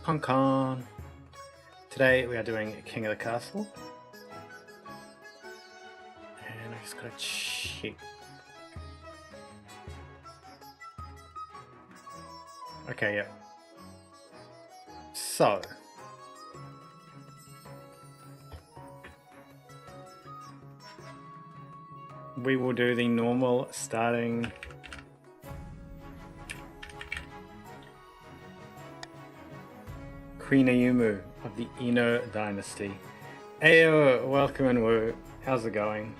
Con Con. Today we are doing King of the Castle. And I just gotta check. Okay, yeah. So. We will do the normal starting. Queen Ayumu of the Ino dynasty. Ayo, welcome and woo. How's it going?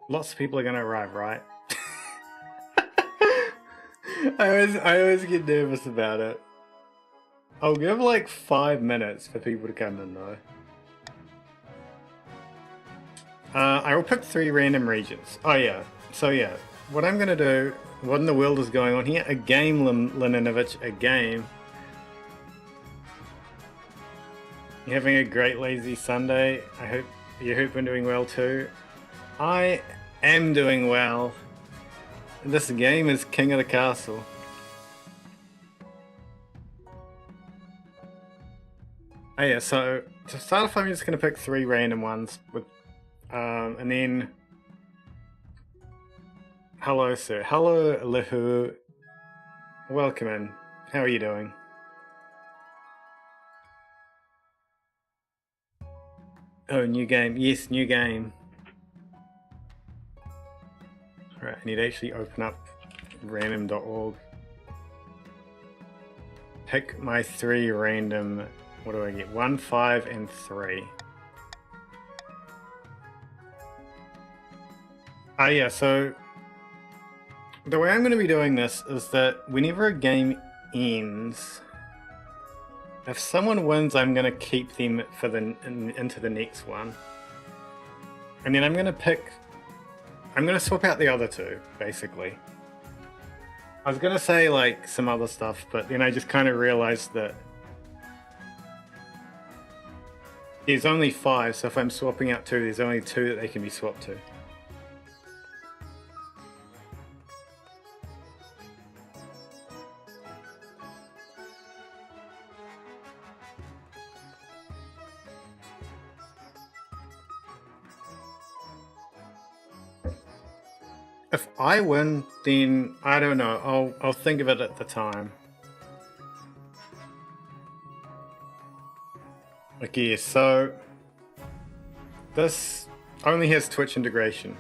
Lots of people are gonna arrive, right? I always get nervous about it. I'll give like 5 minutes for people to come in though. I will pick 3 random regions. Oh yeah, so yeah, what I'm gonna do, what in the world is going on here? A game, Lininovich, a game. You're having a great lazy Sunday. I hope you're doing well too. I am doing well. This game is King of the Castle. Oh yeah, so to start off I'm just going to pick 3 random ones with, and then hello sir, hello Lehu, welcome in, how are you doing? Oh, new game, yes, new game. Alright, I need to actually open up random.org. Pick my 3 random. What do I get? 1, 5, and 3. Ah, yeah, so the way I'm going to be doing this is that whenever a game ends, if someone wins, I'm going to keep them for into the next one. And then I'm going to swap out the other 2, basically. I was going to say like some other stuff, but then I just kind of realized that there's only 5, so if I'm swapping out 2, there's only 2 that they can be swapped to. If I win, then I don't know. I'll think of it at the time. Okay, so this only has Twitch integration.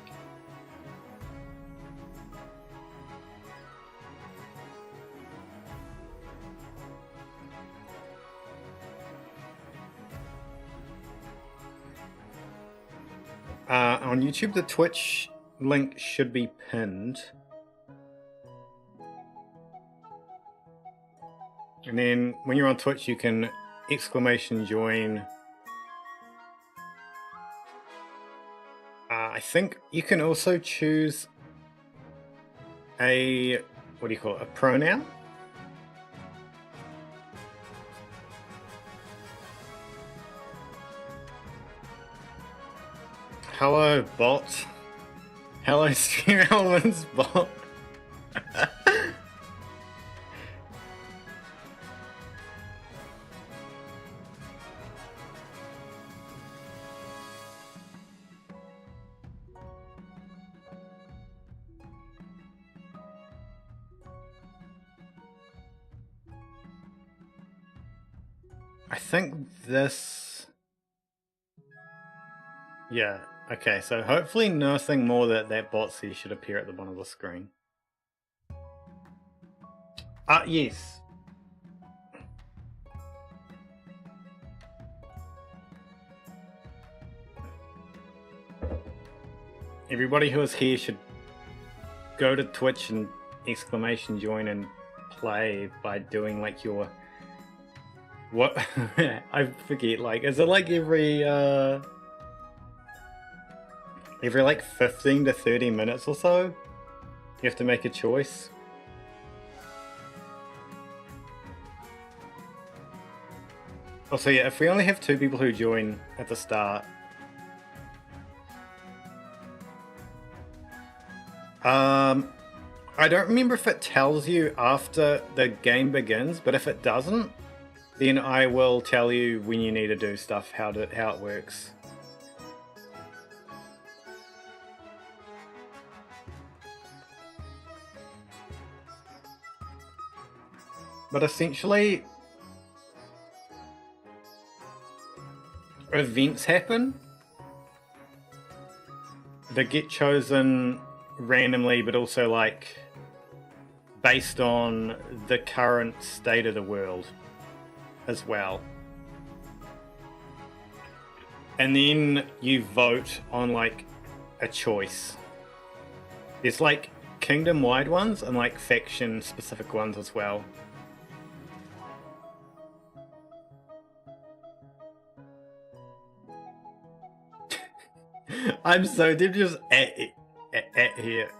On YouTube, the Twitch link should be pinned. And then when you're on Twitch, you can !join. I think you can also choose a, what do you call it, a pronoun? Hello, bot. Hello, Stream Elements bot. I think this... Yeah, okay, so hopefully nothing more that bot says should appear at the bottom of the screen. Yes. Everybody who is here should go to Twitch and !join and play by doing like your... What? I forget, like, is it like every like 15 to 30 minutes or so? You have to make a choice? Oh, so yeah, if we only have 2 people who join at the start. I don't remember if it tells you after the game begins, but if it doesn't, then I will tell you when you need to do stuff, how it works. But essentially, events happen that get chosen randomly, but also like based on the current state of the world as well. And then you vote on like a choice. There's like kingdom-wide ones and like faction-specific ones as well. I'm so they're just at here.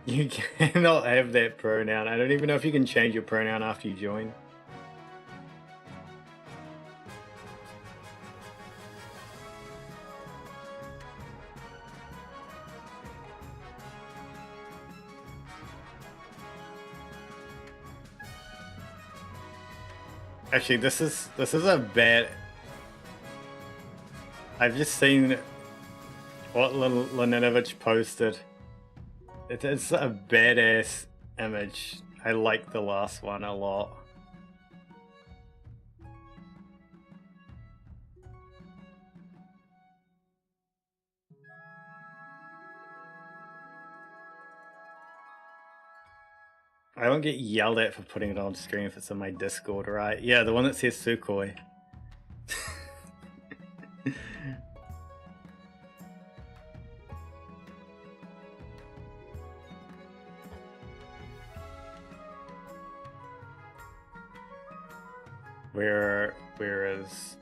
You cannot have that pronoun. I don't even know if you can change your pronoun after you join. Actually, this is a bad. I've just seen what Leninovich posted. It's a badass image. I like the last one a lot. I won't get yelled at for putting it on screen if it's in my Discord, right? Yeah, the one that says Sukhoi. Where is...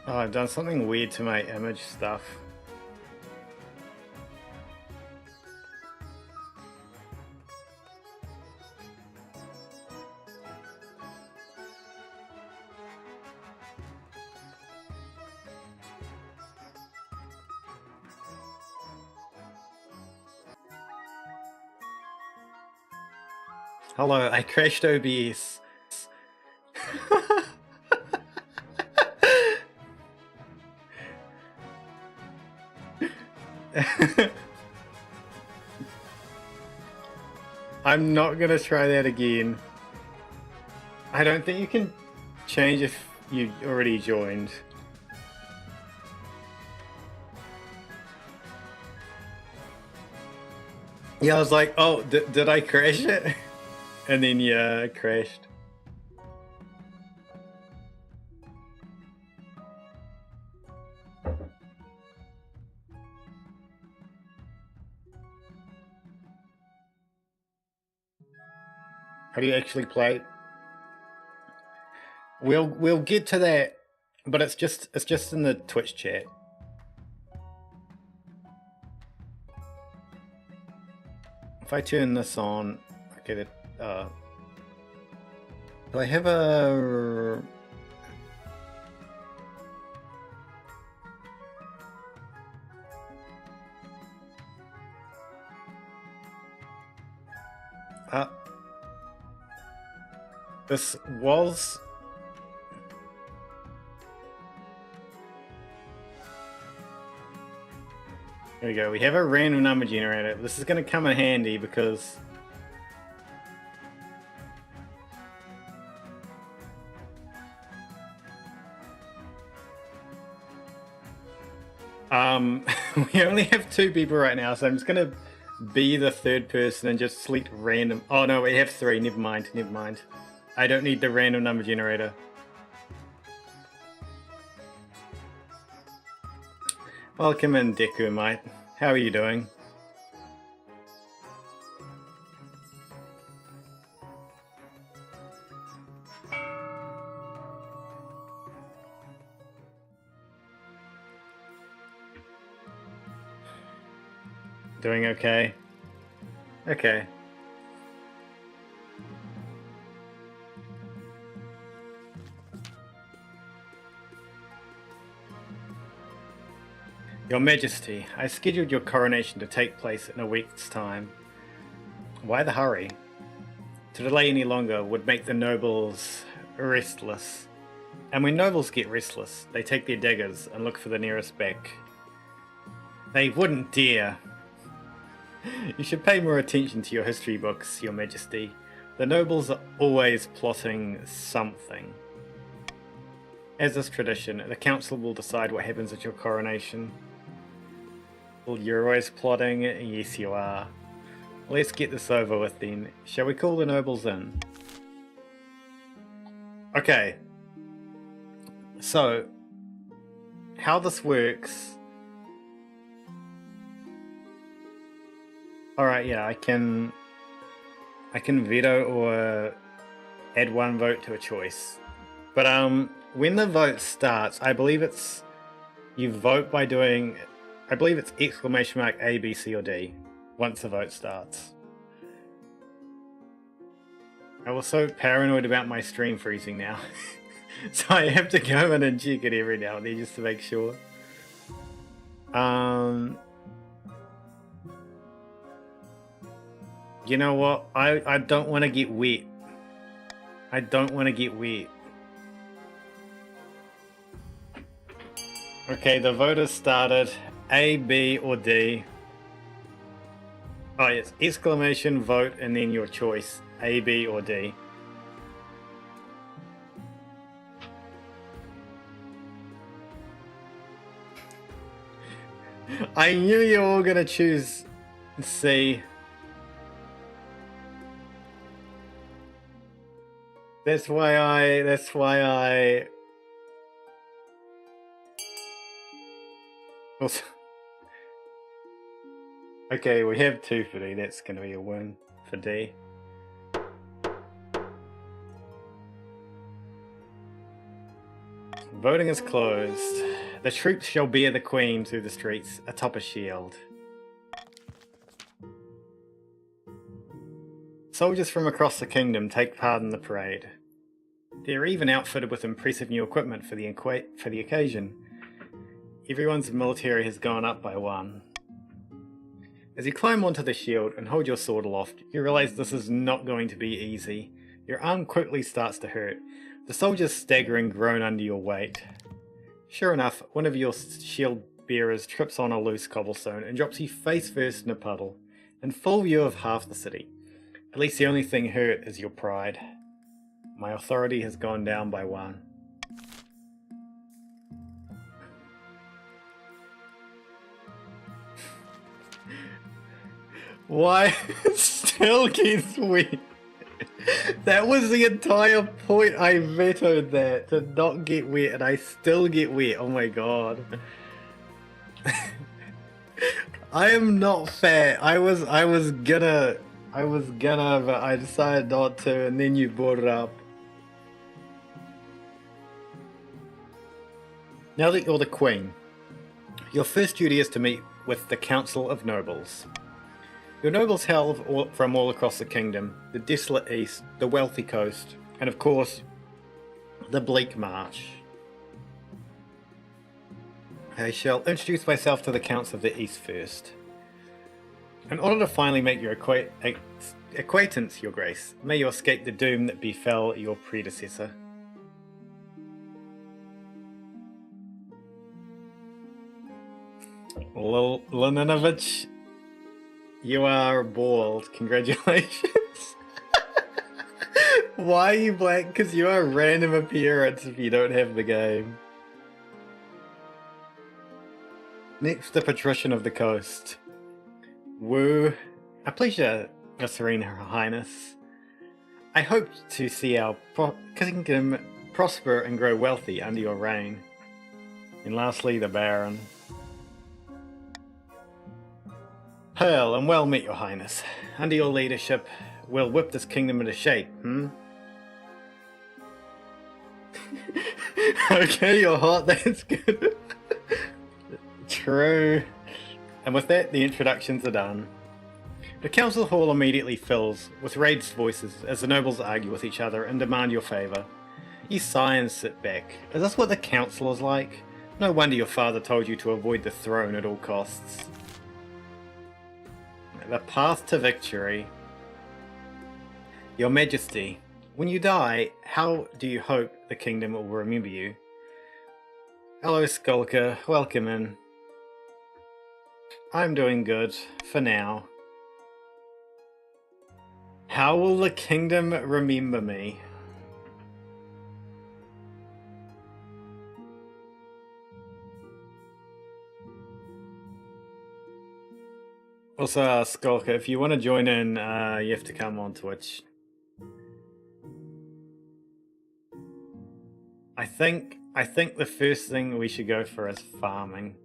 Oh, I've done something weird to my image stuff. Hello, I crashed OBS. I'm not gonna try that again. I don't think you can change if you already joined. Yeah, I was like, oh, did I crash it? And then, yeah, it crashed. How do you actually play? We'll get to that, but it's just in the Twitch chat. If I turn this on, I get it. Do I have a... This was... There we go. We have a random number generator. This is going to come in handy because... we only have 2 people right now, so I'm just going to be the 3rd person and just select random... Oh no, we have 3. Never mind. I don't need the random number generator. Welcome in, Deku, mate. How are you doing? Doing okay? Okay. Your Majesty, I scheduled your coronation to take place in a week's time. Why the hurry? To delay any longer would make the nobles restless. And when nobles get restless, they take their daggers and look for the nearest beck. They wouldn't dare. You should pay more attention to your history books, Your Majesty. The nobles are always plotting something. As is tradition, the council will decide what happens at your coronation. Well, you're always plotting? Yes, you are. Let's get this over with then. Shall we call the nobles in? Okay. So, how this works... Alright, yeah, I can veto or add one vote to a choice. But when the vote starts, I believe it's... You vote by doing... I believe it's exclamation mark A, B, C, or D once the vote starts. I was so paranoid about my stream freezing now. So I have to go in and check it every now and then just to make sure. You know what? I don't want to get wet. I don't want to get wet. Okay, the vote has started. A, B, or D. Oh yes, exclamation, vote, and then your choice. A, B, or D. I knew you were all gonna choose C. That's why I... Also... Okay, we have 2 for D. That's going to be a win for D. Voting is closed. The troops shall bear the Queen through the streets atop a shield. Soldiers from across the kingdom take part in the parade. They're even outfitted with impressive new equipment for the occasion. Everyone's military has gone up by 1. As you climb onto the shield and hold your sword aloft, you realize this is not going to be easy. Your arm quickly starts to hurt. The soldiers stagger and groan under your weight. Sure enough, one of your shield bearers trips on a loose cobblestone and drops you face first in a puddle, in full view of half the city. At least the only thing hurt is your pride. My authority has gone down by 1. Why it still gets wet? That was the entire point. I vetoed that to not get wet, and I still get wet. Oh my god. I am not fat. I was gonna, but I decided not to, and then you brought it up. Now that you're the Queen, your first duty is to meet with the Council of Nobles. Your nobles hail from all across the kingdom, the desolate east, the wealthy coast, and of course, the bleak march. I shall introduce myself to the Counts of the East first. In order to finally make your acquaintance, Your Grace, may you escape the doom that befell your predecessor. Laninovich, you are bald. Congratulations. Why are you black? Because you are a random appearance if you don't have the game. Next, the Patrician of the Coast. Woo. A pleasure, Your Serene Highness. I hope to see our kingdom prosper and grow wealthy under your reign. And lastly, the Baron. Hail and well met, your highness. Under your leadership, we'll whip this kingdom into shape, Okay, you're hot, that's good. True. And with that, the introductions are done. The council hall immediately fills with raised voices as the nobles argue with each other and demand your favour. You sigh and sit back. Is this what the council is like? No wonder your father told you to avoid the throne at all costs. The path to victory. Your Majesty, when you die, how do you hope the kingdom will remember you? Hello, Skulker. Welcome in. I'm doing good, for now. How will the kingdom remember me? Also, Skulker, if you want to join in, you have to come on Twitch. I think the first thing we should go for is farming.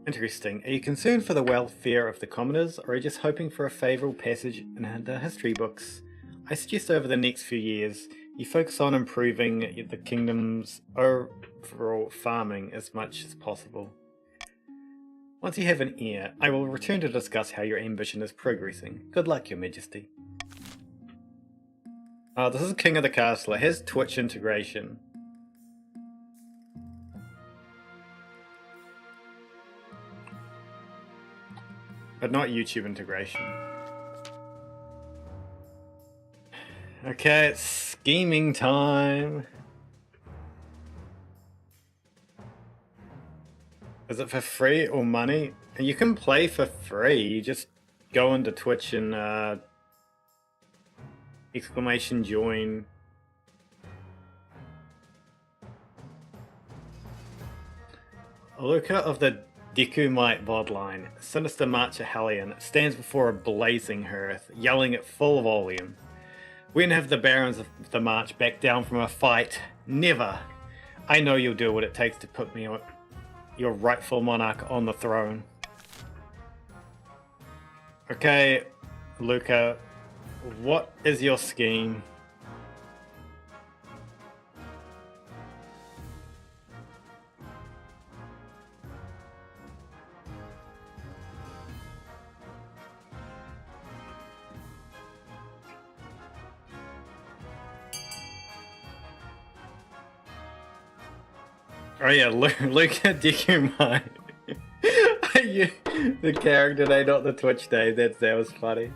Interesting. Are you concerned for the welfare of the commoners, or are you just hoping for a favourable passage in the history books? I suggest over the next few years, you focus on improving the kingdom's overall farming as much as possible. Once you have an heir, I will return to discuss how your ambition is progressing. Good luck, Your Majesty. This is King of the Castle. It has Twitch integration. But not YouTube integration. Okay, it's scheming time. Is it for free or money? You can play for free. You just go into Twitch and exclamation join. Luca of the Dekumite bloodline, sinister marcher Hellion, stands before a blazing hearth, yelling at full volume. When have the barons of the march backed down from a fight? Never! I know you'll do what it takes to put me on your rightful monarch on the throne. Okay, Luca, what is your scheme? Oh yeah, Luca Dekumite. The character name, not the Twitch name. That was funny.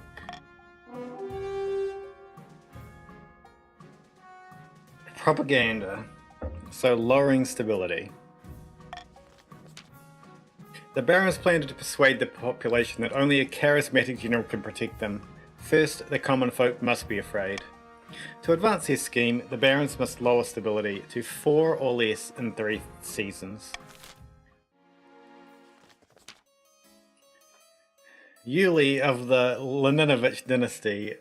Propaganda. So lowering stability. The barons planned to persuade the population that only a charismatic general can protect them. First, the common folk must be afraid. To advance their scheme, the barons must lower stability to 4 or less in 3 seasons. Yuli of the Leninovich dynasty,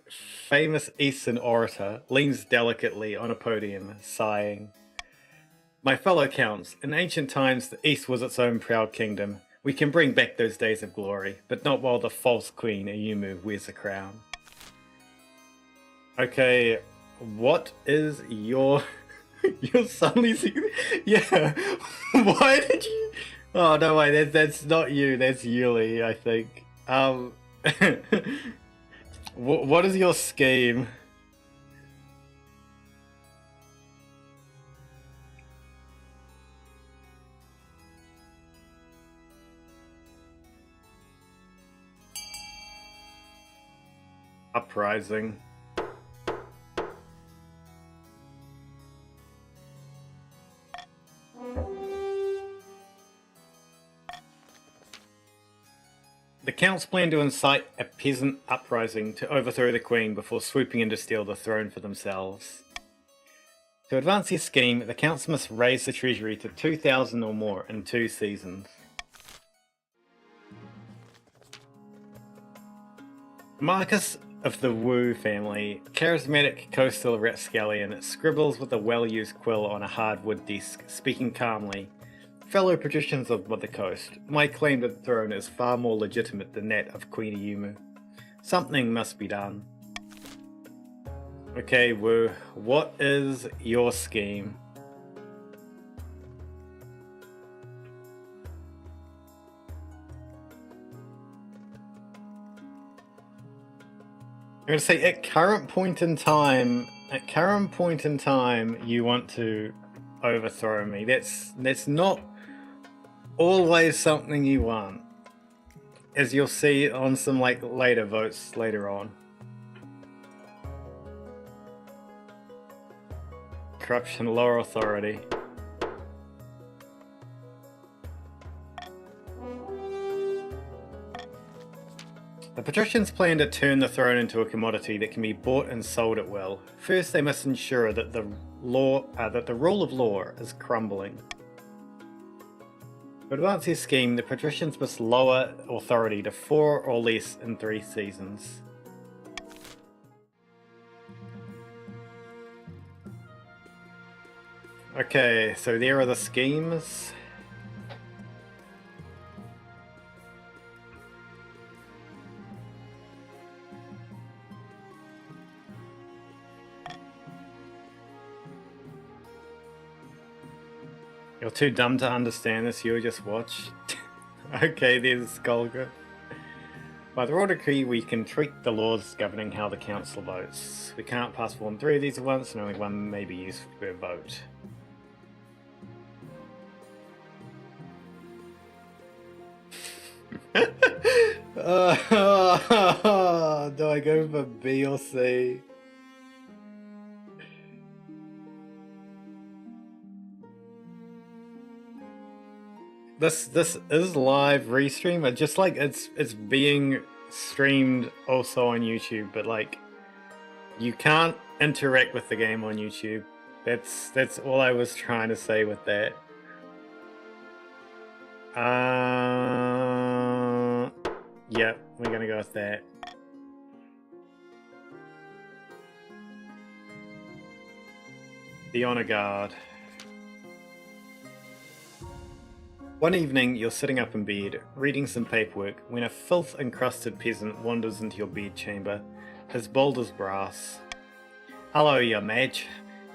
famous Eastern orator, leans delicately on a podium, sighing. My fellow counts, in ancient times the East was its own proud kingdom. We can bring back those days of glory, but not while the false queen Ayumu wears a crown. Okay, what is your suddenly? Yeah, why did you? Oh no, wait, that's not you. That's Yuli, I think. What is your scheme? Uprising. The counts plan to incite a peasant uprising to overthrow the queen before swooping in to steal the throne for themselves. To advance their scheme, the counts must raise the treasury to 2,000 or more in 2 seasons. Marcus of the Wu family, charismatic coastal rapscallion, scribbles with a well-used quill on a hardwood desk, speaking calmly. fellow patricians of the coast, my claim to the throne is far more legitimate than that of Queen Yumu. Something must be done. Okay, Wu, what is your scheme? I'm going to say at current point in time, you want to overthrow me. That's not always something you want, as you'll see on some later votes later on. Corruption, lower authority. The patricians plan to turn the throne into a commodity that can be bought and sold at will. First, they must ensure that the rule of law is crumbling. To advance their scheme, the patricians must lower authority to 4 or less in 3 seasons. Okay, so there are the schemes. You're too dumb to understand this, you'll just watch. Okay, there's Skolga. By the royal decree, we can treat the laws governing how the council votes. We can't pass more than 3 of these at once, and only 1 may be used per vote. Do I go for B or C? This is live restream. It just it's being streamed also on YouTube, but you can't interact with the game on YouTube. That's all I was trying to say with that. Yeah, we're gonna go with that. The Honor Guard. One evening, you're sitting up in bed, reading some paperwork, when a filth-encrusted peasant wanders into your bedchamber, as bold as brass. "Hello, your mage.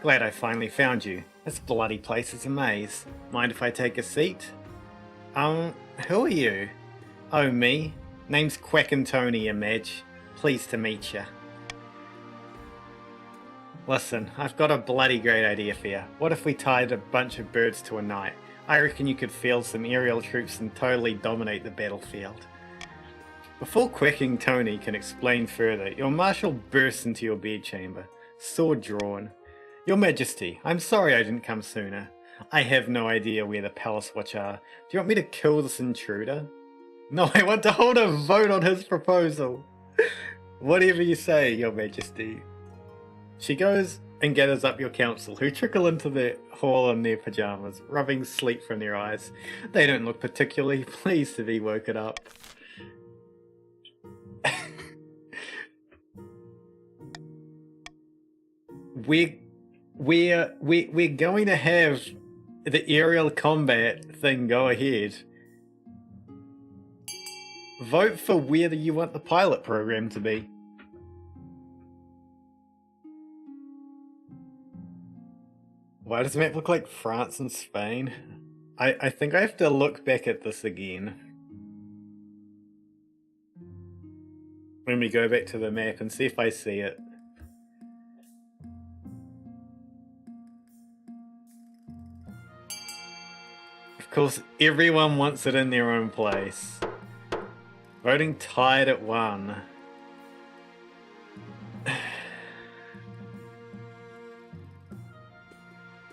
Glad I finally found you. This bloody place is a maze. Mind if I take a seat?" Who are you?" "Oh, me? Name's Quackin' Tony, your mage. Pleased to meet ya." "Listen, I've got a bloody great idea for you. What if we tied a bunch of birds to a knight? I reckon you could field some aerial troops and totally dominate the battlefield." Before Quacking Tony can explain further, your marshal bursts into your bedchamber, sword drawn. "Your Majesty, I'm sorry I didn't come sooner. I have no idea where the Palace Watch are. Do you want me to kill this intruder?" "No, I want to hold a vote on his proposal." "Whatever you say, your Majesty." She goes and gathers up your council, who trickle into the hall in their pajamas, rubbing sleep from their eyes. They don't look particularly pleased to be woken up. We're going to have the aerial combat thing go ahead. Vote for whether you want the pilot program to be. Why does the map look like France and Spain? I think I have to look back at this again. Let me go back to the map and see if I see it. Of course, everyone wants it in their own place. Voting tied at 1.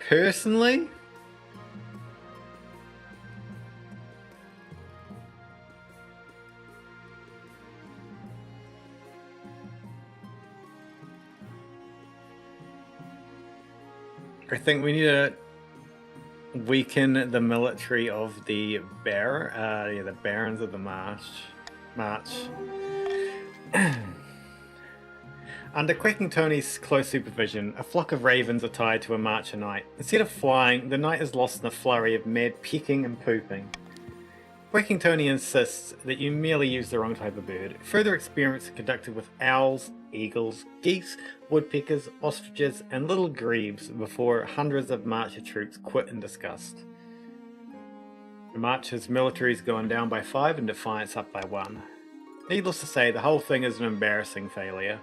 Personally, I think we need to weaken the military of the the Barons of the March. Under Quacking Tony's close supervision, a flock of ravens are tied to a marcher knight. Instead of flying, the knight is lost in a flurry of mad pecking and pooping. Quacking Tony insists that you merely use the wrong type of bird. Further experiments are conducted with owls, eagles, geese, woodpeckers, ostriches, and little grebes before hundreds of marcher troops quit in disgust. The marcher's military is going down by 5 and Defiance up by 1. Needless to say, the whole thing is an embarrassing failure.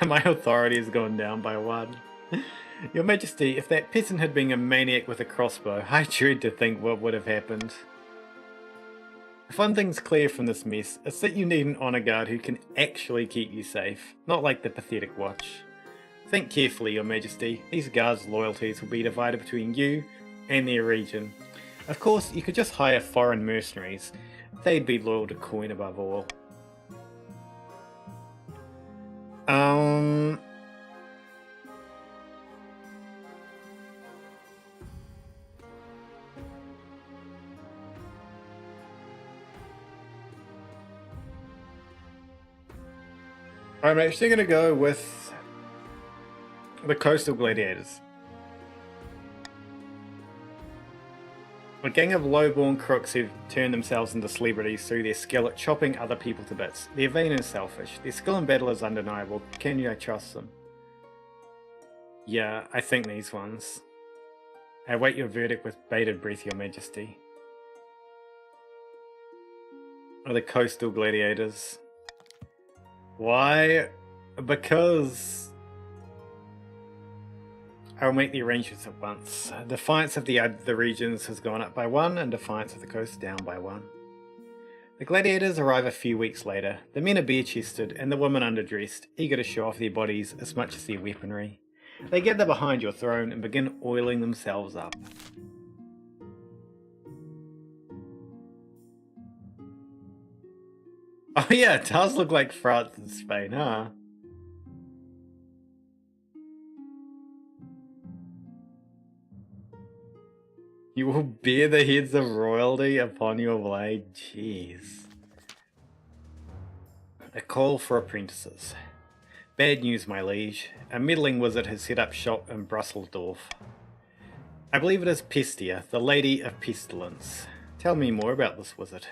And my authority has gone down by 1. Your Majesty, if that peasant had been a maniac with a crossbow, I dread to think what would have happened. If one thing's clear from this mess, it's that you need an honour guard who can actually keep you safe, not like the pathetic watch. Think carefully, Your Majesty. These guards' loyalties will be divided between you and their region. Of course, you could just hire foreign mercenaries. They'd be loyal to coin above all. I'm actually going to go with the Coastal Gladiators. A gang of low-born crooks who've turned themselves into celebrities through their skill at chopping other people to bits. They're vain and selfish. Their skill in battle is undeniable. Can you trust them? Yeah, I think these ones. I await your verdict with bated breath, Your Majesty. Or the Coastal Gladiators. Why? Because I'll make the arrangements at once. Defiance of the regions has gone up by 1, and Defiance of the coast down by 1. The gladiators arrive a few weeks later. The men are bare-chested, and the women underdressed, eager to show off their bodies as much as their weaponry. They gather behind your throne and begin oiling themselves up. Oh yeah, it does look like France and Spain, huh? You will bear the heads of royalty upon your blade. Jeez. A call for apprentices. Bad news, my liege. A meddling wizard has set up shop in Brusselsdorf. I believe it is Pestia, the Lady of Pestilence. Tell me more about this wizard.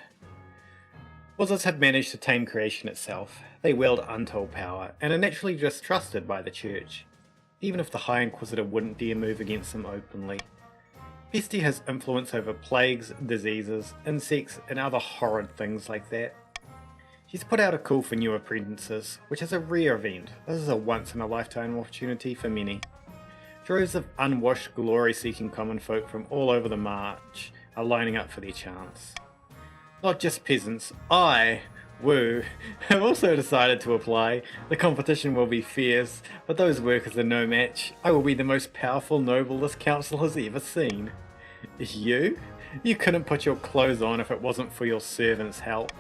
Wizards have managed to tame creation itself. They wield untold power, and are naturally distrusted by the Church, even if the High Inquisitor wouldn't dare move against them openly. Pestia has influence over plagues, diseases, insects, and other horrid things like that. She's put out a call for new apprentices, which is a rare event. This is a once-in-a-lifetime opportunity for many. Droves of unwashed, glory-seeking common folk from all over the march are lining up for their chance. Not just peasants, Wu, have also decided to apply. The competition will be fierce, but those workers are no match. I will be the most powerful noble this council has ever seen. You? You couldn't put your clothes on if it wasn't for your servants' help.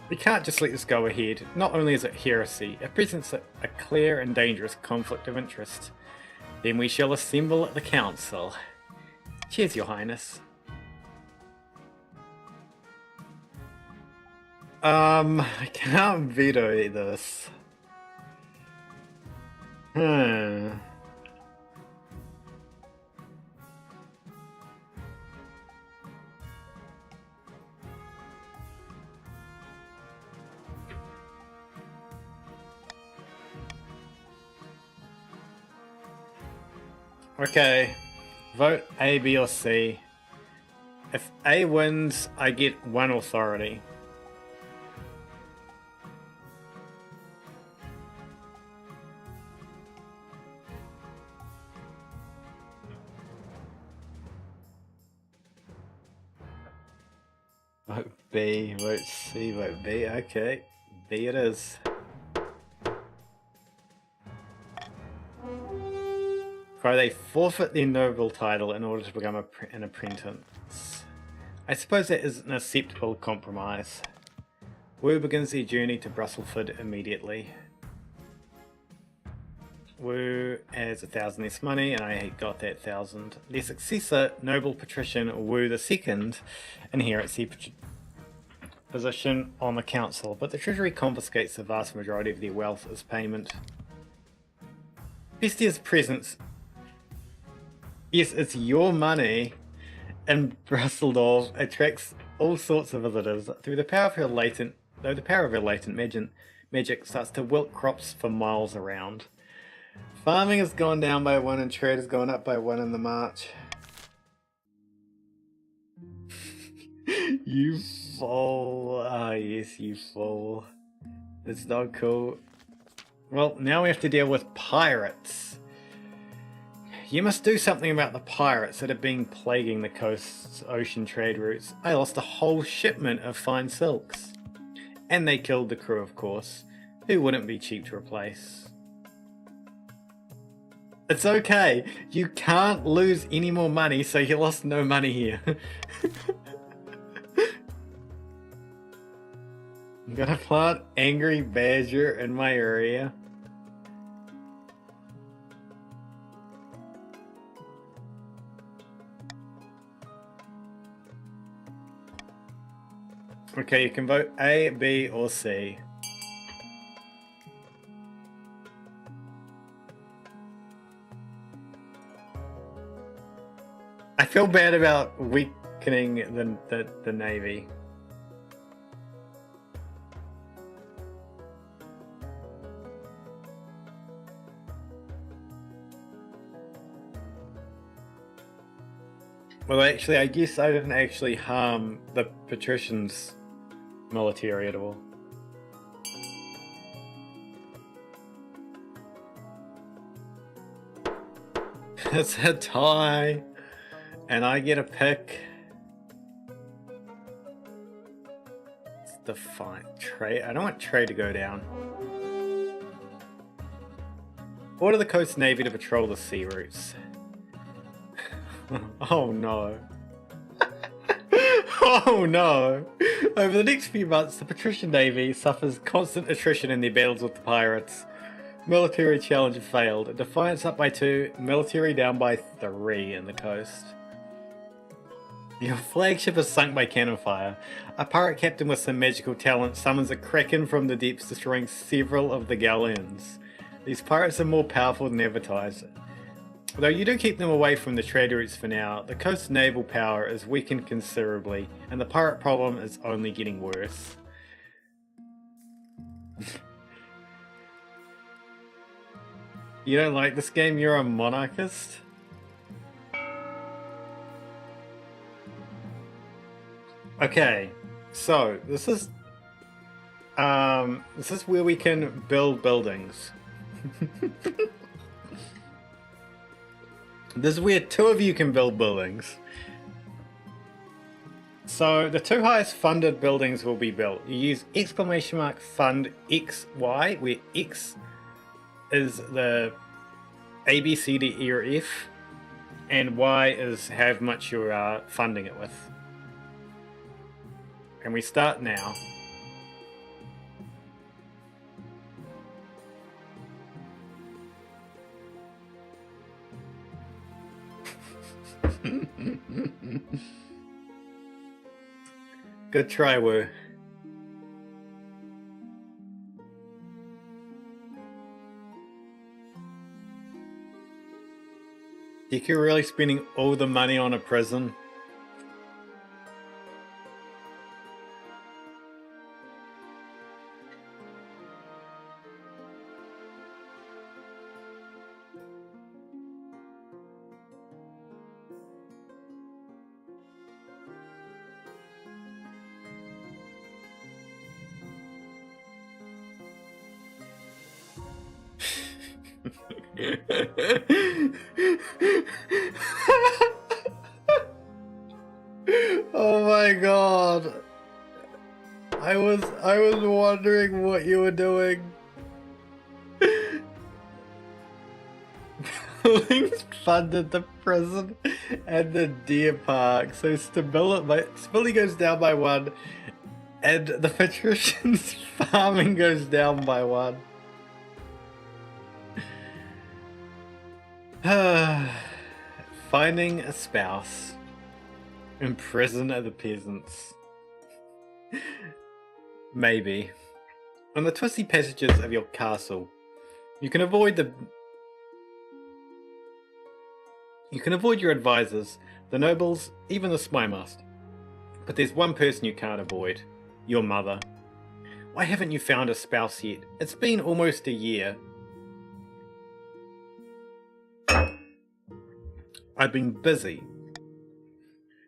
We can't just let this go ahead. Not only is it heresy, it presents a clear and dangerous conflict of interest. Then we shall assemble at the council. Cheers, Your Highness. I can't veto this. Okay, vote A, B, or C. If A wins, I get 1 authority. Vote B, vote C, vote B. Okay, B it is. They forfeit their noble title in order to become an apprentice. I suppose that is an acceptable compromise. Wu begins their journey to Brusselford immediately. Wu has 1,000 less money, and I got that 1,000. Their successor, noble patrician Wu II, inherits position on the council, but the treasury confiscates the vast majority of their wealth as payment. Bestia's presence. Yes, it's your money. And Brusseldorf attracts all sorts of visitors through the power of her latent. Though the power of her latent magic starts to wilt crops for miles around. Farming has gone down by 1 and trade has gone up by 1 in the March. You fool. Ah, yes, you fool. It's not cool. Well, now we have to deal with pirates. You must do something about the pirates that have been plaguing the coast's ocean trade routes. I lost a whole shipment of fine silks. And they killed the crew, of course. Who wouldn't be cheap to replace? It's okay. You can't lose any more money, so you lost no money here. I'm gonna plant Angry Badger in my area. Okay, you can vote A, B, or C. I feel bad about weakening the Navy. Well, actually, I guess I didn't actually harm the patricians' military at all. It's a tie, and I get a pick. It's the fine trade. I don't want trade to go down. Order the coast navy to patrol the sea routes. Oh no. Oh no! Over the next few months, the patrician navy suffers constant attrition in their battles with the pirates. Military challenge failed. Defiance up by 2, military down by 3 in the coast. Your flagship is sunk by cannon fire. A pirate captain with some magical talent summons a kraken from the depths, destroying several of the galleons. These pirates are more powerful than advertised. Though you do keep them away from the trade routes for now, the coast's naval power is weakened considerably, and the pirate problem is only getting worse. You don't like this game? You're a monarchist? Okay, so this is where we can build buildings. This is where 2 of you can build buildings. So the 2 highest funded buildings will be built. You use !fund XY, where X is the A, B, C, D, E, or F, and Y is how much you are funding it with. And we start now. Good try, Woo. Think you're really spending all the money on a prison? Oh my god. I was wondering what you were doing. Buildings funded the prison and the deer park, so stability goes down by 1, and the patricians' farming goes down by 1. Finding a spouse. Imprison the peasants. Maybe. On the twisty passages of your castle, you can avoid your advisors, the nobles, even the spy master. But there's one person you can't avoid. Your mother. Why haven't you found a spouse yet? It's been almost a year. I've been busy.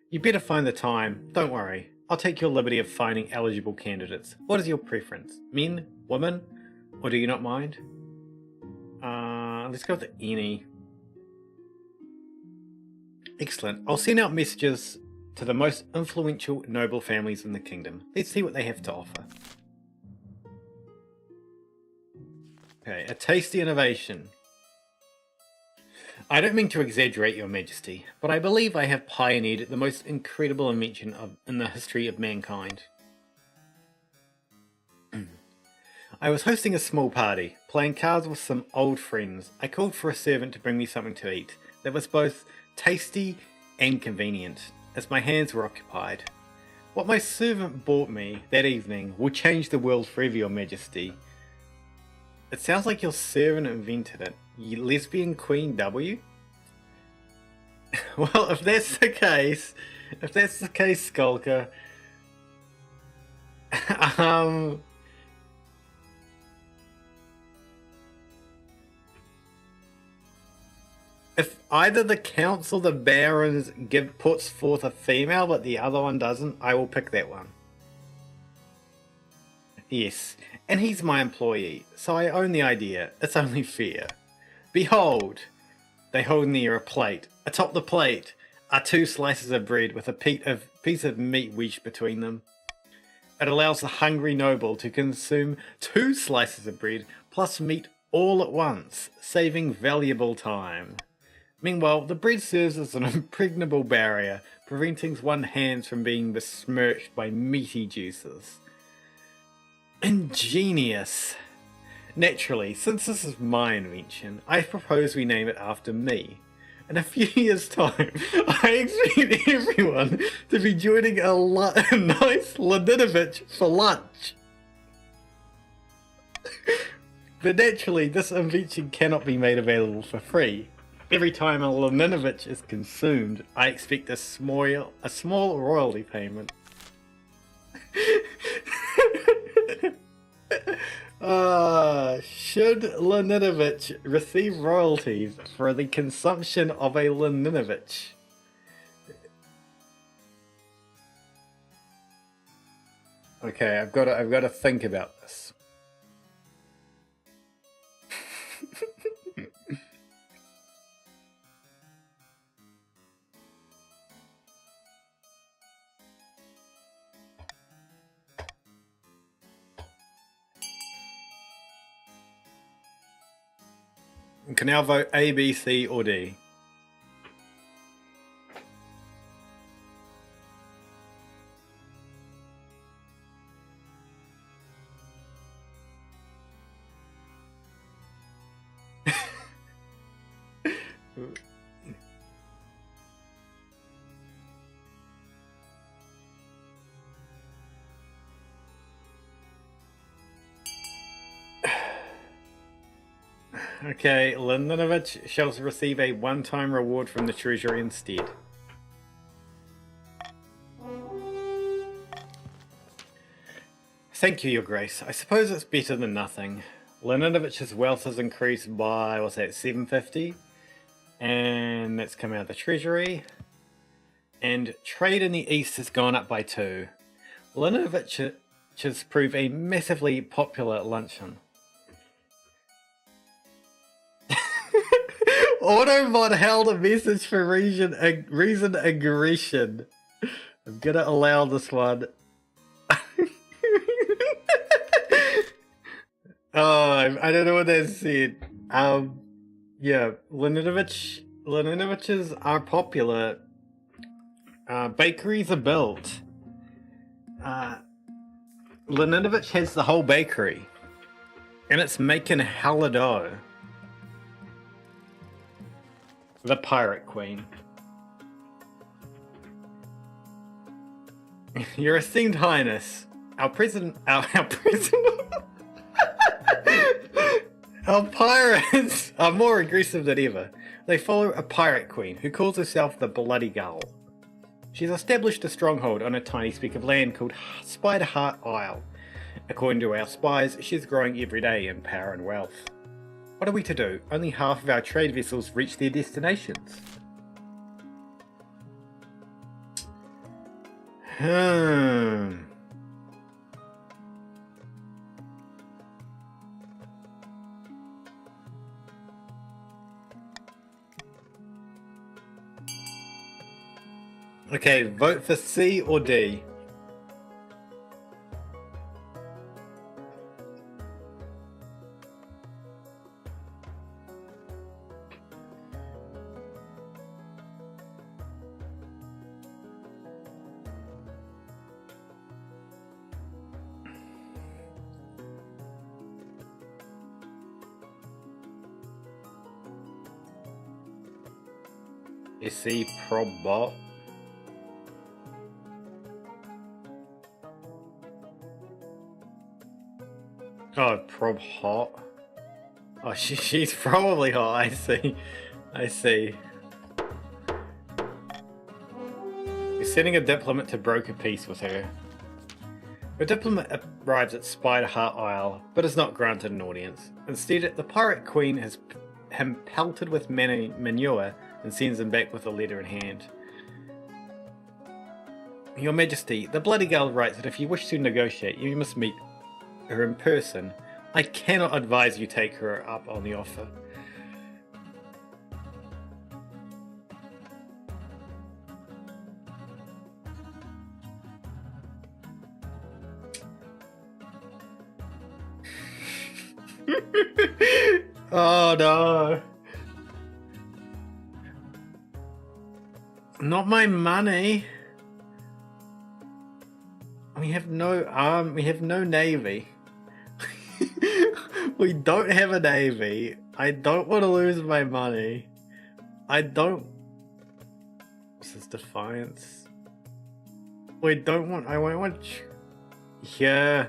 You better find the time. Don't worry. I'll take your liberty of finding eligible candidates. What is your preference? Men? Women? Or do you not mind? Let's go with any. Excellent. I'll send out messages to the most influential noble families in the kingdom. Let's see what they have to offer. Okay, a tasty innovation. I don't mean to exaggerate, Your Majesty, but I believe I have pioneered the most incredible invention in the history of mankind. I was hosting a small party, playing cards with some old friends. I called for a servant to bring me something to eat that was both tasty and convenient, as my hands were occupied. What my servant brought me that evening will change the world forever, Your Majesty. It sounds like your servant invented it. You lesbian Queen W? Well, if that's the case, Skulker, if either the Council of the Barons puts forth a female but the other one doesn't, I will pick that one. Yes, and he's my employee, so I own the idea. It's only fair. Behold! They hold near a plate. Atop the plate are 2 slices of bread with a piece of meat wedged between them. It allows the hungry noble to consume 2 slices of bread plus meat all at once, saving valuable time. Meanwhile, the bread serves as an impregnable barrier, preventing one's hands from being besmirched by meaty juices. Ingenious! Naturally, since this is my invention, I propose we name it after me. In a few years' time, I expect everyone to be joining a nice Ladinovich for lunch. But naturally, this invention cannot be made available for free. Every time a Ladinovich is consumed, I expect a small royalty payment. Should Ladinovich receive royalties for the consumption of a Ladinovich? Okay, I've got to think about this. You can now vote A, B, C, or D. Okay, Ladinovich shall receive a one-time reward from the treasury instead. Thank you, Your Grace. I suppose it's better than nothing. Ladinovich's wealth has increased by, what's that, 750? And that's come out of the treasury. And trade in the east has gone up by 2. Ladinovich has proved a massively popular luncheon. Autobot held a message for reason aggression. I'm gonna allow this one. Oh, I don't know what that said. Yeah, Ladinoviches are popular. Bakeries are built. Ladinovich has the whole bakery. And it's making hella dough. The Pirate Queen. Your esteemed highness, Our president, our president, our pirates are more aggressive than ever. They follow a pirate queen who calls herself the Bloody Gull. She's established a stronghold on a tiny speck of land called Spider Heart Isle. According to our spies, she's growing every day in power and wealth. What are we to do? Only half of our trade vessels reach their destinations. Okay, vote for C or D. SC Probot. Oh, prob hot. Oh, she's probably hot. I see. I see. We're sending a diplomat to broker peace with her. The diplomat arrives at Spider Heart Isle, but is not granted an audience. Instead, the pirate queen has him pelted with manure and sends him back with a letter in hand. Your Majesty, the Bloody Gull writes that if you wish to negotiate, you must meet her in person. I cannot advise you take her up on the offer. Oh no. Not my money. We have no we have no navy. We don't have a navy. I don't want to lose my money. I don't. This is defiance. We don't want. I won't want. Yeah.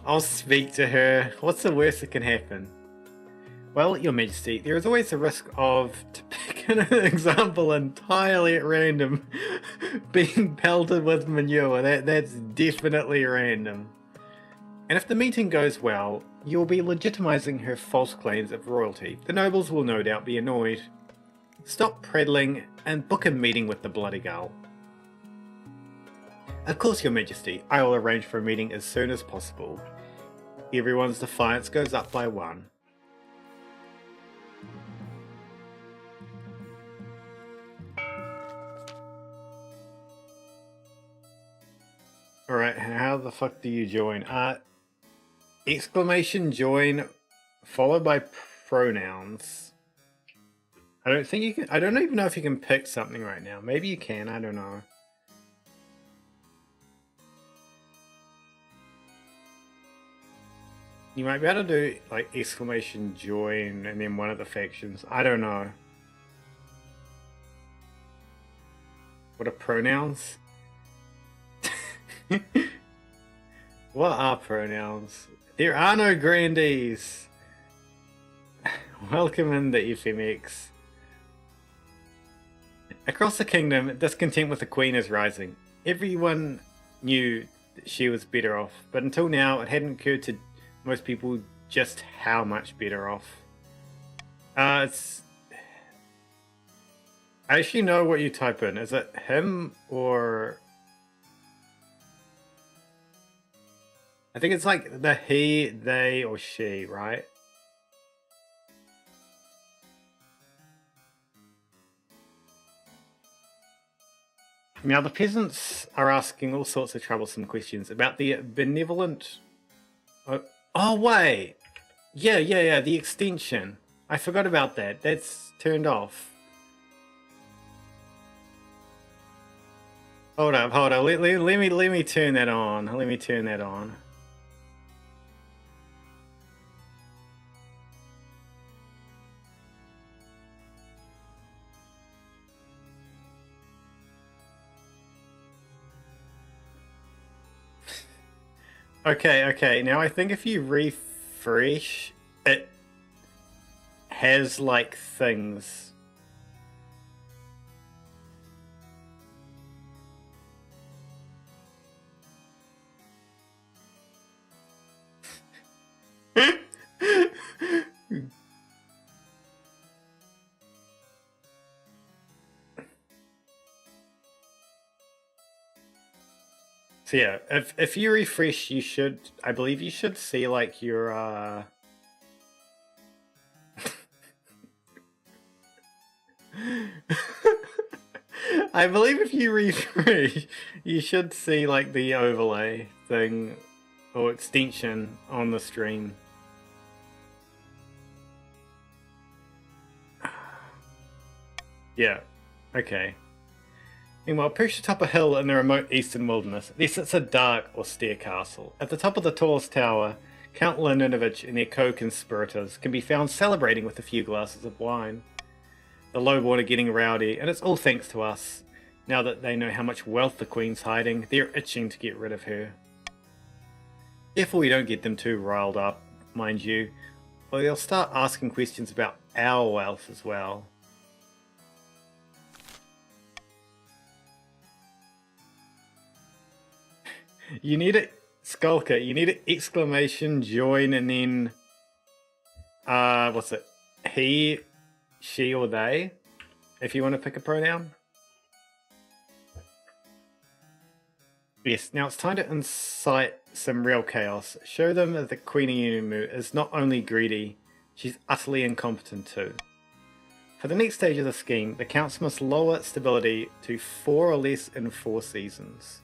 I'll speak to her. What's the worst that can happen? Well, Your Majesty, there is always a risk of, to pick an example entirely at random, being pelted with manure. That's definitely random. And if the meeting goes well, you'll be legitimizing her false claims of royalty. The nobles will no doubt be annoyed. Stop prattling and book a meeting with the Bloody Gull. Of course, Your Majesty, I will arrange for a meeting as soon as possible. Everyone's defiance goes up by 1. Alright, how the fuck do you join? Exclamation join followed by pronouns. I don't think you can. I don't even know if you can pick something right now. Maybe you can, I don't know. You might be able to do like exclamation join and then one of the factions. I don't know. What are pronouns? What are pronouns? There are no grandees. Welcome in the FMX. Across the kingdom, discontent with the Queen is rising. Everyone knew that she was better off, but until now it hadn't occurred to most people just how much better off. It's... I actually know what you type in. Is it him or... I think it's like the he, they, or she, right? Now the peasants are asking all sorts of troublesome questions about the benevolent... Oh, wait! Yeah, the extension. I forgot about that. That's turned off. Hold up. Let me turn that on. Let me turn that on. Okay. Now I think if you refresh, it has like things. So yeah, if you refresh, you should, I believe you should see like your I believe if you refresh, you should see like the overlay thing or extension on the stream. Yeah, okay. Meanwhile, perched atop a hill in the remote eastern wilderness, there sits a dark, austere castle. At the top of the tallest tower, Count Leninovich and their co-conspirators can be found celebrating with a few glasses of wine. The lowborn are getting rowdy, and it's all thanks to us. Now that they know how much wealth the Queen's hiding, they're itching to get rid of her. Careful we don't get them too riled up, mind you, or they'll start asking questions about our wealth as well. You need a Skulker, you need an exclamation join and then what's it? He, she, or they, if you want to pick a pronoun. Yes, now it's time to incite some real chaos. Show them that the Queen of Yumu is not only greedy, she's utterly incompetent too. For the next stage of the scheme, the counts must lower stability to 4 or less in 4 seasons.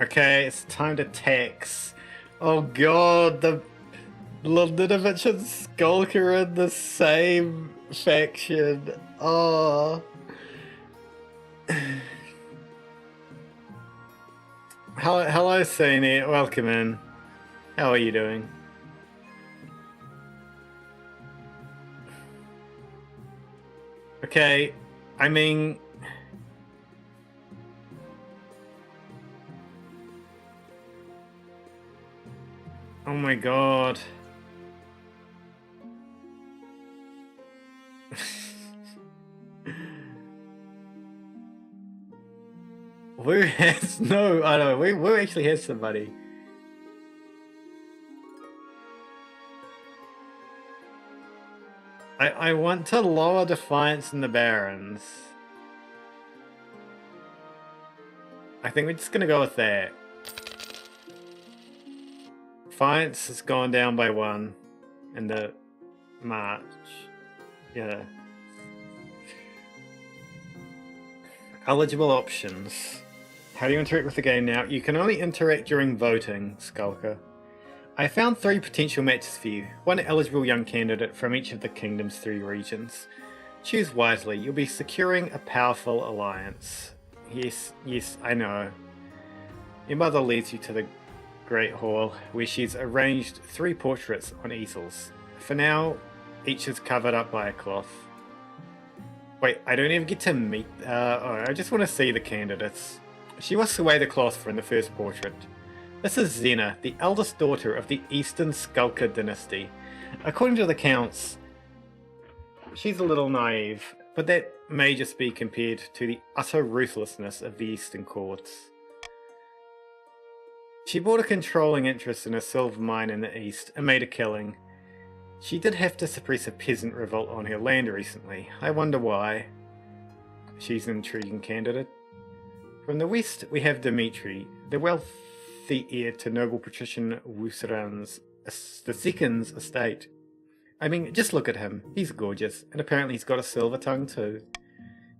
Okay, it's time to tax. Oh god, the Leninovich and Skulker are in the same faction. Oh. Hello, Sani. Welcome in. How are you doing? Okay, I mean... Oh my god. Who has no? I don't know. Who actually has somebody? I want to lower Defiance in the Barons. I think we're just gonna go with that. Defiance has gone down by 1 in the March. Yeah. Eligible options. How do you interact with the game now? You can only interact during voting, Skulker. I found 3 potential matches for you. 1 eligible young candidate from each of the kingdom's 3 regions. Choose wisely. You'll be securing a powerful alliance. Yes, I know. Your mother leads you to the Great Hall, where she's arranged 3 portraits on easels. For now, each is covered up by a cloth. Wait, I don't even get to meet... I just want to see the candidates. She whisks away the cloth from the first portrait. This is Xena, the eldest daughter of the Eastern Skulker dynasty. According to the counts, she's a little naive, but that may just be compared to the utter ruthlessness of the Eastern courts. She bought a controlling interest in a silver mine in the east and made a killing. She did have to suppress a peasant revolt on her land recently. I wonder why. She's an intriguing candidate. From the west, we have Dmitri, the wealthy heir to noble patrician Wusaran's the second's estate. I mean, just look at him. He's gorgeous, and apparently he's got a silver tongue too.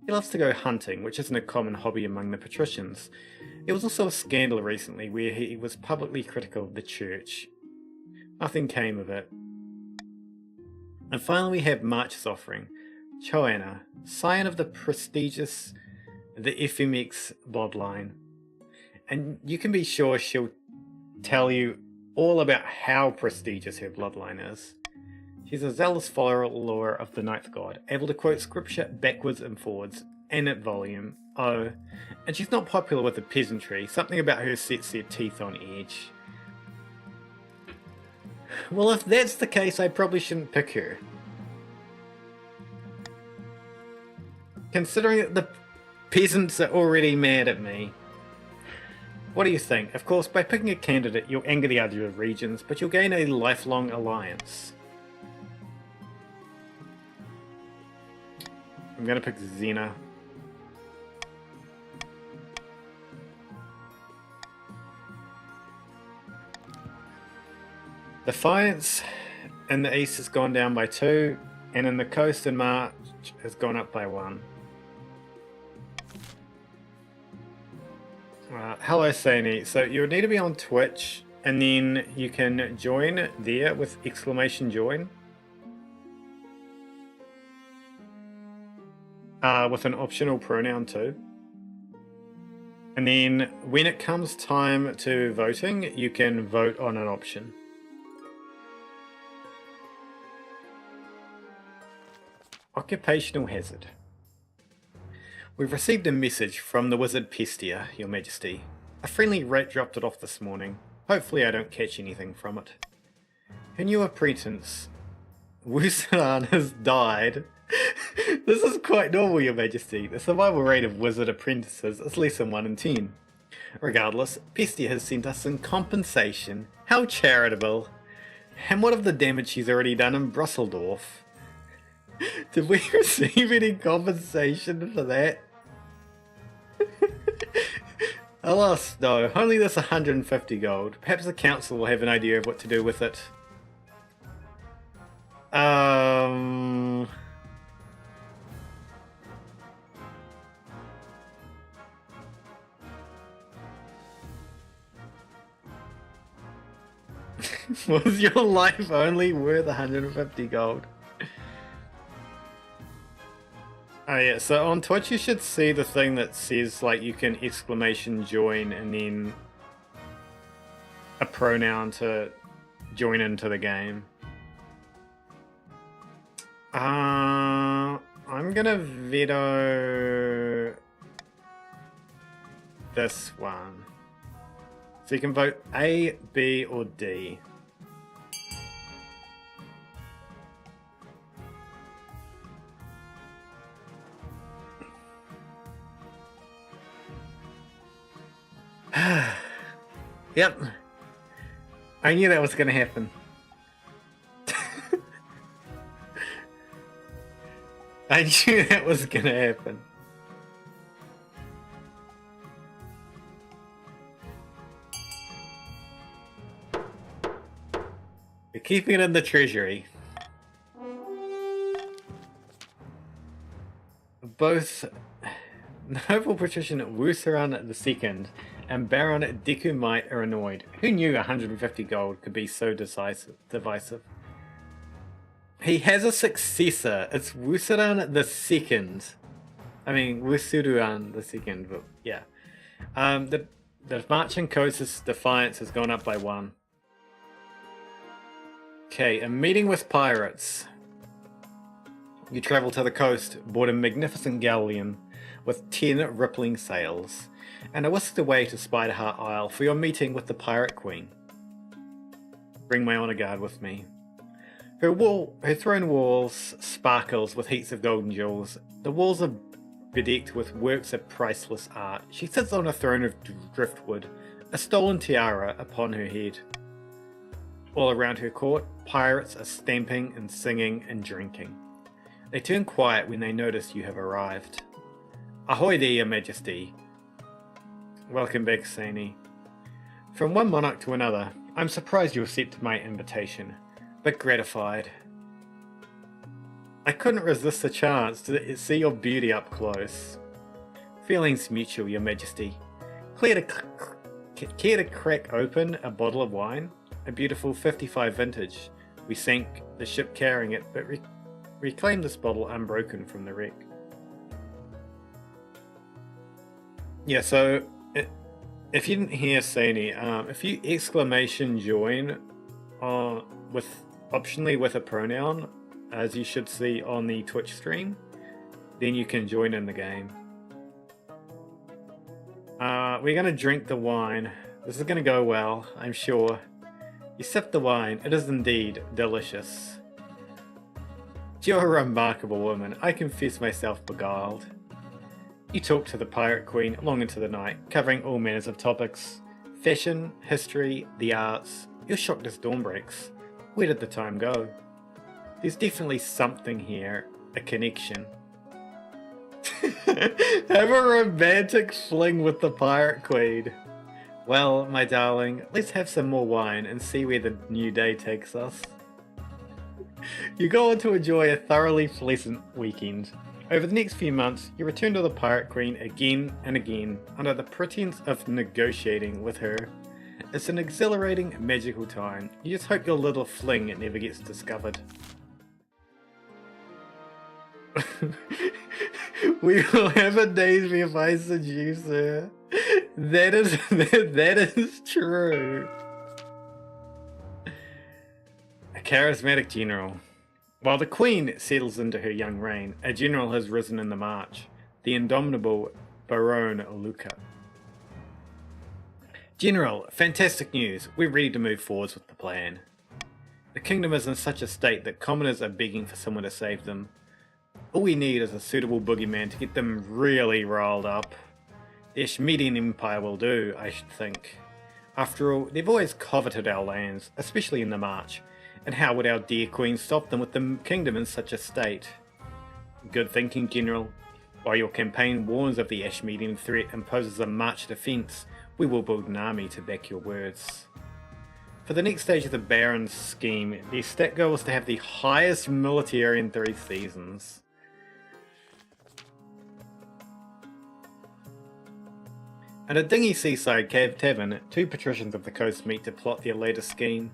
He loves to go hunting, which isn't a common hobby among the patricians. There was also a scandal recently where he was publicly critical of the church. Nothing came of it. And finally we have March's offering, Choana, scion of the prestigious the FMX bloodline. And you can be sure she'll tell you all about how prestigious her bloodline is. She's a zealous follower of the Ninth God, able to quote scripture backwards and forwards, and at volume, Oh, and she's not popular with the peasantry. Something about her sets their teeth on edge. Well, if that's the case, I probably shouldn't pick her. Considering that the peasants are already mad at me. What do you think? Of course, by picking a candidate, you'll anger the other regions, but you'll gain a lifelong alliance. I'm gonna pick Xena. Defiance in the east has gone down by 2, and in the coast in March has gone up by 1. Hello, Sani. So you'll need to be on Twitch, and then you can join there with exclamation join. With an optional pronoun too. And then when it comes time to voting, you can vote on an option. Occupational hazard. We've received a message from the wizard Pestia, Your Majesty. A friendly rat dropped it off this morning. Hopefully I don't catch anything from it. Her new apprentice, Wusaran, has died. This is quite normal, Your Majesty. The survival rate of wizard apprentices is less than 1 in 10. Regardless, Pestia has sent us in compensation. How charitable. And what of the damage she's already done in Brusseldorf? Did we receive any compensation for that? Alas, no. Only this 150 gold. Perhaps the council will have an idea of what to do with it. Was your life only worth 150 gold? Oh yeah, so on Twitch you should see the thing that says like you can exclamation join and then a pronoun to join into the game. I'm gonna veto this one. So you can vote A, B, or D. Yep. I knew that was going to happen. I knew that was going to happen. We're keeping it in the treasury. Both Noble Patrician Wusaran II and Baron Dekumite are annoyed. Who knew 150 gold could be so divisive? He has a successor. It's Wusaran II. I mean, Wusuruan II, but yeah. The marching coast's defiance has gone up by 1. Okay, a meeting with pirates. You travel to the coast, board a magnificent galleon with 10 rippling sails, and are whisked away to Spiderheart Isle for your meeting with the Pirate Queen. Bring my honor guard with me. Her throne walls sparkles with heaps of golden jewels. The walls are bedecked with works of priceless art. She sits on a throne of driftwood, a stolen tiara upon her head. All around her court, pirates are stamping and singing and drinking. They turn quiet when they notice you have arrived. Ahoy there, Your Majesty. Welcome back, Sani. From one monarch to another, I'm surprised you accepted my invitation, but gratified. I couldn't resist the chance to see your beauty up close. Feelings mutual, Your Majesty. Care to crack open a bottle of wine? A beautiful 55 vintage. We sank the ship carrying it, but reclaimed this bottle unbroken from the wreck. Yeah, so if you didn't hear Sani, if you exclamation join optionally with a pronoun, as you should see on the Twitch stream, then you can join in the game. We're going to drink the wine. This is going to go well, I'm sure. You sip the wine. It is indeed delicious. You're a remarkable woman. I confess myself beguiled. You talk to the Pirate Queen long into the night, covering all manners of topics. Fashion, history, the arts. You're shocked as dawn breaks. Where did the time go? There's definitely something here. A connection. Have a romantic fling with the Pirate Queen. Well, my darling, let's have some more wine and see where the new day takes us. You go on to enjoy a thoroughly pleasant weekend. Over the next few months, you return to the Pirate Queen again and again under the pretense of negotiating with her. It's an exhilarating, magical time. You just hope your little fling never gets discovered. We will have a days if I seduce her. That is true. A charismatic general. While the Queen settles into her young reign, a general has risen in the march, the indomitable Baron Luca. General, fantastic news. We're ready to move forwards with the plan. The kingdom is in such a state that commoners are begging for someone to save them. All we need is a suitable boogeyman to get them really riled up. The Ashmedian Empire will do, I should think. After all, they've always coveted our lands, especially in the march, and how would our dear Queen stop them with the kingdom in such a state? Good thinking, General. While your campaign warns of the Ashmedian threat and poses a march defence, we will build an army to back your words. For the next stage of the Baron's scheme, the stat goal is to have the highest military in 3 seasons. At a dingy seaside tavern, 2 patricians of the coast meet to plot their latest scheme.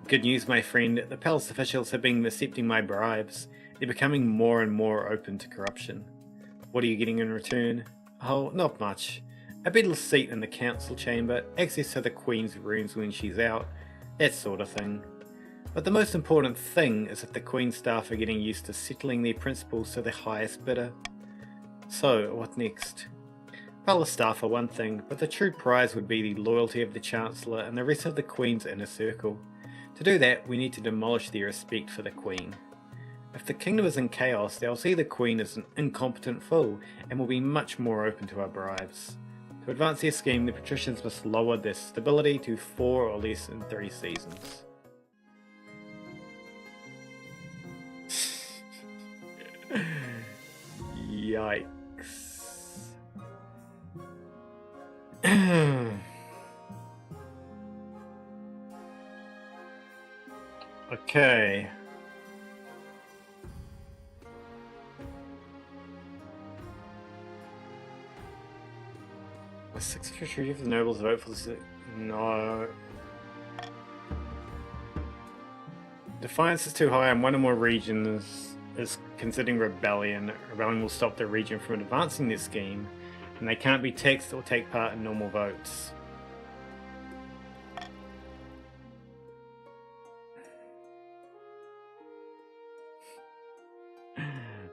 Good news, my friend, the palace officials have been accepting my bribes. They're becoming more and more open to corruption. What are you getting in return? Oh, not much. A better seat in the council chamber, access to the Queen's rooms when she's out, that sort of thing. But the most important thing is that the Queen's staff are getting used to settling their principles to the highest bidder. So, what next? Palace staff are one thing, but the true prize would be the loyalty of the Chancellor and the rest of the Queen's inner circle. To do that, we need to demolish their respect for the Queen. If the kingdom is in chaos, they'll see the Queen as an incompetent fool and will be much more open to our bribes. To advance their scheme, the patricians must lower their stability to 4 or less in 3 seasons. Yikes. Okay. Was 650 of the nobles vote for this? No. Defiance is too high and one or more regions is considering rebellion. Rebellion will stop the region from advancing this scheme, and they can't be taxed or take part in normal votes.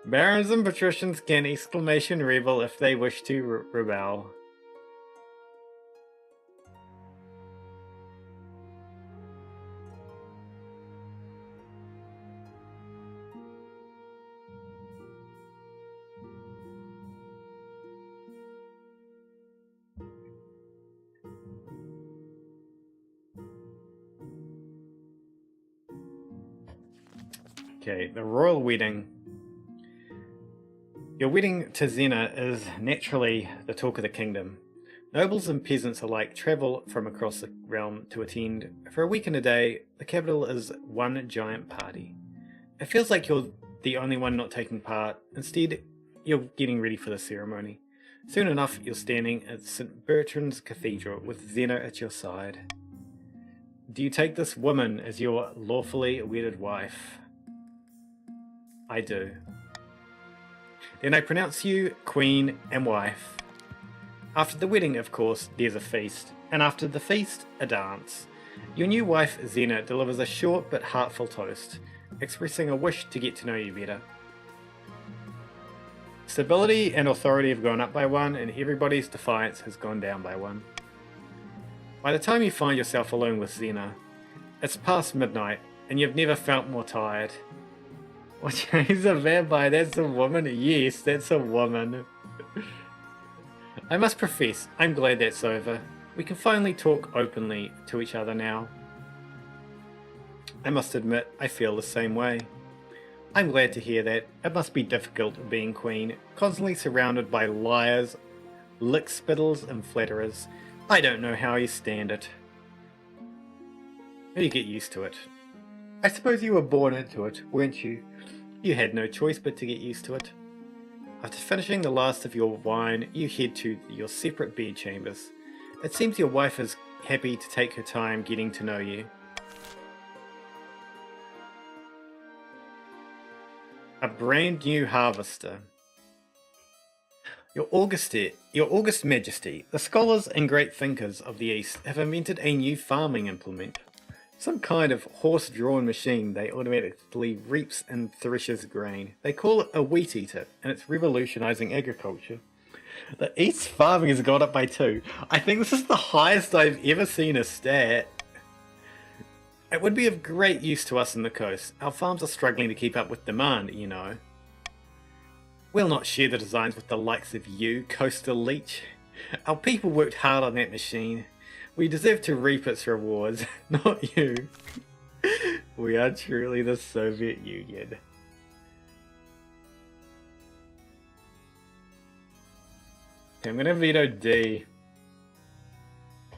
Barons and patricians can rebel if they wish to rebel. Okay, the royal wedding. Your wedding to Xena is naturally the talk of the kingdom. Nobles and peasants alike travel from across the realm to attend. For a week and a day, the capital is one giant party. It feels like you're the only one not taking part. Instead, you're getting ready for the ceremony. Soon enough, you're standing at St. Bertrand's Cathedral with Xena at your side. Do you take this woman as your lawfully wedded wife? I do. Then I pronounce you queen and wife. After the wedding, of course, there's a feast, and after the feast, a dance. Your new wife, Xena, delivers a short but heartful toast, expressing a wish to get to know you better. Stability and authority have gone up by 1, and everybody's defiance has gone down by 1. By the time you find yourself alone with Xena, it's past midnight, and you've never felt more tired. What? He's a vampire, that's a woman? Yes, that's a woman. I must profess, I'm glad that's over. We can finally talk openly to each other now. I must admit, I feel the same way. I'm glad to hear that. It must be difficult being queen, constantly surrounded by liars, lick-spittles and flatterers. I don't know how you stand it. You get used to it. I suppose you were born into it, weren't you? You had no choice but to get used to it. After finishing the last of your wine, you head to your separate bed chambers. It seems your wife is happy to take her time getting to know you. A brand new harvester. Your August Majesty, the scholars and great thinkers of the East have invented a new farming implement. Some kind of horse-drawn machine that automatically reaps and threshes grain. They call it a wheat eater, and it's revolutionizing agriculture. The East's farming has gone up by 2. I think this is the highest I've ever seen a stat. It would be of great use to us in the coast. Our farms are struggling to keep up with demand, you know. We'll not share the designs with the likes of you, coastal leech. Our people worked hard on that machine. We deserve to reap its rewards, not you. We are truly the Soviet Union. Okay, I'm gonna veto D.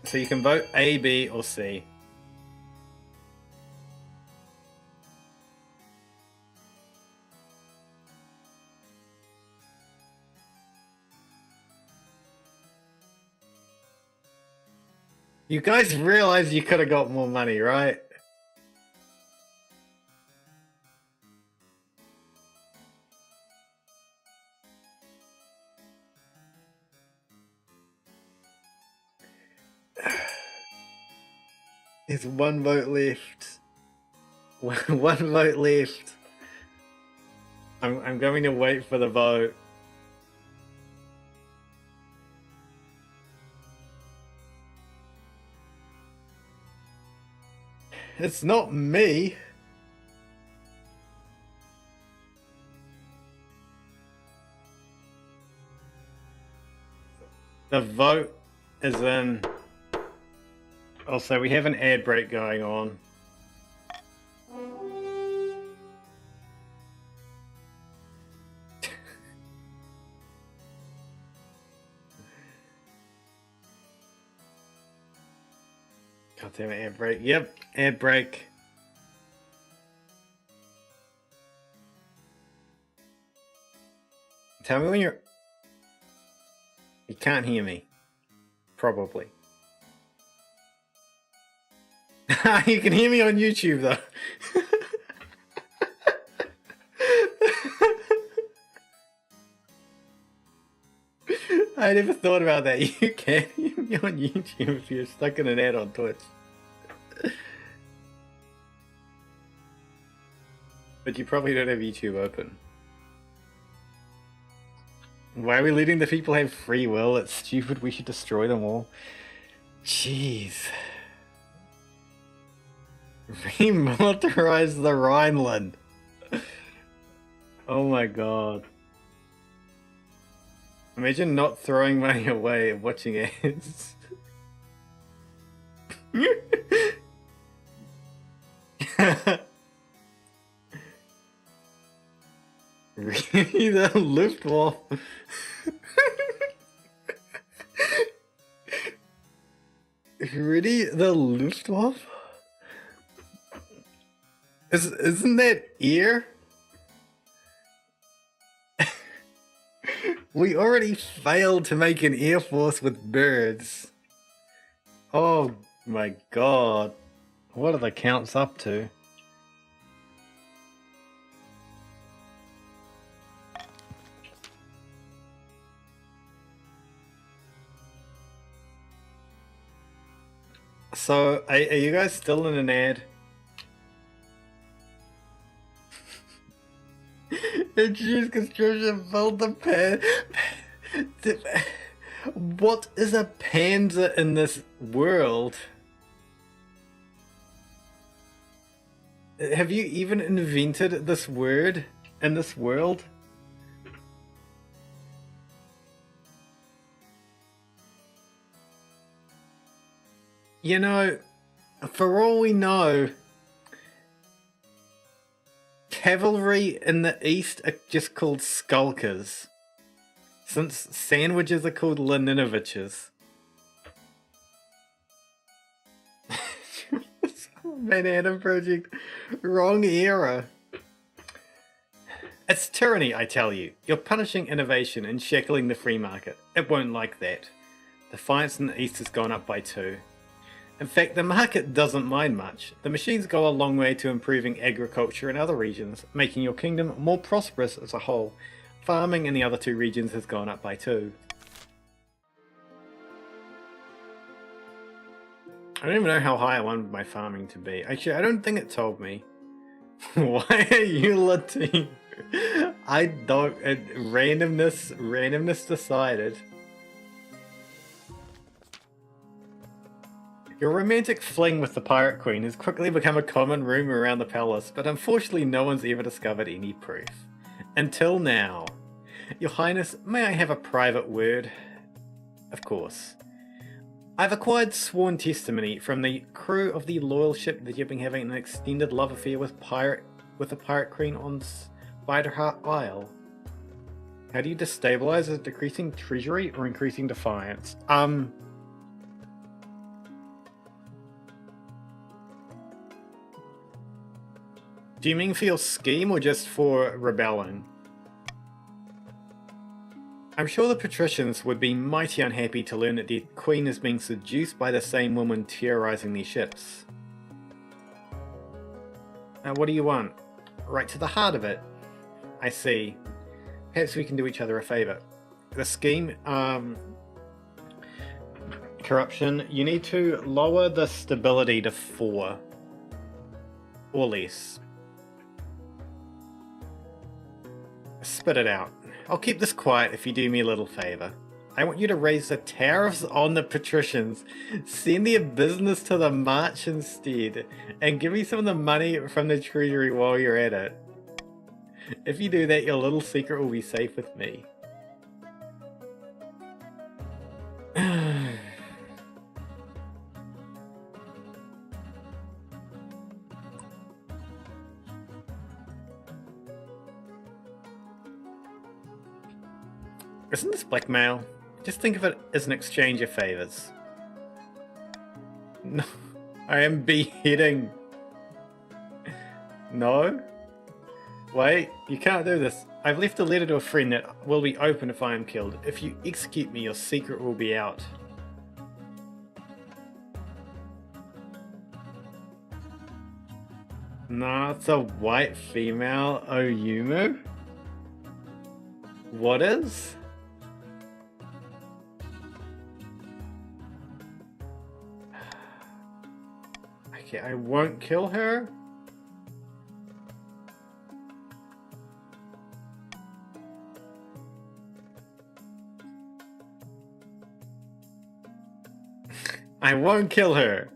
So you can vote A, B, or C. You guys realize you could have got more money, right? There's 1 vote left. One vote left. I'm going to wait for the vote. It's not me. The vote is in. Also, we have an ad break going on. God damn it, ad break. Yep, ad break. Tell me when you're... You can't hear me. Probably. You can hear me on YouTube though. I never thought about that. You can hear me on YouTube if you're stuck in an ad on Twitch. But you probably don't have YouTube open. Why are we letting the people have free will? It's stupid, we should destroy them all. Jeez. Remilitarize the Rhineland. Oh my god. Imagine not throwing money away and watching ads. Really, the Luftwaffe? Really, the Luftwaffe? Isn't that ear? We already failed to make an air force with birds. Oh my god. What are the counts up to? So, are you guys still in an ad? Introduce construction, build the pan. What is a panzer in this world? Have you even invented this word in this world? You know, for all we know, cavalry in the east are just called skulkers, since sandwiches are called Leninoviches. Manhattan Project, wrong era. It's tyranny, I tell you. You're punishing innovation and shackling the free market. It won't like that. Defiance in the east has gone up by 2. In fact, the market doesn't mind much. The machines go a long way to improving agriculture in other regions, making your kingdom more prosperous as a whole. Farming in the other 2 regions has gone up by 2. I don't even know how high I wanted my farming to be. Actually, I don't think it told me. Why are you letting... I don't... Randomness decided. Your romantic fling with the Pirate Queen has quickly become a common rumor around the palace, but unfortunately no one's ever discovered any proof. Until now. Your Highness, may I have a private word? Of course. I've acquired sworn testimony from the crew of the loyal ship that you've been having an extended love affair with the Pirate Queen on Spiderheart Isle. How do you destabilize a decreasing treasury or increasing defiance? Do you mean for your scheme or just for rebelling? I'm sure the patricians would be mighty unhappy to learn that their queen is being seduced by the same woman terrorizing their ships. Now what do you want? Right to the heart of it. I see. Perhaps we can do each other a favor. The scheme, corruption, you need to lower the stability to 4. Or less. Spit it out. I'll keep this quiet if you do me a little favor. I want you to raise the tariffs on the patricians, send their business to the march instead, and give me some of the money from the treasury while you're at it. If you do that, your little secret will be safe with me. Isn't this blackmail? Just think of it as an exchange of favors. No, I am beheading. No? Wait, you can't do this. I've left a letter to a friend that will be open if I am killed. If you execute me, your secret will be out. Nah, it's a white female Oyumu? What is? Okay, I won't kill her. I won't kill her.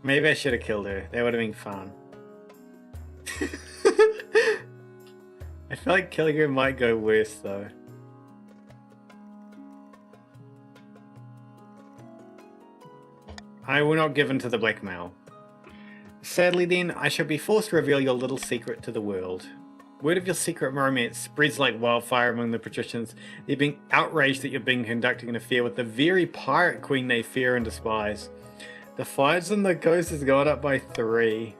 Maybe I should have killed her. That would have been fun. I feel like killing her might go worse though. I will not give in to the blackmail. Sadly then, I shall be forced to reveal your little secret to the world. Word of your secret romance spreads like wildfire among the patricians. They're being outraged that you've been conducting an affair with the very pirate queen they fear and despise. The fires in the coast has gone up by 3.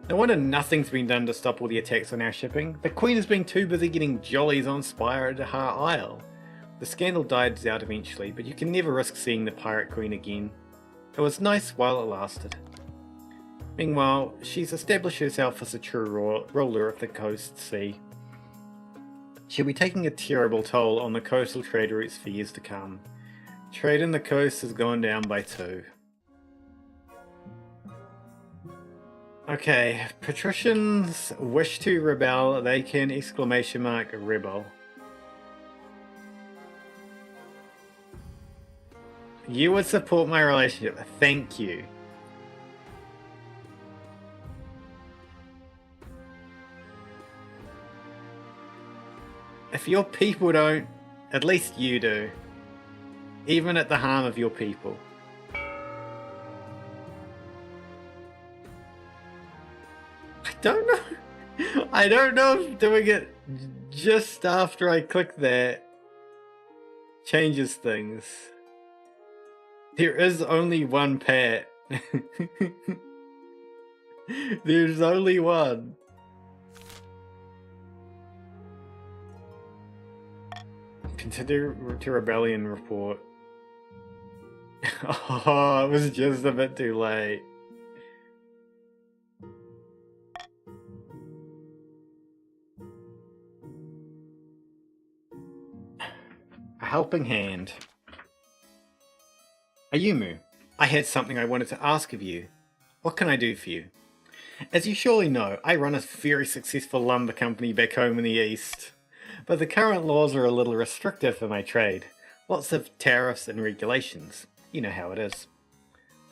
No wonder nothing's been done to stop all the attacks on our shipping. The queen has been too busy getting jollies on Spiderheart Isle. The scandal dies out eventually, but you can never risk seeing the pirate queen again. It was nice while it lasted. Meanwhile, she's established herself as a true ruler of the coast sea. She'll be taking a terrible toll on the coastal trade routes for years to come. Trade in the coast has gone down by 2. Okay, patricians wish to rebel, they can !rebel. You would support my relationship. Thank you. If your people don't, at least you do. Even at the harm of your people. I don't know. I don't know if doing it just after I click there changes things. There is only one pet. There's only one. Continue to rebellion report. Oh, it was just a bit too late. A helping hand. Ayumu, I had something I wanted to ask of you. What can I do for you? As you surely know, I run a very successful lumber company back home in the east. But the current laws are a little restrictive for my trade. Lots of tariffs and regulations. You know how it is.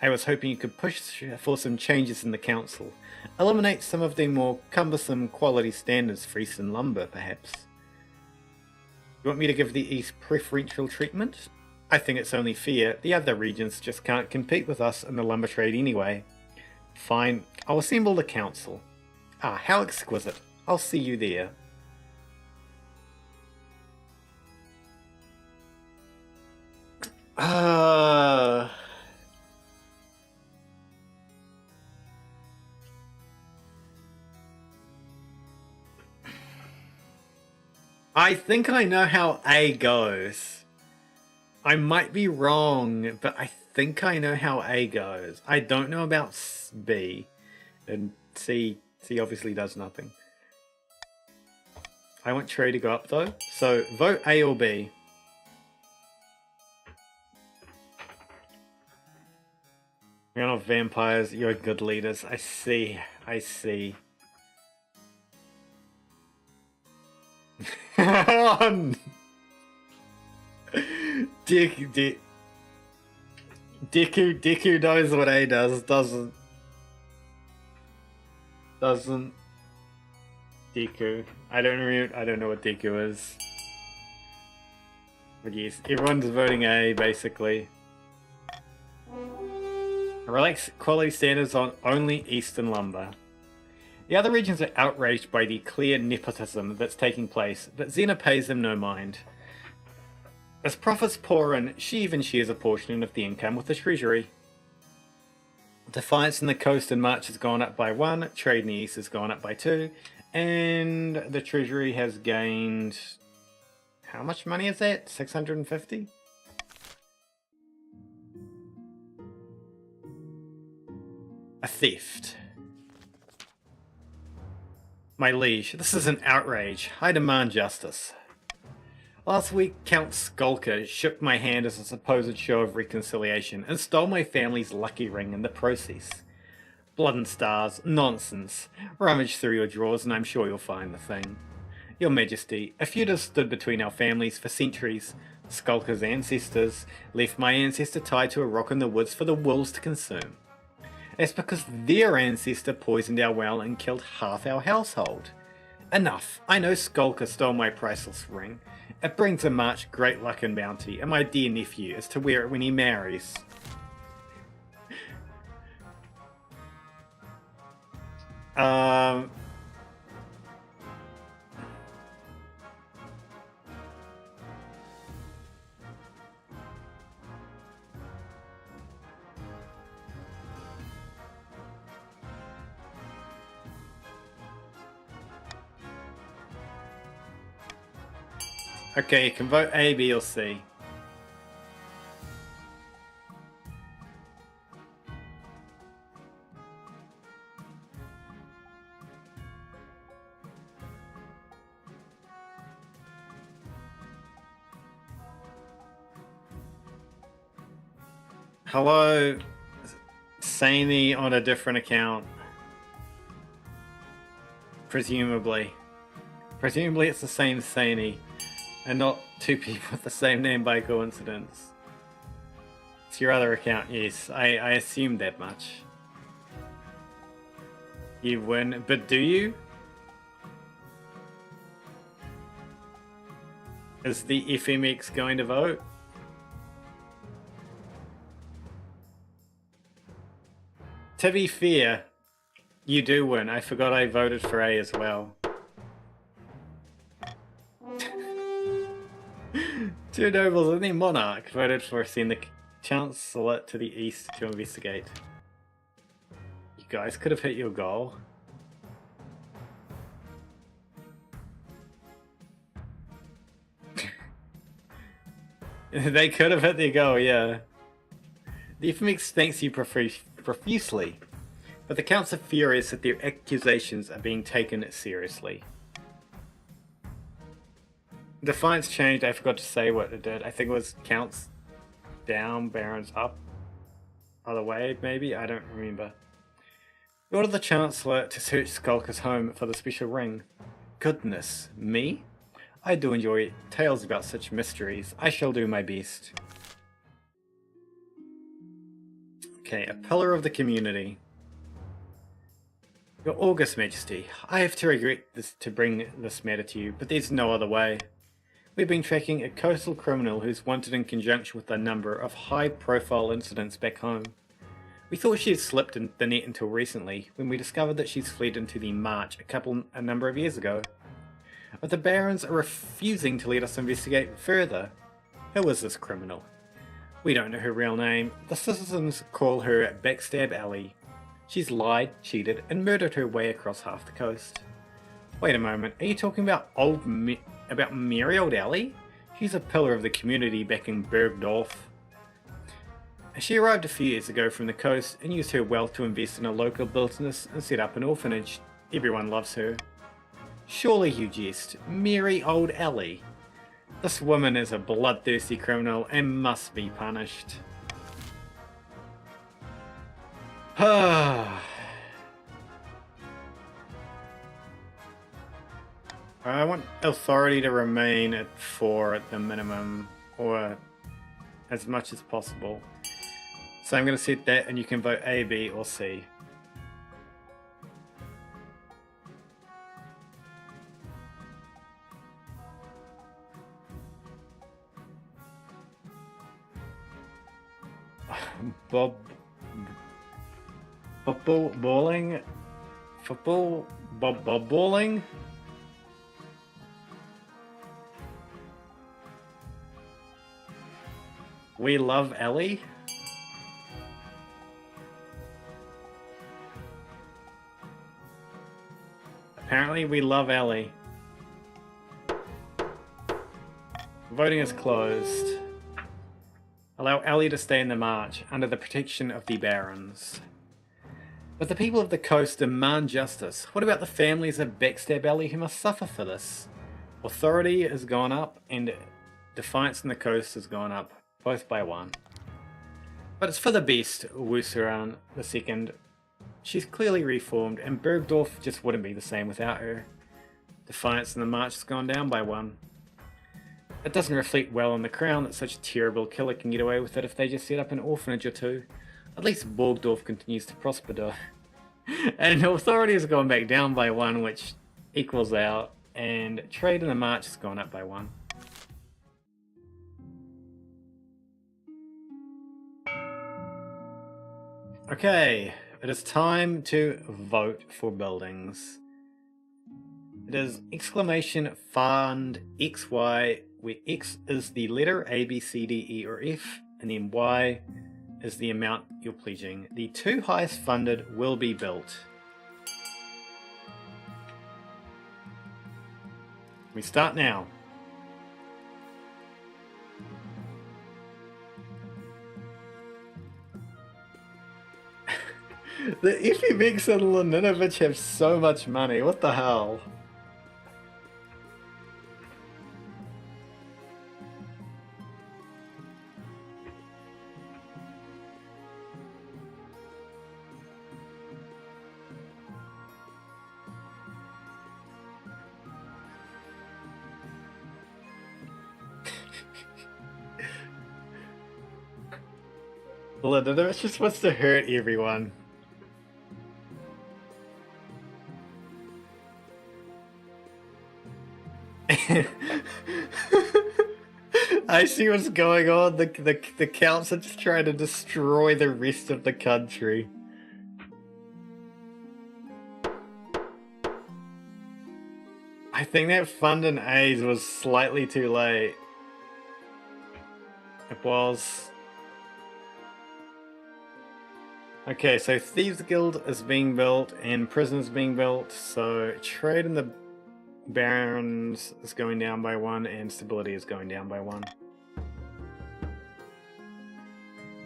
I was hoping you could push for some changes in the council. Eliminate some of the more cumbersome quality standards for Eastern lumber, perhaps. You want me to give the East preferential treatment? I think it's only fair. The other regions just can't compete with us in the lumber trade anyway. Fine, I'll assemble the council. Ah, how exquisite. I'll see you there. I think I know how A goes. I might be wrong, but I think I know how A goes. I don't know about B. And C obviously does nothing. I want trade to go up though. So vote A or B. You're not vampires, you're good leaders. I see. I see. Deku knows what A does, doesn't Deku. I don't know what Deku is. But yes, everyone's voting A basically. Relax quality standards on only Eastern lumber. The other regions are outraged by the clear nepotism that's taking place, but Xena pays them no mind. As profits pour in, she even shares a portion of the income with the treasury. Defiance in the coast and March has gone up by 1, trade in the east has gone up by 2, and the treasury has gained... How much money is that? 650? A theft. My liege, this is an outrage. I demand justice. Last week, Count Skulker shook my hand as a supposed show of reconciliation and stole my family's lucky ring in the process. Blood and stars, nonsense. Rummage through your drawers and I'm sure you'll find the thing. Your Majesty, a feud has stood between our families for centuries. Skulker's ancestors left my ancestor tied to a rock in the woods for the wolves to consume. That's because their ancestor poisoned our well and killed half our household. Enough. I know Skulker stole my priceless ring. It brings a March great luck and bounty, and my dear nephew is to wear it when he marries. Okay, you can vote A, B, or C. Hello, Sani on a different account. Presumably. Presumably it's the same Thany, and not two people with the same name by coincidence. It's your other account, yes. I assumed that much. You win, but do you? Is the FMX going to vote? To be fair, you do win. I forgot I voted for A as well. Two nobles and the monarch voted for sending the chancellor to the east to investigate. You guys could have hit your goal. They could have hit their goal, yeah. The FMX thanks you profusely, but the Counts are furious that their accusations are being taken seriously. Defiance changed, I forgot to say what it did. I think it was Counts down, Barons up. Other way, maybe? I don't remember. You ordered the Chancellor to search Skulker's home for the special ring. Goodness, me? I do enjoy tales about such mysteries. I shall do my best. Okay, a pillar of the community. Your August Majesty, I have to regret to bring this matter to you, but there's no other way. We've been tracking a coastal criminal who's wanted in conjunction with a number of high-profile incidents back home. We thought she had slipped in the net until recently, when we discovered that she's fled into the March a number of years ago. But the Barons are refusing to let us investigate further. Who is this criminal? We don't know her real name. The citizens call her Backstab Alley. She's lied, cheated, and murdered her way across half the coast. Wait a moment, are you talking about merry old Alley? She's a pillar of the community back in Bergdorf. She arrived a few years ago from the coast and used her wealth to invest in a local business and set up an orphanage. Everyone loves her. Surely you jest. Merry old Alley. This woman is a bloodthirsty criminal and must be punished. I want authority to remain at 4 at the minimum, or as much as possible. So I'm going to set that, and you can vote A, B, or C. Bob balling? Football? Bob balling? We love Ellie? Apparently we love Ellie. Voting is closed. Allow Ellie to stay in the march, under the protection of the Barons. But the people of the coast demand justice. What about the families of Backstab Alley who must suffer for this? Authority has gone up, and defiance in the coast has gone up, both by 1. But it's for the best, Wusuran II. She's clearly reformed, and Bergdorf just wouldn't be the same without her. Defiance in the march has gone down by 1. It doesn't reflect well on the crown that such a terrible killer can get away with it if they just set up an orphanage or 2. At least Borgdorf continues to prosper though. And authority has gone back down by 1, which equals out, and trade in the march has gone up by 1. Okay, it is time to vote for buildings. It is exclamation fund XY, where X is the letter A, B, C, D, E, or F, and then Y is the amount you're pledging. The 2 highest funded will be built. We start now. The FMX and Laninovich have so much money, what the hell? It's just wants to hurt everyone. I see what's going on. The Celts are just trying to destroy the rest of the country. I think that fund and aid was slightly too late. It was. Okay, so Thieves Guild is being built and prisons being built, so trade in the Barons is going down by 1 and stability is going down by 1.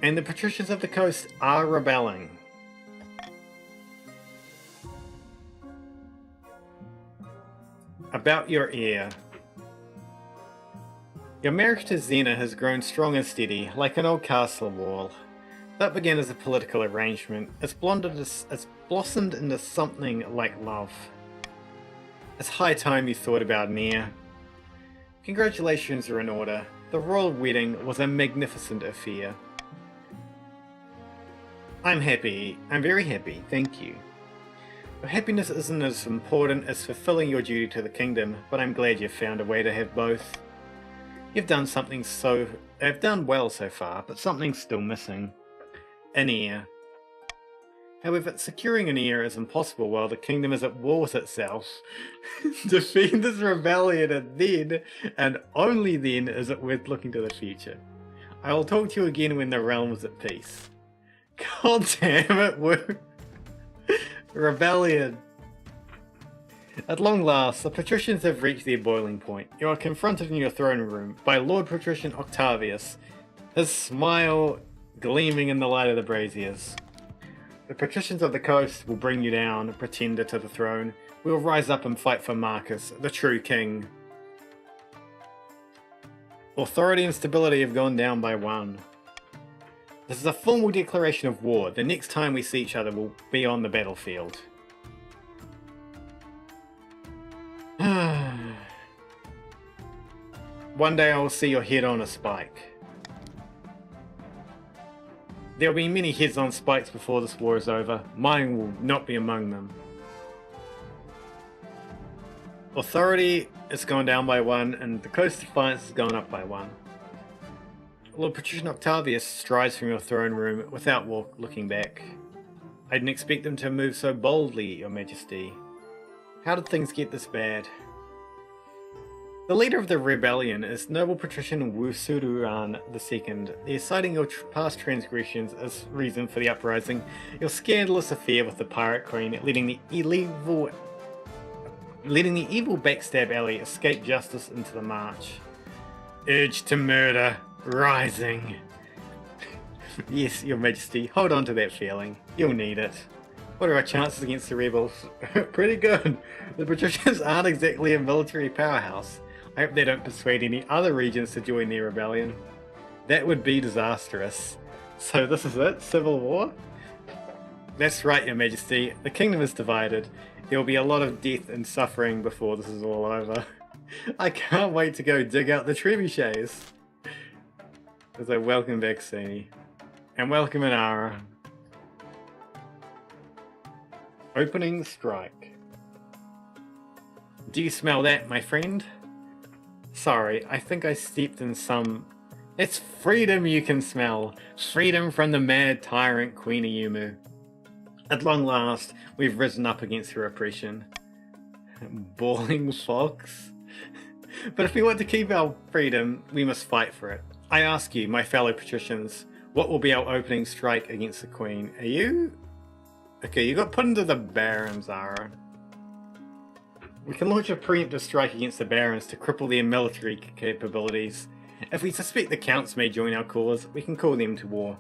And the patricians of the coast are rebelling. About your heir. Your marriage to Xena has grown strong and steady, like an old castle wall. That began as a political arrangement. It's blossomed into something like love. It's high time you thought about an heir. Congratulations are in order. The royal wedding was a magnificent affair. I'm happy. I'm very happy, thank you. Your happiness isn't as important as fulfilling your duty to the kingdom, but I'm glad you've found a way to have both. You've done well so far, but something's still missing. An heir. However, securing an heir is impossible while the kingdom is at war with itself. Defeat this rebellion and then, and only then, is it worth looking to the future. I will talk to you again when the realm is at peace. God damn it, rebellion. At long last, the patricians have reached their boiling point. You are confronted in your throne room by Lord Patrician Octavius, his smile gleaming in the light of the braziers. The patricians of the coast will bring you down, pretender to the throne. We will rise up and fight for Marcus, the true king. Authority and stability have gone down by 1. This is a formal declaration of war. The next time we see each other will be on the battlefield. One day I will see your head on a spike. There will be many heads on spikes before this war is over. Mine will not be among them. Authority is going down by 1, and the Coast Defiance is going up by 1. Lord Patrician Octavius strides from your throne room without looking back. I didn't expect them to move so boldly, Your Majesty. How did things get this bad? The leader of the rebellion is noble patrician Wusuruan II. They are citing your past transgressions as reason for the uprising. Your scandalous affair with the pirate queen, letting the evil backstab alley escape justice into the march. Urge to murder, rising. Yes, Your Majesty, hold on to that feeling. You'll need it. What are our chances against the rebels? Pretty good. The patricians aren't exactly a military powerhouse. I hope they don't persuade any other regions to join their rebellion. That would be disastrous. So this is it? Civil war? That's right, Your Majesty. The kingdom is divided. There will be a lot of death and suffering before this is all over. I can't wait to go dig out the trebuchets. So welcome back, Sini. And welcome, Inara. Opening strike. Do you smell that, my friend? Sorry, I think I stepped in some... It's freedom you can smell. Freedom from the mad tyrant Queen Ayumu. At long last, we've risen up against her oppression. Bawling fox? But if we want to keep our freedom, we must fight for it. I ask you, my fellow patricians, what will be our opening strike against the Queen? Are you... Okay, you got put into the Barons, Zara. We can launch a preemptive strike against the Barons to cripple their military capabilities. If we suspect the Counts may join our cause, we can call them to war.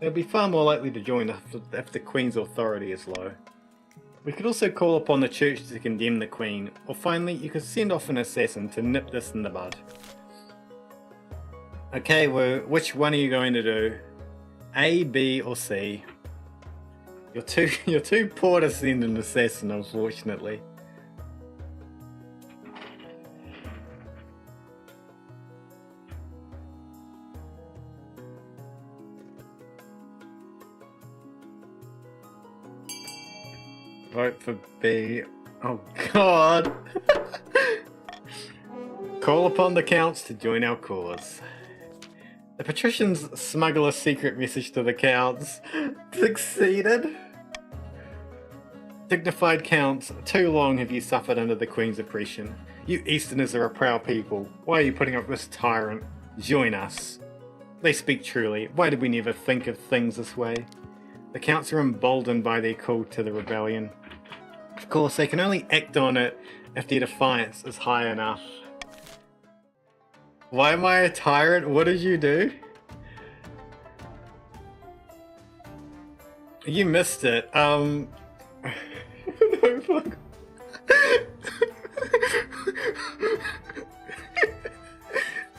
They'll be far more likely to join if the Queen's authority is low. We could also call upon the Church to condemn the Queen, or finally, you could send off an assassin to nip this in the bud. Okay, well, which one are you going to do? A, B, or C? You're too poor to send an assassin, unfortunately. Vote for B. Oh god. Call upon the counts to join our cause. The patricians smuggle a secret message to the counts. Succeeded. Dignified counts, too long have you suffered under the Queen's oppression. You Easterners are a proud people. Why are you putting up with this tyrant? Join us. They speak truly. Why did we never think of things this way? The counts are emboldened by their call to the rebellion. Of course, they can only act on it if their defiance is high enough. Why am I a tyrant? What did you do? You missed it. No, fuck.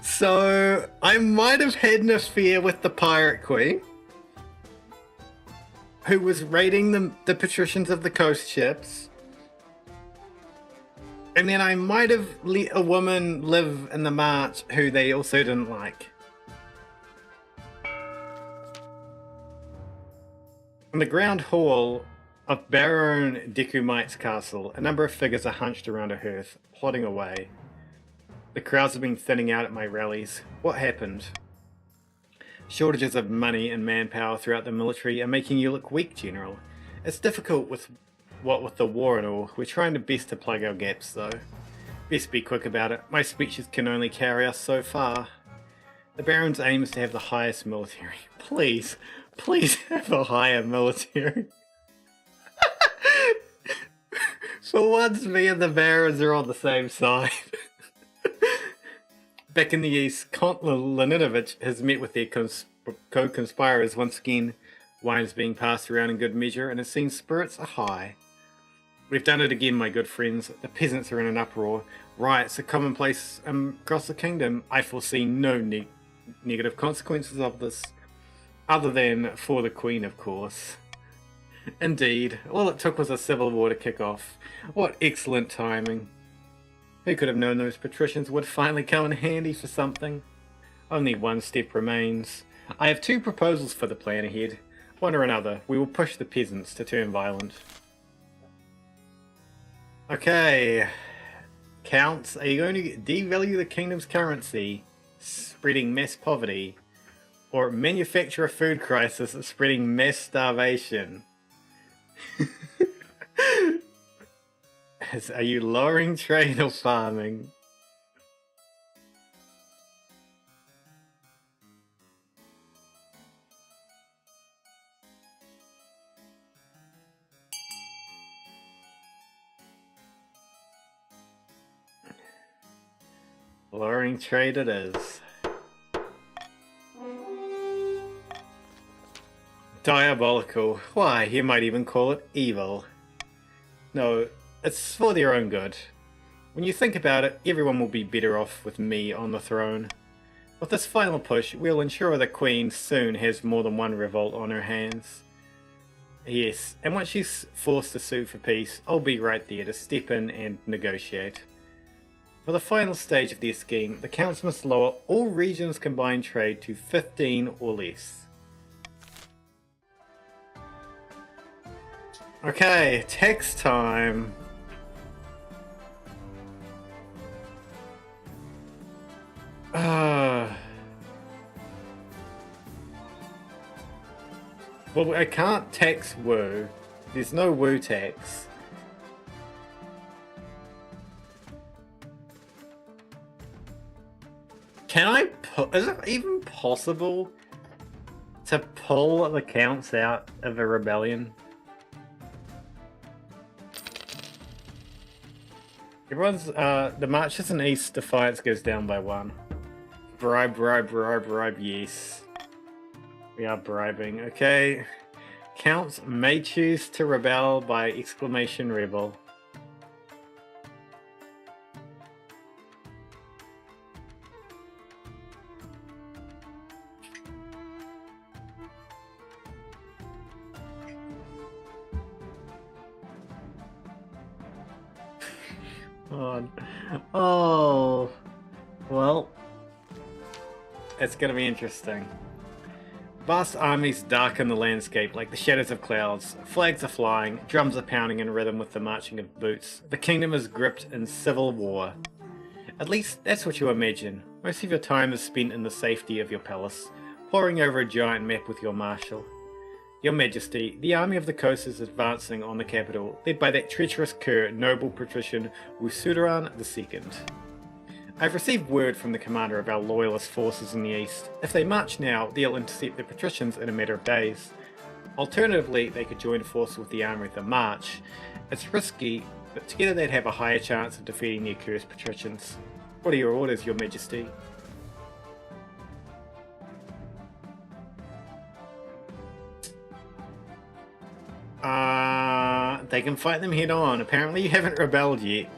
So, I might have had an affair with the Pirate Queen, who was raiding the patricians of the coast ships. And then I might have let a woman live in the march who they also didn't like. In the ground hall of Baron Decumite's castle, a number of figures are hunched around a hearth, plodding away. The crowds have been thinning out at my rallies. What happened? Shortages of money and manpower throughout the military are making you look weak, General. It's difficult with the war and all. We're trying our best to plug our gaps, though. Best be quick about it. My speeches can only carry us so far. The Baron's aim is to have the highest military. Please have a higher military. For once, me and the Barons are on the same side. Back in the east, Count Leninovich has met with their co-conspirators once again. Wine is being passed around in good measure, and it seems spirits are high. We've done it again, my good friends. The peasants are in an uproar. Riots are commonplace across the kingdom. I foresee no negative consequences of this, other than for the Queen, of course. Indeed, all it took was a civil war to kick off. What excellent timing. Who could have known those patricians would finally come in handy for something? Only one step remains. I have two proposals for the plan ahead. One or another, we will push the peasants to turn violent. Okay. Counts, are you going to devalue the kingdom's currency, spreading mass poverty, or manufacture a food crisis, spreading mass starvation? Are you lowering trade or farming? Lowering trade it is. Diabolical. Why, you might even call it evil. No, it's for their own good. When you think about it, everyone will be better off with me on the throne. With this final push, we'll ensure the Queen soon has more than one revolt on her hands. Yes, and once she's forced to sue for peace, I'll be right there to step in and negotiate. For the final stage of their scheme, the Counts must lower all regions' combined trade to 15 or less. Okay, tax time. Well, I can't tax Wu. There's no Wu tax. Can I is it even possible to pull the Counts out of a rebellion? Everyone's, the marches in East Defiance goes down by 1. Bribe, yes. We are bribing, okay. Counts may choose to rebel by exclamation rebel. Oh, well, it's gonna be interesting. Vast armies darken the landscape like the shadows of clouds. Flags are flying, drums are pounding in rhythm with the marching of boots. The kingdom is gripped in civil war. At least that's what you imagine. Most of your time is spent in the safety of your palace, poring over a giant map with your marshal. Your Majesty, the army of the coast is advancing on the capital, led by that treacherous cur, noble patrician Wusudaran II. I've received word from the commander of our loyalist forces in the east. If they march now, they'll intercept the patricians in a matter of days. Alternatively, they could join forces with the army of the march. It's risky, but together they'd have a higher chance of defeating the accursed patricians. What are your orders, Your Majesty? They can fight them head on. Apparently you haven't rebelled yet.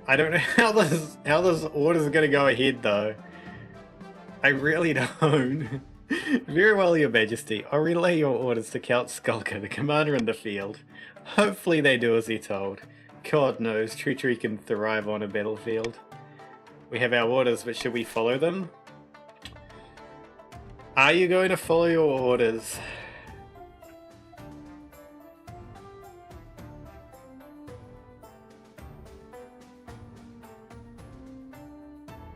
I don't know how this order is going to go ahead though. I really don't. Very well, Your Majesty. I'll relay your orders to Count Skulker, the commander in the field. Hopefully they do as they're told. God knows, treachery can thrive on a battlefield. We have our orders, but should we follow them? Are you going to follow your orders?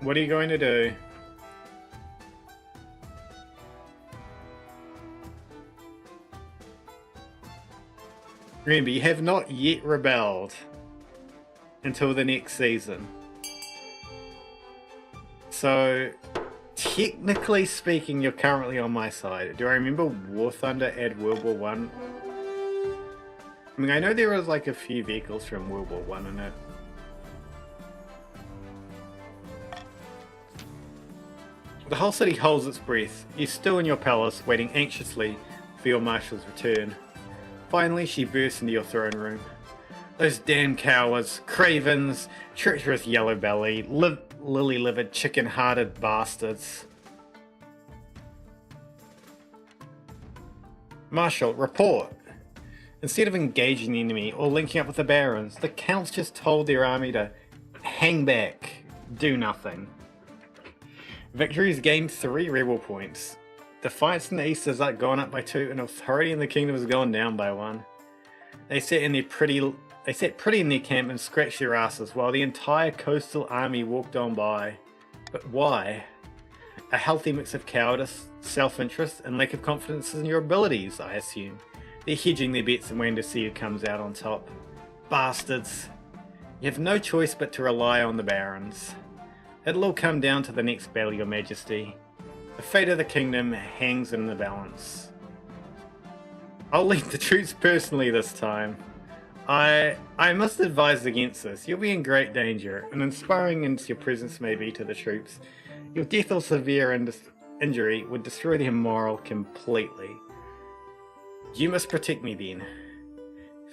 What are you going to do? Remember, you have not yet rebelled until the next season. So, technically speaking, you're currently on my side. Do I remember War Thunder at World War One? I mean, I know there was like a few vehicles from World War One in it. The whole city holds its breath. You're still in your palace, waiting anxiously for your marshal's return. Finally, she bursts into your throne room. Those damn cowards, cravens, treacherous yellow-bellied, lily-livered, chicken-hearted bastards. Marshal, report! Instead of engaging the enemy or linking up with the barons, the counts just told their army to hang back, do nothing. Victories gained 3 rebel points. Defiance in the east has gone up by 2, and authority in the kingdom has gone down by 1. They sat pretty in their camp and scratched their asses while the entire coastal army walked on by. But why? A healthy mix of cowardice, self-interest, and lack of confidence in your abilities, I assume. They're hedging their bets and waiting to see who comes out on top. Bastards. You have no choice but to rely on the barons. It'll all come down to the next battle, Your Majesty. The fate of the kingdom hangs in the balance. I'll lead the troops personally this time. I must advise against this. You'll be in great danger, and inspiring as your presence may be to the troops, your death or severe injury would destroy their morale completely. You must protect me then.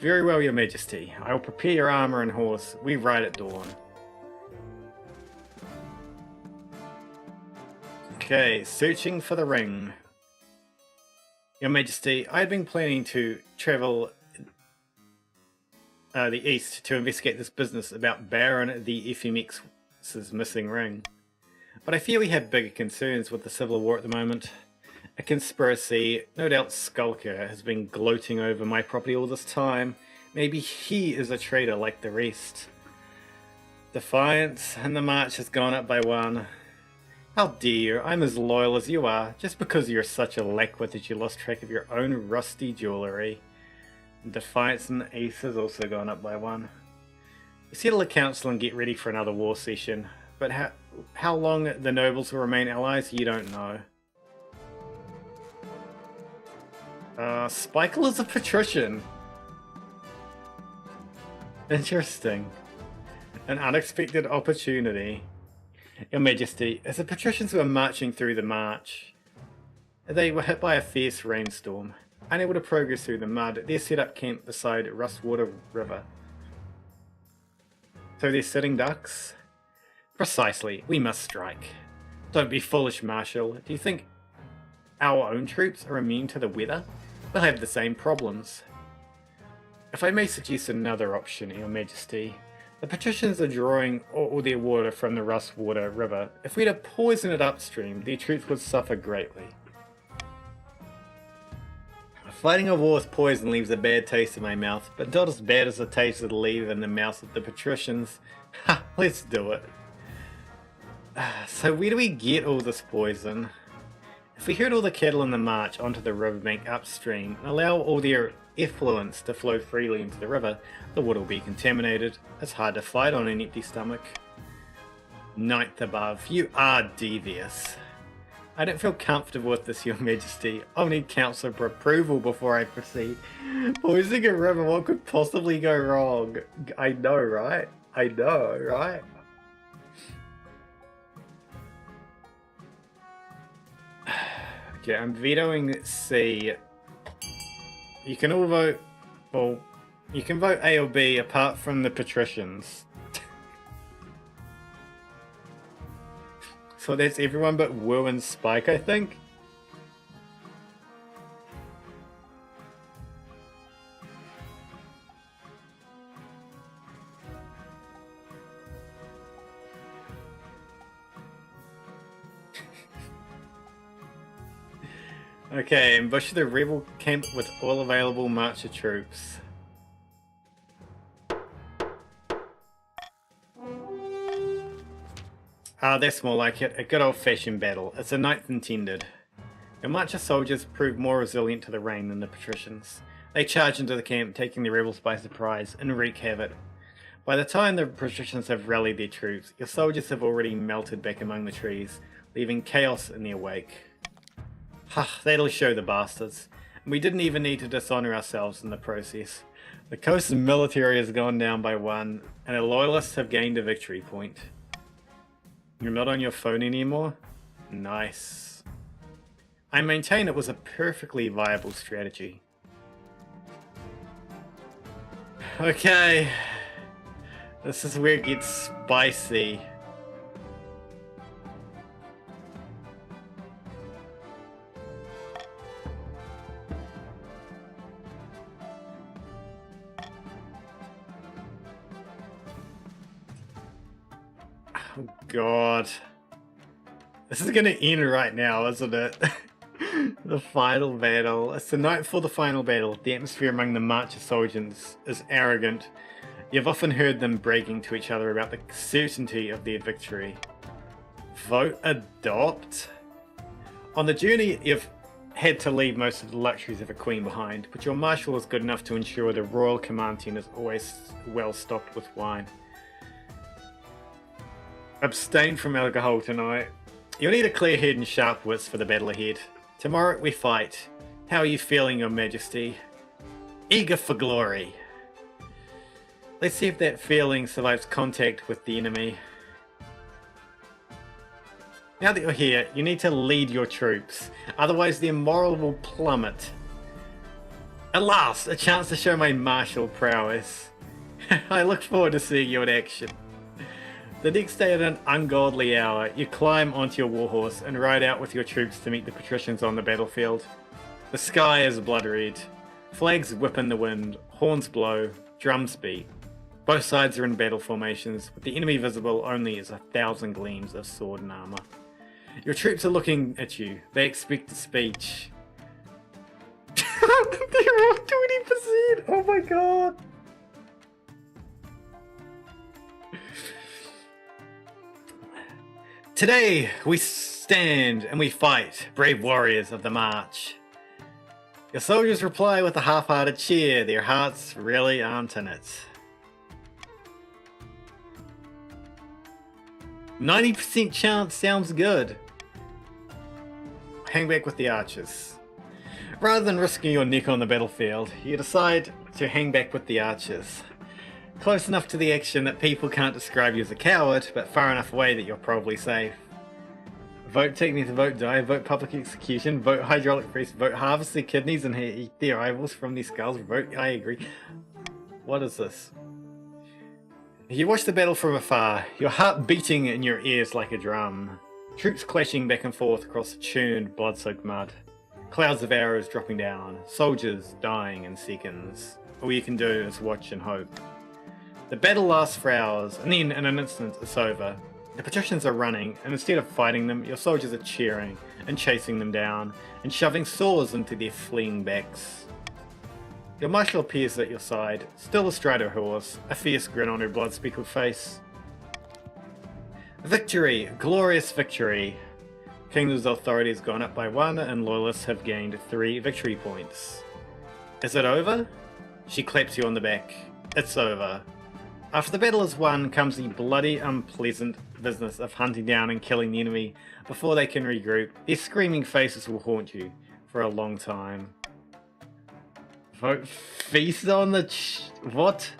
Very well, Your Majesty. I will prepare your armor and horse. We ride at dawn. Okay, searching for the ring. Your Majesty, I had been planning to travel the east to investigate this business about Baron the FMX's missing ring. But I fear we have bigger concerns with the civil war at the moment. A conspiracy, no doubt Skulker has been gloating over my property all this time. Maybe he is a traitor like the rest. Defiance and the march has gone up by 1. How dare you? I'm as loyal as you are, just because you're such a lackwit that you lost track of your own rusty jewellery. Defiance and the East has also gone up by 1. We settle the council and get ready for another war session, but how long the nobles will remain allies, you don't know. Spikle is a patrician. Interesting. An unexpected opportunity. Your Majesty, as the patricians were marching through the march, they were hit by a fierce rainstorm. Unable to progress through the mud, they set up camp beside Rustwater River. So they're sitting ducks? Precisely, we must strike. Don't be foolish, Marshal. Do you think our own troops are immune to the weather? We'll have the same problems. If I may suggest another option, Your Majesty. The patricians are drawing all their water from the Rustwater River. If we were to poison it upstream, their troops would suffer greatly. Fighting a war with poison leaves a bad taste in my mouth, but not as bad as the taste it'll leave in the mouths of the patricians. Ha, let's do it. So where do we get all this poison? If we herd all the cattle in the march onto the riverbank upstream and allow all their effluents to flow freely into the river, the water will be contaminated. It's hard to fight on an empty stomach. Ninth above, you are devious. I don't feel comfortable with this, Your Majesty. I'll need council for approval before I proceed. Poisoning a river, what could possibly go wrong? I know, right? I know, right? Okay, I'm vetoing C. You can all vote, well, you can vote A or B apart from the patricians. So that's everyone but Will and Spike, I think. Okay, ambush the rebel camp with all available marcher troops. Ah, that's more like it. A good old-fashioned battle. It's a ninth intended. Your marcher soldiers proved more resilient to the rain than the patricians. They charge into the camp, taking the rebels by surprise, and wreak havoc. By the time the patricians have rallied their troops, your soldiers have already melted back among the trees, leaving chaos in their wake. Ha, that'll show the bastards. And we didn't even need to dishonor ourselves in the process. The coast's military has gone down by 1, and our loyalists have gained a victory point. You're not on your phone anymore? Nice. I maintain it was a perfectly viable strategy. Okay. This is where it gets spicy. Oh God. This is gonna end right now, isn't it? The final battle. It's the night before the final battle. The atmosphere among the marcher soldiers is arrogant. You've often heard them bragging to each other about the certainty of their victory. Vote adopt? On the journey, you've had to leave most of the luxuries of a queen behind, but your marshal is good enough to ensure the royal command tent is always well stocked with wine. Abstain from alcohol tonight. You'll need a clear head and sharp wits for the battle ahead. Tomorrow we fight. How are you feeling, Your Majesty? Eager for glory. Let's see if that feeling survives contact with the enemy. Now that you're here, you need to lead your troops, otherwise their morale will plummet. At last, a chance to show my martial prowess. I look forward to seeing you in action. The next day at an ungodly hour, you climb onto your warhorse and ride out with your troops to meet the patricians on the battlefield. The sky is blood red. Flags whip in the wind, horns blow, drums beat. Both sides are in battle formations, with the enemy visible only as 1,000 gleams of sword and armor. Your troops are looking at you. They expect a speech. They're all 20%! Oh my god! Today, we stand and we fight, brave warriors of the march. Your soldiers reply with a half-hearted cheer. Their hearts really aren't in it. 90% chance sounds good. Hang back with the archers. Rather than risking your neck on the battlefield, you decide to hang back with the archers. Close enough to the action that people can't describe you as a coward, but far enough away that you're probably safe. Vote technique, vote die, vote public execution, vote hydraulic press, vote harvest their kidneys and eat their eyeballs from their skulls, vote I agree. What is this? You watch the battle from afar, your heart beating in your ears like a drum. Troops clashing back and forth across the churned, blood-soaked mud. Clouds of arrows dropping down, soldiers dying in seconds. All you can do is watch and hope. The battle lasts for hours, and then in an instant it's over. The patricians are running, and instead of fighting them, your soldiers are cheering and chasing them down and shoving swords into their fleeing backs. Your marshal appears at your side, still astride her horse, a fierce grin on her blood-speckled face. Victory! Glorious victory! Kingdom's authority has gone up by 1 and loyalists have gained 3 victory points. Is it over? She claps you on the back. It's over. After the battle is won comes the bloody unpleasant business of hunting down and killing the enemy before they can regroup. Their screaming faces will haunt you for a long time. Vote feast on the what?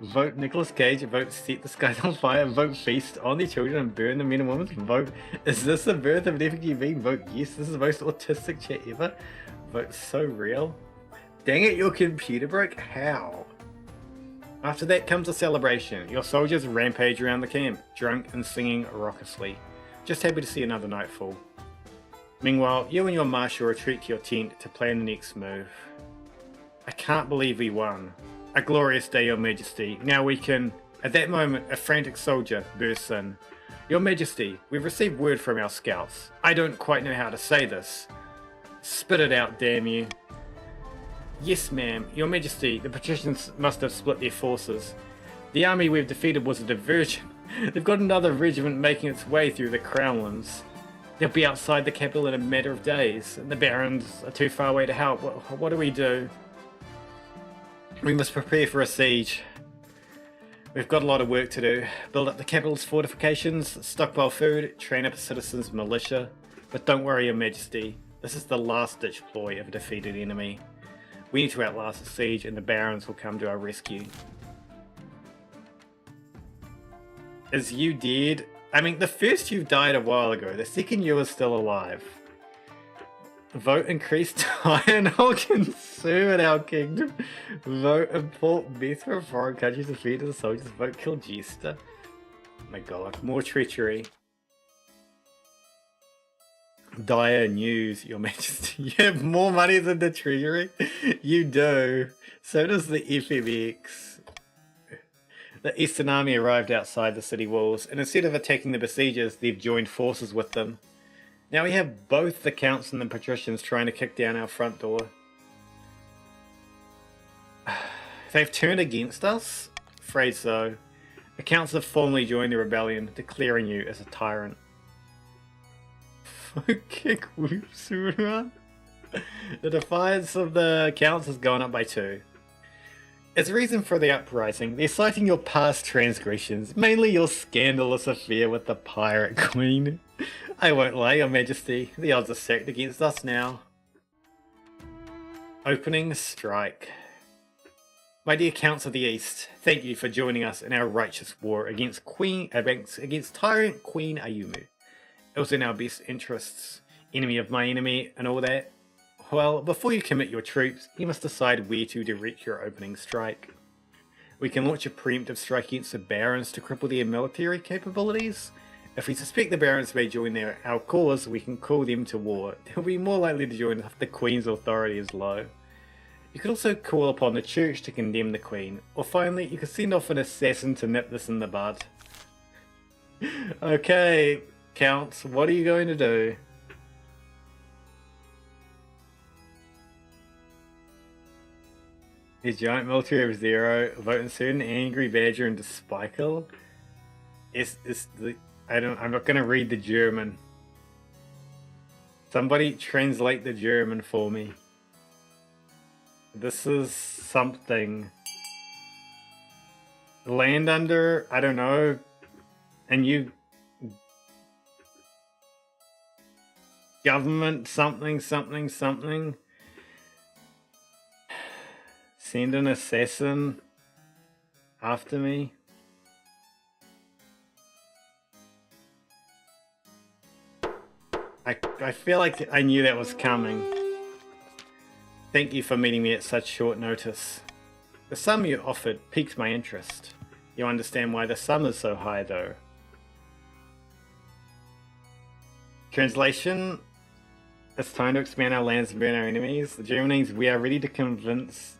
Vote Nicolas Cage, vote set the skies on fire, vote feast on their children and burn the men and women, vote is this the birth of an FGB, vote yes, this is the most autistic chat ever, vote so real. Dang it, your computer broke, how? After that comes a celebration. Your soldiers rampage around the camp, drunk and singing raucously. Just happy to see another nightfall. Meanwhile, you and your marshal retreat to your tent to plan the next move. I can't believe we won. A glorious day, Your Majesty. Now we can... At that moment, a frantic soldier bursts in. Your Majesty, we've received word from our scouts. I don't quite know how to say this. Spit it out, damn you. Yes, ma'am. Your Majesty, the patricians must have split their forces. The army we've defeated was a diversion. They've got another regiment making its way through the Crownlands. They'll be outside the capital in a matter of days, and the barons are too far away to help. What do we do? We must prepare for a siege. We've got a lot of work to do. Build up the capital's fortifications, stockpile food, train up a citizens' militia. But don't worry, Your Majesty. This is the last-ditch ploy of a defeated enemy. We need to outlast the siege and the barons will come to our rescue. Is you dead? I mean, the first you died a while ago. The second you were still alive. Vote increased iron ore consume in our kingdom. Vote import beef from foreign countries to feed to the soldiers. Vote kill Jester. Oh my god, more treachery. Dire news, Your Majesty. You have more money than the treasury? You do. So does the FMX. The Eastern Army arrived outside the city walls, and instead of attacking the besiegers, they've joined forces with them. Now we have both the counts and the patricians trying to kick down our front door. They've turned against us? Afraid so. The counts have formally joined the rebellion, declaring you as a tyrant. Kick whoops around. The defiance of the counts has gone up by 2. As a reason for the uprising, they're citing your past transgressions, mainly your scandalous affair with the pirate queen. I won't lie, Your Majesty, the odds are stacked against us now. Opening strike. My dear Counts of the East, thank you for joining us in our righteous war against tyrant Queen Ayumu. It was in our best interests, enemy of my enemy and all that. Well, before you commit your troops, you must decide where to direct your opening strike. We can launch a preemptive strike against the barons to cripple their military capabilities. If we suspect the barons may join our cause, we can call them to war. They'll be more likely to join if the Queen's authority is low. You could also call upon the church to condemn the Queen, or finally, you could send off an assassin to nip this in the bud. Okay, Counts, what are you going to do? His giant military of 0, vote insert an angry badger into Spikel. I'm not gonna read the German. Somebody translate the German for me. This is something. Land under, I don't know, and you government something. Send an assassin after me. I feel like I knew that was coming. Thank you for meeting me at such short notice. The sum you offered piqued my interest. You understand why the sum is so high, though. Translation: it's time to expand our lands and burn our enemies. The German means we are ready to convince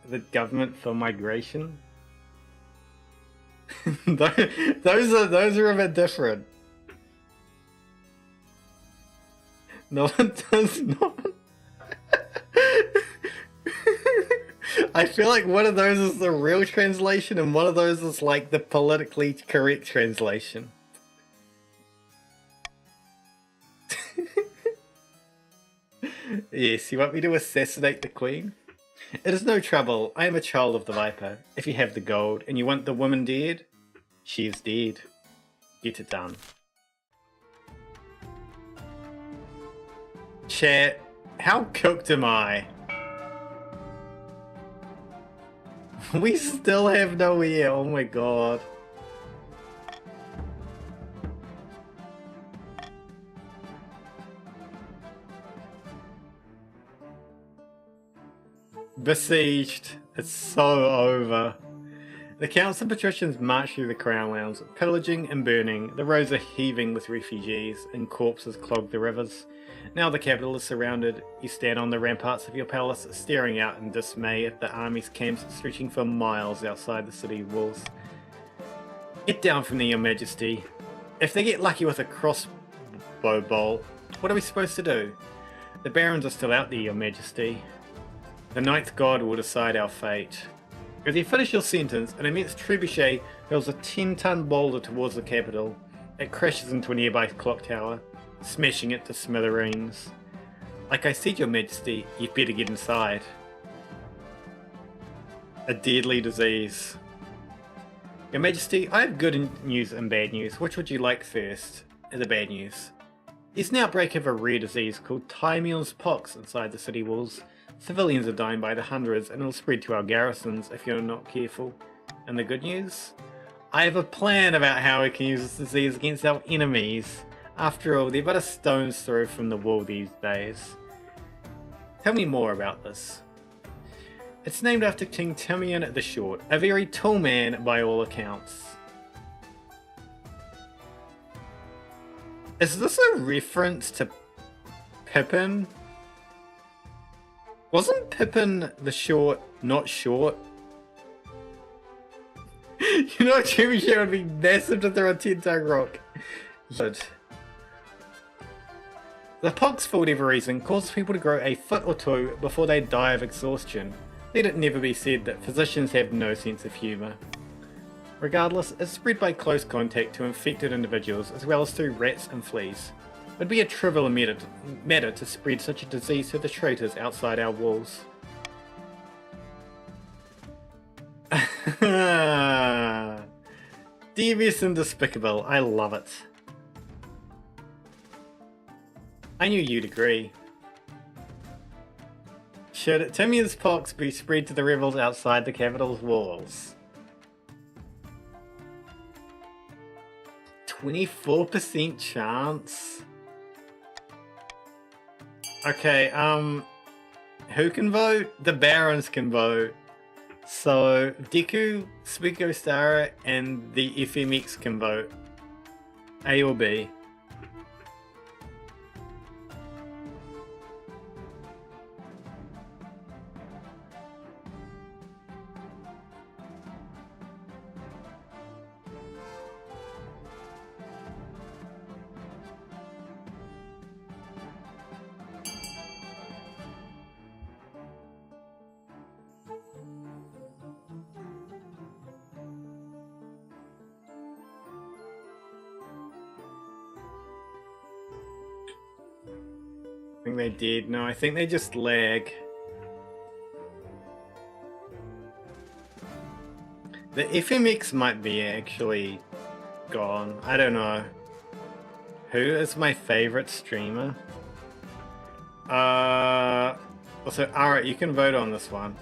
the government for migration. those are a bit different. No, it does not. I feel like one of those is the real translation and one of those is like the politically correct translation. Yes, you want me to assassinate the queen? It is no trouble. I am a child of the Viper. If you have the gold and you want the woman dead, she is dead. Get it done. Chat, how cooked am I? We still have no ear, oh my god. Besieged. It's so over. The counts and patricians march through the crown lands, pillaging and burning. The roads are heaving with refugees, and corpses clog the rivers. Now the capital is surrounded. You stand on the ramparts of your palace, staring out in dismay at the army's camps stretching for miles outside the city walls. Get down from there, your majesty. If they get lucky with a crossbow bolt, what are we supposed to do? The barons are still out there, your majesty. The ninth god will decide our fate. As you finish your sentence, an immense trebuchet hurls a 10-ton boulder towards the capital. It crashes into a nearby clock tower, smashing it to smithereens. Like I said, your majesty, you'd better get inside. A deadly disease. Your majesty, I have good news and bad news. Which would you like first? The bad news. There's an outbreak of a rare disease called Timeon's pox inside the city walls. Civilians are dying by the hundreds, and it'll spread to our garrisons if you're not careful. And the good news? I have a plan about how we can use this disease against our enemies. After all, they're but a stone's throw from the wall these days. Tell me more about this. It's named after King Timion the Short, a very tall man by all accounts. Is this a reference to Pippin? Wasn't Pippin the Short not short? You know, Trebuchet would be massive to throw a 10-ton rock. Good. The pox, for whatever reason, causes people to grow a foot or two before they die of exhaustion. Let it never be said that physicians have no sense of humour. Regardless, it's spread by close contact to infected individuals as well as through rats and fleas. It would be a trivial matter to spread such a disease to the traitors outside our walls. Devious and despicable, I love it. I knew you'd agree. Should Timion's pox be spread to the rebels outside the capital's walls? 24% chance? Okay, who can vote? The barons can vote. So, Deku, Spikostara, and the FMX can vote. A or B. I think they did. No, I think they just lag. The FMX might be actually gone. I don't know. Who is my favorite streamer? Also, alright, you can vote on this one.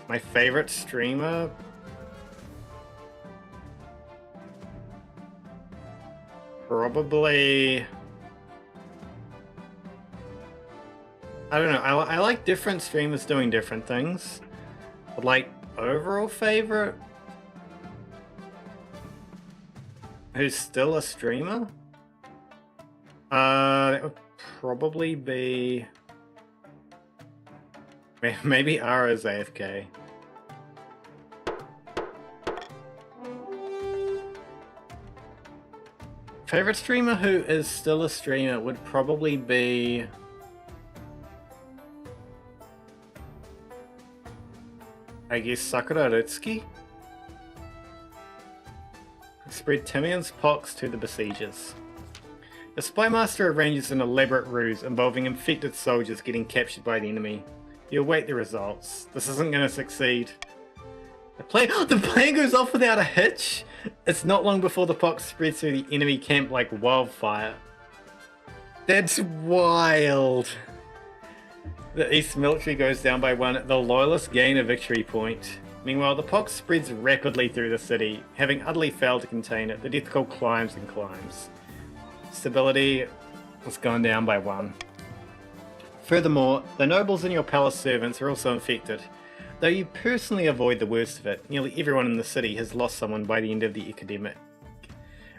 My favorite streamer? Probably... I don't know, I like different streamers doing different things. But like, overall favorite? Who's still a streamer? That would probably be... Maybe Ara's AFK. Favorite streamer who is still a streamer would probably be... I guess Sakura Rutsuki? Spread Timian's pox to the besiegers. The spy master arranges an elaborate ruse involving infected soldiers getting captured by the enemy. You await the results. This isn't going to succeed. The plan goes off without a hitch? It's not long before the pox spreads through the enemy camp like wildfire. That's wild. The East military goes down by 1. The loyalists gain a victory point. Meanwhile, the pox spreads rapidly through the city. Having utterly failed to contain it, the death cult climbs and climbs. Stability has gone down by 1. Furthermore, the nobles and your palace servants are also infected. Though you personally avoid the worst of it, nearly everyone in the city has lost someone by the end of the epidemic.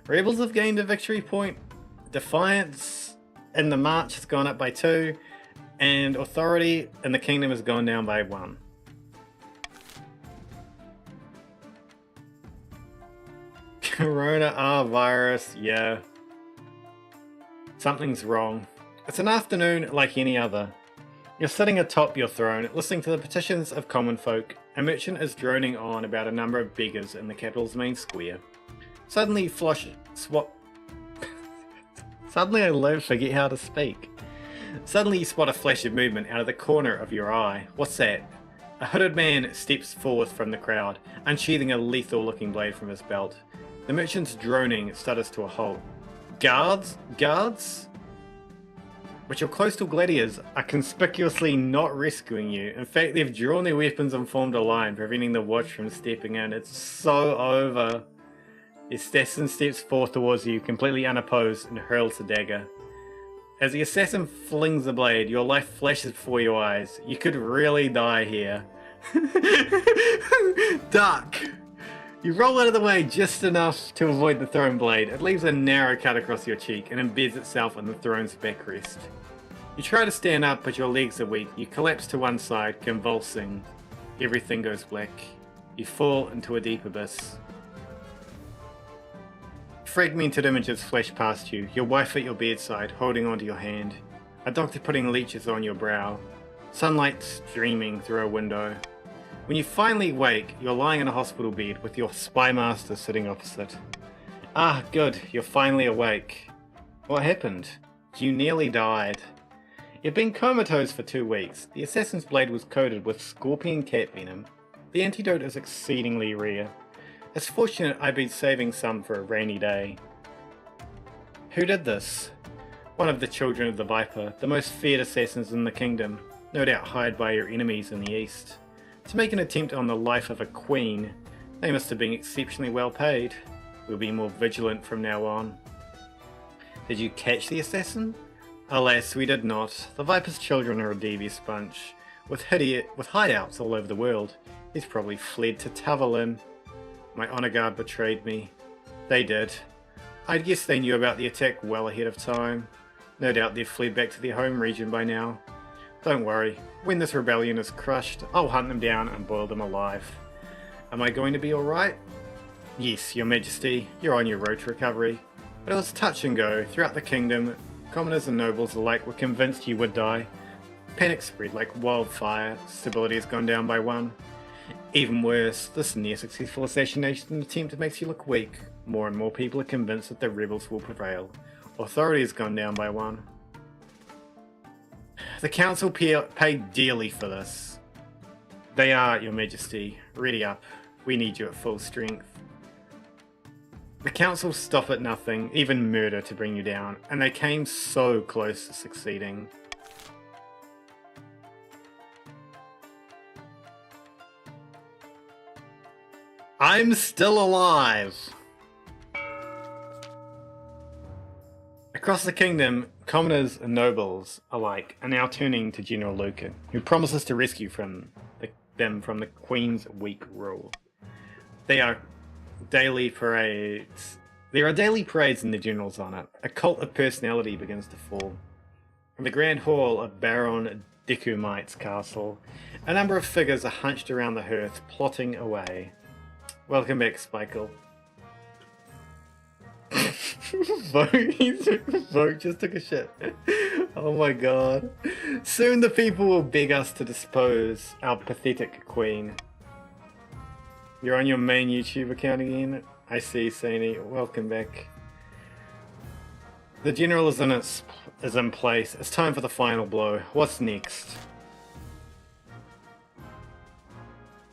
Rebels have gained a victory point. Defiance in the march has gone up by 2. And authority in the kingdom has gone down by 1. Corona virus, yeah. Something's wrong. It's an afternoon like any other. You're sitting atop your throne, listening to the petitions of common folk. A merchant is droning on about a number of beggars in the capital's main square. Suddenly forget how to speak. Suddenly you spot a flash of movement out of the corner of your eye. What's that? A hooded man steps forth from the crowd, unsheathing a lethal-looking blade from his belt. The merchant's droning stutters to a halt. Guards? Guards? But your coastal gladiators are conspicuously not rescuing you. In fact, they've drawn their weapons and formed a line, preventing the watch from stepping in. It's so over. The assassin steps forth towards you, completely unopposed, and hurls the dagger. As the assassin flings the blade, your life flashes before your eyes. You could really die here. Duck! You roll out of the way just enough to avoid the thrown blade. It leaves a narrow cut across your cheek and embeds itself in the throne's backrest. You try to stand up, but your legs are weak. You collapse to one side, convulsing. Everything goes black. You fall into a deep abyss. Fragmented images flash past you, your wife at your bedside, holding onto your hand. A doctor putting leeches on your brow. Sunlight streaming through a window. When you finally wake, you're lying in a hospital bed with your spy master sitting opposite. Ah, good, you're finally awake. What happened? You nearly died. You've been comatose for 2 weeks. The assassin's blade was coated with scorpion cat venom. The antidote is exceedingly rare. It's fortunate I've been saving some for a rainy day. Who did this? One of the children of the Viper, the most feared assassins in the kingdom, no doubt hired by your enemies in the east. To make an attempt on the life of a queen, they must have been exceptionally well paid. We'll be more vigilant from now on. Did you catch the assassin? Alas, we did not. The Viper's children are a devious bunch, with hideouts all over the world. He's probably fled to Tavalin. My honor guard betrayed me. They did. I'd guess they knew about the attack well ahead of time. No doubt they've fled back to their home region by now. Don't worry, when this rebellion is crushed, I'll hunt them down and boil them alive. Am I going to be alright? Yes, your majesty, you're on your road to recovery. But it was touch and go. Throughout the kingdom, commoners and nobles alike were convinced you would die. Panic spread like wildfire, stability has gone down by 1. Even worse, this near-successful assassination attempt makes you look weak. More and more people are convinced that the rebels will prevail. Authority has gone down by 1. The council paid dearly for this. They are, your majesty. Ready up. We need you at full strength. The council stop at nothing, even murder, to bring you down, and they came so close to succeeding. I'm still alive! Across the kingdom, commoners and nobles alike are now turning to General Lucan, who promises to rescue them from the Queen's weak rule. There are daily parades in the General's honour. A cult of personality begins to form. In the Grand Hall of Baron Decumite's castle, a number of figures are hunched around the hearth, plotting away. Welcome back, Spikle. Vote just took a shit. Oh my god. Soon the people will beg us to dispose our pathetic queen. You're on your main YouTube account again? I see, Sani. Welcome back. The general is in place. It's time for the final blow. What's next?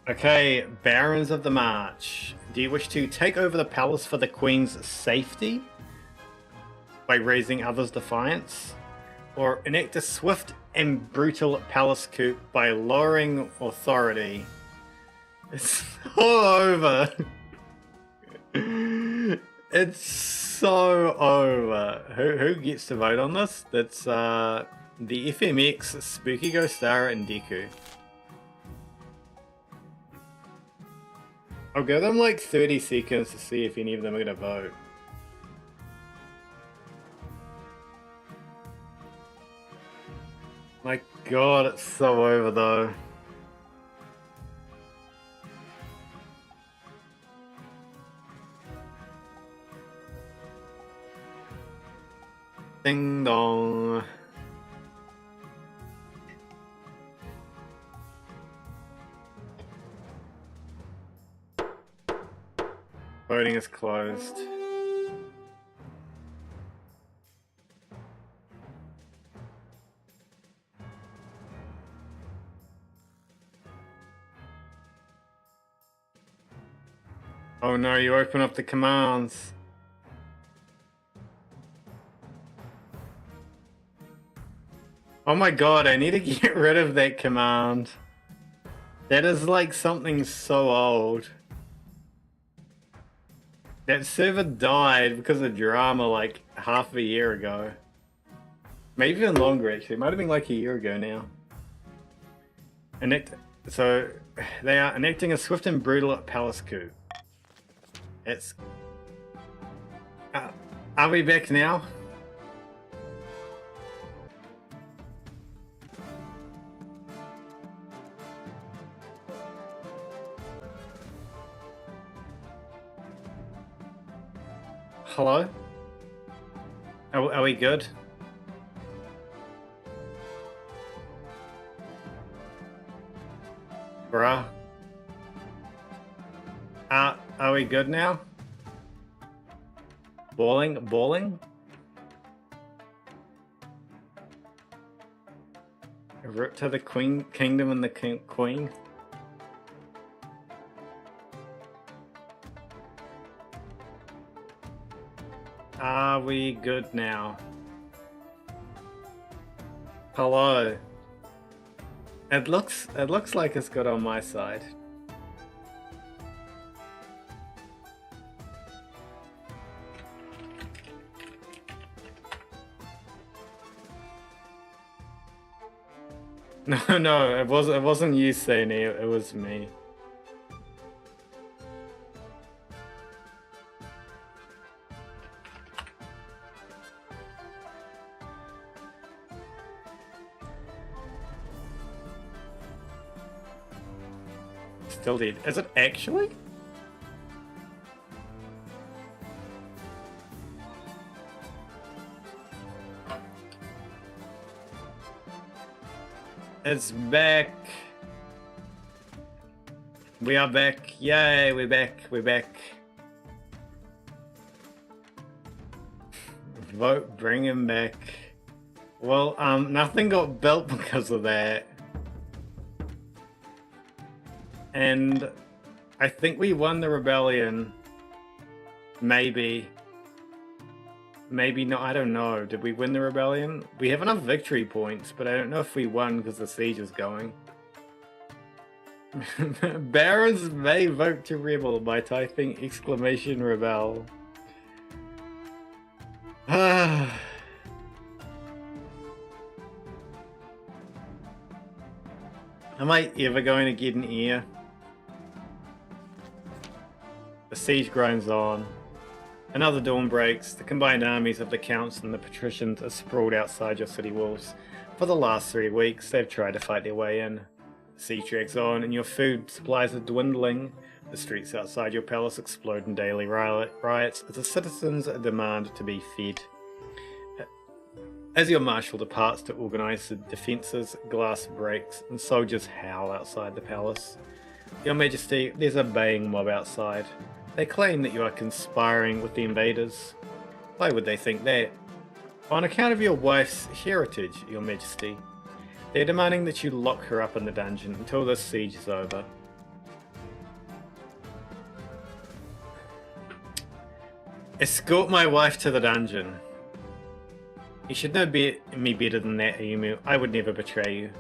Okay, Barons of the March. Do you wish to take over the palace for the Queen's safety by raising others' defiance? Or enact a swift and brutal palace coup by lowering authority? It's all over. It's so over. Who gets to vote on this? That's the FMX, Spooky Ghostara, and Deku. I'll give them like 30 seconds to see if any of them are gonna vote. My god, it's so over though. Ding dong. Voting is closed. Oh no, you open up the commands. Oh my god, I need to get rid of that command. That is like something so old. That server died because of drama like half a year ago. Maybe even longer actually. It might have been like a year ago now. So they are enacting a swift and brutal palace coup. It's... are we back now? Hello? Are we good? Bruh. Are we good now? Balling? A rip to the kingdom and the queen? Are we good now? Hello. It looks like it's good on my side. No, it wasn't you, Sani, it was me. Still did. Is it actually? It's back. We are back. Yay, we're back. We're back. Vote, bring him back. Well, nothing got built because of that. And I think we won the rebellion. Maybe. Maybe not, I don't know. Did we win the rebellion? We have enough victory points, but I don't know if we won because the siege is going. Barons may vote to rebel by typing !rebel. Am I ever going to get an ear? The siege grinds on. Another dawn breaks. The combined armies of the counts and the patricians are sprawled outside your city walls. For the last 3 weeks, they've tried to fight their way in. Siege drags on, and your food supplies are dwindling. The streets outside your palace explode in daily riots as the citizens demand to be fed. As your marshal departs to organize the defences, glass breaks and soldiers howl outside the palace. Your Majesty, there's a baying mob outside. They claim that you are conspiring with the invaders. Why would they think that? On account of your wife's heritage, Your Majesty. They're demanding that you lock her up in the dungeon until this siege is over. Escort my wife to the dungeon. You should know me better than that, Ayumu. I would never betray you.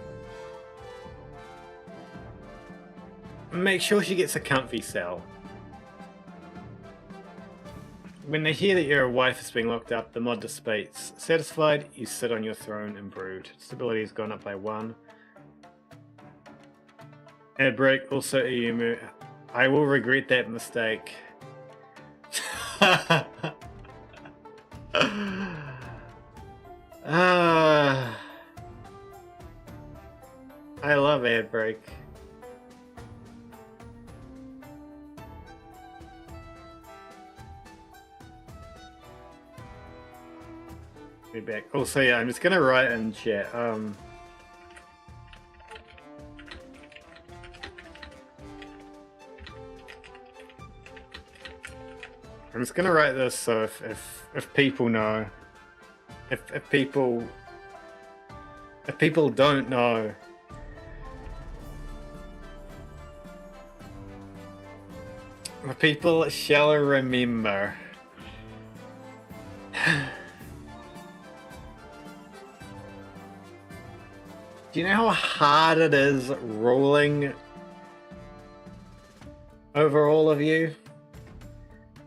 Make sure she gets a comfy cell. When they hear that your wife is being locked up, the mod dissipates. Satisfied, you sit on your throne and brood. Stability has gone up by 1. Ad break, also Ayumu. I will regret that mistake. I love ad break. Be back. Also, yeah, I'm just gonna write in chat. I'm just gonna write this so if people know, if people don't know, the people shall remember. Do you know how hard it is rolling over all of you?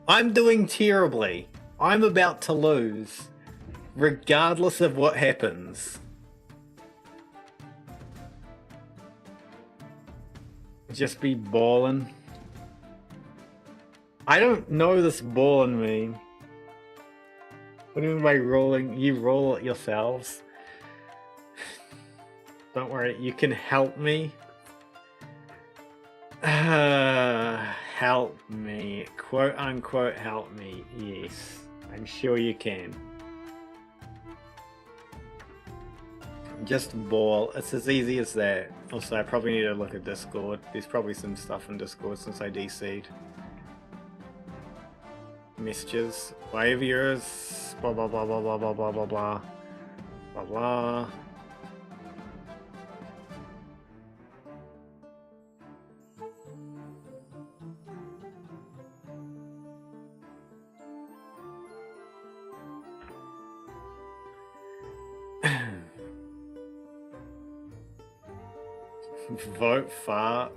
I'm doing terribly. I'm about to lose, regardless of what happens. Just be ballin'. I don't know this ballin' mean. What do you mean by rolling? You roll it yourselves. Don't worry, you can help me. Help me. Quote unquote help me. Yes, I'm sure you can. Just ball. It's as easy as that. Also, I probably need to look at Discord. There's probably some stuff in Discord since I DC'd. Messages. Why viewers? Blah blah blah blah blah blah blah blah blah. Blah blah. Vote fart.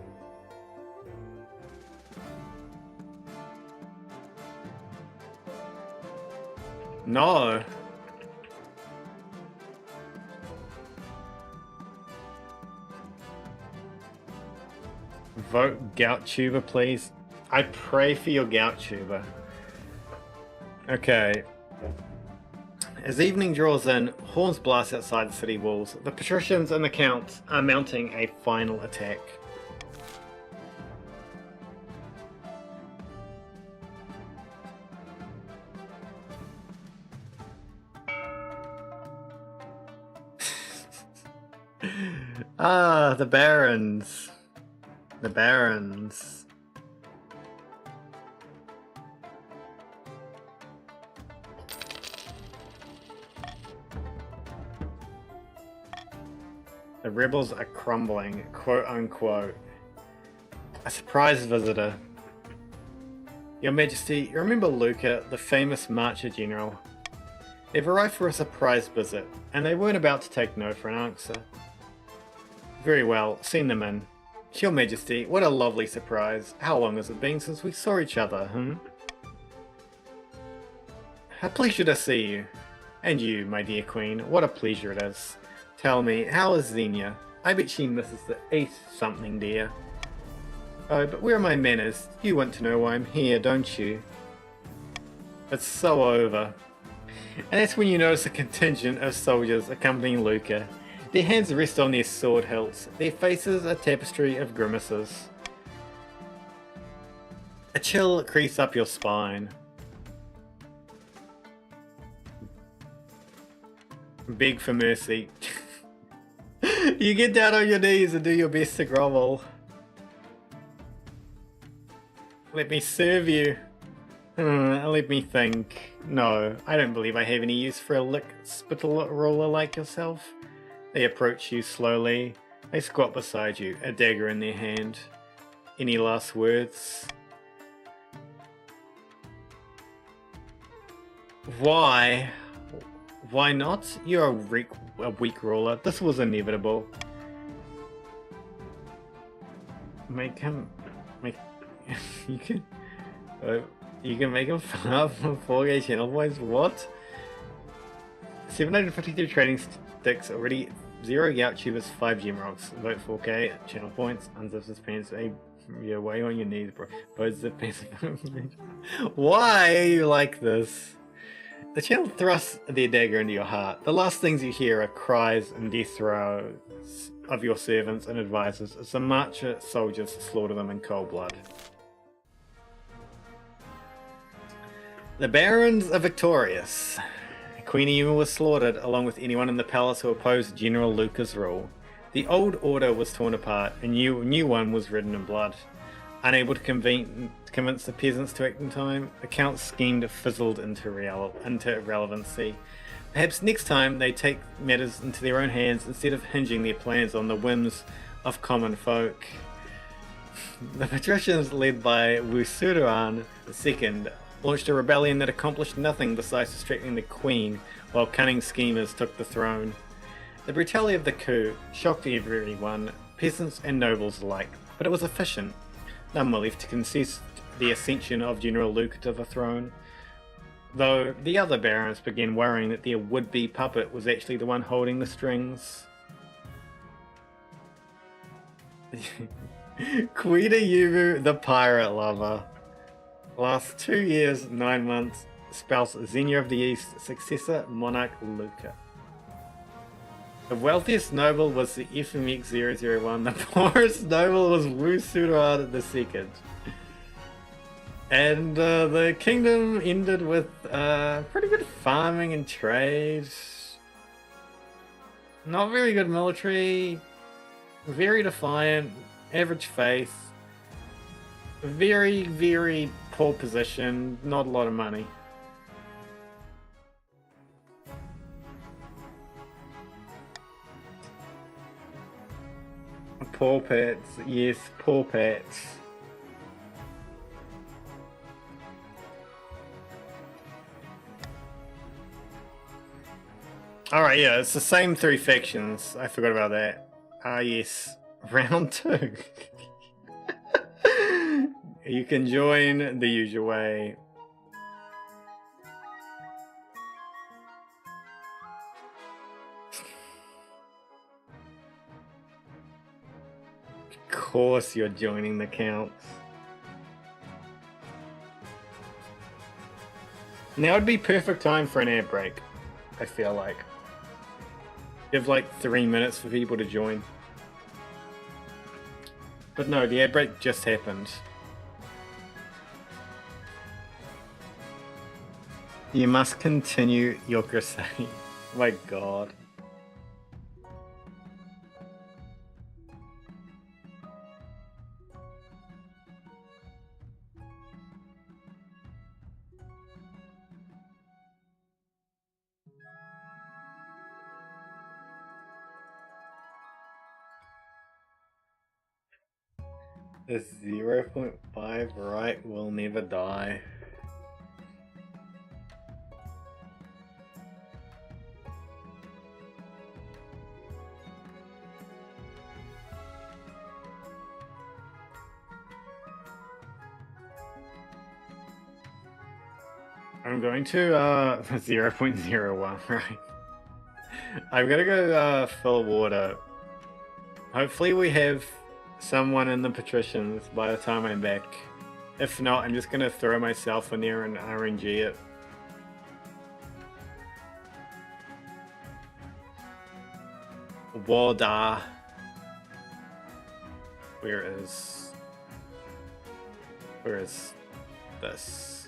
No. Vote gout tuber, please. I pray for your gout tuber. Okay. As evening draws in, horns blast outside the city walls. The patricians and the counts are mounting a final attack. Ah, the barons. The barons. The rebels are crumbling, quote unquote. A surprise visitor. Your Majesty, you remember Luca, the famous Marcher General? They've arrived for a surprise visit, and they weren't about to take no for an answer. Very well, send them in. Your Majesty, what a lovely surprise. How long has it been since we saw each other, A pleasure to see you. And you, my dear Queen, what a pleasure it is. Tell me, how is Xenia? I bet she misses the eat something, dear. Oh, but where are my manners? You want to know why I'm here, don't you? It's so over. And that's when you notice a contingent of soldiers accompanying Luca. Their hands rest on their sword hilts, their faces a tapestry of grimaces. A chill creeps up your spine. Beg for mercy. You get down on your knees and do your best to grovel. Let me serve you. Let me think. No, I don't believe I have any use for a lick spittle roller like yourself. They approach you slowly. They squat beside you, a dagger in their hand. Any last words? Why? Why not? You're a weak ruler. This was inevitable. You can make him farm for 4K channel points. What? 753 trading sticks already. 0 YouTubers, 5 gem rocks. Vote 4K channel points. Unzip his pants. Yeah, why are you on your knees, bro? Both zip pants. Why are you like this? The channel thrusts their dagger into your heart. The last things you hear are cries and death throes of your servants and advisors as the marcher soldiers slaughter them in cold blood. The barons are victorious. Queen Yuma was slaughtered along with anyone in the palace who opposed General Luca's rule. The old order was torn apart, a new one was written in blood. Unable to convince the peasants to act in time, the count's scheme fizzled into irrelevancy. Perhaps next time they take matters into their own hands instead of hinging their plans on the whims of common folk. The patricians, led by Wusuruan II, launched a rebellion that accomplished nothing besides distracting the queen while cunning schemers took the throne. The brutality of the coup shocked everyone, peasants and nobles alike, but it was efficient. None were left to contest the ascension of General Luca to the throne, though the other barons began worrying that their would-be puppet was actually the one holding the strings. Queen Yumu, the pirate lover. Last 2 years, 9 months, spouse Xenia of the East, successor Monarch Luca. The wealthiest noble was the FMX001, the poorest noble was Wusuruan II. And the kingdom ended with pretty good farming and trade. Not very good military, very defiant, average faith, very, very poor position, not a lot of money. Poor pets, yes, poor pets. Alright, yeah, it's the same 3 factions. I forgot about that. Ah, yes. Round 2. You can join the usual way. Of course you're joining the counts. Now would be perfect time for an ad break, I feel like. Give like 3 minutes for people to join. But no, the ad break just happened. You must continue your crusade. My god. The 0.5 right will never die. I'm going to 0.01, right? I'm gonna go fill water. Hopefully we have someone in the patricians by the time I'm back. If not, I'm just gonna throw myself in there and RNG it. Warda. Where is this?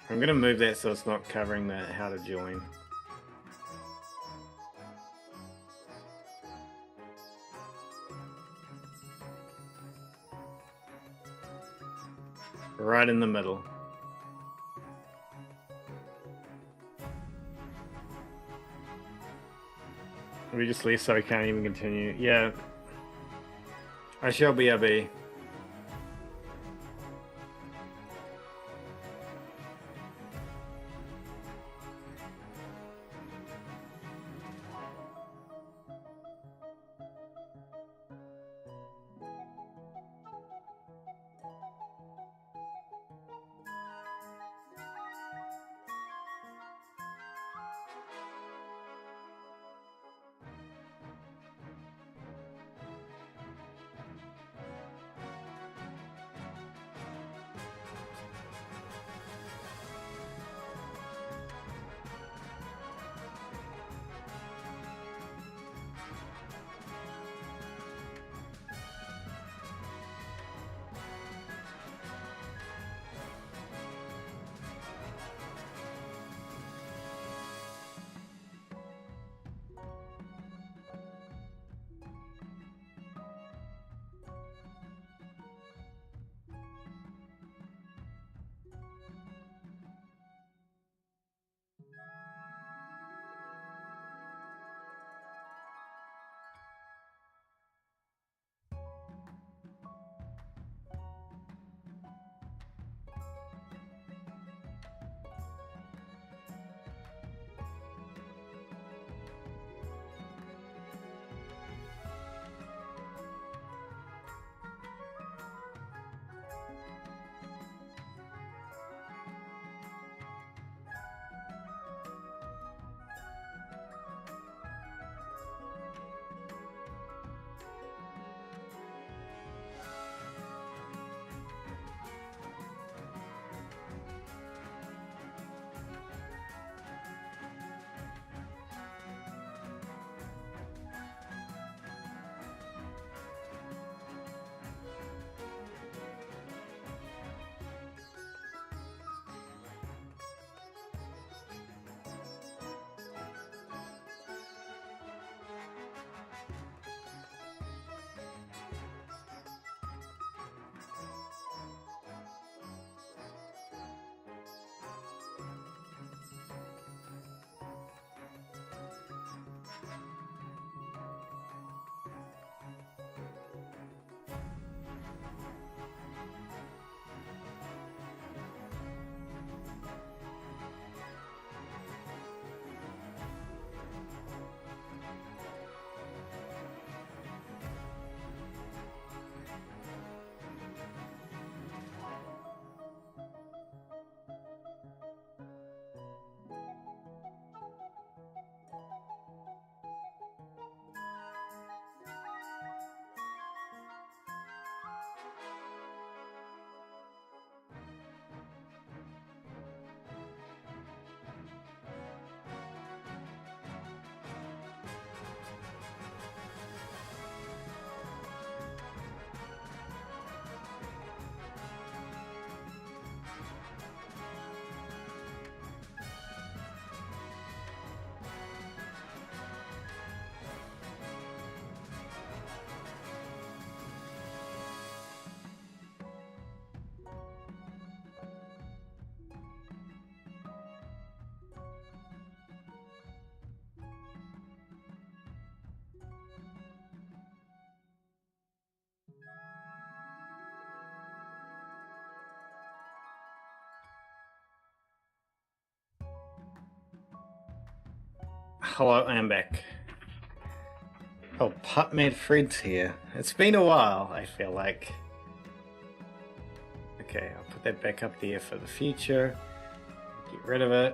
I'm gonna move that so it's not covering the how to join. Right in the middle. We just leave so I can't even continue. Yeah. I shall be a bee. Hello, I am back. Oh, Pupmade Fred's here. It's been a while, I feel like. Okay, I'll put that back up there for the future. Get rid of it.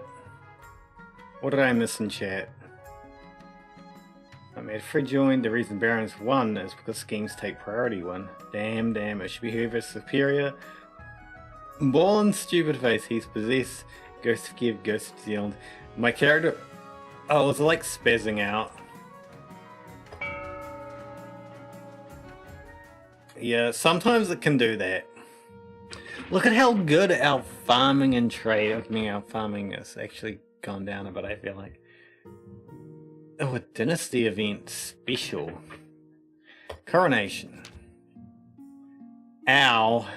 What did I miss in chat? Pupmade Fred joined. The reason Barons won is because schemes take priority one. Damn, it should be whoever's superior. Born stupid face, he's possessed. Ghost of Kiev, Ghost of New Zealand. My character... Oh, it's like spazzing out. Yeah, sometimes it can do that. Look at how good our farming and trade... I mean, our farming has actually gone down a bit, I feel like. Oh, a dynasty event special. Coronation. Ow.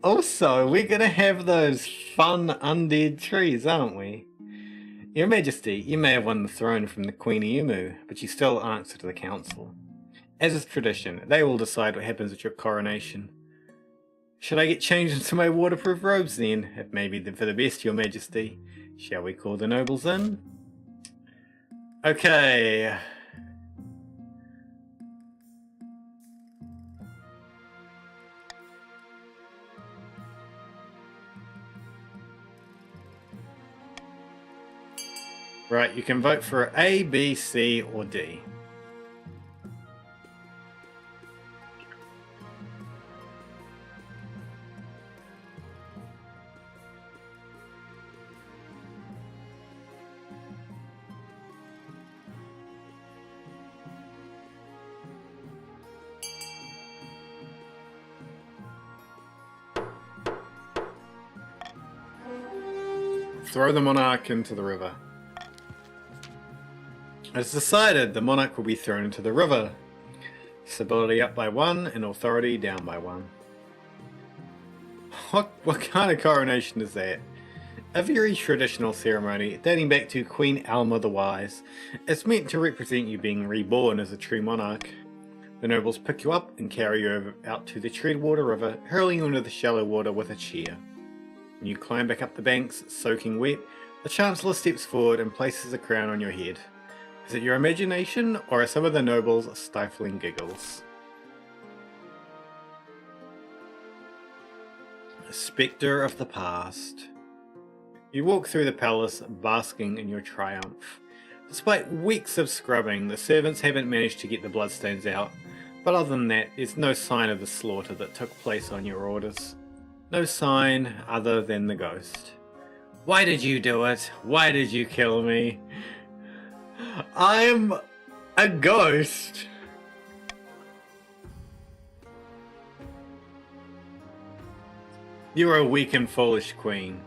Also, we're gonna have those fun undead trees, aren't we? Your Majesty, you may have won the throne from the Queen Iumu, but you still answer to the council. As is tradition, they will decide what happens at your coronation. Should I get changed into my waterproof robes then? It may be for the best, Your Majesty. Shall we call the nobles in? Okay. Right, you can vote for A, B, C, or D. Throw the monarch into the river. As decided, the monarch will be thrown into the river. Stability up by 1 and authority down by 1. What kind of coronation is that? A very traditional ceremony dating back to Queen Alma the Wise. It's meant to represent you being reborn as a true monarch. The nobles pick you up and carry you out to the Treadwater River, hurling you into the shallow water with a chair. When you climb back up the banks, soaking wet, the Chancellor steps forward and places a crown on your head. Is it your imagination, or are some of the nobles stifling giggles? A spectre of the past. You walk through the palace, basking in your triumph. Despite weeks of scrubbing, the servants haven't managed to get the bloodstains out, but other than that, there's no sign of the slaughter that took place on your orders. No sign other than the ghost. Why did you do it? Why did you kill me? I'm a ghost. You're a weak and foolish queen.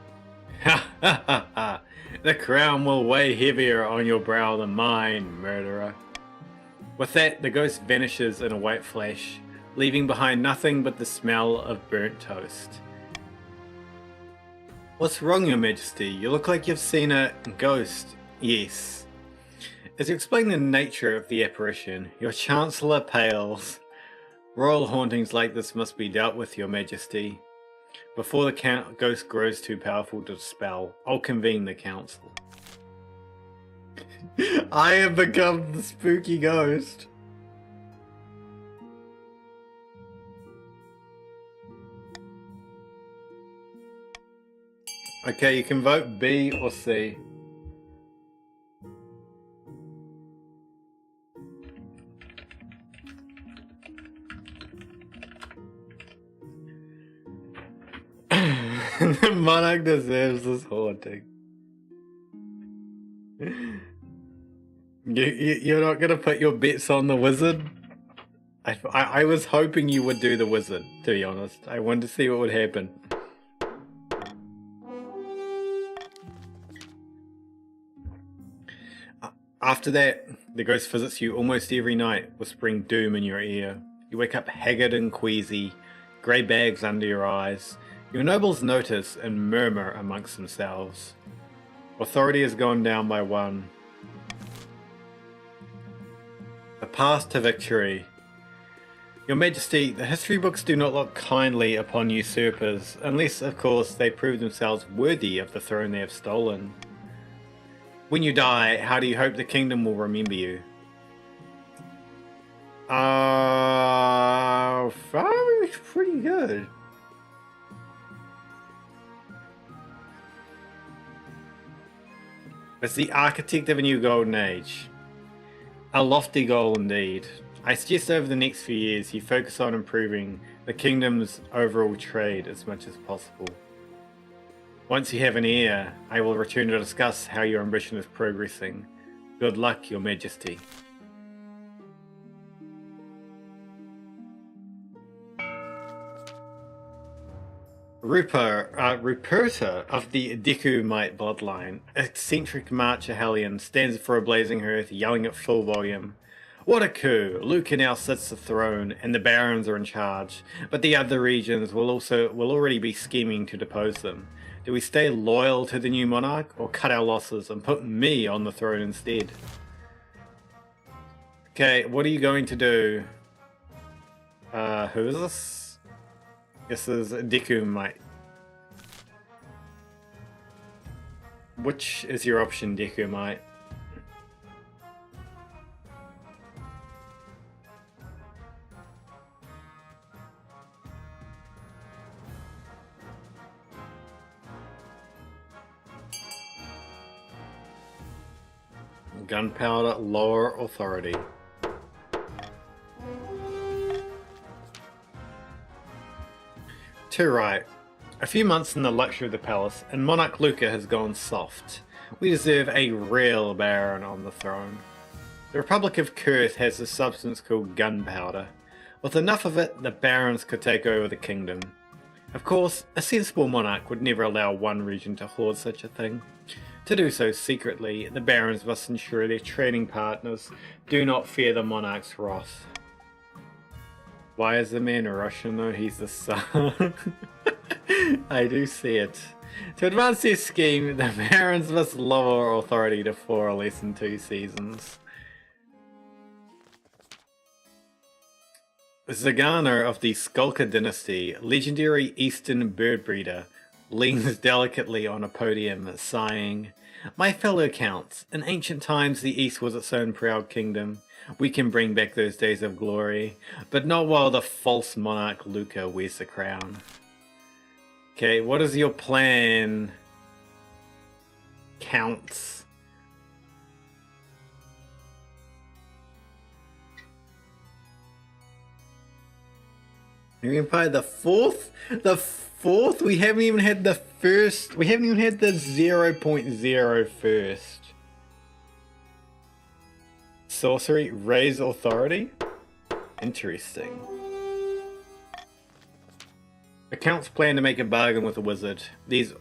Ha ha ha ha. The crown will weigh heavier on your brow than mine, murderer. With that, the ghost vanishes in a white flash, leaving behind nothing but the smell of burnt toast. What's wrong, Your Majesty? You look like you've seen a ghost. Yes. As you explain the nature of the apparition, your Chancellor pales. Royal hauntings like this must be dealt with, Your Majesty. Before the ghost grows too powerful to dispel, I'll convene the council. I have become the spooky ghost. Okay, you can vote B or C. The monarch deserves this haunting. You're not gonna put your bets on the wizard? I was hoping you would do the wizard, to be honest. I wanted to see what would happen. After that, the ghost visits you almost every night, whispering doom in your ear. You wake up haggard and queasy, grey bags under your eyes. Your nobles notice and murmur amongst themselves. Authority has gone down by 1. The path to victory. Your Majesty, the history books do not look kindly upon usurpers, unless, of course, they prove themselves worthy of the throne they have stolen. When you die, how do you hope the kingdom will remember you? Farming's pretty good. It's the architect of a new golden age. A lofty goal indeed. I suggest over the next few years you focus on improving the kingdom's overall trade as much as possible. Once you have an heir, I will return to discuss how your ambition is progressing. Good luck, Your Majesty. Ruperta of the Decumite bloodline, eccentric marcher hellion, stands for a blazing hearth, yelling at full volume. What a coup! Luca now sits the throne, and the barons are in charge, but the other regions will already be scheming to depose them. Do we stay loyal to the new monarch, or cut our losses and put me on the throne instead? Okay, what are you going to do? Who is this? This is Decumite. Which is your option, Decumite? Gunpowder, lower authority. Too right. A few months in the luxury of the palace, and Monarch Luca has gone soft. We deserve a real baron on the throne. The Republic of Kurth has a substance called gunpowder. With enough of it, the barons could take over the kingdom. Of course, a sensible monarch would never allow one region to hoard such a thing. To do so secretly, the barons must ensure their trading partners do not fear the monarch's wrath. Why is the man Russian though? He's the son. I do see it. To advance this scheme, the barons must lower authority to 4 or less in 2 seasons. Zagana of the Skulker dynasty, legendary eastern bird breeder, leans delicately on a podium, sighing, "My fellow counts, in ancient times the East was its own proud kingdom. We can bring back those days of glory, but not while the false monarch Luca wears the crown." Okay, what is your plan, counts? New Empire, the fourth? The fourth? We haven't even had the first. We haven't even had the 0.0 first. Sorcery, raise authority? Interesting. Accounts plan to make a bargain with a wizard. These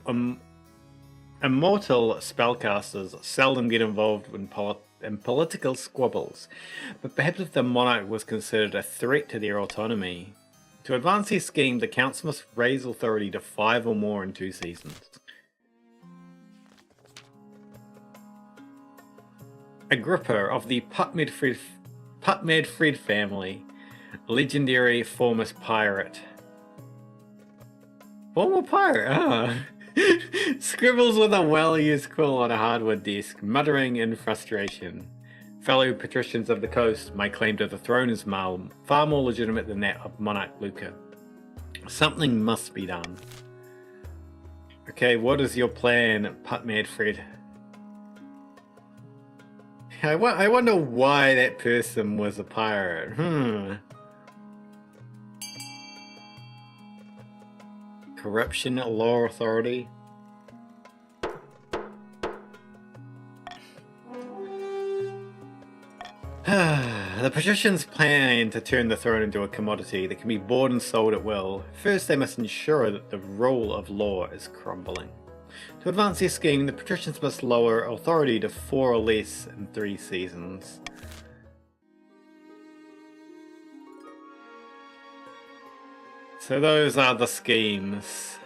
immortal spellcasters seldom get involved in political squabbles, but perhaps if the monarch was considered a threat to their autonomy. To advance their scheme, the counts must raise authority to 5 or more in 2 seasons. Agrippa of the Putmedfred family, legendary former pirate. Former pirate, ah. Scribbles with a well-used quill on a hardwood desk, muttering in frustration. Fellow patricians of the coast, my claim to the throne is far more legitimate than that of Monarch Luca. Something must be done. Okay, what is your plan, Putmedfred? I wonder why that person was a pirate. Corruption, law authority. The patricians plan to turn the throne into a commodity that can be bought and sold at will. First, they must ensure that the rule of law is crumbling. To advance their scheme, the patricians must lower authority to 4 or less in 3 seasons. So those are the schemes.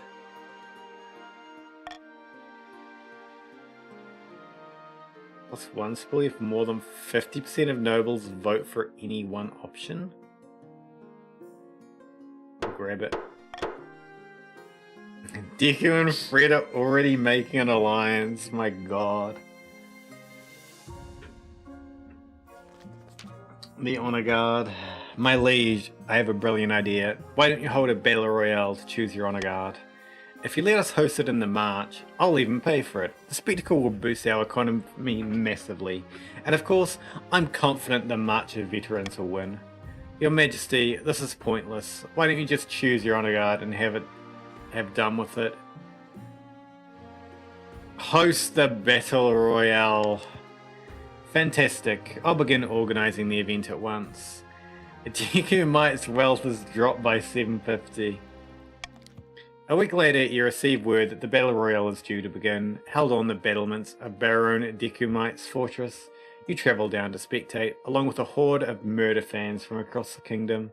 +1 spool if more than 50% of nobles vote for any one option. Grab it. Deku and Fred are already making an alliance, my god. The Honor Guard. My liege, I have a brilliant idea. Why don't you hold a battle royale to choose your Honor Guard? If you let us host it in the March, I'll even pay for it. The spectacle will boost our economy massively. And of course, I'm confident the March of Veterans will win. Your Majesty, this is pointless. Why don't you just choose your honor guard and have done with it? Host the Battle Royale. Fantastic. I'll begin organizing the event at once. Deku Might's wealth is dropped by 750. A week later, you receive word that the Battle Royale is due to begin. Held on the battlements of Baron Deku Might's fortress, you travel down to spectate, along with a horde of murder fans from across the kingdom.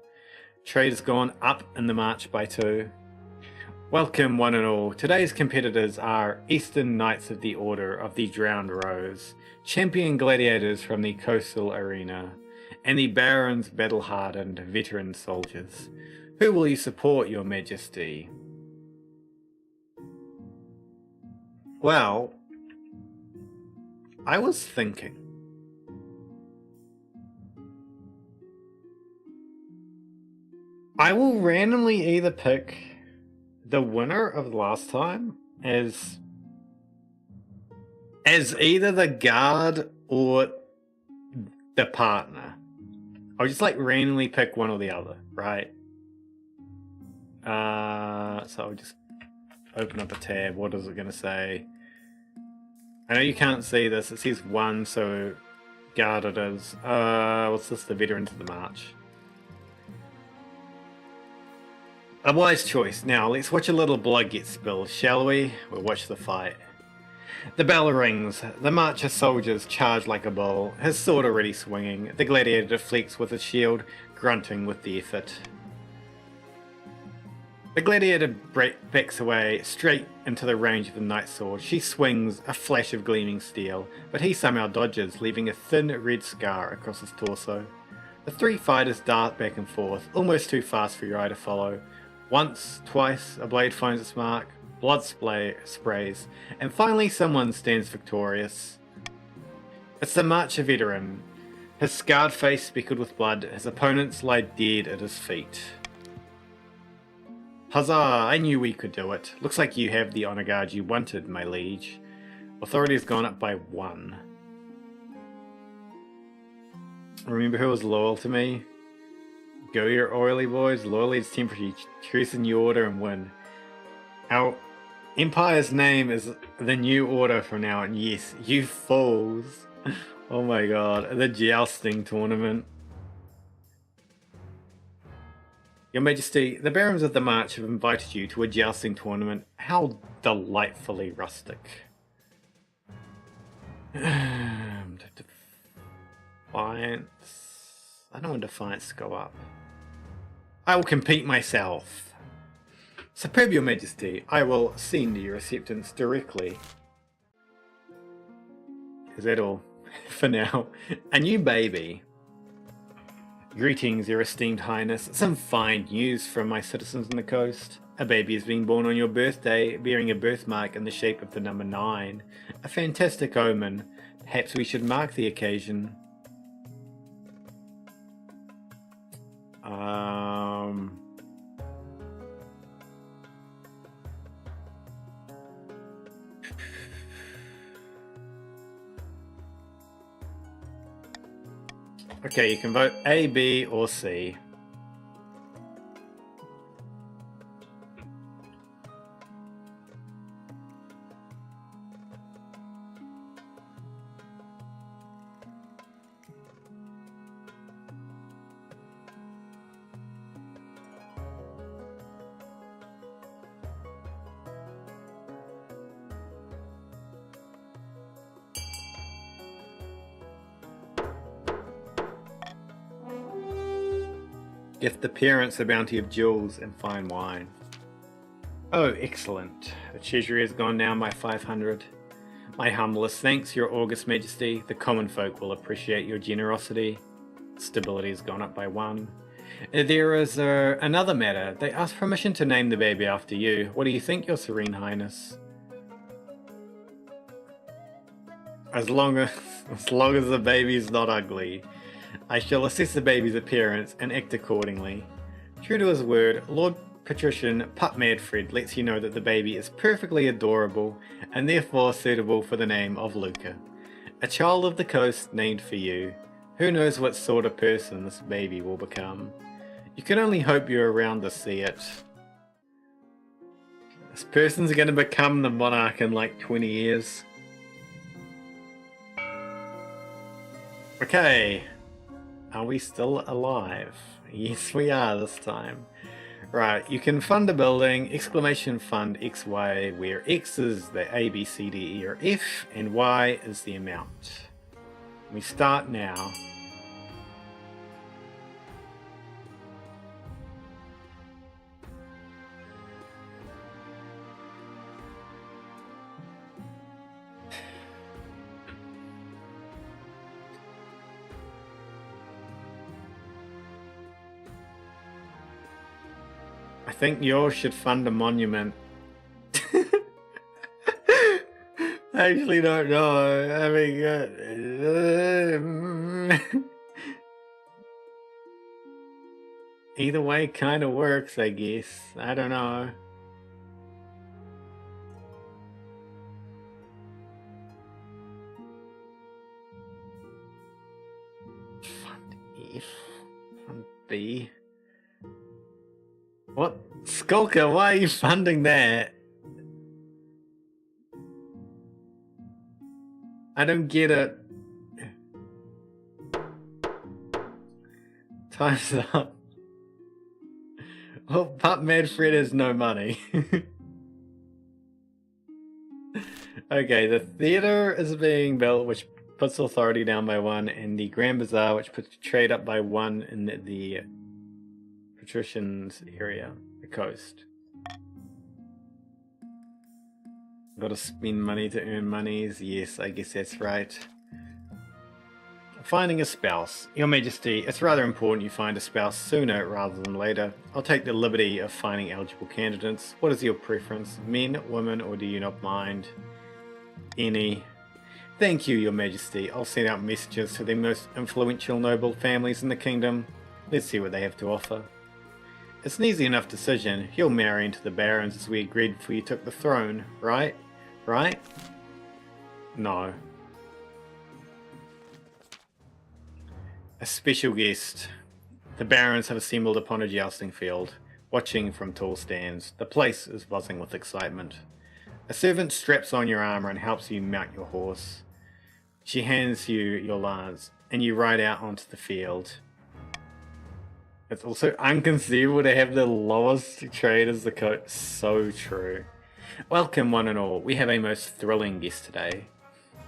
Trade has gone up in the march by 2. Welcome one and all. Today's competitors are Eastern Knights of the Order of the Drowned Rose, champion gladiators from the coastal arena, and the Baron's battle-hardened veteran soldiers. Who will you support, Your Majesty? Well, I was thinking. I will randomly either pick the winner of last time as either the guard or the partner. I'll just like randomly pick one or the other, right? So I'll just open up a tab. What is it going to say? I know you can't see this. It says 1, so guard it is. What's this? The Veterans of the March. A wise choice. Now, let's watch a little blood get spilled, shall we? We'll watch the fight. The bell rings. The marcher soldiers charge like a bull, his sword already swinging. The gladiator deflects with his shield, grunting with the effort. The gladiator backs away, straight into the range of the knight's sword. She swings, a flash of gleaming steel, but he somehow dodges, leaving a thin red scar across his torso. The 3 fighters dart back and forth, almost too fast for your eye to follow. Once, twice, a blade finds its mark, blood sprays, and finally someone stands victorious. It's the Marcher veteran, his scarred face speckled with blood. His opponents lie dead at his feet. Huzzah! I knew we could do it. Looks like you have the honor guard you wanted, my liege. Authority has gone up by 1. Remember who was loyal to me? Go your oily boys, loyal leads temperature, choose a new order and win. Our empire's name is the New Order from now on. Yes, you fools. Oh my god, the jousting tournament. Your Majesty, the Barons of the March have invited you to a jousting tournament. How delightfully rustic. Defiance. I don't want Defiance to go up. I will compete myself. Superb, Your Majesty. I will send your acceptance directly. Is that all? For now. A new baby. Greetings, Your Esteemed Highness. Some fine news from my citizens on the coast. A baby is being born on your birthday, bearing a birthmark in the shape of the number 9. A fantastic omen. Perhaps we should mark the occasion. Okay, you can vote A, B, or C. Gift the parents a bounty of jewels and fine wine. Oh, excellent. The treasury has gone down by 500. My humblest thanks, Your August Majesty. The common folk will appreciate your generosity. Stability has gone up by 1. There is another matter. They asked permission to name the baby after you. What do you think, Your Serene Highness? As long as the baby's not ugly. I shall assess the baby's appearance and act accordingly. True to his word, Lord Patrician Pup Madfred lets you know that the baby is perfectly adorable and therefore suitable for the name of Luca. A child of the coast named for you. Who knows what sort of person this baby will become? You can only hope you're around to see it. This person's going to become the monarch in like 20 years. Okay. Are we still alive? Yes, we are this time. Right, you can fund a building, exclamation fund XY, where X is the A, B, C, D, E, or F, and Y is the amount. We start now. I think yours should fund a monument. I actually don't know. I mean, either way kind of works, I guess. I don't know. Fund F. Fund B. What? Skulker, why are you funding that? I don't get it. Time's up. Well, Pup Mad Fred has no money. Okay, the theatre is being built, which puts authority down by 1, and the Grand Bazaar, which puts trade up by 1 in the patricians area, the coast. Gotta spend money to earn monies. Yes, I guess that's right. Finding a spouse. Your Majesty, it's rather important you find a spouse sooner rather than later. I'll take the liberty of finding eligible candidates. What is your preference? Men, women, or do you not mind? Any. Thank you, Your Majesty. I'll send out messages to the most influential noble families in the kingdom. Let's see what they have to offer. It's an easy enough decision. You'll marry into the barons as we agreed before you took the throne, right? Right? No. A special guest. The barons have assembled upon a jousting field, watching from tall stands. The place is buzzing with excitement. A servant straps on your armor and helps you mount your horse. She hands you your lance, and you ride out onto the field. It's also inconceivable to have the lowest trade as the coat. So true. Welcome, one and all. We have a most thrilling guest today.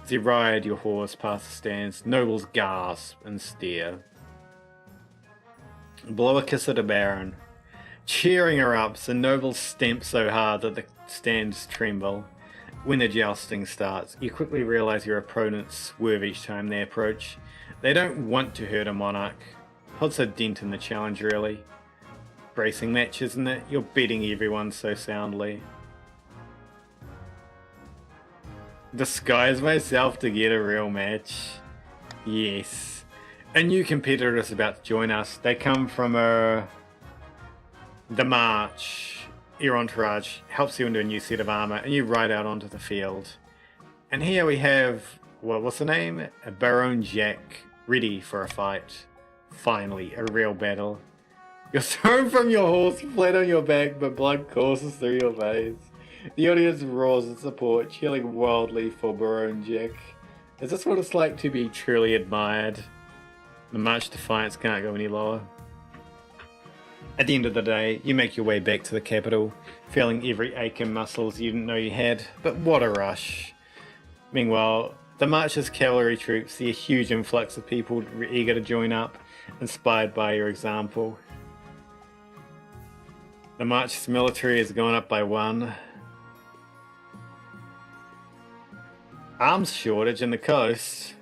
As you ride your horse past the stands, nobles gasp and stare. Blow a kiss at a baron. Cheering her up, the nobles stamp so hard that the stands tremble. When the jousting starts, you quickly realize your opponents swerve each time they approach. They don't want to hurt a monarch. What's a dent in the challenge, really? Bracing match, isn't it? You're beating everyone so soundly. Disguise myself to get a real match. Yes. A new competitor is about to join us. They come from the march. Your entourage helps you into a new set of armor, and you ride out onto the field. And here we have, well, what's the name? A Baron Jack, ready for a fight. Finally, a real battle. You're thrown from your horse, flat on your back, but blood courses through your veins. The audience roars in support, cheering wildly for Baron Jack. Is this what it's like to be truly admired? The March Defiance can't go any lower. At the end of the day, you make your way back to the capital, feeling every ache in muscles you didn't know you had, but what a rush. Meanwhile, the March's cavalry troops see a huge influx of people eager to join up, inspired by your example. The March's military has gone up by 1. Arms shortage in the coast.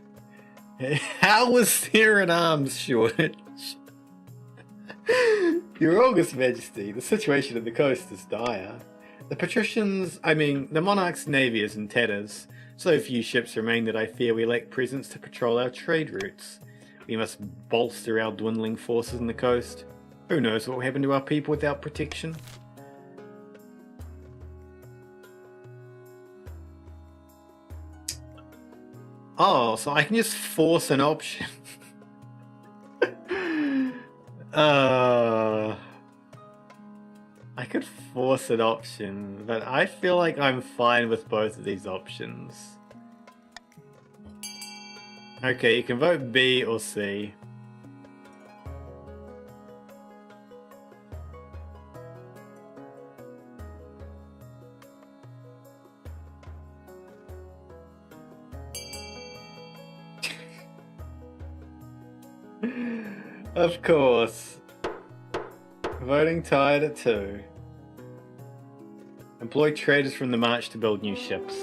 How was there an arms shortage? Your August Majesty, the situation in the coast is dire. The monarch's navy is in tatters. So few ships remain that I fear we lack presence to patrol our trade routes. We must bolster our dwindling forces in the coast. Who knows what will happen to our people without protection? Oh, so I can just force an option. I could force an option, but I feel like I'm fine with both of these options. Okay, you can vote B or C. Of course. Voting tied at 2. Employ traders from the march to build new ships.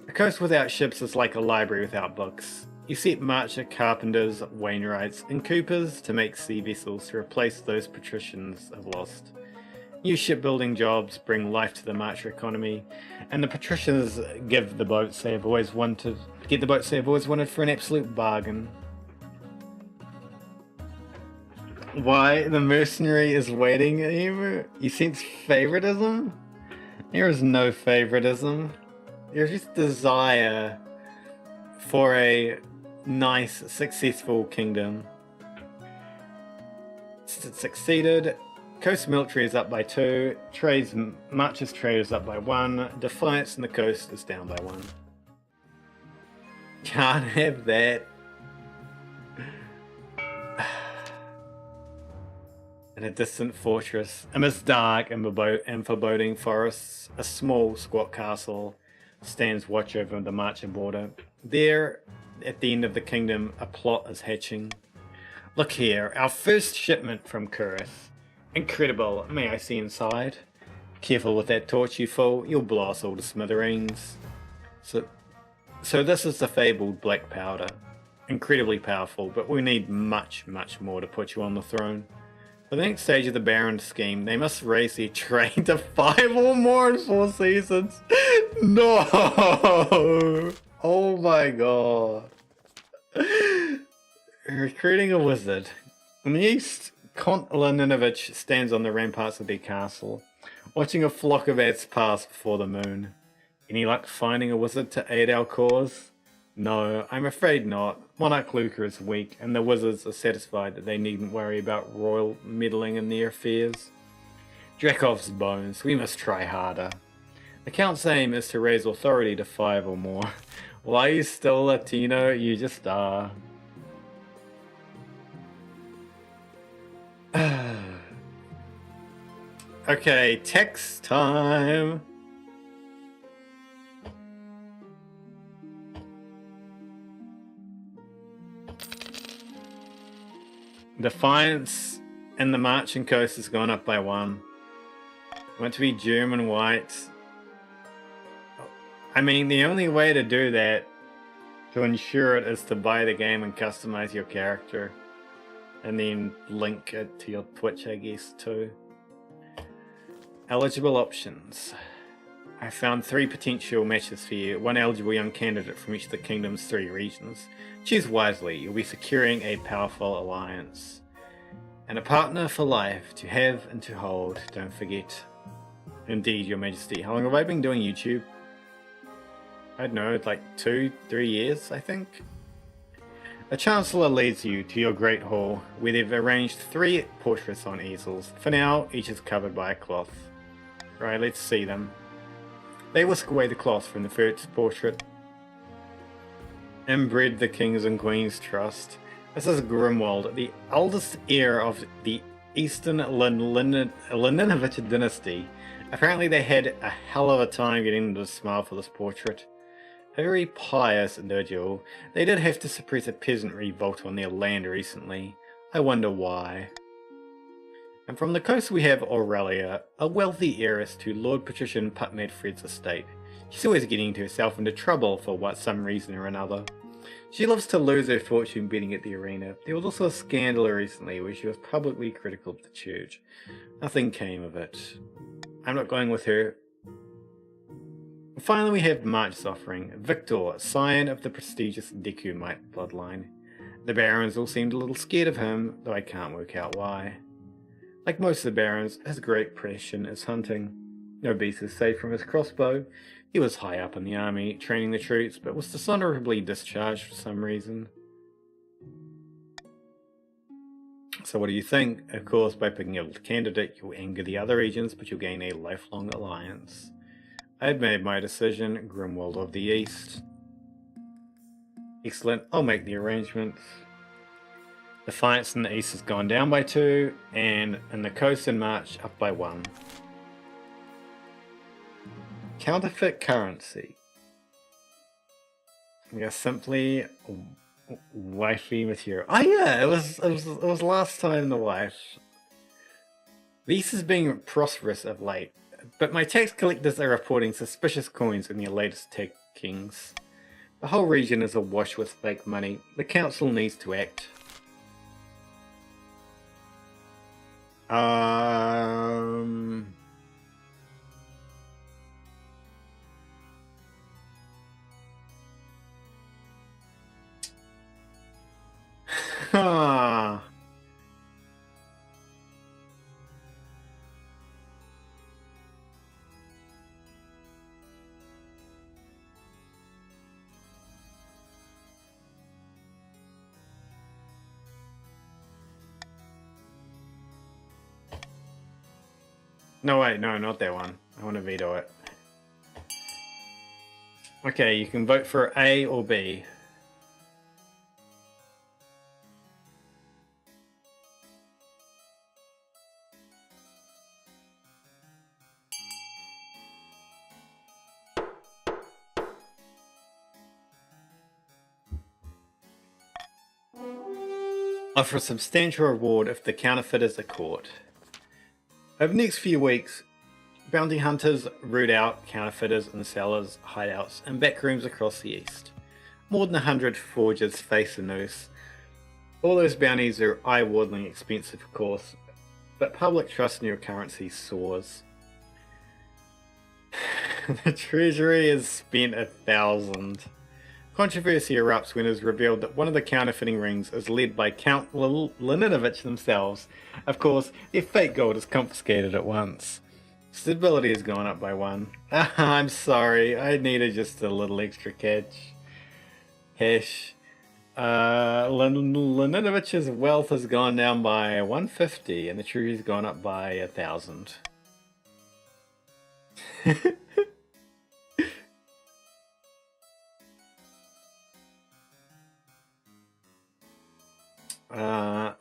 A coast without ships is like a library without books. You set marcher, carpenters, wainwrights, and coopers to make sea vessels to replace those patricians have lost. New shipbuilding jobs bring life to the marcher economy, and the patricians give the boats they have always wanted, get the boats they have always wanted for an absolute bargain. Why the mercenary is waiting? You sense favoritism? There is no favoritism. There's just desire for a nice, successful kingdom. It's succeeded. Coast military is up by 2. Marches traders up by 1. Defiance in the coast is down by 1. Can't have that. In a distant fortress, amidst dark and foreboding forests, a small, squat castle stands watch over the marcher border. There, at the end of the kingdom, a plot is hatching. Look here, our first shipment from Kurith. Incredible. May I see inside? Careful with that torch, you fool. You'll blow us all to smithereens. So this is the fabled black powder. Incredibly powerful, but we need much, much more to put you on the throne. For the next stage of the Baron scheme, they must raise their trade to 5 or more in 4 seasons. No! Oh my god. Recruiting a wizard. In the east, Count Laninovich stands on the ramparts of their castle, watching a flock of ants pass before the moon. Any luck finding a wizard to aid our cause? No, I'm afraid not. Monarch Luca is weak, and the wizards are satisfied that they needn't worry about royal meddling in their affairs. Drakov's bones, we must try harder. The Count's aim is to raise authority to 5 or more. Why are you still Latino? You just are. Okay, text time. Defiance and the marching coast has gone up by 1. Want to be German white. I mean, the only way to do that, to ensure it, is to buy the game and customize your character. And then link it to your Twitch, I guess, too. Eligible options. I found 3 potential matches for you. 1 eligible young candidate from each of the kingdom's 3 regions. Choose wisely. You'll be securing a powerful alliance. And a partner for life, to have and to hold, don't forget. Indeed, your majesty. How long have I been doing YouTube? I don't know, like 2-3 years, I think. The Chancellor leads you to your great hall, where they've arranged 3 portraits on easels. For now, each is covered by a cloth. Right, let's see them. They whisk away the cloth from the first portrait. Inbred the kings and queens trust. This is Grimwald, the eldest heir of the Eastern Laninovich dynasty. Apparently they had a hell of a time getting them to smile for this portrait. A very pious individual. They did have to suppress a peasant revolt on their land recently. I wonder why. And from the coast we have Aurelia, a wealthy heiress to Lord Patrician Putmadfred's estate. She's always getting herself into trouble for some reason or another. She loves to lose her fortune betting at the arena. There was also a scandal recently where she was publicly critical of the church. Nothing came of it. I'm not going with her. Finally we have March's offering, Victor, scion of the prestigious Decumite bloodline. The barons all seemed a little scared of him, though I can't work out why. Like most of the barons, his great passion is hunting. No beast is safe from his crossbow. He was high up in the army, training the troops, but was dishonorably discharged for some reason. So what do you think? Of course, by picking a candidate, you'll anger the other regions, but you'll gain a lifelong alliance. I've made my decision, Grimwald of the East. Excellent, I'll make the arrangements. Defiance in the East has gone down by 2, and in the coast and March up by 1. Counterfeit currency. We are simply wifey material. Oh yeah, it was last time the wife. The East has been prosperous of late, but my tax collectors are reporting suspicious coins in their latest takings. The whole region is awash with fake money. The council needs to act. No, wait, no, not that one. I want to veto it. Okay, you can vote for A or B. Offer a substantial reward if the counterfeiters are caught. Over the next few weeks, bounty hunters root out counterfeiters in cellars, hideouts, and backrooms across the East. More than 100 forgers face a noose. All those bounties are eye-wateringly expensive, of course, but public trust in your currency soars. The treasury has spent 1,000. Controversy erupts when it is revealed that one of the counterfeiting rings is led by Count Leninovich themselves. Of course, their fake gold is confiscated at once. Stability has gone up by 1. I'm sorry, I needed just a little extra cash. Leninovich's wealth has gone down by 150 and the treasury's gone up by 1,000.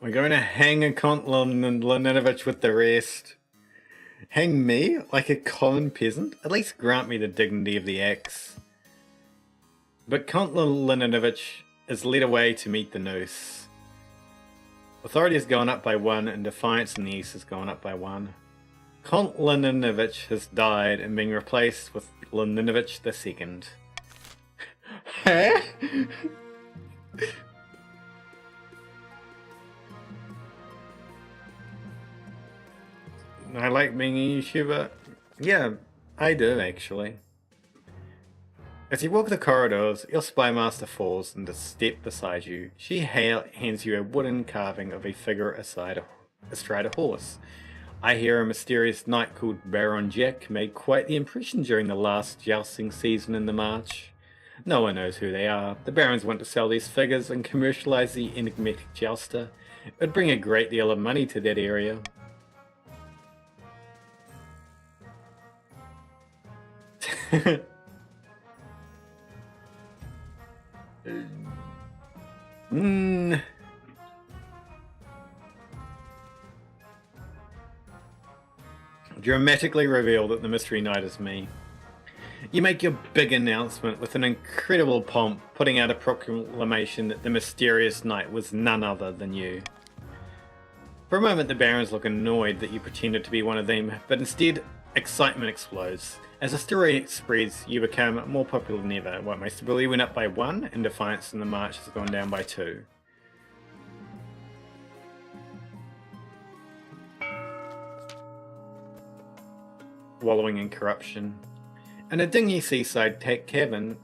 We're going to hang a Count Leninovich with the rest. Hang me like a common peasant? At least grant me the dignity of the axe. But Count Leninovich is led away to meet the noose. Authority has gone up by 1 and defiance in the East has gone up by 1. Count Leninovich has died and been replaced with Leninovich II. Huh? I like being a YouTuber. Yeah, I do actually. As you walk the corridors, your spy master falls into step beside you. She hands you a wooden carving of a figure astride a horse. I hear a mysterious knight called Baron Jack made quite the impression during the last jousting season in the March. No one knows who they are. The barons want to sell these figures and commercialize the enigmatic jouster. It would bring a great deal of money to that area. Dramatically reveal that the mystery knight is me. You make your big announcement with an incredible pomp, putting out a proclamation that the mysterious knight was none other than you. For a moment the barons look annoyed that you pretended to be one of them, but instead excitement explodes. As the story spreads, you become more popular than ever. What, my stability went up by 1, and defiance in the March has gone down by 2. Wallowing in corruption. In a dingy seaside tavern,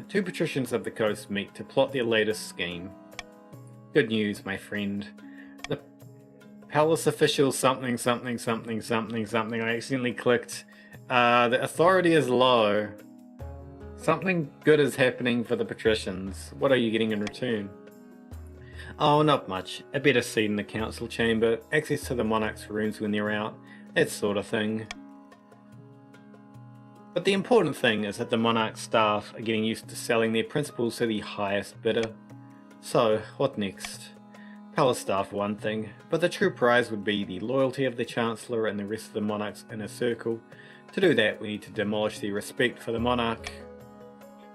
2 patricians of the coast meet to plot their latest scheme. Good news, my friend. The palace official something, I accidentally clicked. The authority is low. Something good is happening for the patricians. What are you getting in return? Oh, not much. A better seat in the council chamber, access to the monarch's rooms when they're out, that sort of thing. But the important thing is that the monarch's staff are getting used to selling their principles to the highest bidder. So, what next? Palace staff one thing, but the true prize would be the loyalty of the Chancellor and the rest of the monarch's inner circle. To do that, we need to demolish their respect for the monarch.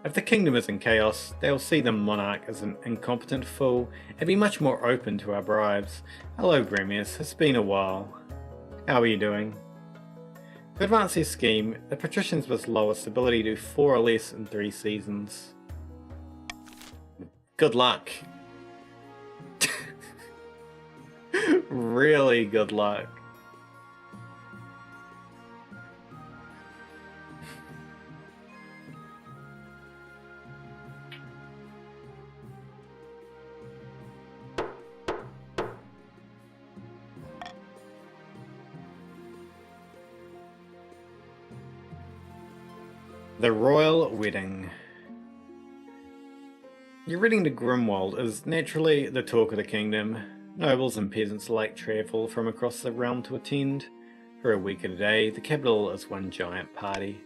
If the kingdom is in chaos, they'll see the monarch as an incompetent fool and be much more open to our bribes. Hello Gremius, it's been a while. How are you doing? To advance their scheme, the patricians with lowest ability do 4 or less in 3 seasons. Good luck. Really good luck. The Royal Wedding. Your wedding to Grimwald is naturally the talk of the kingdom. Nobles and peasants alike travel from across the realm to attend. For a week and a day, the capital is one giant party.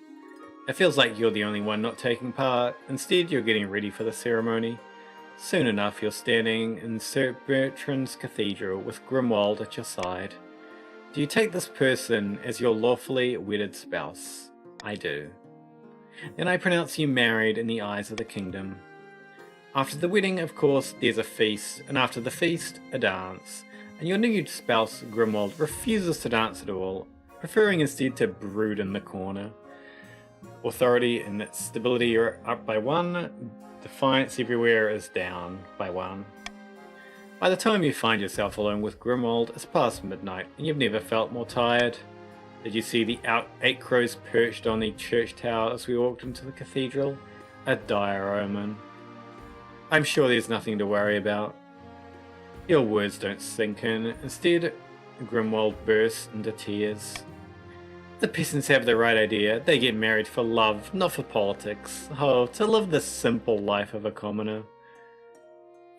It feels like you're the only one not taking part. Instead, you're getting ready for the ceremony. Soon enough, you're standing in Sir Bertrand's cathedral with Grimwald at your side. Do you take this person as your lawfully wedded spouse? I do. Then I pronounce you married in the eyes of the kingdom. After the wedding, of course, there's a feast, and after the feast, a dance. And your new spouse, Grimwald, refuses to dance at all, preferring instead to brood in the corner. Authority and its stability are up by 1, defiance everywhere is down by 1. By the time you find yourself alone with Grimwald, it's past midnight, and you've never felt more tired. Did you see the 8 crows perched on the church tower as we walked into the cathedral? A dire omen. I'm sure there's nothing to worry about. Your words don't sink in. Instead, Grimwald bursts into tears. The peasants have the right idea. They get married for love, not for politics. Oh, to live the simple life of a commoner.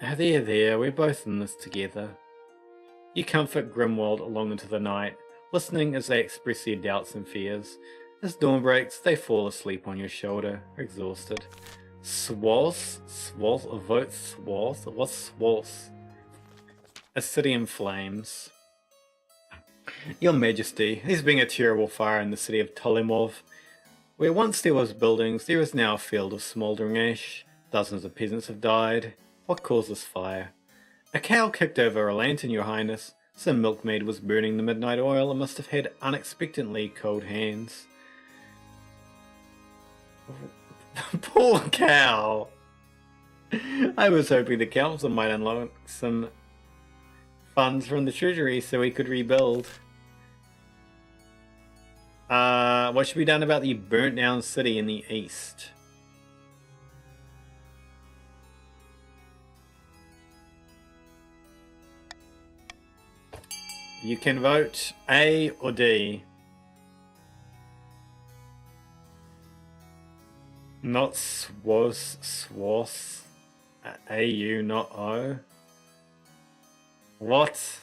There, we're both in this together. You comfort Grimwald along into the night, listening as they express their doubts and fears. As dawn breaks, they fall asleep on your shoulder, exhausted. What's Swarth? A city in flames. Your Majesty, there's been a terrible fire in the city of Tolemov. Where once there was buildings, there is now a field of smouldering ash. Dozens of peasants have died. What caused this fire? A cow kicked over a lantern, Your Highness. Some milkmaid was burning the midnight oil and must have had unexpectedly cold hands. Poor cow! I was hoping the council might unlock some funds from the treasury so we could rebuild. What should be done about the burnt down city in the east? You can vote A or D. Not Swas. A-U, not O. What?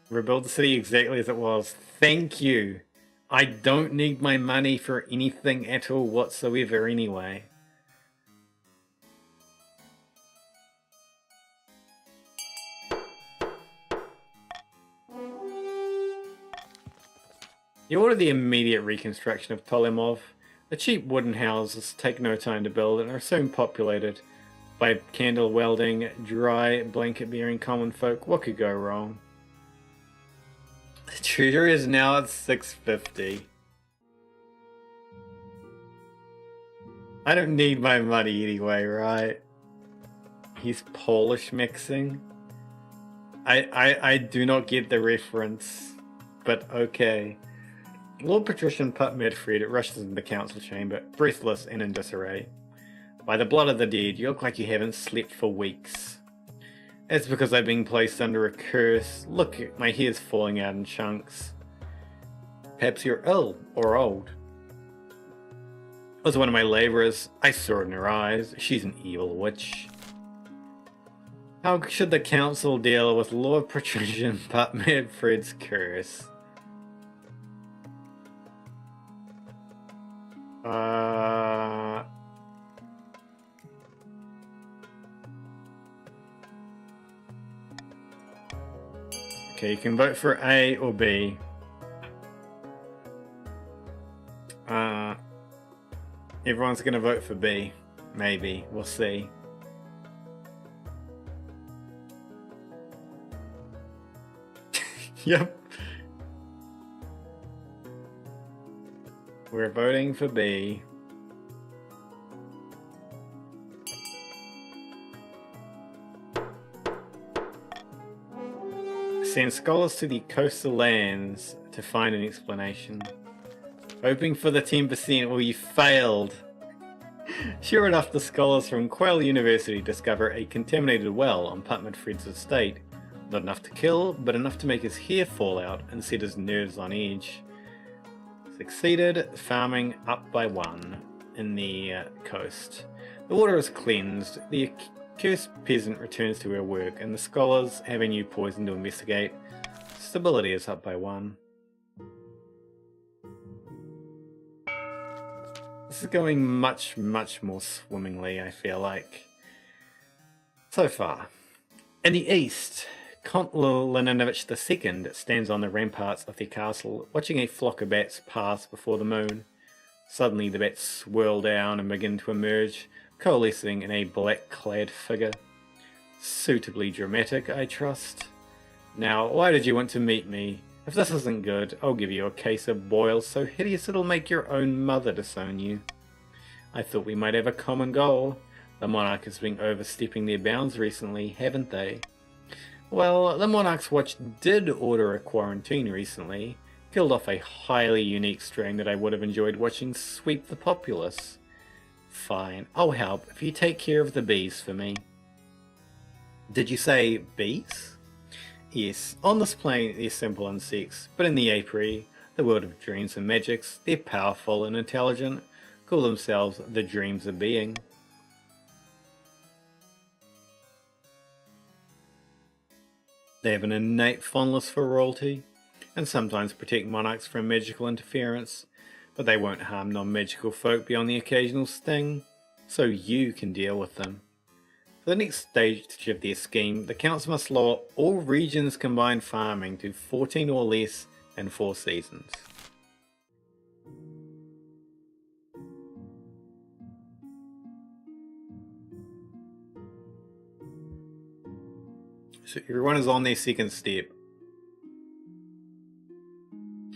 Rebuild the city exactly as it was. Thank you. I don't need my money for anything at all whatsoever anyway. You order the immediate reconstruction of Tolemov. The cheap wooden houses take no time to build and are soon populated by candle welding, dry blanket bearing common folk. What could go wrong? The treasury is now at 650. I don't need my money anyway, right? He's Polish mixing. I do not get the reference, but okay. Lord Patrician Putt Medfred rushes into the council chamber, breathless and in disarray. By the blood of the dead, you look like you haven't slept for weeks. It's because I've been placed under a curse. Look, my hair's falling out in chunks. Perhaps you're ill or old. It was one of my labourers. I saw it in her eyes. She's an evil witch. How should the council deal with Lord Patrician but Manfred's curse? Okay, you can vote for A or B. Everyone's gonna vote for B. Maybe. We'll see. Yep. We're voting for B. Send scholars to the coastal lands to find an explanation. Hoping for the 10%, well, you failed. Sure enough, the scholars from Quail University discover a contaminated well on Putman Fred's estate. Not enough to kill, but enough to make his hair fall out and set his nerves on edge. Succeeded, farming up by 1 in the coast. The water is cleansed, the cursed peasant returns to her work, and the scholars have a new poison to investigate. Stability is up by 1. This is going much, much more swimmingly, I feel like. So far. In the east, Count Leninevich II stands on the ramparts of the castle, watching a flock of bats pass before the moon. Suddenly the bats swirl down and begin to emerge, coalescing in a black-clad figure. Suitably dramatic, I trust. Now, why did you want to meet me? If this isn't good, I'll give you a case of boils so hideous it'll make your own mother disown you. I thought we might have a common goal. The monarch has been overstepping their bounds recently, haven't they? Well, the Monarch's Watch did order a quarantine recently. Killed off a highly unique strain that I would have enjoyed watching sweep the populace. Fine, I'll help if you take care of the bees for me. Did you say bees? Yes, on this plane they're simple insects, but in the apiary, the world of dreams and magics, they're powerful and intelligent, call themselves the dreams of being. They have an innate fondness for royalty, and sometimes protect monarchs from magical interference, but they won't harm non-magical folk beyond the occasional sting, so you can deal with them. For the next stage of their scheme, the council must lower all regions' combined farming to 14 or less in 4 seasons. So everyone is on their second step.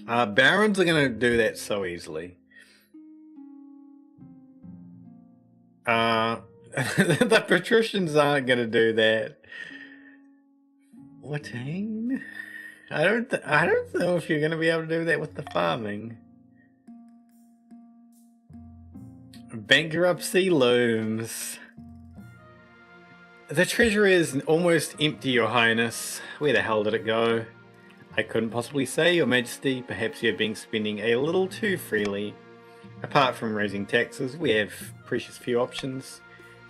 Barons are going to do that so easily. The patricians aren't going to do that. 14? I don't know if you're going to be able to do that with the farming. Bankruptcy looms. The treasury is almost empty, Your Highness. Where the hell did it go? I couldn't possibly say, Your Majesty. Perhaps you have been spending a little too freely. Apart from raising taxes, we have precious few options.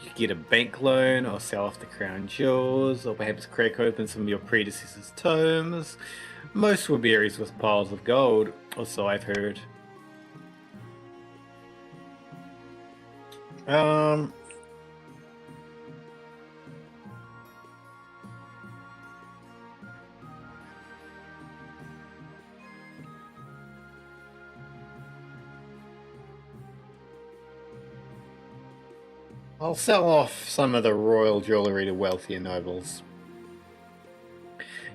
You could get a bank loan, or sell off the crown jewels, or perhaps crack open some of your predecessors' tomes. Most were berries with piles of gold, or so I've heard. I'll sell off some of the royal jewellery to wealthier nobles.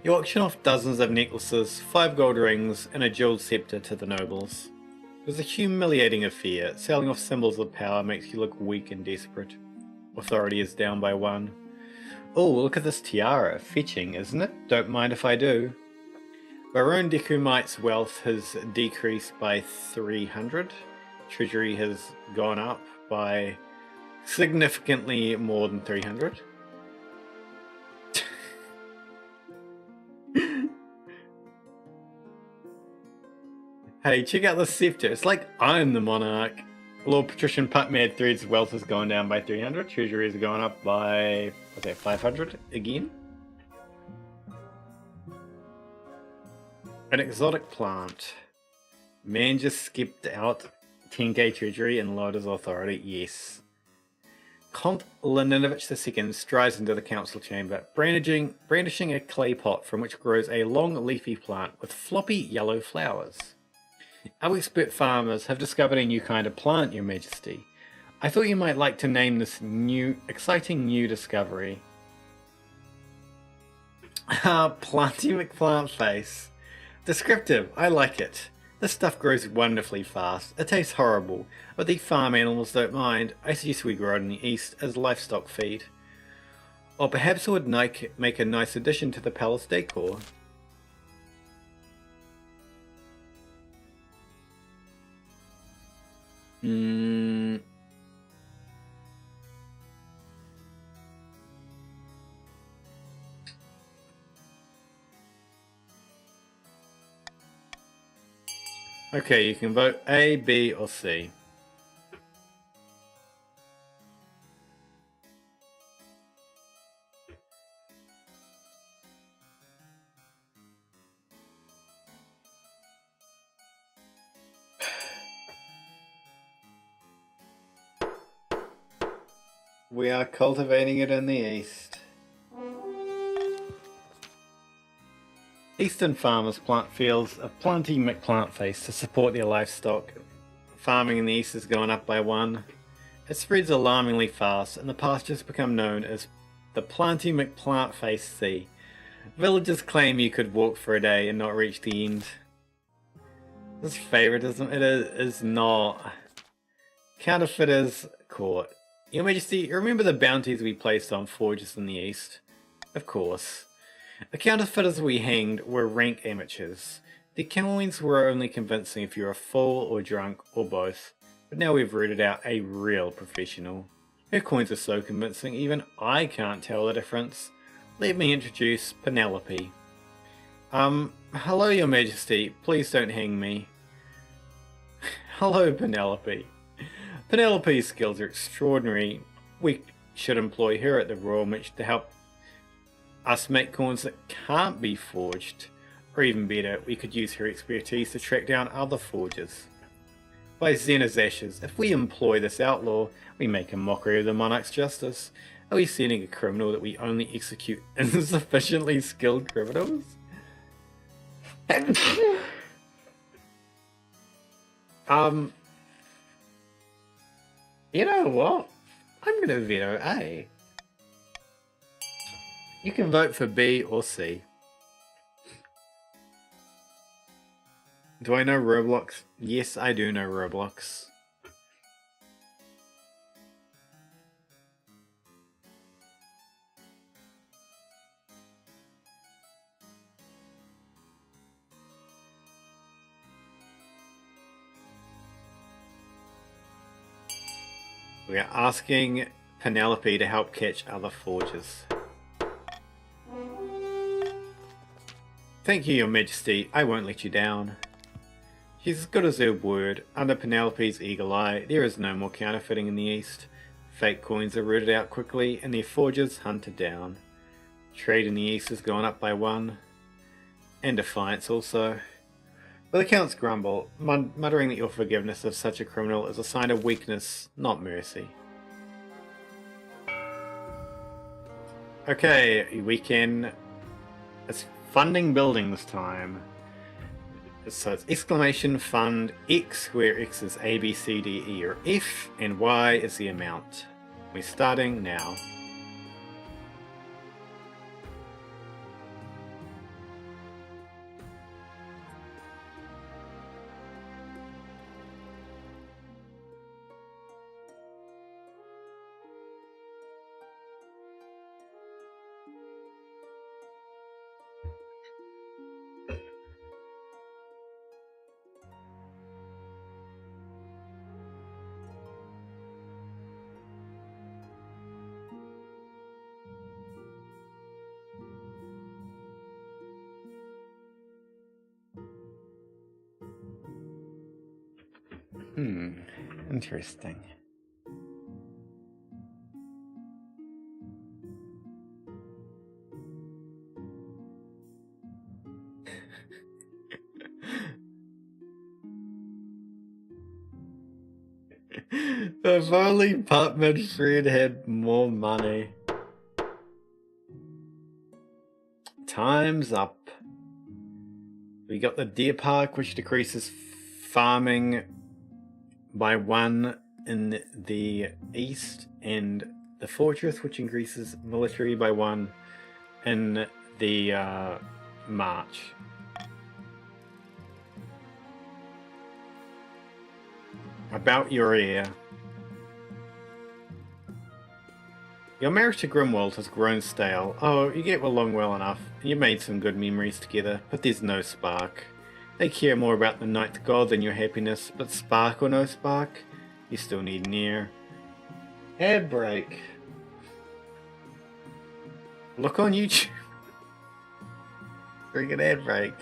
You auction off dozens of necklaces, 5 gold rings, and a jeweled scepter to the nobles. It was a humiliating affair. Selling off symbols of power makes you look weak and desperate. Authority is down by 1. Oh, look at this tiara. Fetching, isn't it? Don't mind if I do. Baron Decumite's wealth has decreased by 300. Treasury has gone up by significantly more than 300. Hey, check out the scepter. It's like I'm the monarch. Lord Patrician Putmad Thread's wealth has gone down by 300. Treasury is going up by What's that, 500 again? An exotic plant. Man just skipped out 10k treasury and lowered his authority. Yes. Count Leninovich II strides into the council chamber, brandishing a clay pot from which grows a long leafy plant with floppy yellow flowers. Our expert farmers have discovered a new kind of plant, Your Majesty. I thought you might like to name this exciting new discovery. Planty McPlant face. Descriptive, I like it. This stuff grows wonderfully fast. It tastes horrible, but the farm animals don't mind. I suggest we grow it in the east as livestock feed. Or perhaps it would make a nice addition to the palace decor. Okay, you can vote A, B, or C. We are cultivating it in the east. Eastern farmers plant fields of Planty McPlant face to support their livestock. Farming in the east is going up by 1. It spreads alarmingly fast, and the pastures become known as the Planty McPlant face Sea. Villagers claim you could walk for a day and not reach the end. This favoritism, it is not. Counterfeiters caught. Your Majesty, remember the bounties we placed on forgers in the east? Of course. The counterfeiters we hanged were rank amateurs. The coins were only convincing if you were full or drunk or both, but now we've rooted out a real professional. Her coins are so convincing even I can't tell the difference. Let me introduce Penelope. Hello, Your Majesty, please don't hang me. Hello, Penelope. Penelope's skills are extraordinary. We should employ her at the Royal Mint to help us make coins that can't be forged. Or even better, we could use her expertise to track down other forgers. By Xena's ashes, if we employ this outlaw, we make a mockery of the monarch's justice. Are we sending a criminal that we only execute insufficiently skilled criminals? You know what? I'm gonna veto A. You can vote for B or C. Do I know Roblox? Yes, I do know Roblox. We are asking Penelope to help catch other forgers. Thank you, Your Majesty. I won't let you down. She's as good as her word. Under Penelope's eagle eye, there is no more counterfeiting in the east. Fake coins are rooted out quickly, and their forgers hunted down. Trade in the east has gone up by 1. And defiance also. But the counts grumble, muttering that your forgiveness of such a criminal is a sign of weakness, not mercy. Okay, we can... It's funding building this time. So it's exclamation fund X, where X is A, B, C, D, E, or F, and Y is the amount. We're starting now. Interesting. If only Putman Fred had more money. Time's up. We got the deer park, which decreases farming by 1 in the east, and the fortress, which increases military by 1 in the march. About your ear. Your marriage to Grimwald has grown stale. Oh, you get along well enough. You made some good memories together, but there's no spark. They care more about the night god than your happiness, but spark or no spark, you still need an ear. Ad break. Look on YouTube. Bring an ad break.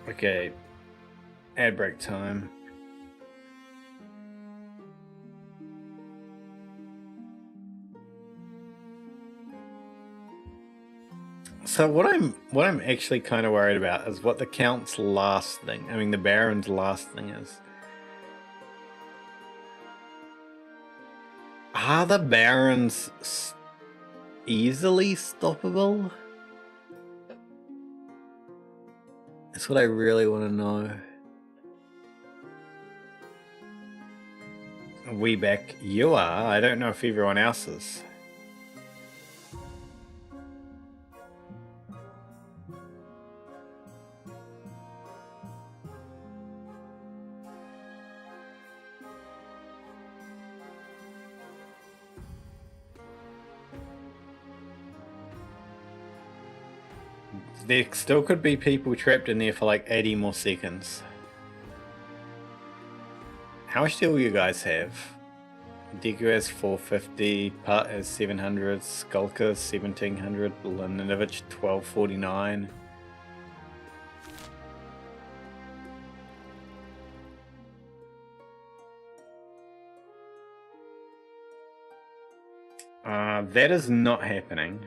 Okay, ad break time. So what I'm actually kind of worried about is what the Count's last thing, I mean the Baron's last thing is. Are the Barons easily stoppable? That's what I really want to know. We back. You are. I don't know if everyone else is. There still could be people trapped in there for like 80 more seconds. How much do you guys have? Deku has 450, Putt has 700, Skulker 1700, Laninovich 1249. That is not happening.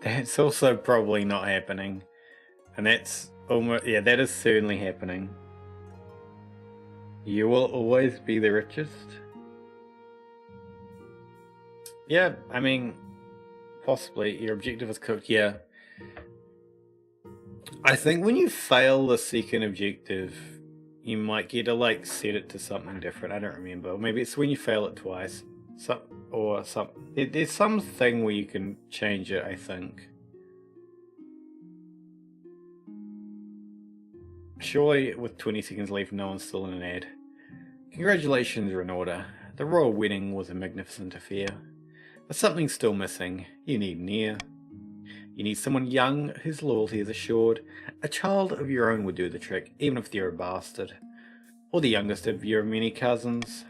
That's also probably not happening. And that's almost, yeah, that is certainly happening. You will always be the richest. Yeah, I mean, possibly. Your objective is cooked, yeah. I think when you fail the second objective, you might get to like set it to something different. I don't remember. Maybe it's when you fail it twice. There's something where you can change it, I think. Surely, with 20 seconds left, no one's still in an ad. Congratulations, Renauda. The royal wedding was a magnificent affair. But something's still missing. You need an heir. You need someone young whose loyalty is assured. A child of your own would do the trick, even if they're a bastard. Or the youngest of your many cousins.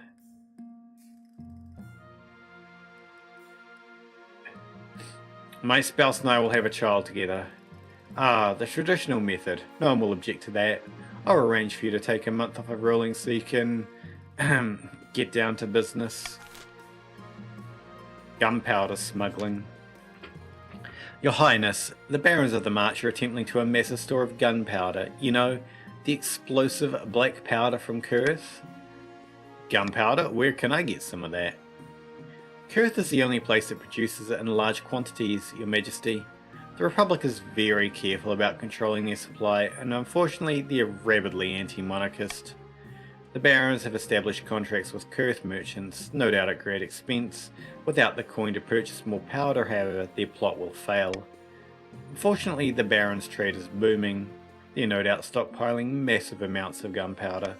My spouse and I will have a child together. Ah, the traditional method. No one will object to that. I'll arrange for you to take a month off of ruling so you can get down to business. Gunpowder smuggling. Your Highness, the Barons of the March are attempting to amass a store of gunpowder. You know, the explosive black powder from Kurth? Gunpowder? Where can I get some of that? Kurth is the only place that produces it in large quantities, Your Majesty. The Republic is very careful about controlling their supply, and unfortunately they are rabidly anti-monarchist. The Barons have established contracts with Kurth merchants, no doubt at great expense. Without the coin to purchase more powder, however, their plot will fail. Unfortunately, the Barons' trade is booming. They're no doubt stockpiling massive amounts of gunpowder.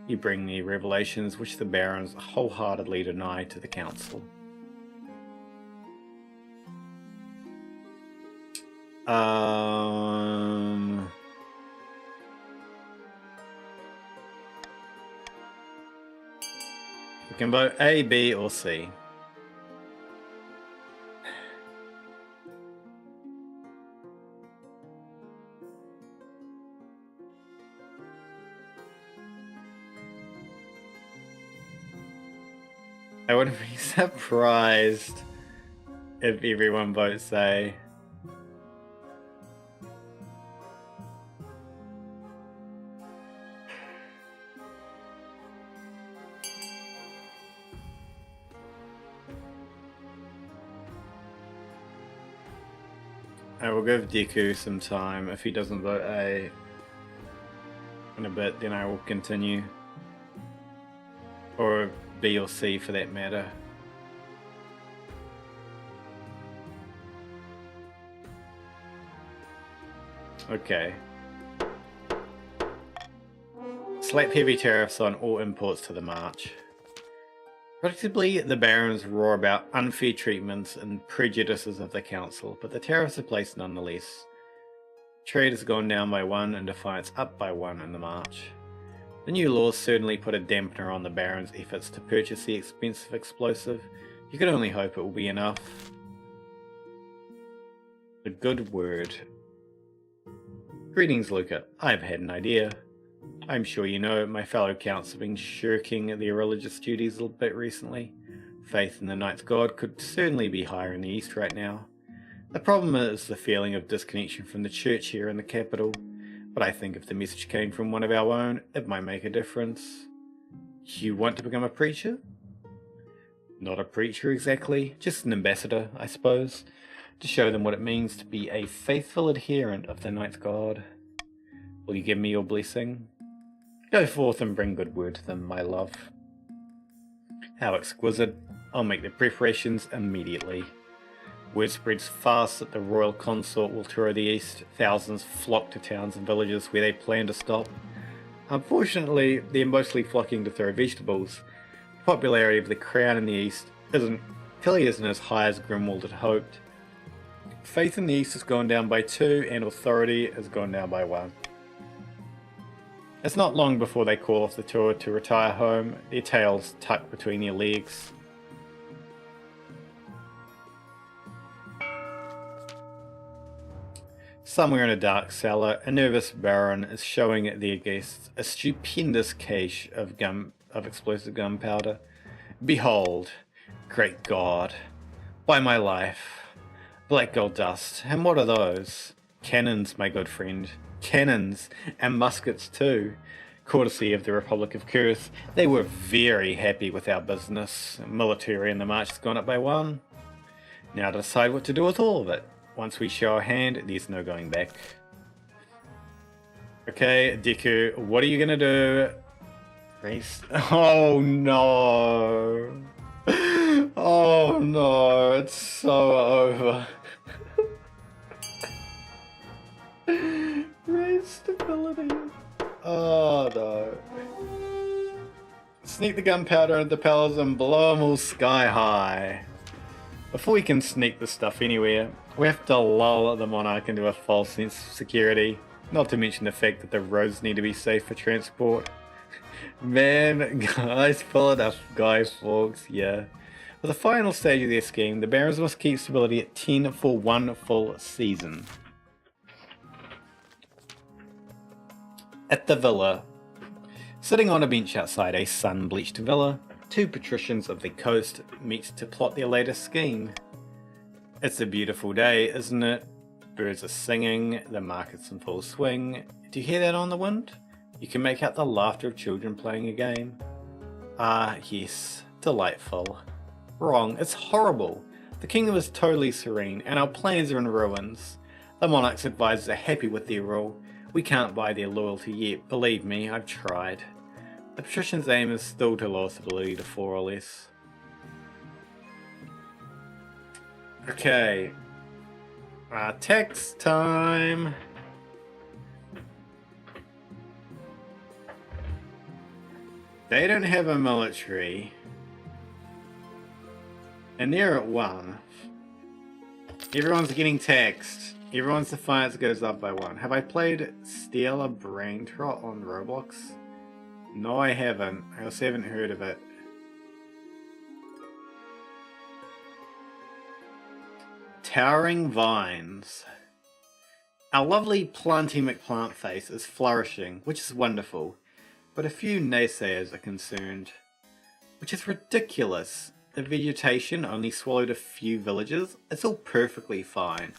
You bring the revelations which the Barons wholeheartedly deny to the Council. We can vote A, B, or C. I wouldn't be surprised if everyone votes A. I will give Deku some time. If he doesn't vote A in a bit, then I will continue. Or B or C for that matter. Okay. Slap heavy tariffs on all imports to the march. Predictably, the barons roar about unfair treatments and prejudices of the council, but the tariffs are placed nonetheless. Trade has gone down by 1 and defiance up by 1 in the march. The new laws certainly put a dampener on the barons' efforts to purchase the expensive explosive. You can only hope it will be enough. A good word. Greetings, Luca. I've had an idea. I'm sure you know my fellow counts have been shirking their religious duties a little bit recently. Faith in the Night's God could certainly be higher in the East right now. The problem is the feeling of disconnection from the church here in the capital, but I think if the message came from one of our own, it might make a difference. You want to become a preacher? Not a preacher exactly, just an ambassador, I suppose, to show them what it means to be a faithful adherent of the Night's God. Will you give me your blessing? Go forth and bring good word to them, my love. How exquisite. I'll make the preparations immediately. Word spreads fast that the royal consort will tour the east. Thousands flock to towns and villages where they plan to stop. Unfortunately, they're mostly flocking to throw vegetables. The popularity of the crown in the east clearly isn't as high as Grimwald had hoped. Faith in the east has gone down by 2 and authority has gone down by 1. It's not long before they call off the tour to retire home, their tails tucked between their legs. Somewhere in a dark cellar, a nervous baron is showing their guests a stupendous cache of explosive gunpowder. Behold, great God, by my life, black gold dust, and what are those? Cannons, my good friend. Cannons, and muskets too. Courtesy of the Republic of Kurth, they were very happy with our business. Military in the march has gone up by 1. Now to decide what to do with all of it. Once we show our hand, there's no going back. Okay, Deku, what are you gonna do? Race. Oh no. Oh no, it's so over. Raise stability. Oh no. Sneak the gunpowder into the palace and blow them all sky high. Before we can sneak the stuff anywhere, we have to lull the monarch into a false sense of security. Not to mention the fact that the roads need to be safe for transport. Man, guys, pull it up, Guy Fawkes, yeah. For the final stage of their scheme, the barons must keep stability at 10 for 1 full season. At the villa. Sitting on a bench outside a sun-bleached villa, 2 patricians of the coast meet to plot their latest scheme. It's a beautiful day, isn't it? Birds are singing, the market's in full swing. Do you hear that on the wind? You can make out the laughter of children playing a game. Ah, yes, delightful. Wrong, it's horrible. The kingdom is totally serene, and our plans are in ruins. The monarch's advisors are happy with their rule. We can't buy their loyalty yet, believe me, I've tried. The patrician's aim is still to lower stability to 4 or less. Okay. Text time! They don't have a military. And they're at 1. Everyone's getting taxed. Everyone's defiance goes up by 1. Have I played Stellar Brain Trot on Roblox? No, I haven't. I also haven't heard of it. Towering Vines. Our lovely Planty McPlantface is flourishing, which is wonderful, but a few naysayers are concerned. which is ridiculous. The vegetation only swallowed a few villages. It's all perfectly fine.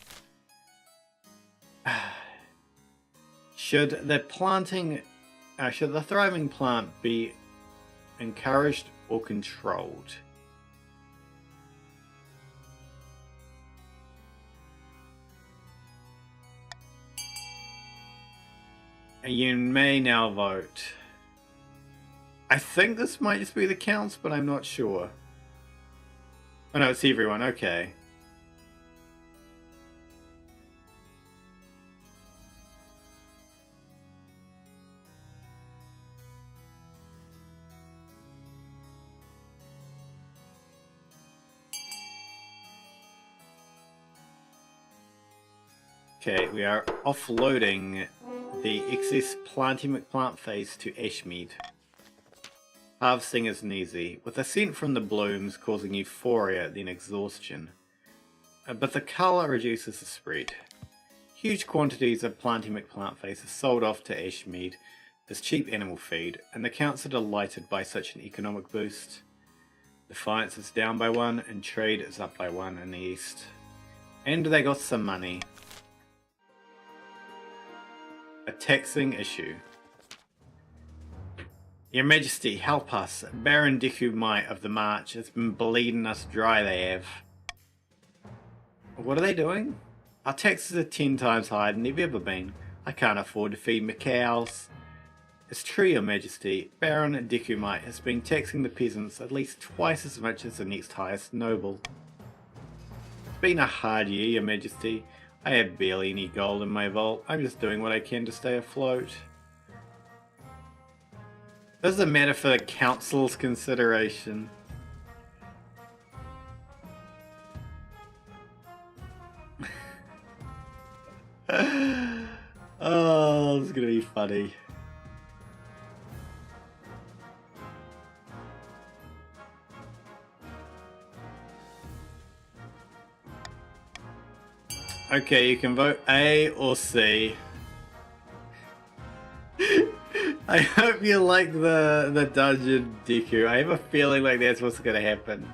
Should the thriving plant be encouraged or controlled? You may now vote. I think this might just be the counts, but I'm not sure. Oh no, it's everyone, okay. Okay, we are offloading the excess planty McPlant phase to Ashmead. Harvesting is easy, with the scent from the blooms causing euphoria then exhaustion. But the colour reduces the spread. Huge quantities of planty McPlant phase are sold off to Ashmead as cheap animal feed, and the counts are delighted by such an economic boost. Defiance is down by 1 and trade is up by 1 in the east. And they got some money. A taxing issue. Your Majesty, help us. Baron Deku Might of the March has been bleeding us dry, they have. What are they doing? Our taxes are 10 times higher than they've ever been. I can't afford to feed my cows. It's true, Your Majesty. Baron Deku Might has been taxing the peasants at least twice as much as the next highest noble. It's been a hard year, Your Majesty. I have barely any gold in my vault. I'm just doing what I can to stay afloat. Does it matter for the council's consideration? Oh, this is gonna be funny. Okay, you can vote A or C. I hope you like the dungeon, Deku. I have a feeling like that's what's gonna happen.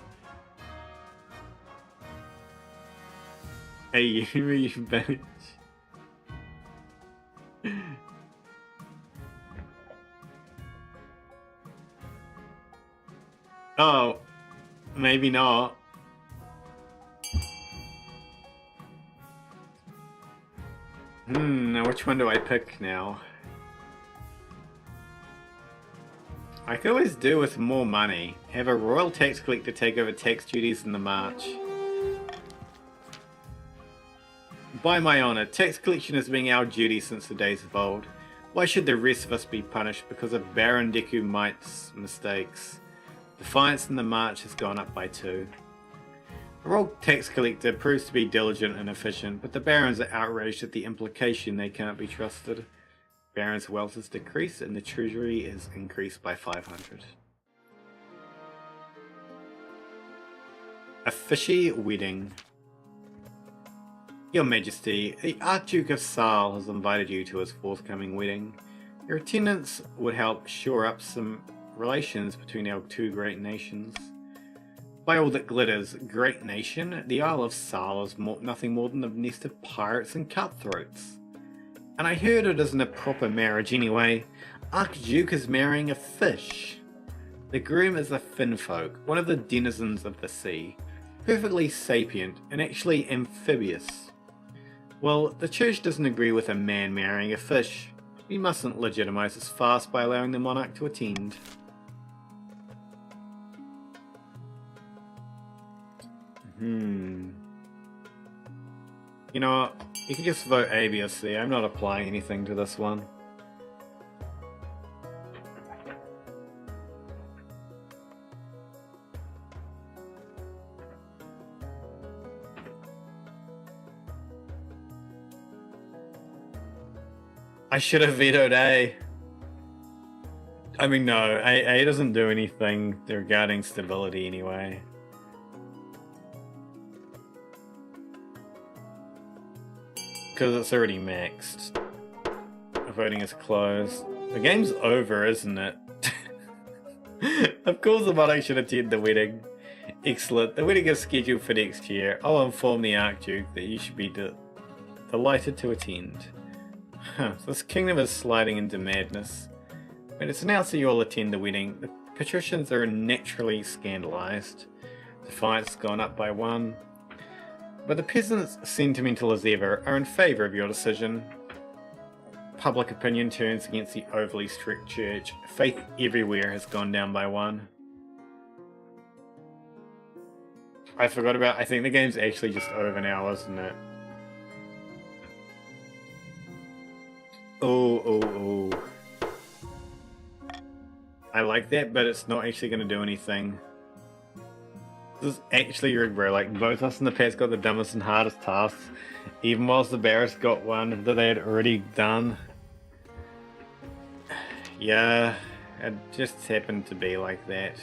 Hey, you bitch. Oh, maybe not. Now which one do I pick now? I could always do with more money. Have a royal tax collector take over tax duties in the March. By my honour, tax collection has been our duty since the days of old. Why should the rest of us be punished because of Baron Deku Might's mistakes? Defiance in the March has gone up by 2. The royal tax collector proves to be diligent and efficient, but the barons are outraged at the implication they cannot be trusted. Baron's wealth is decreased and the treasury is increased by 500. A fishy wedding. Your Majesty, the Archduke of Sal has invited you to his forthcoming wedding. Your attendance would help shore up some relations between our two great nations. By all that glitters, great nation, the Isle of Sal is nothing more than a nest of pirates and cutthroats. And I heard it isn't a proper marriage anyway. Archduke is marrying a fish. The groom is a finfolk, one of the denizens of the sea, perfectly sapient and actually amphibious. Well, the church doesn't agree with a man marrying a fish. We mustn't legitimize this fast by allowing the monarch to attend. You know what? You can just vote A, B, or C. I'm not applying anything to this one. I should have vetoed A. I mean, no, A doesn't do anything regarding stability anyway. Because it's already maxed. Voting is closed. The game's over, isn't it? Of course the monarch should attend the wedding. Excellent. The wedding is scheduled for next year. I'll inform the Archduke that you should be delighted to attend. This kingdom is sliding into madness. When it's announced that you all attend the wedding, the patricians are naturally scandalized. Defiance has gone up by 1. But the peasants, sentimental as ever, are in favour of your decision. Public opinion turns against the overly strict church. Faith everywhere has gone down by 1. I forgot about... I think the game's actually just over now, isn't it? Oh. I like that, but it's not actually going to do anything. This is actually rigged, bro. Like, both us and the pets got the dumbest and hardest tasks, even whilst the Barris got one that they had already done. Yeah, it just happened to be like that.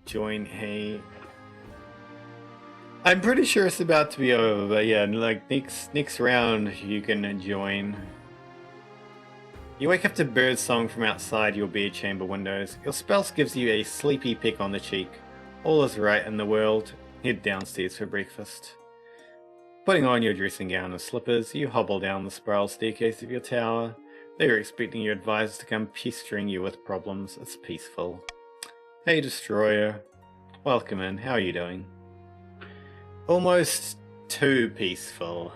Join, hey. I'm pretty sure it's about to be over, but yeah, like next round you can join. You wake up to bird song from outside your bed chamber windows. Your spouse gives you a sleepy peck on the cheek. All is right in the world. Head downstairs for breakfast. Putting on your dressing gown and slippers, you hobble down the spiral staircase of your tower. They are expecting your advisors to come pestering you with problems. It's peaceful. Hey Destroyer. Welcome in. How are you doing? Almost too peaceful.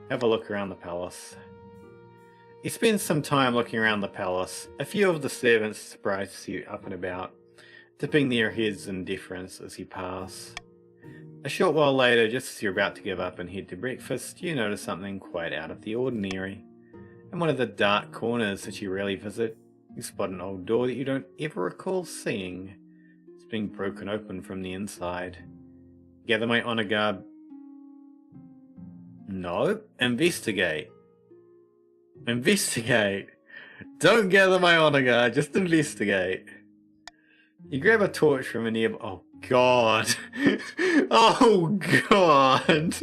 Have a look around the palace. You spend some time looking around the palace. A few of the servants surprise you up and about, tipping their heads in deference as you pass. A short while later, just as you're about to give up and head to breakfast, you notice something quite out of the ordinary. In one of the dark corners that you rarely visit, you spot an old door that you don't ever recall seeing. It's being broken open from the inside. Gather my honor guard. No, investigate. Investigate. Don't gather my honor guard, just investigate. You grab a torch from a nearby... Oh god. Oh god.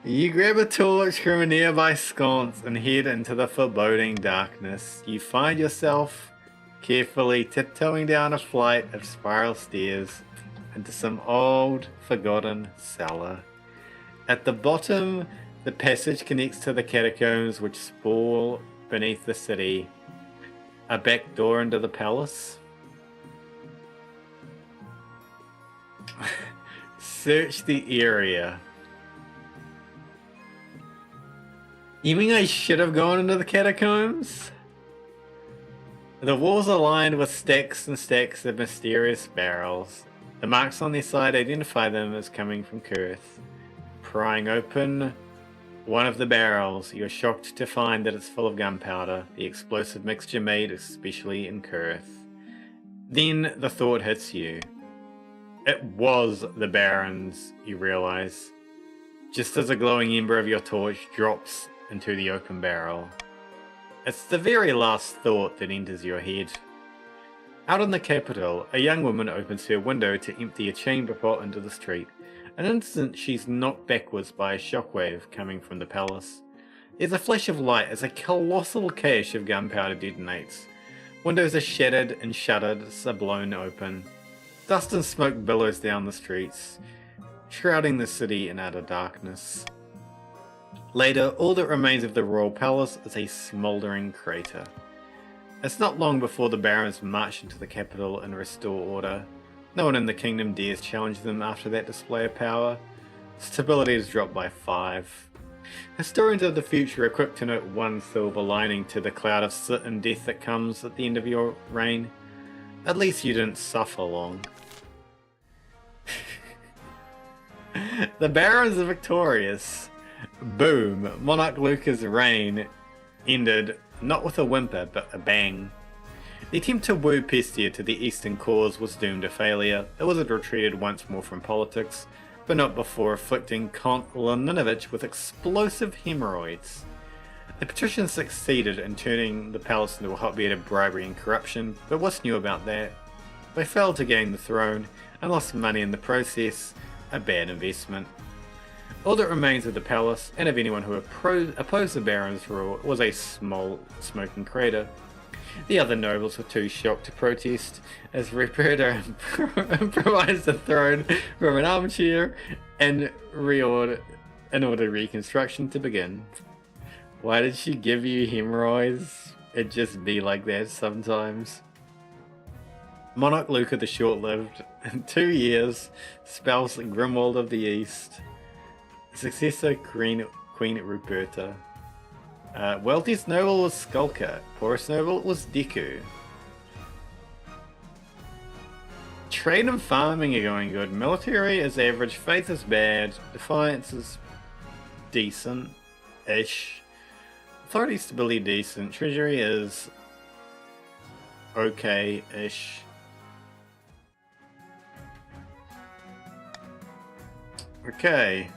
You grab a torch from a nearby sconce and head into the foreboding darkness. You find yourself carefully tiptoeing down a flight of spiral stairs into some old, forgotten cellar. At the bottom, the passage connects to the catacombs which sprawl beneath the city. A back door into the palace. Search the area. You mean I should have gone into the catacombs? The walls are lined with stacks and stacks of mysterious barrels. The marks on their side identify them as coming from Kurth. Prying open one of the barrels, you're shocked to find that it's full of gunpowder, the explosive mixture made especially in Kurth. Then the thought hits you. It was the Baron's, you realize, just as a glowing ember of your torch drops into the open barrel. It's the very last thought that enters your head. Out in the capital, a young woman opens her window to empty a chamber pot into the street. An instant, she's knocked backwards by a shockwave coming from the palace. There's a flash of light as a colossal cache of gunpowder detonates. Windows are shattered and shutters are blown open. Dust and smoke billows down the streets, shrouding the city in utter darkness. Later, all that remains of the royal palace is a smouldering crater. It's not long before the barons march into the capital and restore order. No one in the kingdom dares challenge them after that display of power. Stability is dropped by 5. Historians of the future are quick to note one silver lining to the cloud of soot and death that comes at the end of your reign. At least you didn't suffer long. The barons are victorious. Boom! Monarch Luca's reign ended not with a whimper but a bang. The attempt to woo Pestia to the eastern cause was doomed to failure. The wizard retreated once more from politics, but not before afflicting Count Laninovich with explosive hemorrhoids. The patricians succeeded in turning the palace into a hotbed of bribery and corruption, but what's new about that? They failed to gain the throne and lost money in the process, a bad investment. All that remains of the palace, and of anyone who opposed the Baron's rule, was a small smoking crater. The other nobles were too shocked to protest, as Ruperta improvised a throne from an armchair and ordered reconstruction to begin. Why did she give you hemorrhoids? It just be like that sometimes. Monarch Luca the Short-Lived, 2 years, spouse Grimwald of the East, successor Queen Ruperta. Wealthiest noble was Skulker, poorest noble was Deku. Trade and farming are going good, military is average, faith is bad, defiance is decent-ish, authority stability decent, treasury is okay-ish. Okay.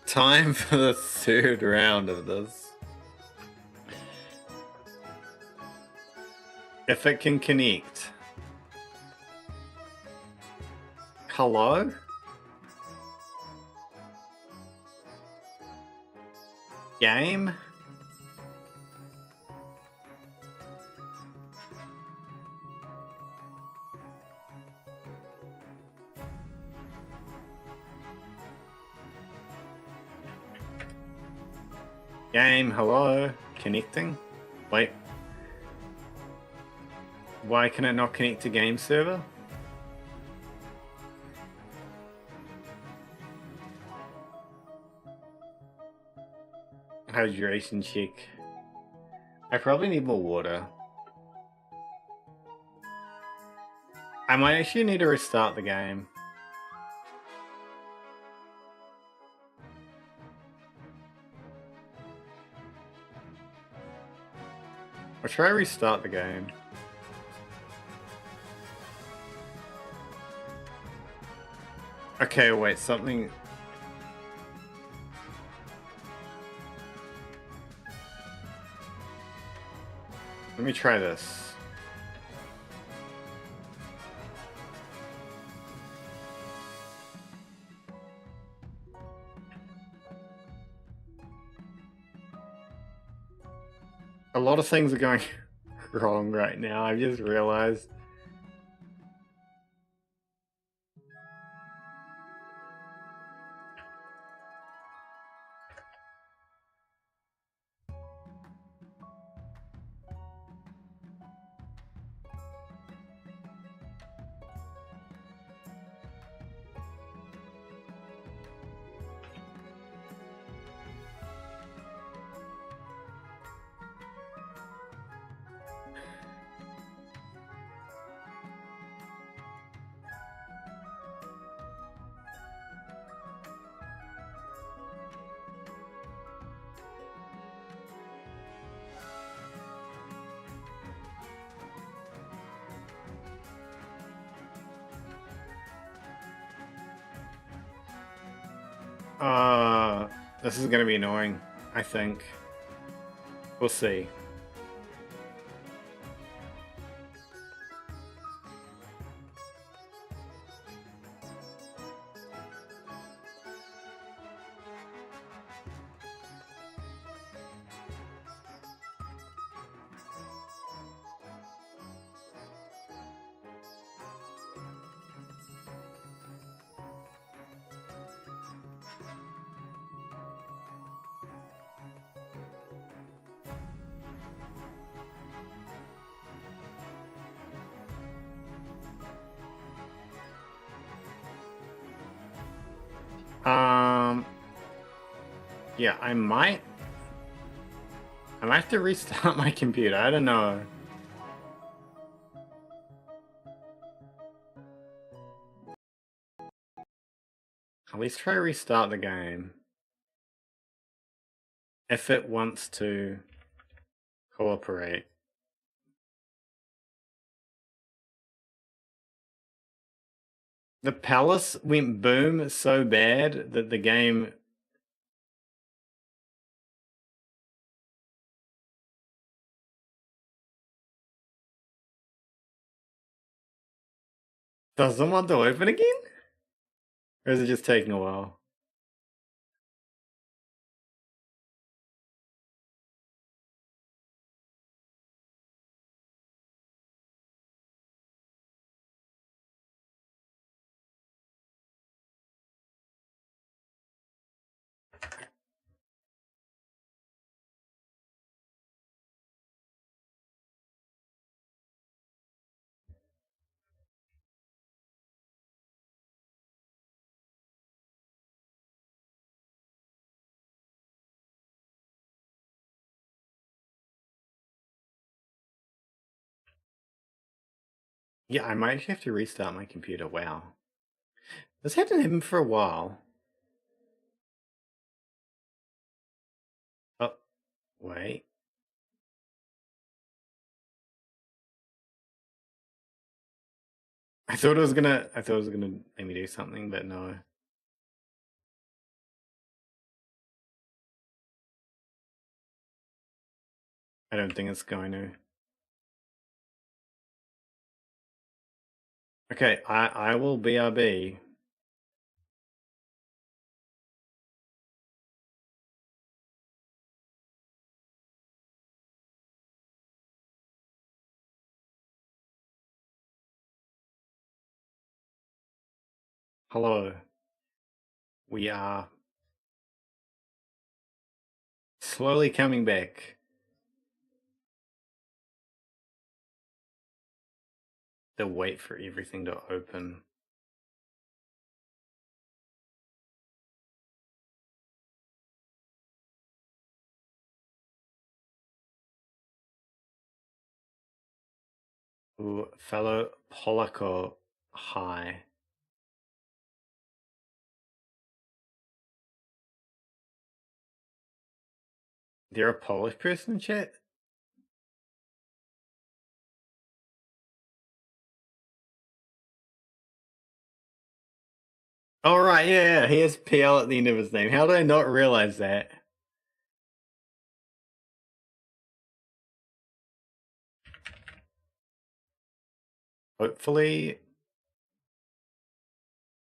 Time for the third round of this. If it can connect. Hello? Game? Game, hello? Connecting? Wait. Why can it not connect to game server? Hydration check. I probably need more water. I might actually need to restart the game. I'll try to restart the game. Okay, wait, something... Let me try this. A lot of things are going wrong right now, I've just realized. This is gonna be annoying, I think. We'll see. Yeah, I might have to restart my computer, I don't know. At least try to restart the game. If it wants to cooperate. The palace went boom so bad that the game... Does the mod open again? Or is it just taking a while? Yeah, I might actually have to restart my computer. Wow. This hadn't happened for a while. Oh, wait. I thought it was gonna make me do something, but no. I don't think it's going to. Okay, I will BRB. Hello. We are slowly coming back. To wait for everything to open. Ooh, fellow Polako, hi. There a Polish person in chat? Oh right, yeah, he has PL at the end of his name. How did I not realize that? Hopefully,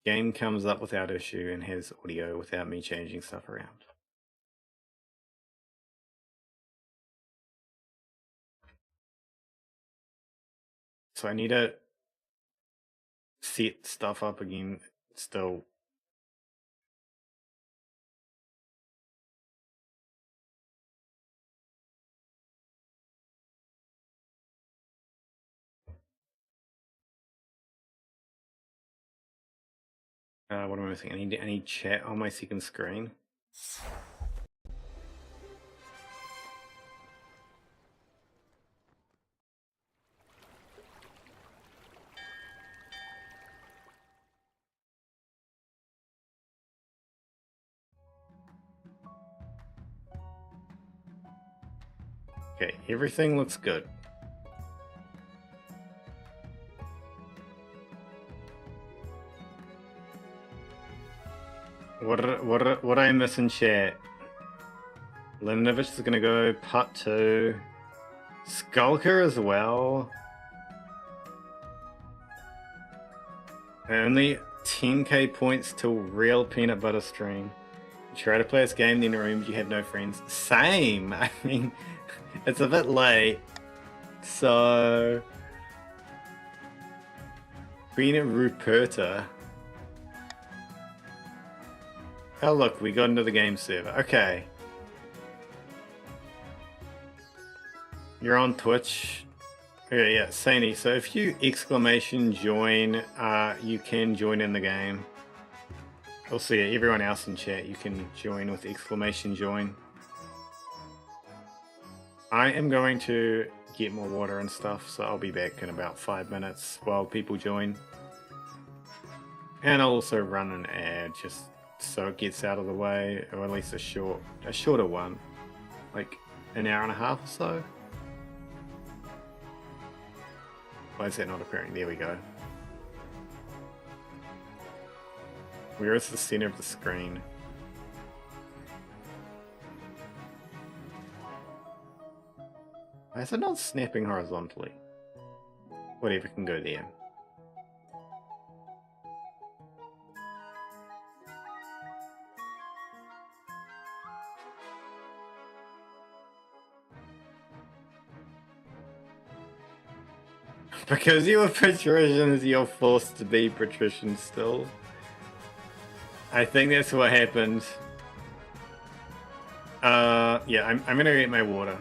game comes up without issue and has audio without me changing stuff around. So I need to set stuff up again still. What am I missing? I need chat on my second screen. Okay, everything looks good. What I miss in chat? Limnovich is gonna go part 2. Skulker as well. Only 10k points till real peanut butter stream. You try to play this game, then remember you have no friends. Same! I mean, it's a bit late. So... Peanut Ruperta. Oh look, we got into the game server. Okay. You're on Twitch. Okay, yeah, Sani. So if you exclamation join, you can join in the game. Also, yeah, everyone else in chat, you can join with exclamation join. I am going to get more water and stuff, so I'll be back in about 5 minutes while people join. And I'll also run an ad just so it gets out of the way, or at least a shorter one, like an hour and a half or so. Why is that not appearing? There we go. Where is the center of the screen? Why is it not snapping horizontally? Whatever, can go there. Because you were patricians, you're forced to be patricians still. I think that's what happened. Yeah, I'm gonna get my water.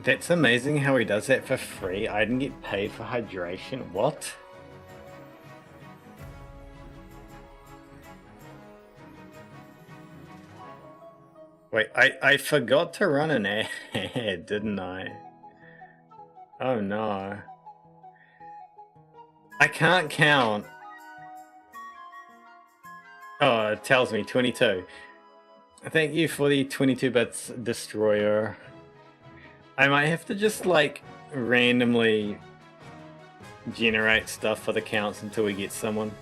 That's amazing how he does that for free. I didn't get paid for hydration. What? Wait, I forgot to run an ad, didn't I? Oh no. I can't count. Oh, it tells me 22. Thank you for the 22 bits destroyer. I might have to just like randomly generate stuff for the counts until we get someone.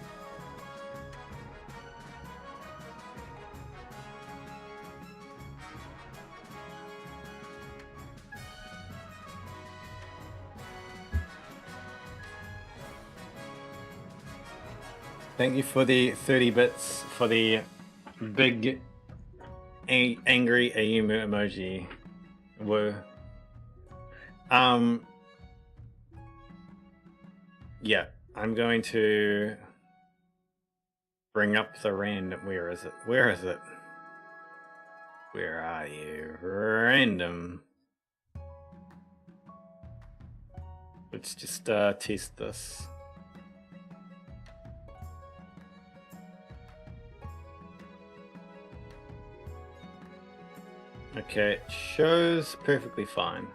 Thank you for the 30 bits for the big angry Ayumu emoji. Whoa. Yeah, I'm going to bring up the random. Where is it? Where is it? Where are you? Random. Let's just test this. Okay, it shows perfectly fine.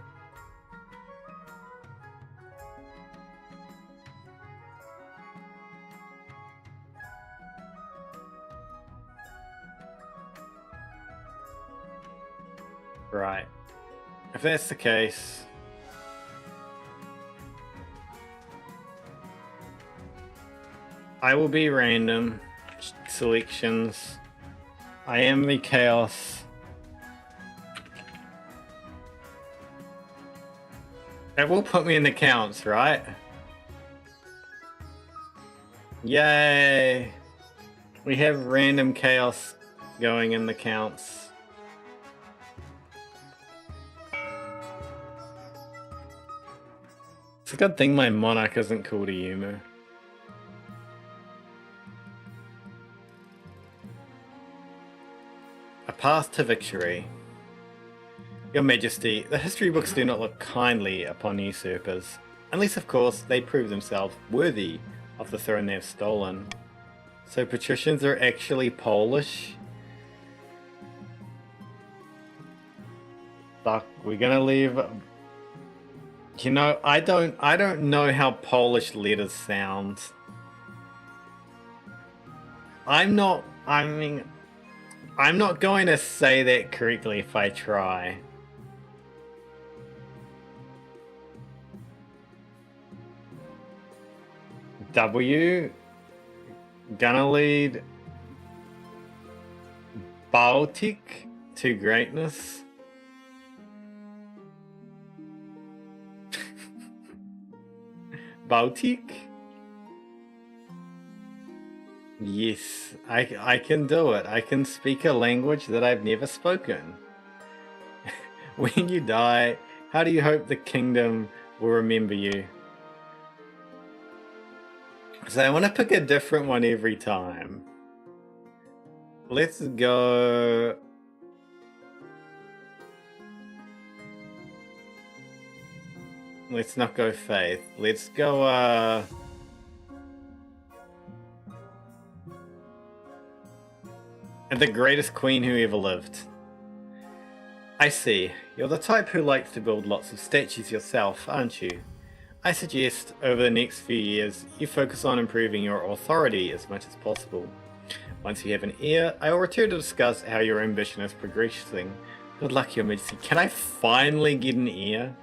Right. If that's the case, I will be random selections. I am the chaos. It will put me in the counts, right? Yay! We have random chaos going in the counts. It's a good thing my monarch isn't called Ayumu. A path to victory. Your Majesty, the history books do not look kindly upon usurpers, unless of course they prove themselves worthy of the throne they have stolen. So patricians are actually Polish? Fuck, we're gonna leave. You know, I don't know how Polish letters sound. I'm not, I mean, I'm not going to say that correctly if I try. W, gonna lead Baltic to greatness. Baltic? Yes, I can do it. I can speak a language that I've never spoken. When you die, how do you hope the kingdom will remember you? So I want to pick a different one every time. Let's go... Let's not go faith. Let's go, the greatest queen who ever lived. I see. You're the type who likes to build lots of statues yourself, aren't you? I suggest, over the next few years, you focus on improving your authority as much as possible. Once you have an heir, I will return to discuss how your ambition is progressing. Good luck, Your Majesty. Can I finally get an heir?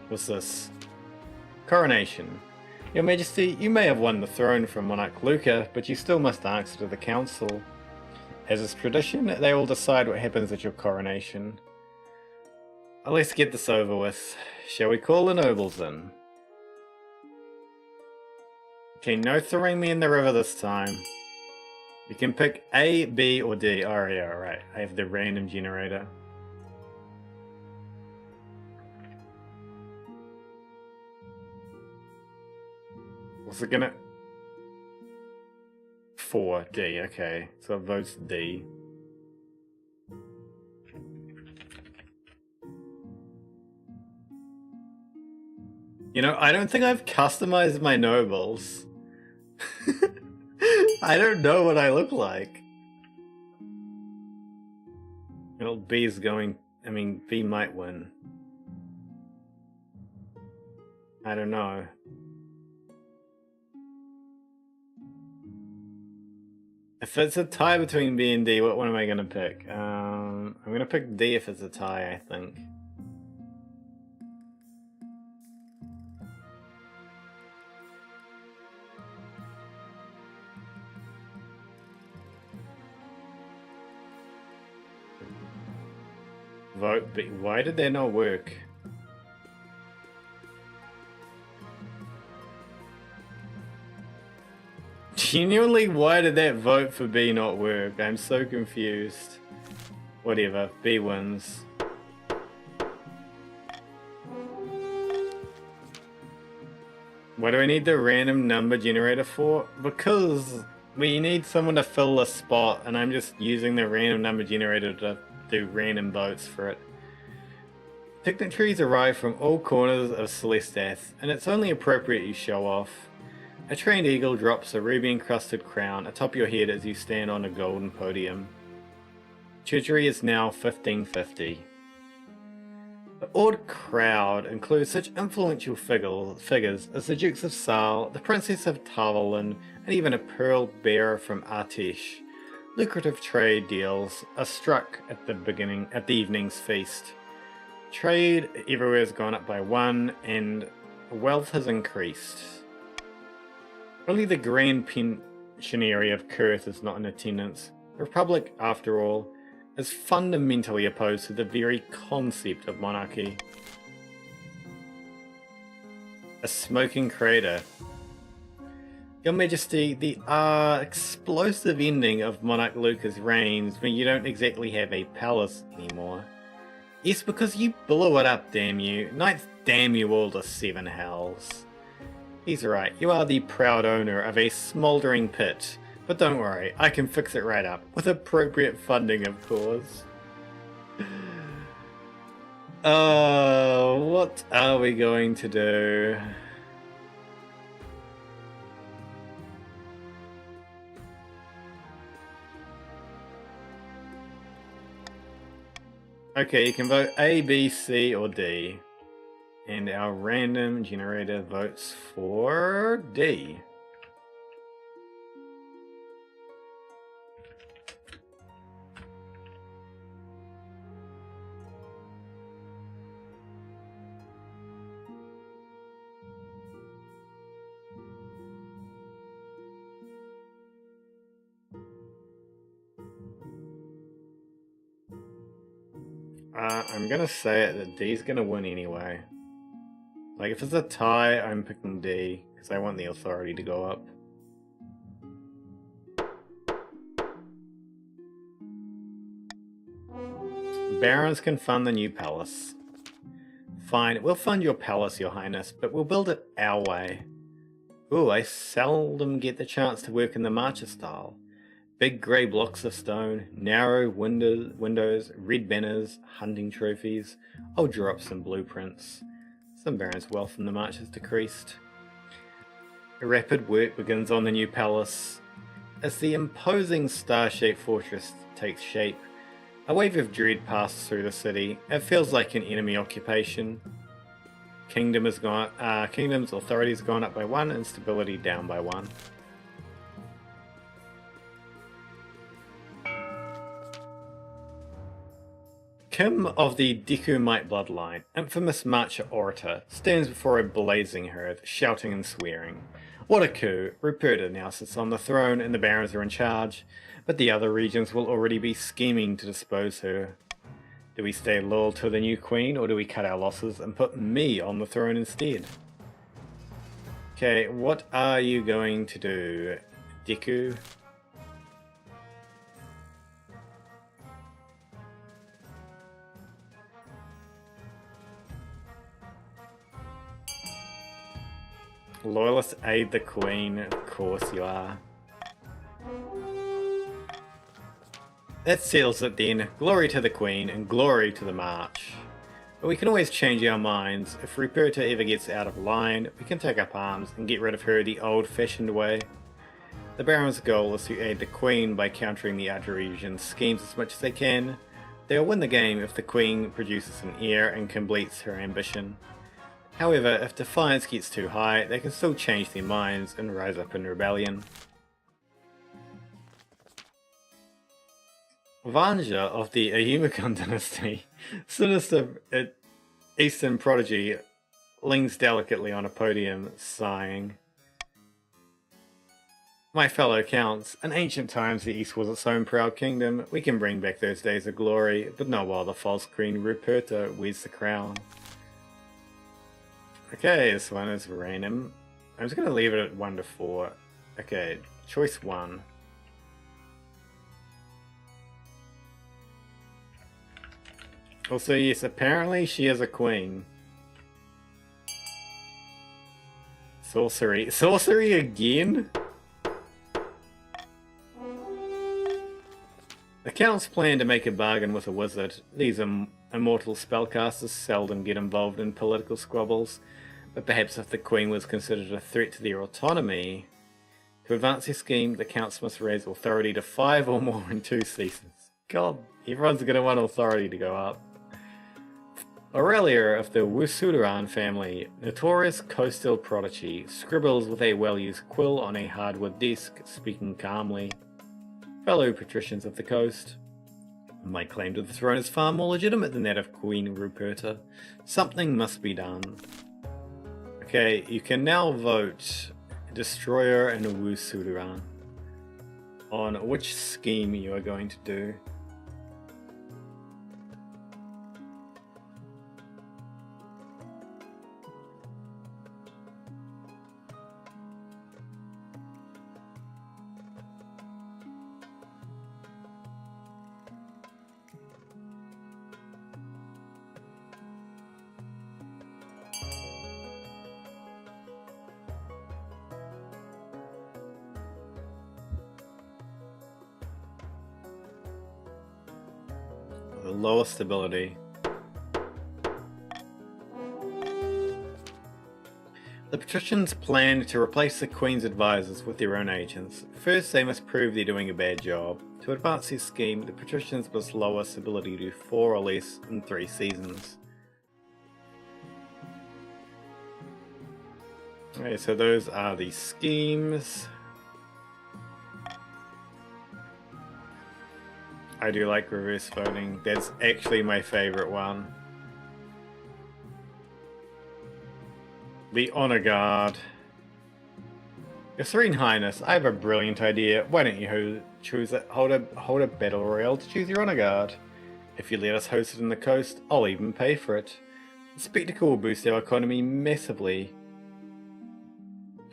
What's this? Coronation. Your Majesty, you may have won the throne from Monarch Luca, but you still must answer to the council. As is tradition, they will decide what happens at your coronation. Let's get this over with. Shall we call the nobles in? Okay, no throwing me in the river this time. You can pick A, B, or D. Oh yeah, alright. I have the random generator. What's it gonna... 4, D, okay. So it votes D. You know, I don't think I've customized my nobles. I don't know what I look like. Well, B is going... I mean, B might win. I don't know. If it's a tie between B and D, what one am I gonna pick? I'm gonna pick D if it's a tie, I think. Vote B. Why did that not work? Genuinely, why did that vote for B not work? I'm so confused. Whatever, B wins. What do I need the random number generator for? Because we need someone to fill a spot, and I'm just using the random number generator to do random votes for it. Dignitaries arrive from all corners of Celestath, and it's only appropriate you show off. A trained eagle drops a ruby-encrusted crown atop your head as you stand on a golden podium. Treasury is now 1550. The awed crowd includes such influential figures as the Dukes of Sal, the Princess of Tavalin, and even a pearl bearer from Artesh. Lucrative trade deals are struck at the evening's feast. Trade everywhere has gone up by 1, and wealth has increased. Only the Grand Pensionary of Kurth is not in attendance. The Republic, after all, is fundamentally opposed to the very concept of monarchy. A smoking crater. Your Majesty, the explosive ending of Monarch Luca's reigns means you don't exactly have a palace anymore. Yes, because you blew it up, damn you. Knights damn you all to 7 hells. He's right, you are the proud owner of a smouldering pit. But don't worry, I can fix it right up. With appropriate funding, of course. What are we going to do? Okay, you can vote A, B, C, or D. And our random generator votes for D. I'm gonna say it that D's gonna win anyway. Like, if it's a tie, I'm picking D, because I want the authority to go up. Barons can fund the new palace. Fine, we'll fund your palace, your highness, but we'll build it our way. Ooh, I seldom get the chance to work in the Marcher style. Big grey blocks of stone, narrow windows, red banners, hunting trophies. I'll draw up some blueprints. Some barons' wealth from the march has decreased. Rapid work begins on the new palace. As the imposing star-shaped fortress takes shape, a wave of dread passes through the city. It feels like an enemy occupation. Kingdom's authority has gone up by 1 and stability down by 1. Kim of the Dekumite bloodline, infamous marcher orator, stands before a blazing herd, shouting and swearing. What a coup! Ruperta now sits on the throne and the barons are in charge, but the other regions will already be scheming to dispose her. Do we stay loyal to the new queen, or do we cut our losses and put me on the throne instead? Okay, what are you going to do, Deku? Loyalists aid the queen, of course you are. That seals it then. Glory to the queen and glory to the march. But we can always change our minds. If Ruperta ever gets out of line, we can take up arms and get rid of her the old-fashioned way. The Baron's goal is to aid the queen by countering the other region's schemes as much as they can. They'll win the game if the queen produces an heir and completes her ambition. However, if defiance gets too high, they can still change their minds and rise up in rebellion. Vanja of the Ayumakon dynasty, sinister eastern prodigy, leans delicately on a podium, sighing. My fellow counts, in ancient times the East was its own proud kingdom. We can bring back those days of glory, but not while the false queen Ruperta wears the crown. Okay, this one is random. I'm just going to leave it at 1 to 4. Okay, choice 1. Also, yes, apparently she is a queen. Sorcery. Sorcery again? The Count's plan to make a bargain with a wizard. These immortal spellcasters seldom get involved in political squabbles, but perhaps if the Queen was considered a threat to their autonomy. To advance their scheme, the Counts must raise authority to 5 or more in 2 seasons. God, everyone's going to want authority to go up. Aurelia of the Wusudaran family, notorious coastal prodigy, scribbles with a well-used quill on a hardwood desk, speaking calmly. Fellow patricians of the coast, my claim to the throne is far more legitimate than that of Queen Ruperta. Something must be done. Okay, you can now vote Destroyer and Wusudaran on which scheme you are going to do. The lowest ability. The patricians plan to replace the Queen's advisors with their own agents. First, they must prove they're doing a bad job. To advance their scheme, the patricians must lower stability to 4 or less in 3 seasons. Okay, so those are the schemes. I do like reverse voting. That's actually my favorite one. The Honor Guard. Your Serene Highness, I have a brilliant idea. Why don't you choose it? Hold a battle royale to choose your Honor Guard. If you let us host it on the coast, I'll even pay for it. The spectacle will boost our economy massively.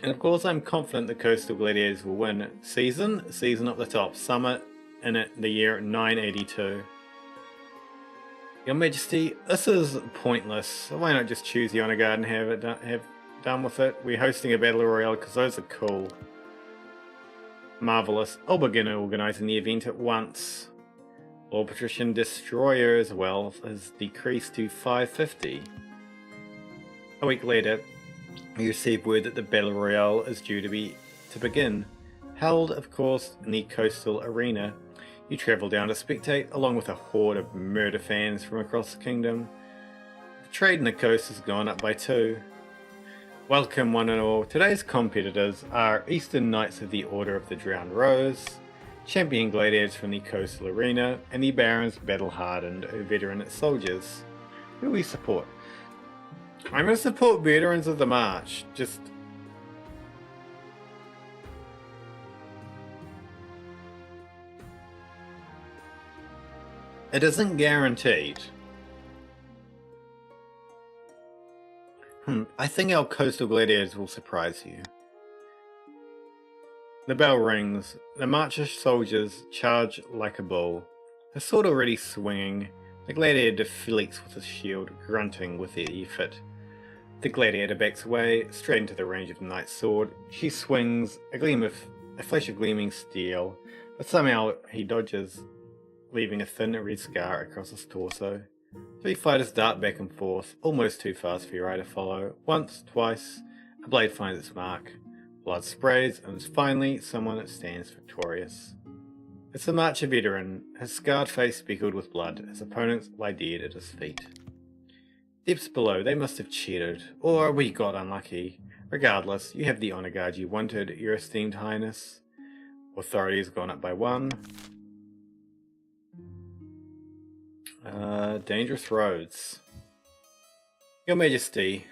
And of course I'm confident the Coastal Gladiators will win. Season up the top, summer in it the year 982. Your Majesty, this is pointless. Why not just choose the Honor Guard and have done with it? We're hosting a Battle Royale because those are cool. Marvelous. I'll begin organising the event at once. All Patrician Destroyer as well is decreased to 550. A week later, we receive word that the Battle Royale is due to begin. Held, of course, in the Coastal Arena. You travel down to spectate, along with a horde of murder fans from across the kingdom. The trade in the coast has gone up by 2. Welcome one and all. Today's competitors are Eastern Knights of the Order of the Drowned Rose, Champion Gladiators from the Coastal Arena, and the Baron's battle-hardened veteran soldiers. Who do we support? I'm going to support Veterans of the March. It isn't guaranteed. I think our Coastal Gladiators will surprise you. The bell rings. The Marcher soldiers charge like a bull. The sword already swinging. The gladiator deflects with his shield, grunting with the effort. The gladiator backs away, straight into the range of the knight's sword. She swings, a flash of gleaming steel, but somehow he dodges, leaving a thin red scar across his torso. 3 fighters dart back and forth, almost too fast for your eye to follow. Once, twice, a blade finds its mark. Blood sprays, and finally someone stands victorious. It's a Marcher veteran, his scarred face speckled with blood. His opponents lie dead at his feet. Depths below, they must have cheated, or we got unlucky. Regardless, you have the honor guard you wanted, your esteemed highness. Authority has gone up by 1. Dangerous roads. Your Majesty,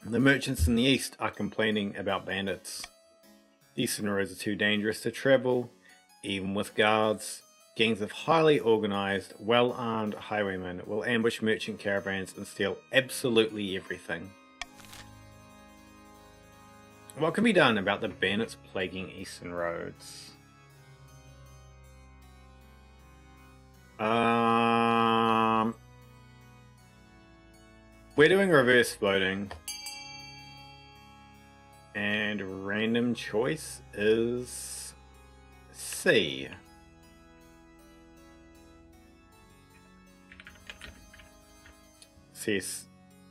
the merchants in the east are complaining about bandits. The eastern roads are too dangerous to travel, even with guards. Gangs of highly organised, well-armed highwaymen will ambush merchant caravans and steal absolutely everything. What can be done about the bandits plaguing eastern roads? We're doing reverse voting. And random choice is C. Yes.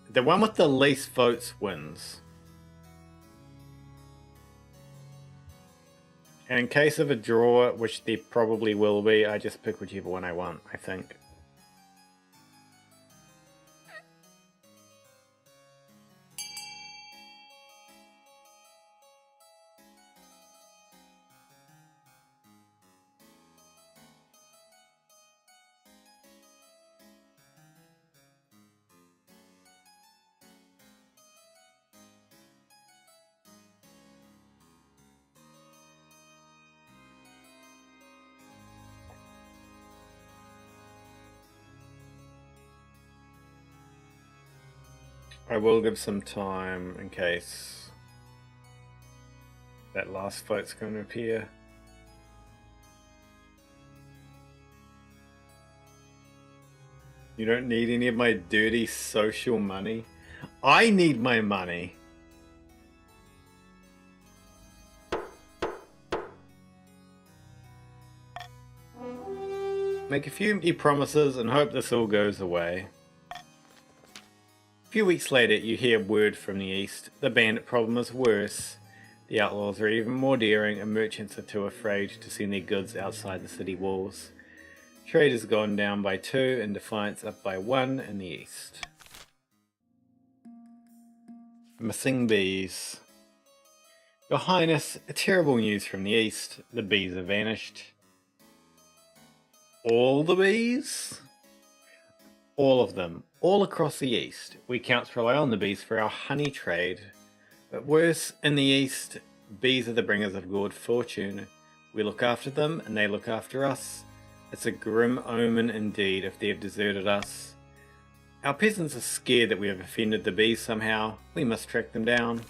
The one with the least votes wins. And in case of a draw, which there probably will be, I just pick whichever one I want, I think. I will give some time in case that last vote's going to appear. You don't need any of my dirty social money. I need my money. Make a few empty promises and hope this all goes away. A few weeks later, you hear word from the east. The bandit problem is worse. The outlaws are even more daring, and merchants are too afraid to send their goods outside the city walls. Trade has gone down by 2, and defiance up by 1 in the east. Missing bees. Your Highness, terrible news from the east. The bees have vanished. All the bees? All of them. All across the east. We counts rely on the bees for our honey trade. But worse, in the east, bees are the bringers of good fortune. We look after them, and they look after us. It's a grim omen indeed if they have deserted us. Our peasants are scared that we have offended the bees somehow. We must track them down.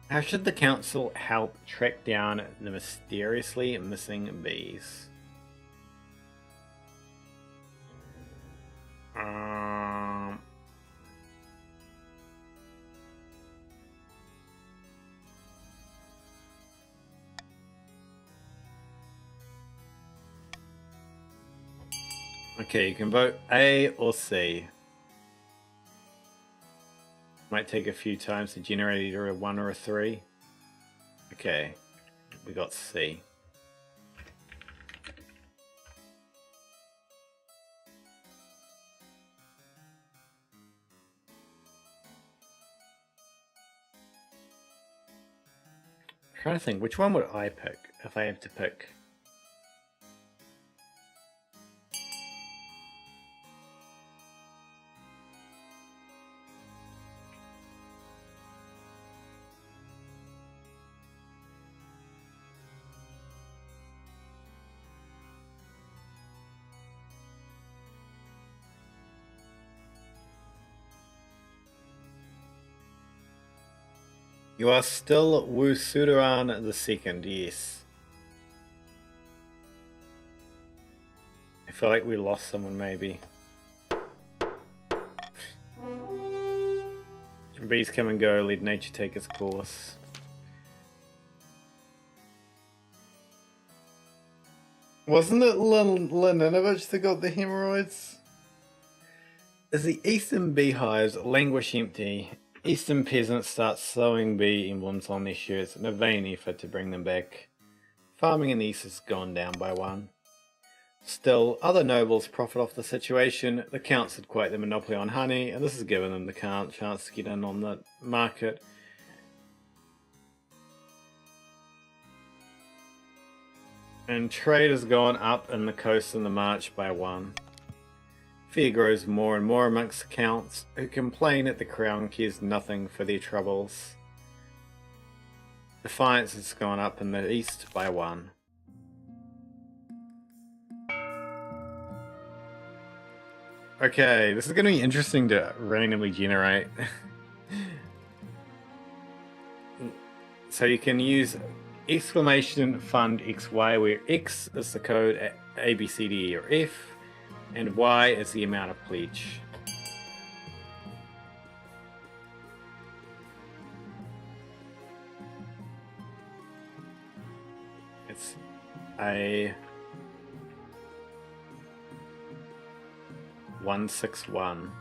How should the council help track down the mysteriously missing bees? Okay, you can vote A or C. Might take a few times to generate either a 1 or a 3. Okay, we got C. I'm trying to think, which one would I pick if I have to pick? You are still Wusudaran II, yes. I feel like we lost someone, maybe. Bees come and go, let nature take its course. Wasn't it Leninovich that got the hemorrhoids? As the eastern beehives languish empty, eastern peasants start sewing bee emblems on their shirts in a vain effort to bring them back. Farming in the east has gone down by 1. Still, other nobles profit off the situation. The counts had quite the monopoly on honey, and this has given them the chance to get in on the market. And trade has gone up in the coast and the march by 1. Fear grows more and more amongst the counts, who complain that the crown cares nothing for their troubles. Defiance has gone up in the east by 1. Okay, this is going to be interesting to randomly generate. So you can use exclamation fund XY, where X is the code A, B, C, D, E, or F, and Y is the amount of pledge. It's a 161.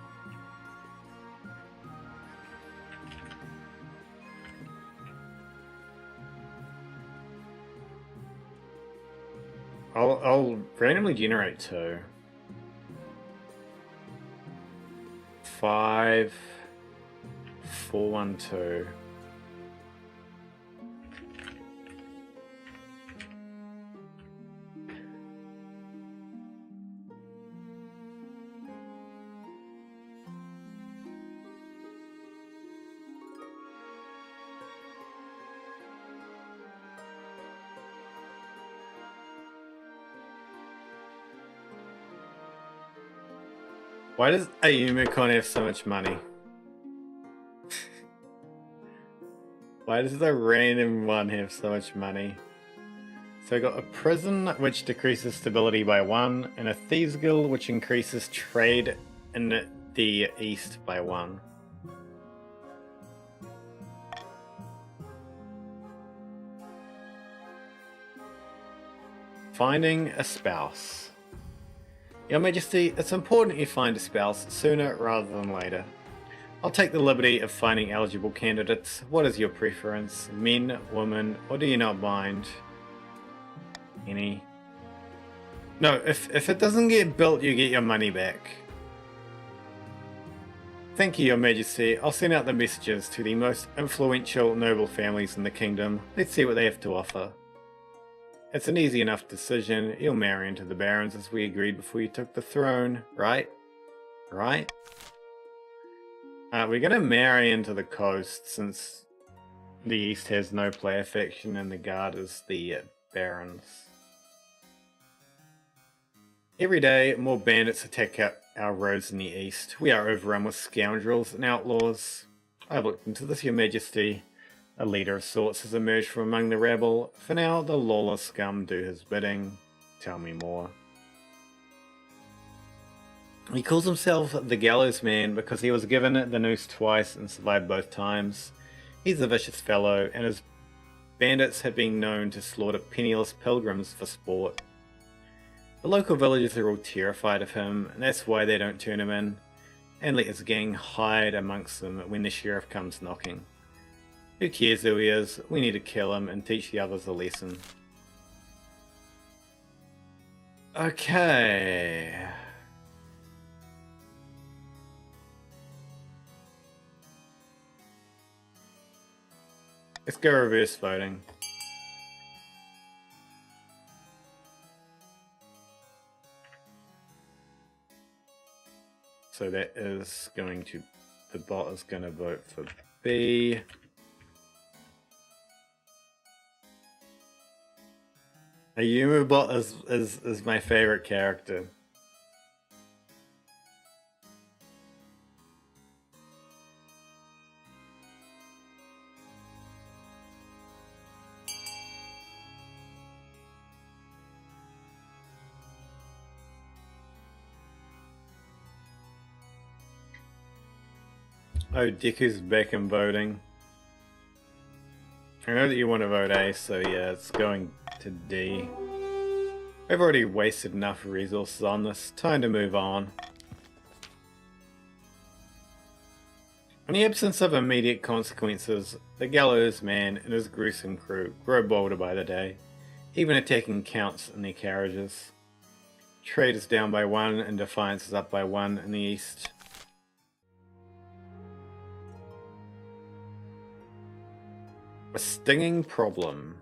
I'll randomly generate 2. 5, 4, 1, 2. Why does Ayumikon have so much money? Why does the random one have so much money? So I got a prison which decreases stability by 1, and a thieves guild which increases trade in the east by 1. Finding a spouse. Your Majesty, it's important you find a spouse sooner rather than later. I'll take the liberty of finding eligible candidates. What is your preference? Men, women, or do you not mind? Any? No, if it doesn't get built, you get your money back. Thank you, Your Majesty. I'll send out the messages to the most influential noble families in the kingdom. Let's see what they have to offer. It's an easy enough decision. You'll marry into the barons as we agreed before you took the throne, right? Right? We're gonna marry into the coast since The East has no player faction, and the Guard is the Barons. Every day, more bandits attack our roads in the East. We are overrun with scoundrels and outlaws. I have looked into this, Your Majesty. A leader of sorts has emerged from among the rabble. For now, the lawless scum do his bidding. Tell me more. He calls himself the Gallows Man because he was given the noose twice and survived both times. He's a vicious fellow, and his bandits have been known to slaughter penniless pilgrims for sport. The local villagers are all terrified of him, and that's why they don't turn him in, and let his gang hide amongst them when the sheriff comes knocking. Who cares who he is? We need to kill him and teach the others a lesson. Okay. Let's go reverse voting. So that is going to, the bot is going to vote for B. A Yumu bot is my favorite character. Oh, Deku's back in voting. I know that you want to vote A, so yeah, it's going to D. I've already wasted enough resources on this. Time to move on. In the absence of immediate consequences, the Gallows Man and his gruesome crew grow bolder by the day, even attacking counts in their carriages. Trade is down by 1 and Defiance is up by 1 in the East. A stinging problem.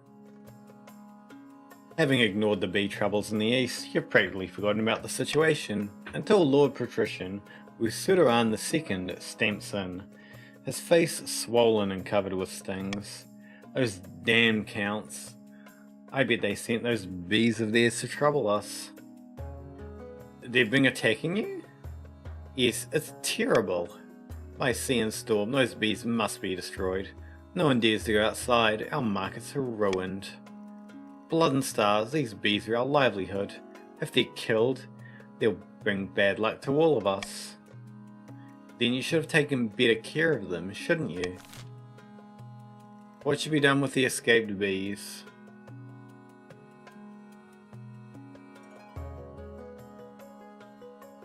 Having ignored the bee troubles in the East, you've practically forgotten about the situation, until Lord Patrician Usudaran II stamps in, his face swollen and covered with stings. Those damn counts. I bet they sent those bees of theirs to trouble us. They've been attacking you? Yes, it's terrible. By sea and storm, those bees must be destroyed. No one dares to go outside, our markets are ruined. Blood and stars, these bees are our livelihood. If they're killed, they'll bring bad luck to all of us. Then you should have taken better care of them, shouldn't you? What should be done with the escaped bees?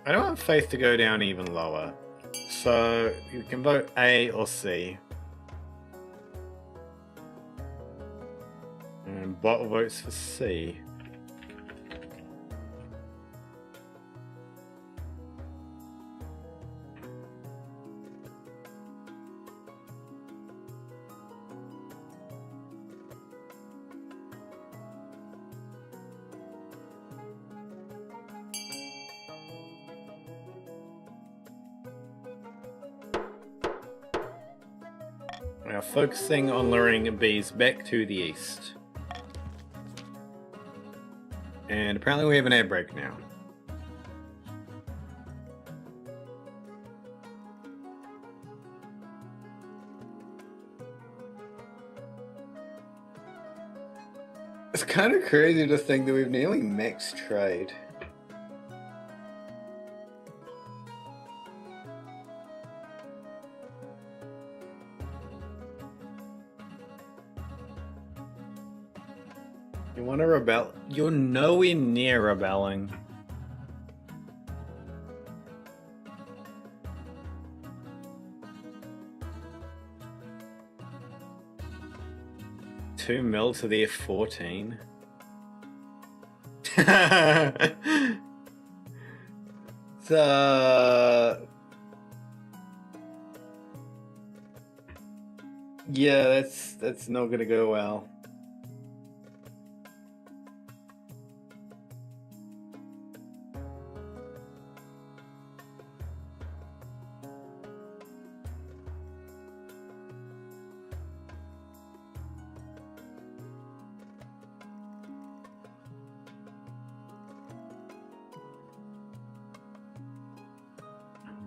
I don't want faith to go down even lower, so you can vote A or C. And bot votes for C. Now focusing on luring bees back to the east. And apparently we have an air break now. It's kind of crazy to think that we've nearly maxed trade. You want to rebel? You're nowhere near rebelling. $2 mil to the F-14. Yeah, that's not gonna go well.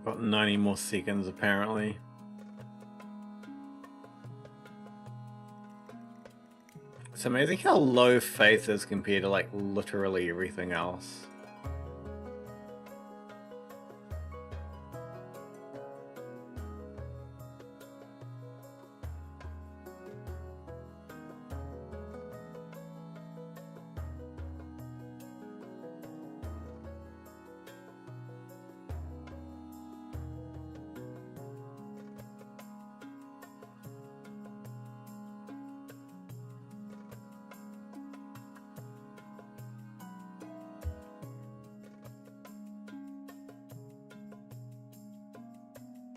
Got 90 more seconds apparently. It's amazing how low faith is compared to like literally everything else.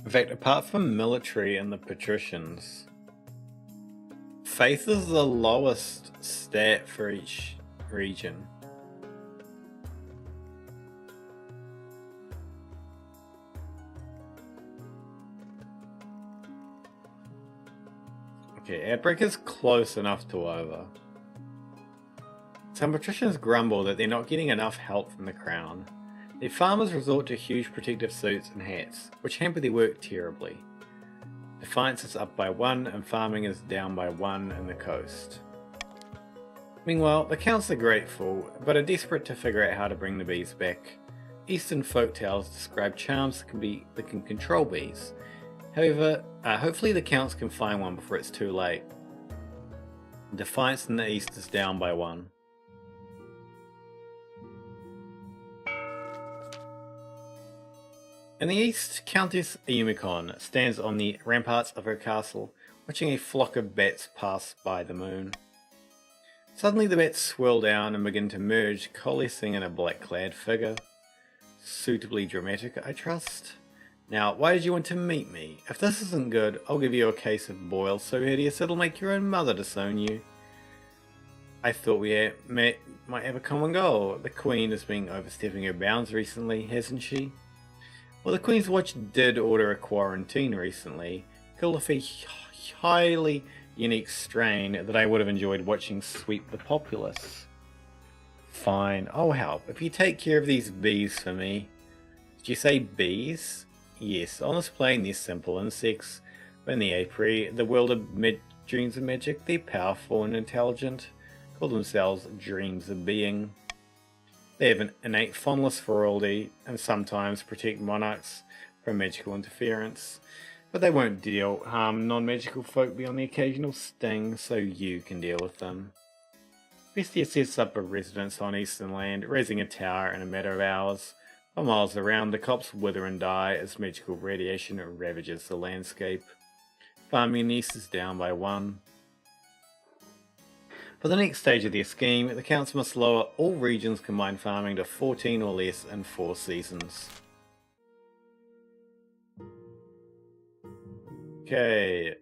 In fact, apart from military and the patricians, faith is the lowest stat for each region. Okay, outbreak is close enough to over. Some patricians grumble that they're not getting enough help from the crown. Their farmers resort to huge protective suits and hats, which hamper their work terribly. Defiance is up by 1 and farming is down by 1 in the coast. Meanwhile, the counts are grateful, but are desperate to figure out how to bring the bees back. Eastern folktales describe charms that can control bees. However, hopefully the counts can find one before it's too late. Defiance in the east is down by 1. In the east, Countess Yumikon stands on the ramparts of her castle, watching a flock of bats pass by the moon. Suddenly the bats swirl down and begin to merge, coalescing in a black-clad figure. Suitably dramatic, I trust. Now, why did you want to meet me? If this isn't good, I'll give you a case of boils so hideous it'll make your own mother disown you. I thought we might have a common goal. The Queen has been overstepping her bounds recently, hasn't she? Well, the Queen's Watch did order a quarantine recently, killed off a highly unique strain that I would have enjoyed watching sweep the populace. Fine, I'll help. If you take care of these bees for me. Did you say bees? Yes, on this plane they're simple insects, but in the apiary, the world of dreams of magic, they're powerful and intelligent, call themselves dreams of being. They have an innate fondness for royalty, and sometimes protect monarchs from magical interference, but they won't harm non-magical folk beyond the occasional sting, so you can deal with them. Bestia sets up a residence on Eastern Land, raising a tower in a matter of hours. For miles around, the crops wither and die as magical radiation ravages the landscape. Farming in the east is down by 1. For the next stage of their scheme, the counts must lower all regions' combined farming to 14 or less in 4 seasons. Okay.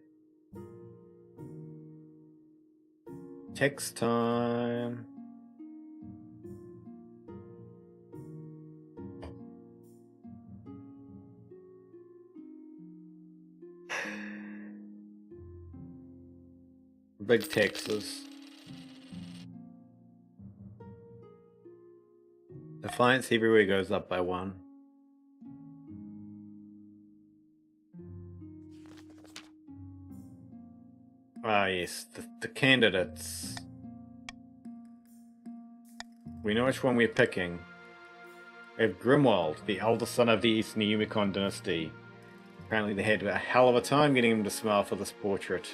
Text time. Big Texas. Defiance everywhere goes up by 1. Ah yes, the candidates. We know which one we're picking. We have Grimwald, the eldest son of the Eastern Yumikon dynasty. Apparently they had a hell of a time getting him to smile for this portrait.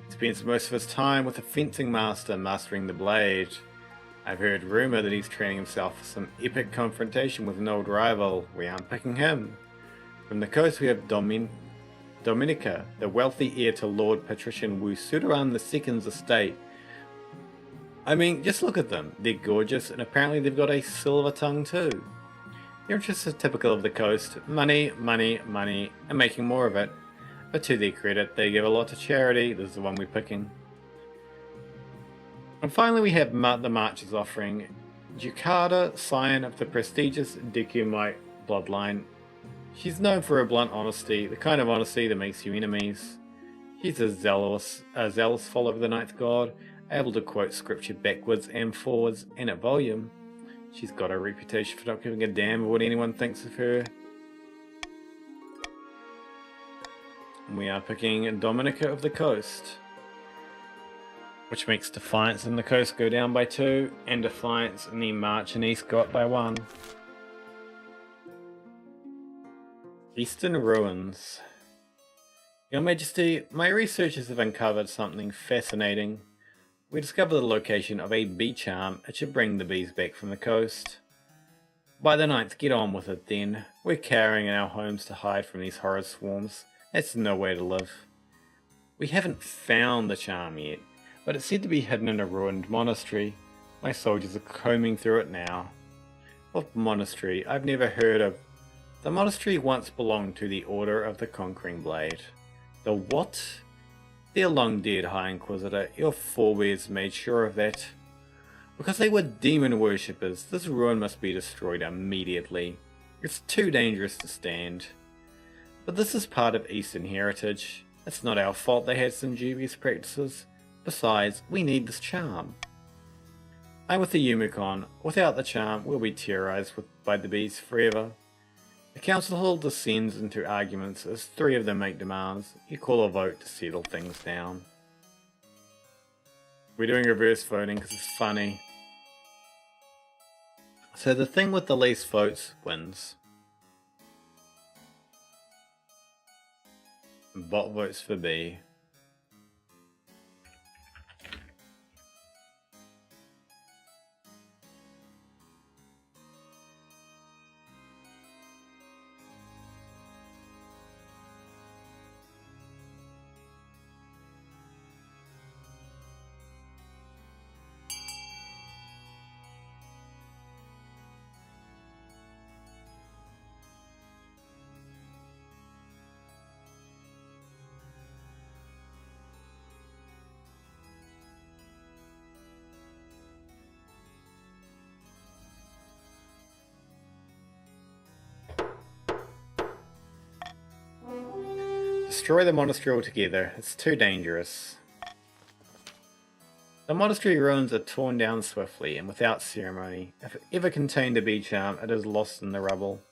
He spends most of his time with a fencing master mastering the blade. I've heard rumour that he's training himself for some epic confrontation with an old rival. We aren't picking him. From the coast we have Dominica, the wealthy heir to Lord Patrician Wu Sudaran II's estate. I mean, just look at them. They're gorgeous, and apparently they've got a silver tongue too. Their interests are typical of the coast. Money, money, money, and making more of it. But to their credit, they give a lot to charity. This is the one we're picking. And finally we have the March's offering. Jukada, scion of the prestigious Dekumite bloodline. She's known for her blunt honesty, the kind of honesty that makes you enemies. She's a zealous follower of the Ninth God, able to quote scripture backwards and forwards and at volume. She's got a reputation for not giving a damn of what anyone thinks of her. We are picking Dominica of the Coast, which makes Defiance and the Coast go down by 2, and Defiance and the March and East go up by 1. Eastern Ruins. Your Majesty, my researchers have uncovered something fascinating. We discovered the location of a bee charm. It should bring the bees back from the coast. By the 9th, get on with it then. We're cowering in our homes to hide from these horrid swarms. That's no way to live. We haven't found the charm yet, but it's said to be hidden in a ruined monastery. My soldiers are combing through it now. What monastery? I've never heard of. The monastery once belonged to the Order of the Conquering Blade. The what? They're long dead, High Inquisitor. Your forebears made sure of that. Because they were demon worshippers, this ruin must be destroyed immediately. It's too dangerous to stand. But this is part of Eastern heritage. It's not our fault they had some dubious practices. Besides, we need this charm. I'm with the Yumikon. Without the charm, we'll be terrorized by the bees forever. The council hall descends into arguments as 3 of them make demands. You call a vote to settle things down. We're doing reverse voting because it's funny. So the thing with the least votes wins. Bot votes for B. Destroy the monastery altogether. It's too dangerous. The monastery ruins are torn down swiftly and without ceremony. If it ever contained a bee charm, it is lost in the rubble.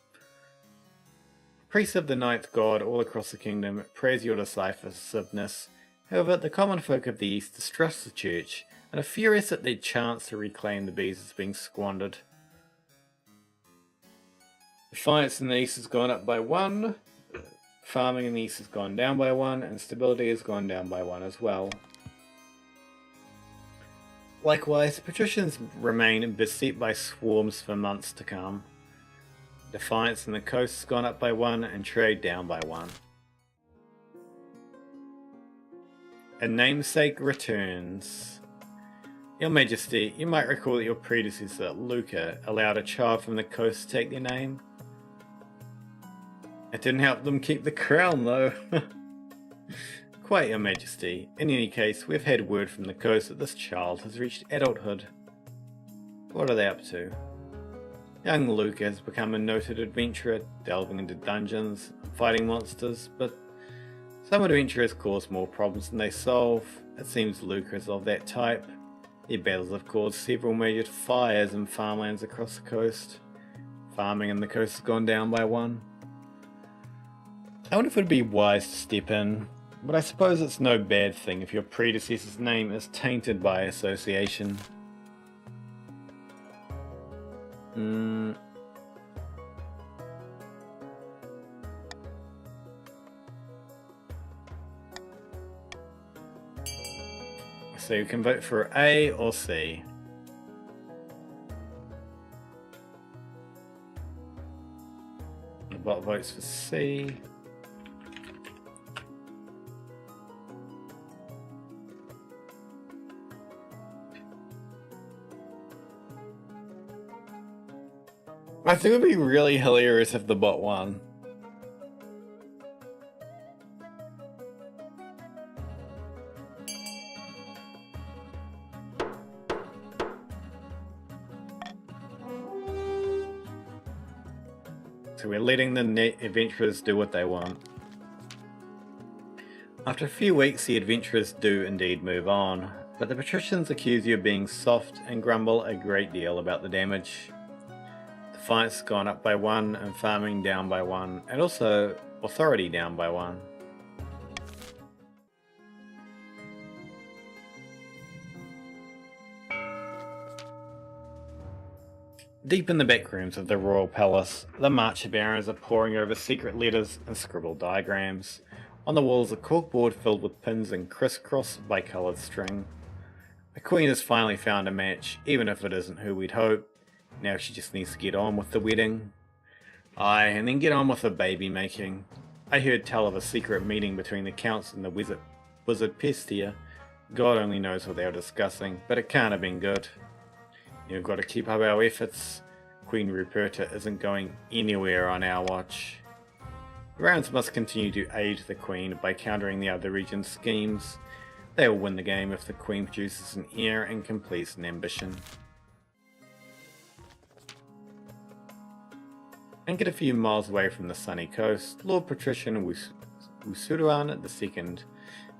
Priests of the Ninth God all across the kingdom praise your decisiveness. However, the common folk of the East distrust the church and are furious that their chance to reclaim the bees is being squandered. Defiance in the East has gone up by 1. Farming in the East has gone down by 1, and stability has gone down by 1 as well. Likewise, patricians remain beset by swarms for months to come. Defiance in the coast has gone up by 1, and trade down by 1. A namesake returns. Your Majesty, you might recall that your predecessor, Luca, allowed a child from the coast to take their name. It didn't help them keep the crown, though. Quite, Your Majesty. In any case, we've had word from the coast that this child has reached adulthood. What are they up to? Young Luca has become a noted adventurer, delving into dungeons, fighting monsters, but some adventurers cause more problems than they solve. It seems Luca is of that type. Their battles have caused several major fires in farmlands across the coast. Farming in the coast has gone down by 1. I wonder if it would be wise to step in, but I suppose it's no bad thing if your predecessor's name is tainted by association. So you can vote for A or C. The bot votes for C. I think it would be really hilarious if the bot won. So we're letting the adventurers do what they want. After a few weeks, the adventurers do indeed move on, but the patricians accuse you of being soft and grumble a great deal about the damage. Defiance has gone up by 1 and farming down by 1, and also authority down by 1. Deep in the back rooms of the royal palace, the marcher bearers are poring over secret letters and scribbled diagrams. On the walls, a corkboard filled with pins and crisscrossed by coloured string. The Queen has finally found a match, even if it isn't who we'd hope. Now she just needs to get on with the wedding. Aye, and then get on with the baby making. I heard tell of a secret meeting between the counts and the wizard Pestia. God only knows what they were discussing, but it can't have been good. You've got to keep up our efforts. Queen Ruperta isn't going anywhere on our watch. The Rounds must continue to aid the Queen by countering the other region's schemes. They will win the game if the Queen produces an heir and completes an ambition. Anchored a few miles away from the sunny coast, Lord Patrician Wusuruan II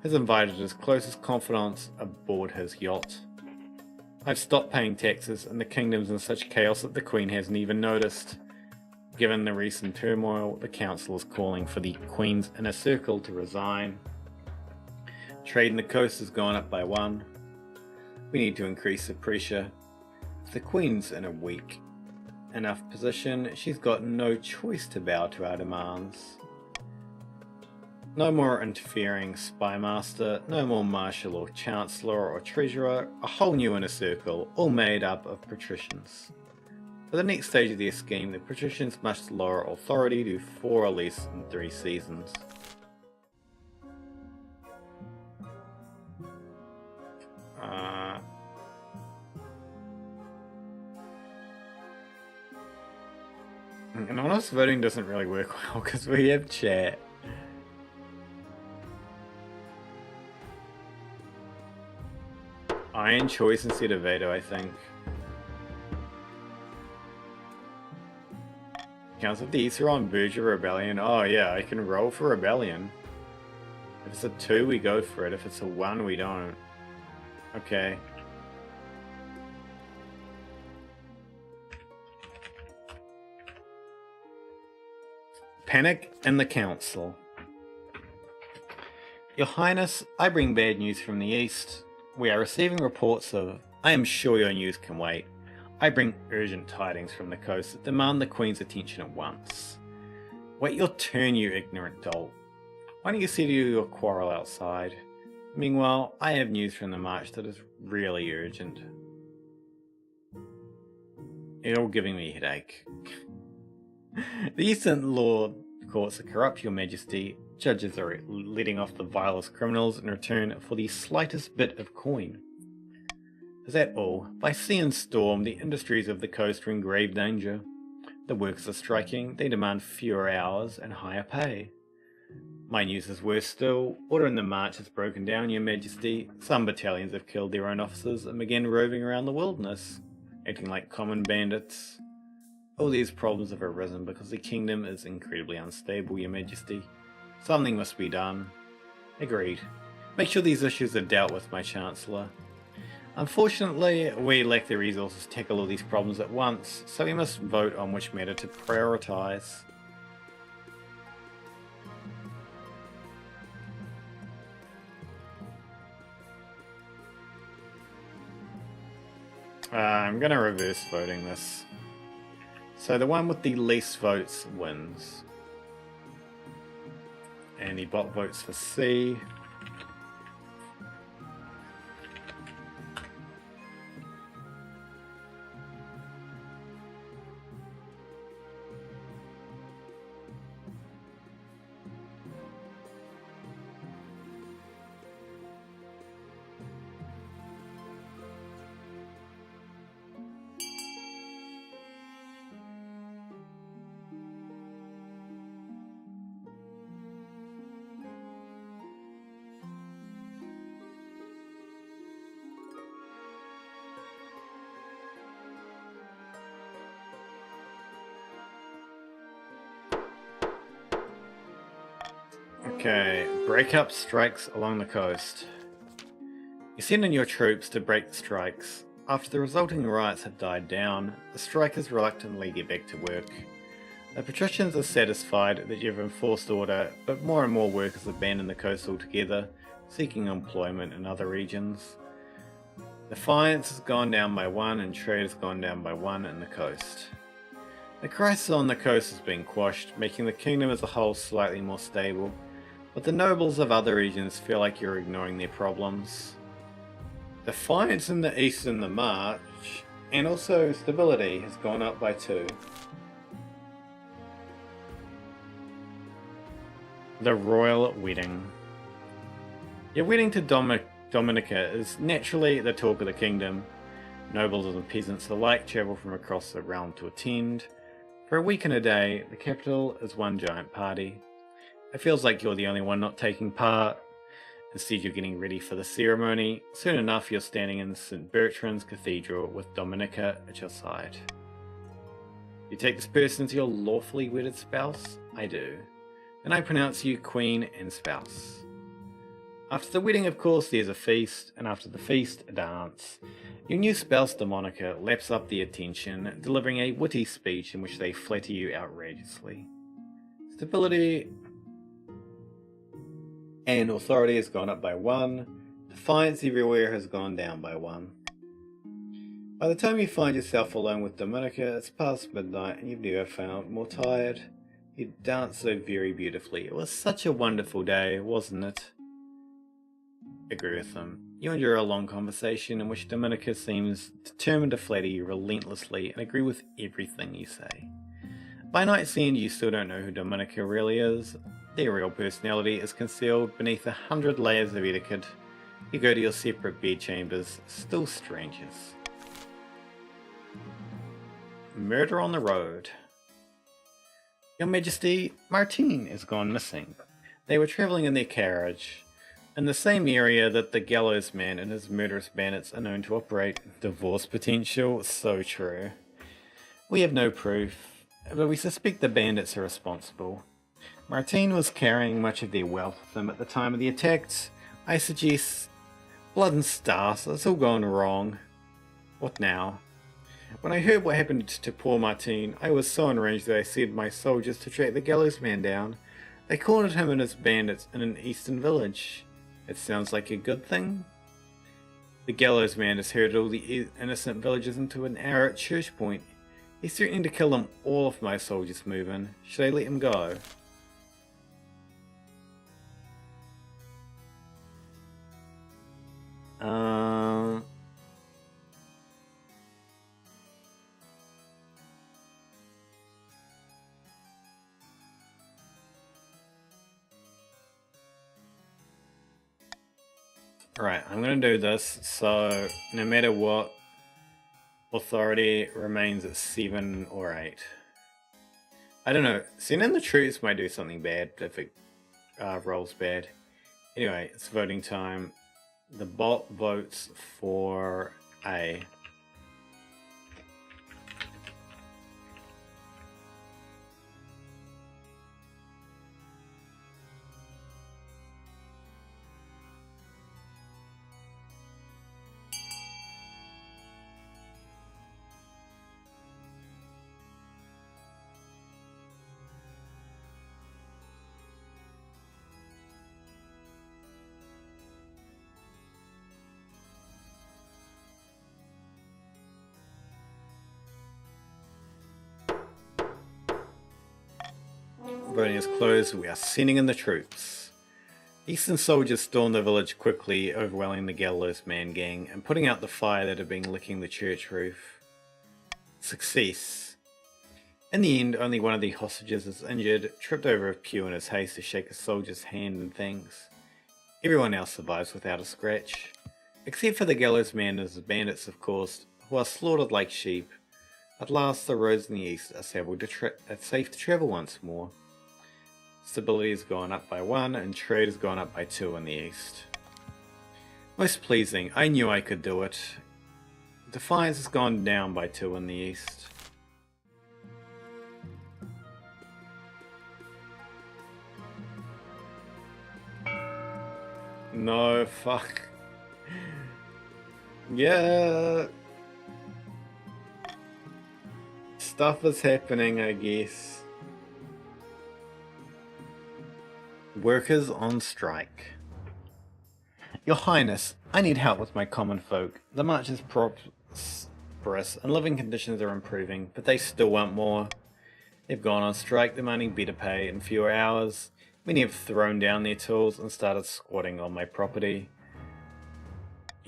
has invited his closest confidants aboard his yacht. I've stopped paying taxes, and the kingdom's in such chaos that the Queen hasn't even noticed. Given the recent turmoil, the council is calling for the Queen's inner circle to resign. Trade in the coast has gone up by 1. We need to increase the pressure. If the Queen's in a weak enough position, she's got no choice to bow to our demands. No more interfering spy master, no more marshal or chancellor or treasurer, a whole new inner circle, all made up of patricians. For the next stage of their scheme, the patricians must lower authority to 4 or less in 3 seasons. Anonymous voting doesn't really work well because we have chat. Iron choice instead of veto, I think. Council of the East are on verge of rebellion. Oh yeah, I can roll for rebellion. If it's a 2, we go for it. If it's a 1, we don't. Okay. Panic in the Council. Your Highness, I bring bad news from the East. We are receiving reports of... I am sure your news can wait. I bring urgent tidings from the coast that demand the Queen's attention at once. Wait your turn, you ignorant dolt. Why don't you settle your quarrel outside? Meanwhile, I have news from the march that is really urgent. You're all giving me a headache. The Eastern Law courts are corrupt, your majesty. Judges are letting off the vilest criminals in return for the slightest bit of coin. Is that all? By sea and storm, the industries of the coast are in grave danger. The workers are striking, they demand fewer hours and higher pay. My news is worse still. Order in the march has broken down, your majesty. Some battalions have killed their own officers and began roving around the wilderness, acting like common bandits. All these problems have arisen because the kingdom is incredibly unstable, your majesty. Something must be done. Agreed. Make sure these issues are dealt with, my chancellor. Unfortunately, we lack the resources to tackle all these problems at once, so we must vote on which matter to prioritize. I'm going to reverse voting this. So the one with the least votes wins. And the bot votes for C. Okay, break up strikes along the coast. You send in your troops to break the strikes. After the resulting riots have died down, the strikers reluctantly get back to work. The patricians are satisfied that you've enforced order, but more and more workers abandon the coast altogether, seeking employment in other regions. Defiance has gone down by 1 and trade has gone down by 1 in the coast. The crisis on the coast has been quashed, making the kingdom as a whole slightly more stable, but the nobles of other regions feel like you're ignoring their problems. Defiance in the east in the march, and also stability has gone up by 2. The royal wedding. Your wedding to Dominica is naturally the talk of the kingdom. Nobles and peasants alike travel from across the realm to attend. For a week and a day, the capital is one giant party. It feels like you're the only one not taking part. Instead, you're getting ready for the ceremony. Soon enough, you're standing in St. Bertrand's Cathedral with Dominica at your side. You take this person as your lawfully wedded spouse? I do. Then I pronounce you queen and spouse. After the wedding, of course, there's a feast, and after the feast, a dance. Your new spouse, Dominica, laps up the attention, delivering a witty speech in which they flatter you outrageously. Stability and authority has gone up by 1. Defiance everywhere has gone down by 1. By the time you find yourself alone with Dominica, it's past midnight and you've never found more tired. You danced so very beautifully. It was such a wonderful day, wasn't it? Agree with them. You endure a long conversation in which Dominica seems determined to flatter you relentlessly and agree with everything you say. By night's end, you still don't know who Dominica really is. Their real personality is concealed beneath 100 layers of etiquette. You go to your separate bedchambers, still strangers. Murder on the road. Your Majesty, Martine has gone missing. They were travelling in their carriage in the same area that the gallows man and his murderous bandits are known to operate. Divorce potential? So true. We have no proof, but we suspect the bandits are responsible. Martine was carrying much of their wealth with them at the time of the attacks. I suggest blood and stars. It's all gone wrong. What now? When I heard what happened to poor Martine, I was so enraged that I said my soldiers to track the gallows man down. They cornered him and his bandits in an eastern village. It sounds like a good thing. The gallows man has herded all the innocent villagers into an hour at Church Point. He's threatening to kill them all if my soldiers move in. Should I let him go? Right, I'm going to do this, so no matter what, authority remains at 7 or 8. I don't know, sending the troops might do something bad if it rolls bad. Anyway, it's voting time. The bot votes for A. Voting is closed. We are sending in the troops. Eastern soldiers stormed the village quickly, overwhelming the gallows man gang and putting out the fire that had been licking the church roof. Success. In the end, only one of the hostages is injured, tripped over a pew in his haste to shake a soldier's hand and thanks. Everyone else survives without a scratch. Except for the gallows man and his bandits, of course, who are slaughtered like sheep. At last, the roads in the east are safe to travel once more. Stability has gone up by 1 and trade has gone up by 2 in the east. Most pleasing, I knew I could do it. Defiance has gone down by 2 in the east. No, fuck. Yeah. Stuff is happening, I guess. Workers on strike. Your Highness, I need help with my common folk. The march is prosperous and living conditions are improving, but they still want more. They've gone on strike demanding better pay and fewer hours. Many have thrown down their tools and started squatting on my property.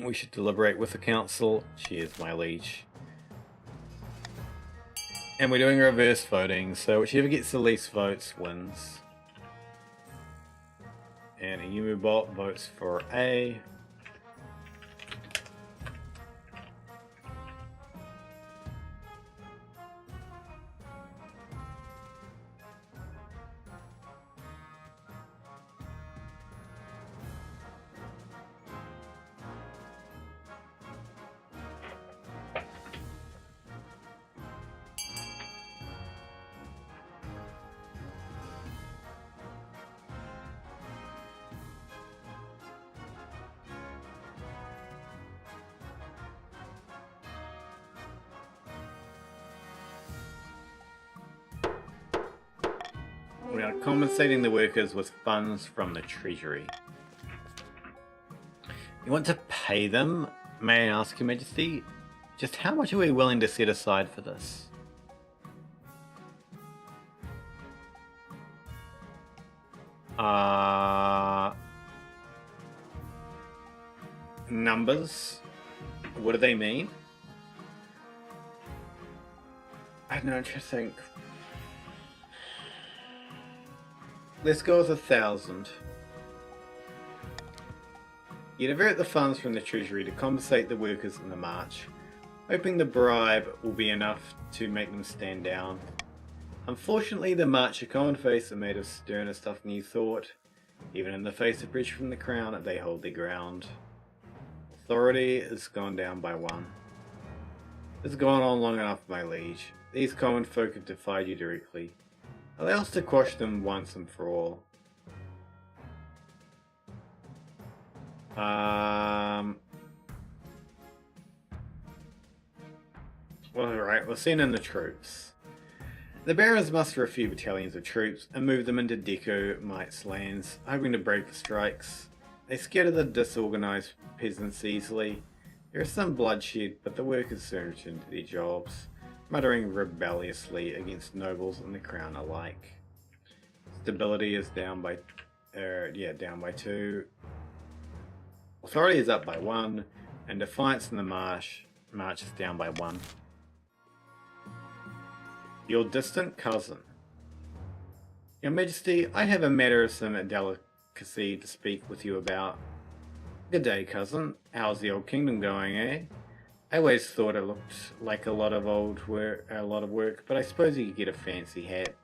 We should deliberate with the council. Cheers, my liege. And we're doing reverse voting, so whichever gets the least votes wins. And a Yumubot votes for A. We are compensating the workers with funds from the treasury. You want to pay them? May I ask, Your Majesty? Just how much are we willing to set aside for this? Numbers? What do they mean? I don't know, I'm trying to think. Let's go with 1,000. You divert the funds from the treasury to compensate the workers in the march, hoping the bribe will be enough to make them stand down. Unfortunately, the march of common face are made of sterner stuff than you thought. Even in the face of pressure from the crown, they hold their ground. Authority has gone down by 1. It's gone on long enough, my liege. These common folk have defied you directly. Allow us to quash them once and for all. Well, alright, we'll send in the troops. The barons muster a few battalions of troops and move them into Deco Might's lands, hoping to break the strikes. They scatter the disorganized peasants easily. There is some bloodshed, but the workers soon return to their jobs, muttering rebelliously against nobles and the crown alike. Stability is down by 2. Authority is up by 1, and defiance in the march is down by 1. Your distant cousin. Your Majesty, I have a matter of some delicacy to speak with you about. Good day, cousin. How's the old kingdom going, eh? I always thought it looked like a lot of work, but I suppose you could get a fancy hat.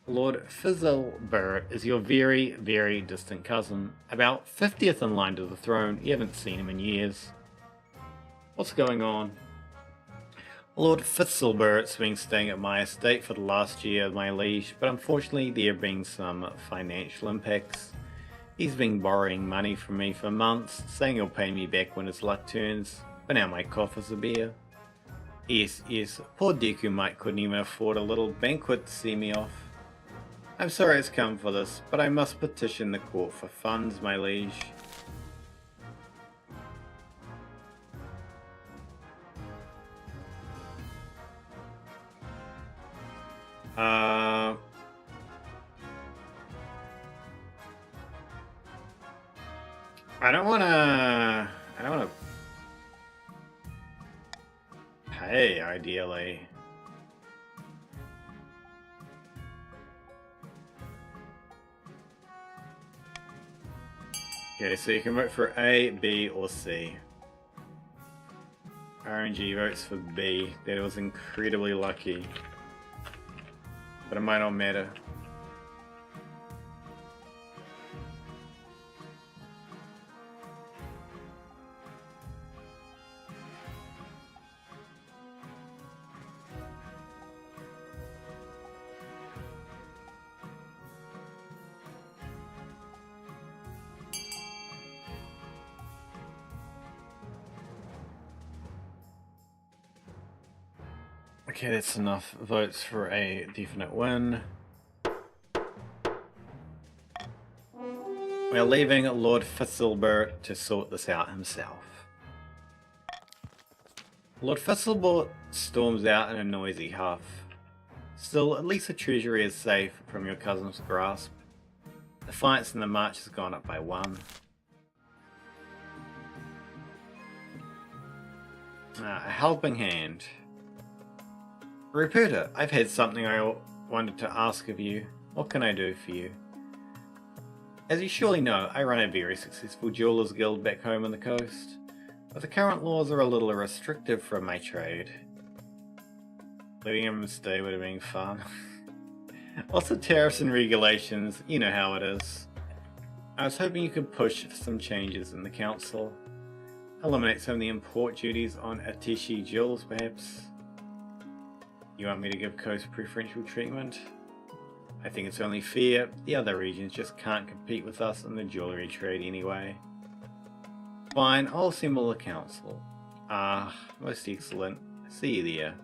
Lord Fizzlebert is your very, very distant cousin, about 50th in line to the throne. You haven't seen him in years. What's going on? Lord Fizzlebert's been staying at my estate for the last year, my liege, but unfortunately there have been some financial impacts. He's been borrowing money from me for months, saying he'll pay me back when his luck turns, but now my coffers are bare. Yes, poor Deku Mike couldn't even afford a little banquet to see me off. I'm sorry it's come for this, but I must petition the court for funds, my liege. I don't wanna pay, ideally. Okay, so you can vote for A, B, or C. RNG votes for B. That was incredibly lucky. But it might not matter. Okay, that's enough votes for a definite win. We're leaving Lord Fitzilbert to sort this out himself. Lord Fitzilbert storms out in a noisy huff. Still, at least the treasury is safe from your cousin's grasp. Defiance in the march has gone up by 1. A helping hand. Ruperta, I've had something I wanted to ask of you. What can I do for you? As you surely know, I run a very successful jewelers guild back home on the coast, but the current laws are a little restrictive for my trade. Letting him stay would have been fun. Lots of tariffs and regulations, you know how it is. I was hoping you could push for some changes in the council. Eliminate some of the import duties on Atishi jewels, perhaps. You want me to give Coast preferential treatment? I think it's only fair. The other regions just can't compete with us in the jewellery trade anyway. Fine, I'll assemble the council. Most excellent. See you there.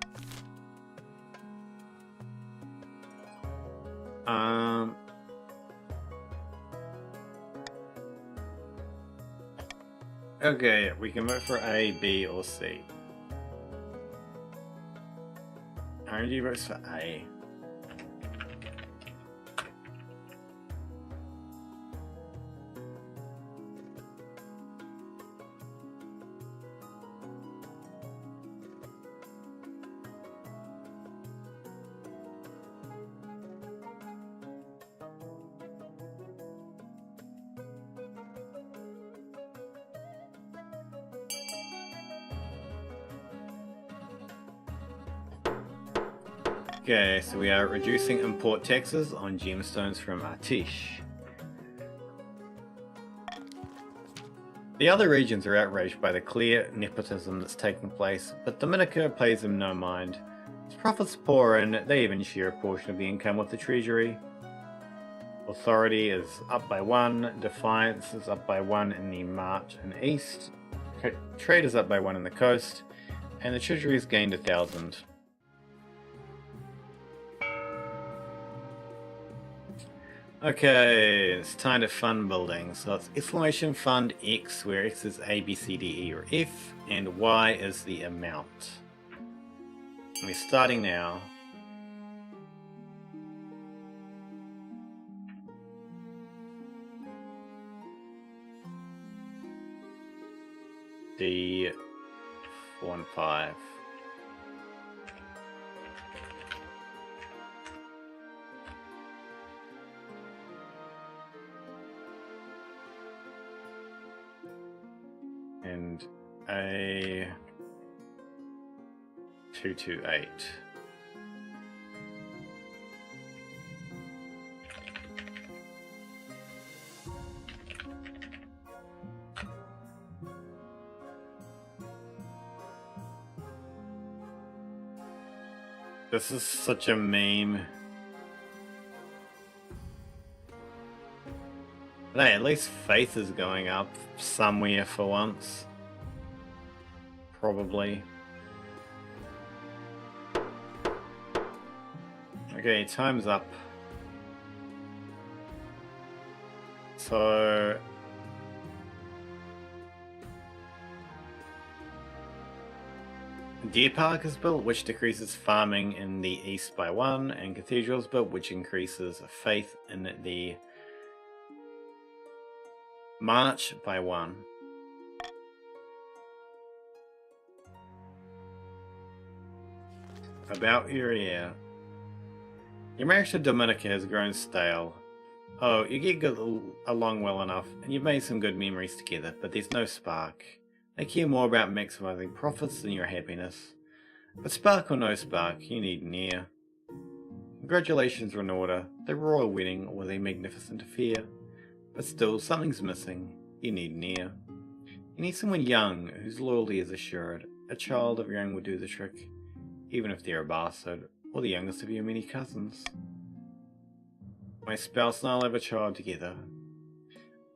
Okay, we can vote for A, B, or C. RNG votes for A. Okay, so we are reducing import taxes on gemstones from Atish. The other regions are outraged by the clear nepotism that's taking place, but Dominica pays them no mind. Its profits pour in, they even share a portion of the income with the treasury. Authority is up by 1, Defiance is up by 1 in the March and East, Trade is up by 1 in the coast, and the treasury has gained 1,000. Okay, it's time to fund building. So it's exclamation fund X, where X is A, B, C, D, E, or F, and Y is the amount. And we're starting now. D, 4 and 5. And a 228. This is such a meme. But hey, at least faith is going up somewhere for once. Probably. Okay, time's up. So... Deer Park is built, which decreases farming in the east by 1, and Cathedral is built, which increases faith in the March by 1. About your ear. Your marriage to Dominica has grown stale. Oh, you get along well enough, and you've made some good memories together, but there's no spark. They care more about maximizing profits than your happiness. But spark or no spark, you need an heir. Congratulations, Renata. The royal wedding was a magnificent affair. But still, something's missing. You need an heir. You need someone young, whose loyalty is assured. A child of your own would do the trick, even if they're a bastard, or the youngest of your many cousins. My spouse and I'll have a child together.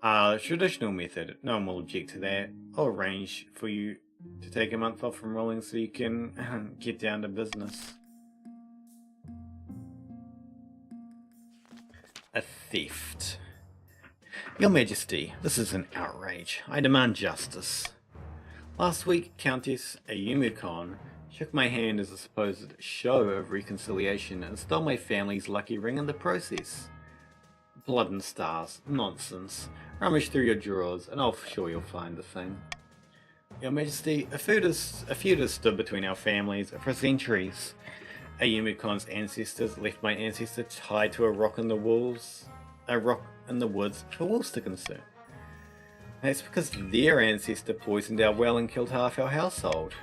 The traditional method. No one will object to that. I'll arrange for you to take a month off from rolling so you can get down to business. A theft. Your Majesty, this is an outrage. I demand justice. Last week, Countess Ayumikon shook my hand as a supposed show of reconciliation and stole my family's lucky ring in the process. Blood and stars. Nonsense. Rummage through your drawers, and I'm sure you'll find the thing. Your Majesty, a feud has stood between our families for centuries. Ayumikon's ancestors left my ancestor tied to a rock in the woods for wolves to consume. That's because their ancestor poisoned our well and killed half our household.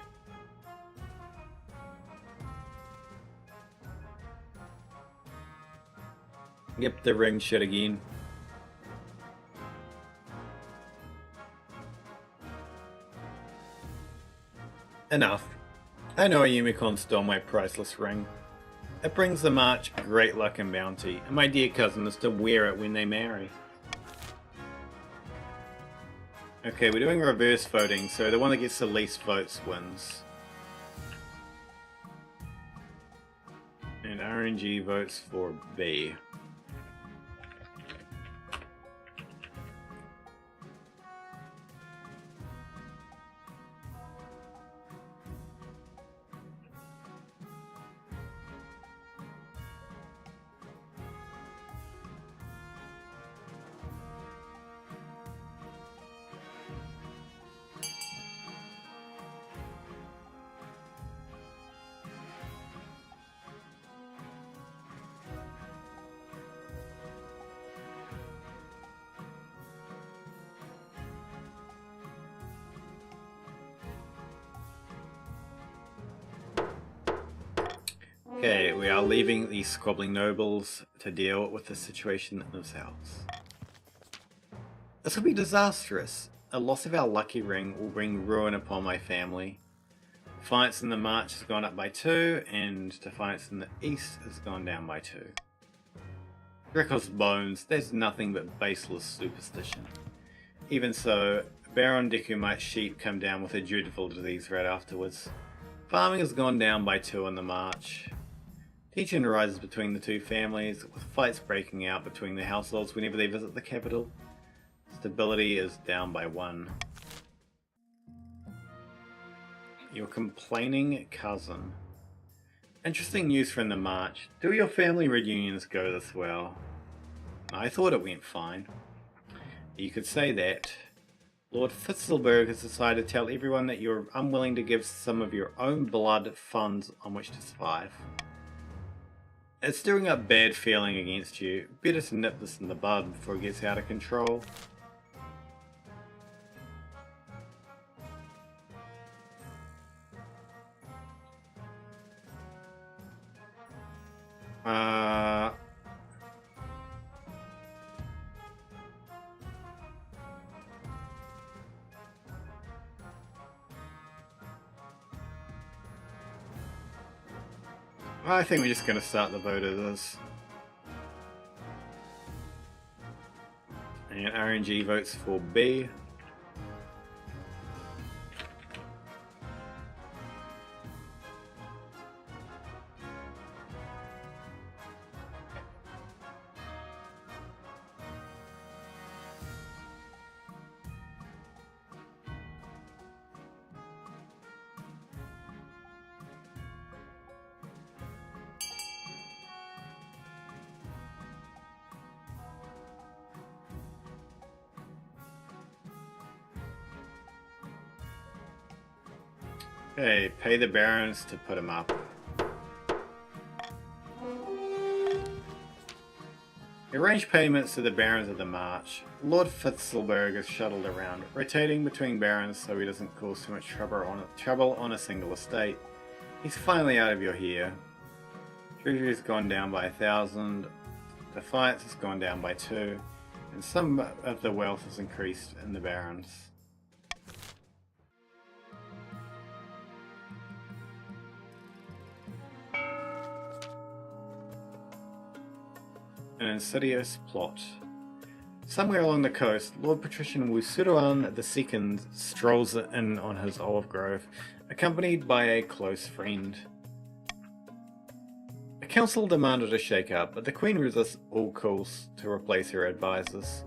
Yep, the ring shit again. Enough. I know Ayumikon stole my priceless ring. It brings the march great luck and bounty, and my dear cousin is to wear it when they marry. Okay, we're doing reverse voting, so the one that gets the least votes wins. And RNG votes for B. Okay, we are leaving the squabbling nobles to deal with the situation themselves. This will be disastrous. A loss of our lucky ring will bring ruin upon my family. Defiance in the march has gone up by 2, and defiance in the east has gone down by 2. Drekos bones, there's nothing but baseless superstition. Even so, Baron Dekumite's sheep come down with a dutiful disease right afterwards. Farming has gone down by 2 on the march. Tension rises between the two families, with fights breaking out between the households whenever they visit the capital. Stability is down by 1. Your complaining cousin. Interesting news from the march. Do your family reunions go this well? I thought it went fine. You could say that. Lord Fitzilberg has decided to tell everyone that you're unwilling to give some of your own blood funds on which to survive. It's stirring up bad feeling against you. Better to nip this in the bud before it gets out of control. I think we're just going to start the vote as is. And RNG votes for B. Okay, pay the barons to put him up. Arrange payments to the barons of the march. Lord Fitzilberg is shuttled around, rotating between barons so he doesn't cause too much trouble on a single estate. He's finally out of your hair. Treasury's gone down by 1,000, defiance has gone down by 2, and some of the wealth has increased in the barons. An insidious plot. Somewhere along the coast, Lord Patrician Wusuruan II strolls in on his olive grove, accompanied by a close friend. A council demanded a shake-up, but the Queen resists all calls to replace her advisors.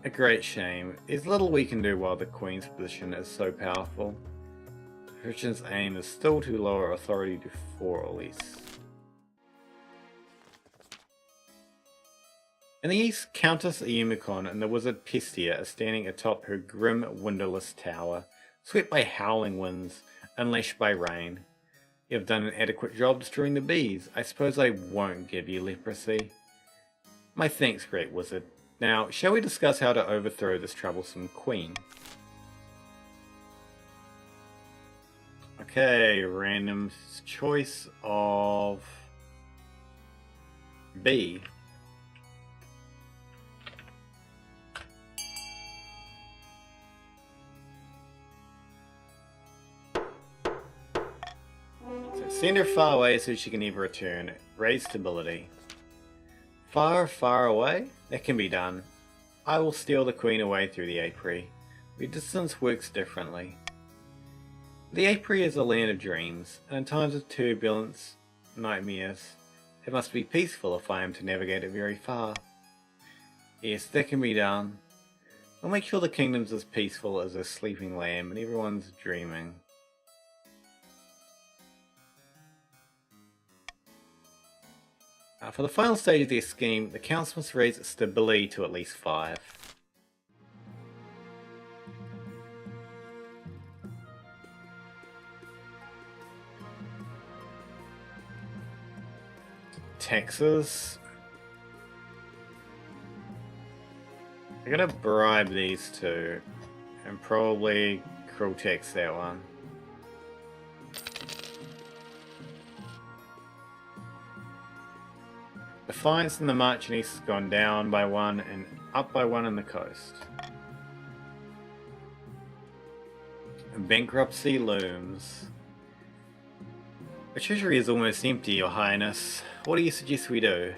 A great shame. There's little we can do while the Queen's position is so powerful. Christian's aim is still to lower authority to 4 or less. In the east, Countess Iumikon and the wizard Pestia are standing atop her grim, windowless tower, swept by howling winds, unleashed by rain. You have done an adequate job destroying the bees. I suppose I won't give you leprosy. My thanks, great wizard. Now, shall we discuss how to overthrow this troublesome queen? Okay, random choice of B. So send her far away so she can never return. Raise stability. Far, far away? That can be done. I will steal the queen away through the apiary. Where distance works differently. The apiary is a land of dreams, and in times of turbulence, nightmares, it must be peaceful if I am to navigate it very far. Yes, that can be done. I'll make sure the kingdom's as peaceful as a sleeping lamb and everyone's dreaming. For the final stage of their scheme, the council must raise its stability to at least 5. Taxes. I'm gonna bribe these two and probably cruel tax that one. Defiance in the marching east has gone down by 1 and up by 1 in the coast. Bankruptcy looms. The treasury is almost empty, Your Highness. What do you suggest we do?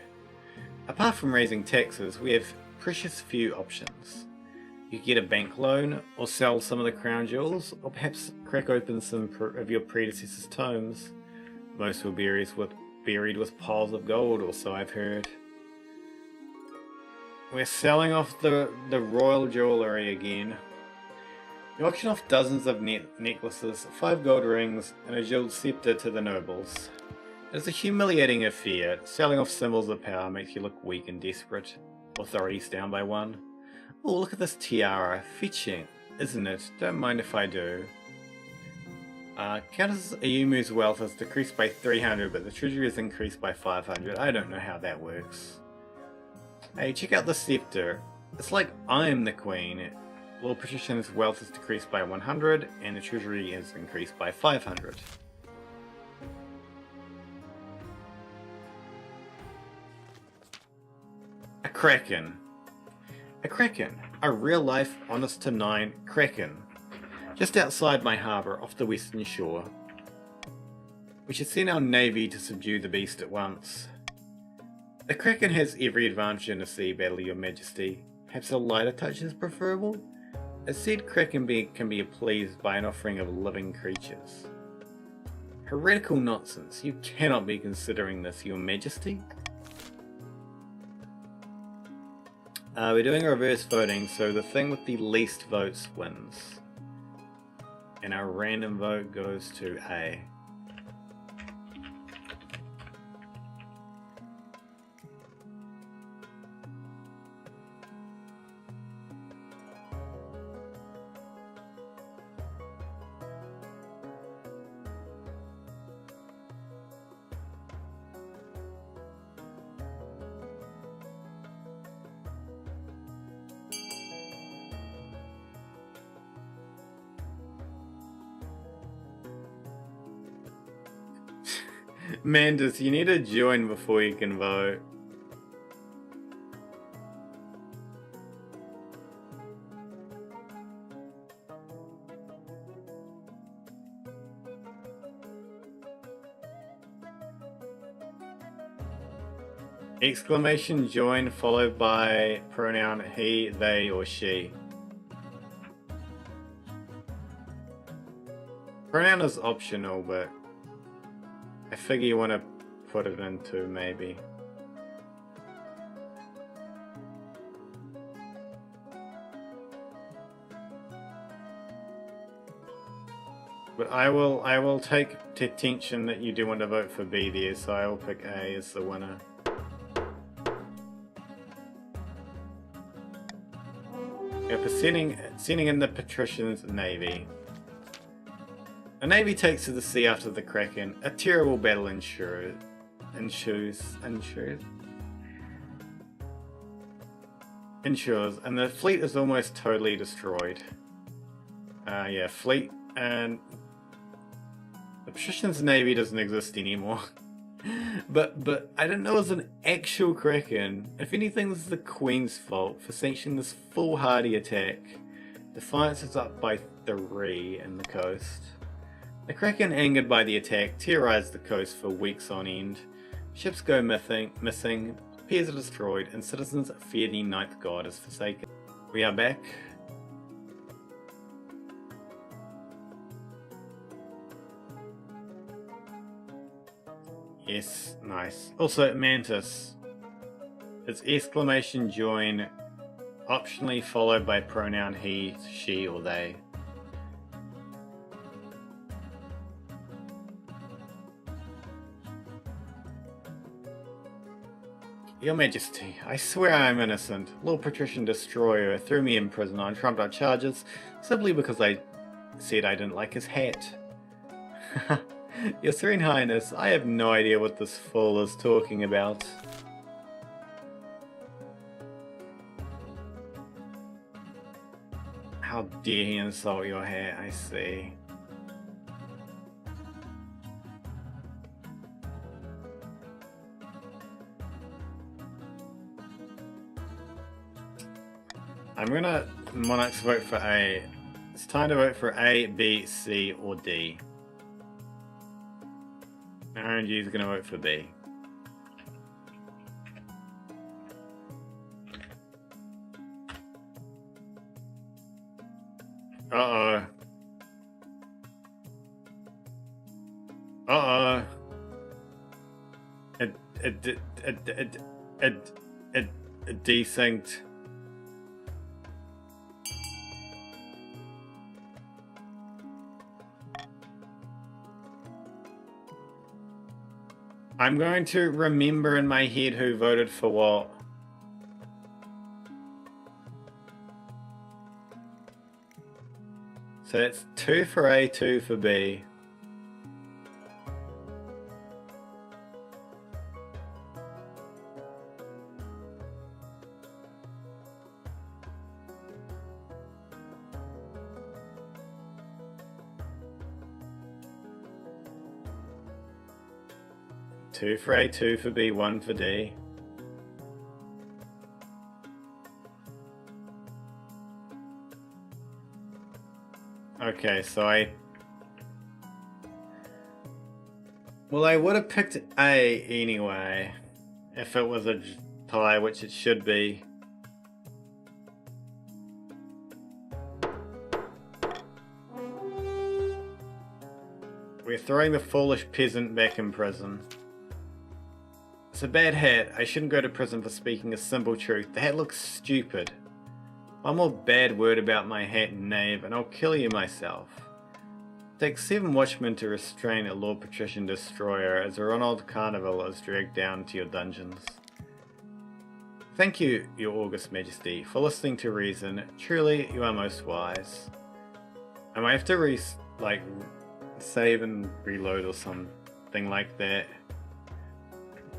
Apart from raising taxes, we have precious few options. You could get a bank loan, or sell some of the crown jewels, or perhaps crack open some of your predecessors' tomes. Most were buried with piles of gold, or so I've heard. We're selling off the royal jewellery again. You auction off dozens of necklaces, 5 gold rings, and a jeweled scepter to the nobles. It's a humiliating affair. Selling off symbols of power makes you look weak and desperate. Authority's down by 1. Oh, look at this tiara. Fetching, isn't it? Don't mind if I do. Countess Iumu's wealth has decreased by 300, but the treasury has increased by 500. I don't know how that works. Hey, check out the scepter. It's like I'm the queen. Lord Patrician's wealth has decreased by 100, and the treasury has increased by 500. A kraken. A kraken. A real-life, honest-to-9 kraken. Just outside my harbour, off the western shore. We should send our navy to subdue the beast at once. The kraken has every advantage in a sea battle, Your Majesty. Perhaps a lighter touch is preferable? A said kraken can be appeased by an offering of living creatures. Heretical nonsense. You cannot be considering this, Your Majesty. We're doing reverse voting, so the thing with the least votes wins. And our random vote goes to A. Mandus, you need to join before you can vote. Exclamation join followed by pronoun he, they, or she. Pronoun is optional, but I figure you want to put it into maybe. But I will take to attention that you do want to vote for B there, so I will pick A as the winner. Yeah, for sending in the patricians navy. The navy takes to the sea after the Kraken. A terrible battle ensues. And the fleet is almost totally destroyed. Yeah, fleet and the patricians navy doesn't exist anymore. but I didn't know it was an actual Kraken. If anything, this is the Queen's fault for sanctioning this foolhardy attack. Defiance is up by 3 in the coast. The Kraken, angered by the attack, terrorized the coast for weeks on end. Ships go missing, piers are destroyed, and citizens fear the ninth god is forsaken. We are back. Yes, nice. Also, Mantis. It's exclamation join, optionally followed by pronoun he, she, or they. Your Majesty, I swear I am innocent. Lord Patrician Destroyer threw me in prison on trumped-up charges simply because I said I didn't like his hat. Your Serene Highness, I have no idea what this fool is talking about. How dare he insult your hat, I see. I'm gonna Monarchs vote for A. It's time to vote for A, B, C, or D. RNG is gonna vote for B. Uh-oh. Uh-oh. A desynced. I'm going to remember in my head who voted for what. So that's 2 for A, 2 for B. Two for A, 2 for B, 1 for D. Okay, so I would have picked A anyway, if it was a tie, which it should be. We're throwing the foolish peasant back in prison. It's a bad hat. I shouldn't go to prison for speaking a simple truth. The hat looks stupid. One more bad word about my hat, knave, and I'll kill you myself. It takes 7 watchmen to restrain a Lord Patrician Destroyer as a Ronald Carnival is dragged down to your dungeons. Thank you, Your August Majesty, for listening to reason. Truly, you are most wise. I might have to save and reload or something like that.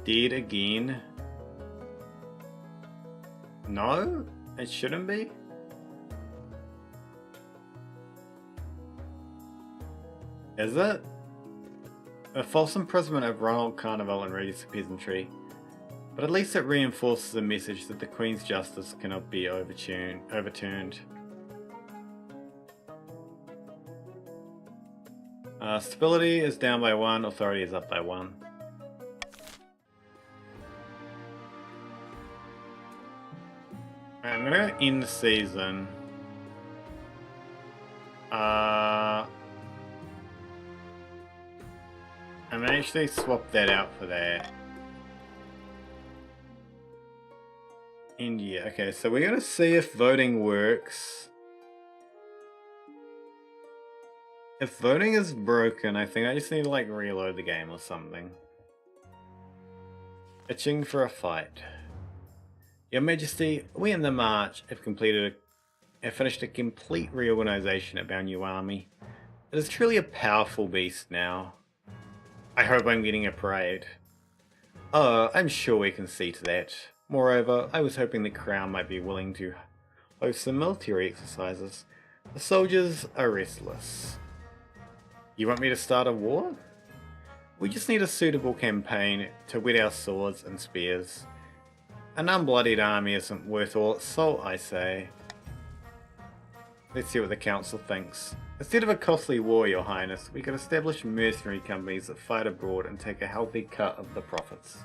Dead again? No? It shouldn't be? Is it? A false imprisonment of Ronald Carnival and Regis Peasantry. But at least it reinforces the message that the Queen's justice cannot be overturned. Stability is down by 1, authority is up by 1. I'm gonna end the season. I may actually swap that out for that. India. Okay, so we're gonna see if voting works. If voting is broken, I think I just need to like reload the game or something. Itching for a fight. Your Majesty, we in the March have finished a complete reorganization of our new army. It is truly a powerful beast now. I hope I'm getting a parade. Oh, I'm sure we can see to that. Moreover, I was hoping the Crown might be willing to host some military exercises. The soldiers are restless. You want me to start a war? We just need a suitable campaign to whet our swords and spears. An unbloodied army isn't worth all its salt, I say. Let's see what the council thinks. Instead of a costly war, your highness, we could establish mercenary companies that fight abroad and take a healthy cut of the profits.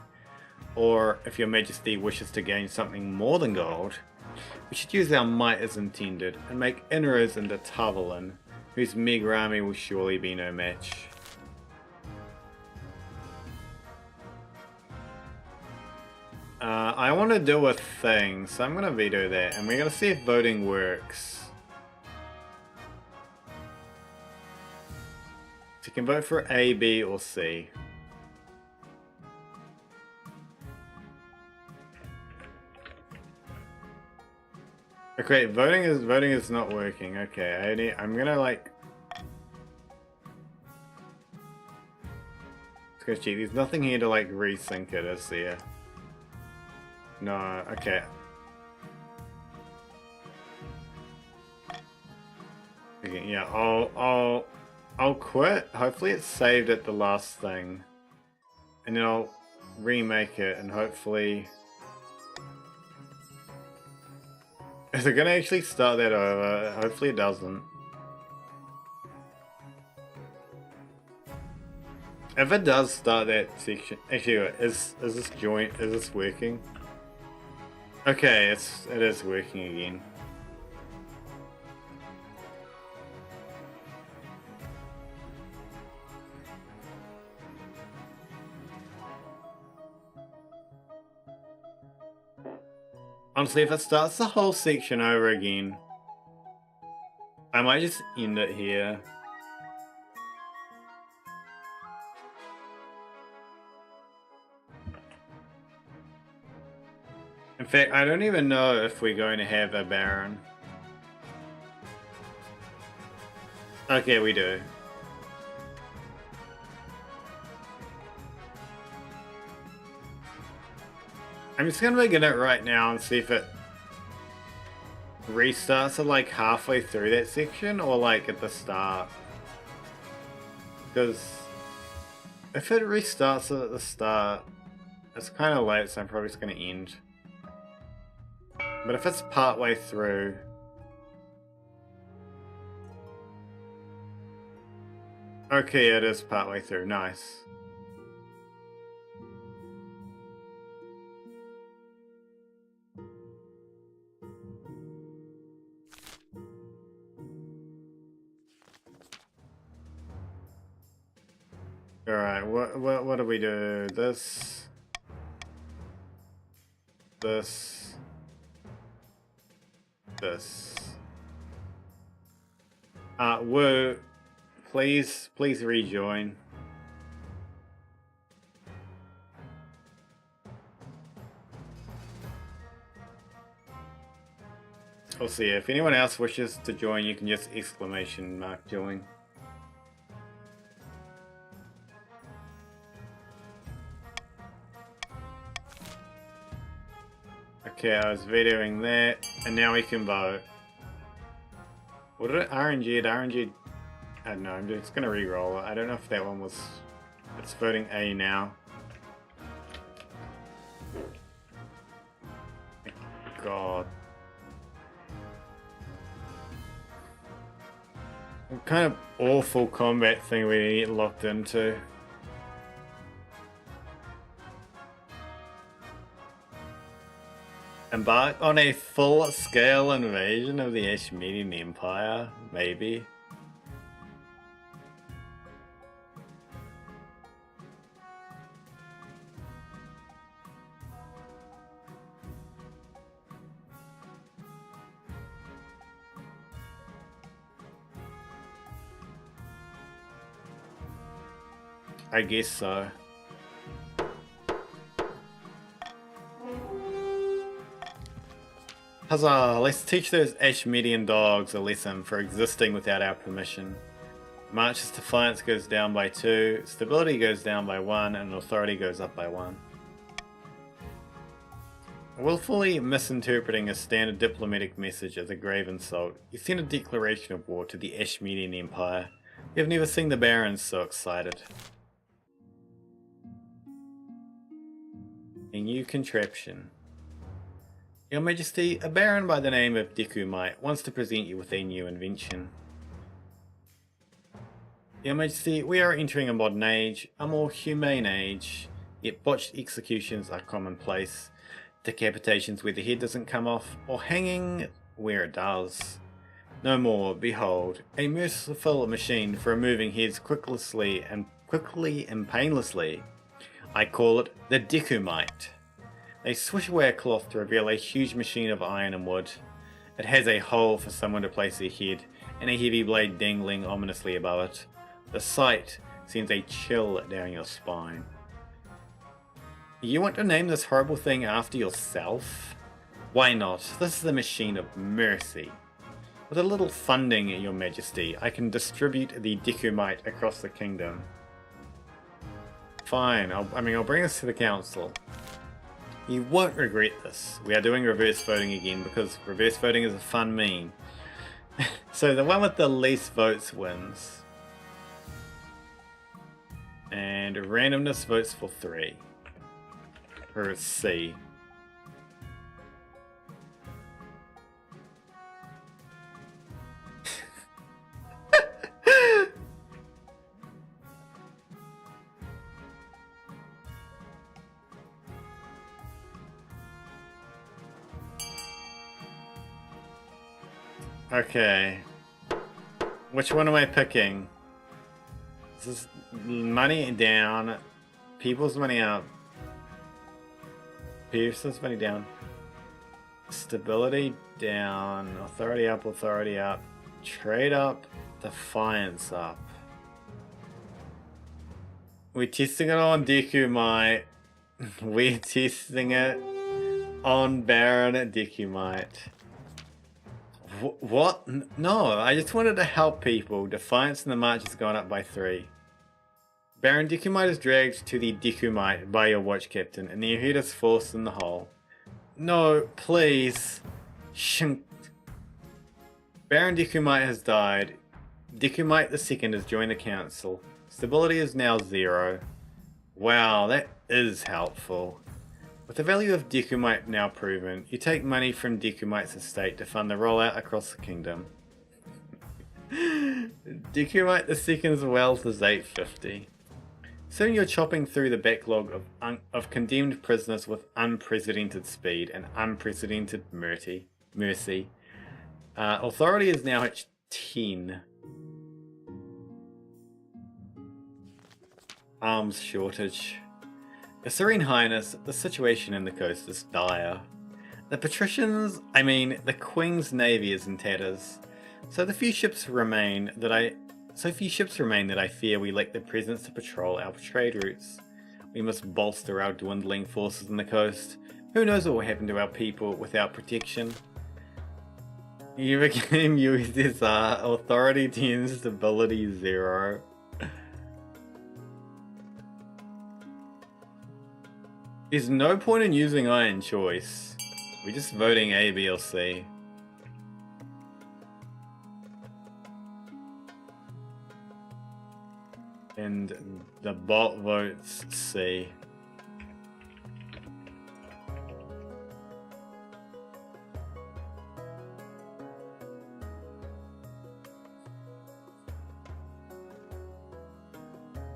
Or, if your majesty wishes to gain something more than gold, we should use our might as intended and make inroads into Tavalin, whose meagre army will surely be no match. I want to do a thing, so I'm going to veto that, and we're going to see if voting works. So you can vote for A, B, or C. Okay, voting is not working. Okay, I'm gonna like. Let's go check. There's nothing here to like resync it, is there? No. Okay. Okay, yeah. I'll quit. Hopefully it's saved at the last thing, and then I'll remake it, and hopefully. Is it gonna actually start that over? Hopefully it doesn't. If it does start that section, actually, is this working? Okay, it is working again. Honestly, if it starts the whole section over again, I might just end it here. In fact, I don't even know if we're going to have a Baron. Okay, we do. I'm just gonna begin it right now and see if it restarts it like halfway through that section or like at the start. Because if it restarts it at the start, it's kind of late, so I'm probably just gonna end. But if it's part way through, okay, it is part way through. Nice. All right. What do we do? This. Woo. Please rejoin. We'll see. If anyone else wishes to join, you can just exclamation mark join. Okay, I was videoing that, and now we can vote. What did it RNG? I don't know, I'm just gonna re-roll it. I don't know if that one was. It's voting A now. God. What kind of awful combat thing we get locked into? Embark on a full-scale invasion of the Ashmedian Empire? Maybe. I guess so. Huzzah! Let's teach those Ashmedian dogs a lesson for existing without our permission. March's defiance goes down by 2, stability goes down by 1, and authority goes up by 1. Willfully misinterpreting a standard diplomatic message as a grave insult, you send a declaration of war to the Ashmedian Empire. We have never seen the barons so excited. A new contraption. Your Majesty, a baron by the name of Dekumite wants to present you with a new invention. Your Majesty, we are entering a modern age, a more humane age, yet botched executions are commonplace. Decapitations where the head doesn't come off, or hanging where it does. No more, behold, a merciful machine for removing heads quickly and painlessly. I call it the Dekumite. They swish away a cloth to reveal a huge machine of iron and wood. It has a hole for someone to place their head, and a heavy blade dangling ominously above it. The sight sends a chill down your spine. You want to name this horrible thing after yourself? Why not? This is the machine of mercy. With a little funding, Your Majesty, I can distribute the Dekumite across the kingdom. Fine, I'll bring this to the council. You won't regret this. We are doing reverse voting again because reverse voting is a fun meme. So the one with the least votes wins. And randomness votes for 3. Or C. Okay. Which one am I picking? This is money down, people's money up. Pearson's money down. Stability down. Authority up, authority up. Trade up, defiance up. We're testing it on Dekumite. We're testing it on Baron Dekumite. What? No, I just wanted to help people. Defiance in the march has gone up by 3. Baron Dekumite is dragged to the Dekumite by your watch captain, and your head is forced in the hole. No, please. Shunk. Baron Dekumite has died. Dekumite II has joined the council. Stability is now 0. Wow, that is helpful. With the value of Dekumite now proven, you take money from Dekumite's estate to fund the rollout across the kingdom. Dekumite II's wealth is 850. Soon you're chopping through the backlog of condemned prisoners with unprecedented speed and unprecedented mercy. Authority is now at 10. Arms shortage. Your Serene Highness, the situation in the coast is dire. The Queen's navy is in tatters. So few ships remain that I fear we lack the presence to patrol our trade routes. We must bolster our dwindling forces on the coast. Who knows what will happen to our people without protection? You became USSR, authority 10, stability 0. There's no point in using iron choice. We're just voting A, B, or C. And the bot votes C.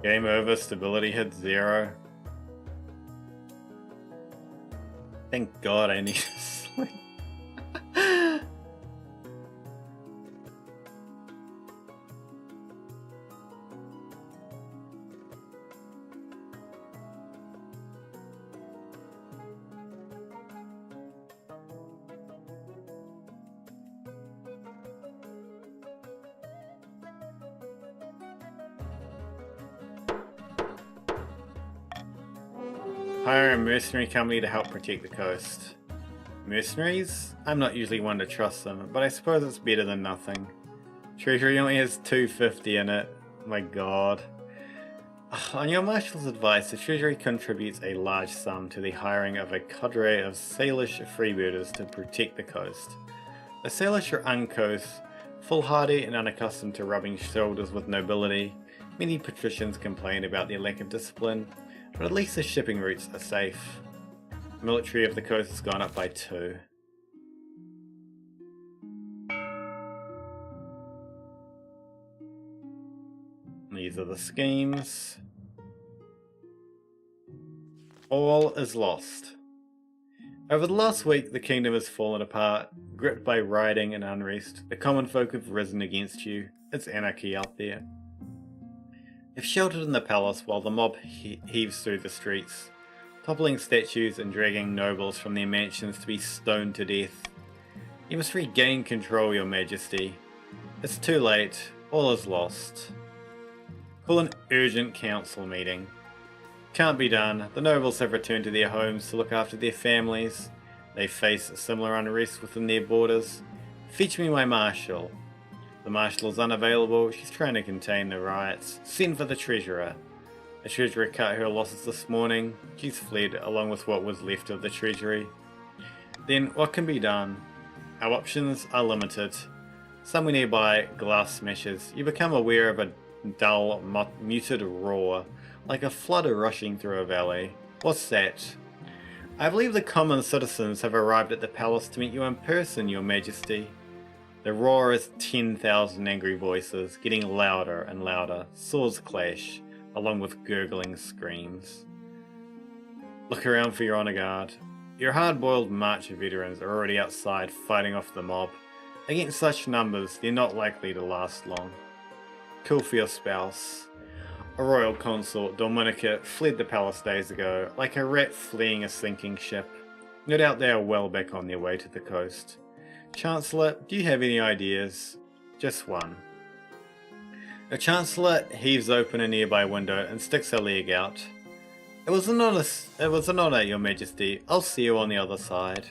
Game over, stability hit 0. Thank God I need to sleep. Hire a mercenary company to help protect the coast. Mercenaries? I'm not usually one to trust them, but I suppose it's better than nothing. Treasury only has 250 in it. My god. On your marshal's advice, the Treasury contributes a large sum to the hiring of a cadre of Salish freebooters to protect the coast. The Salish are uncouth, foolhardy and unaccustomed to rubbing shoulders with nobility. Many patricians complain about their lack of discipline, but at least the shipping routes are safe. The military of the coast has gone up by 2. These are the schemes. All is lost. Over the last week, the kingdom has fallen apart, gripped by rioting and unrest. The common folk have risen against you. It's anarchy out there. You've sheltered in the palace while the mob heaves through the streets, toppling statues and dragging nobles from their mansions to be stoned to death. You must regain control, your majesty. It's too late. All is lost. Call an urgent council meeting. Can't be done. The nobles have returned to their homes to look after their families. They face a similar unrest within their borders. Fetch me my marshal. The marshal is unavailable. She's trying to contain the riots. Send for the treasurer. The treasurer cut her losses this morning. She's fled along with what was left of the treasury. Then what can be done? Our options are limited. Somewhere nearby, glass smashes. You become aware of a dull, muted roar, like a flood rushing through a valley. What's that? I believe the common citizens have arrived at the palace to meet you in person, your majesty. The roar is 10,000 angry voices, getting louder and louder. Swords clash, along with gurgling screams. Look around for your honor guard. Your hard-boiled march veterans are already outside fighting off the mob. Against such numbers, they're not likely to last long. Kill for your spouse. A royal consort, Dominica, fled the palace days ago, like a rat fleeing a sinking ship. No doubt they are well back on their way to the coast. Chancellor, do you have any ideas? Just one. The Chancellor heaves open a nearby window and sticks her leg out. It was an honor, your majesty. I'll see you on the other side.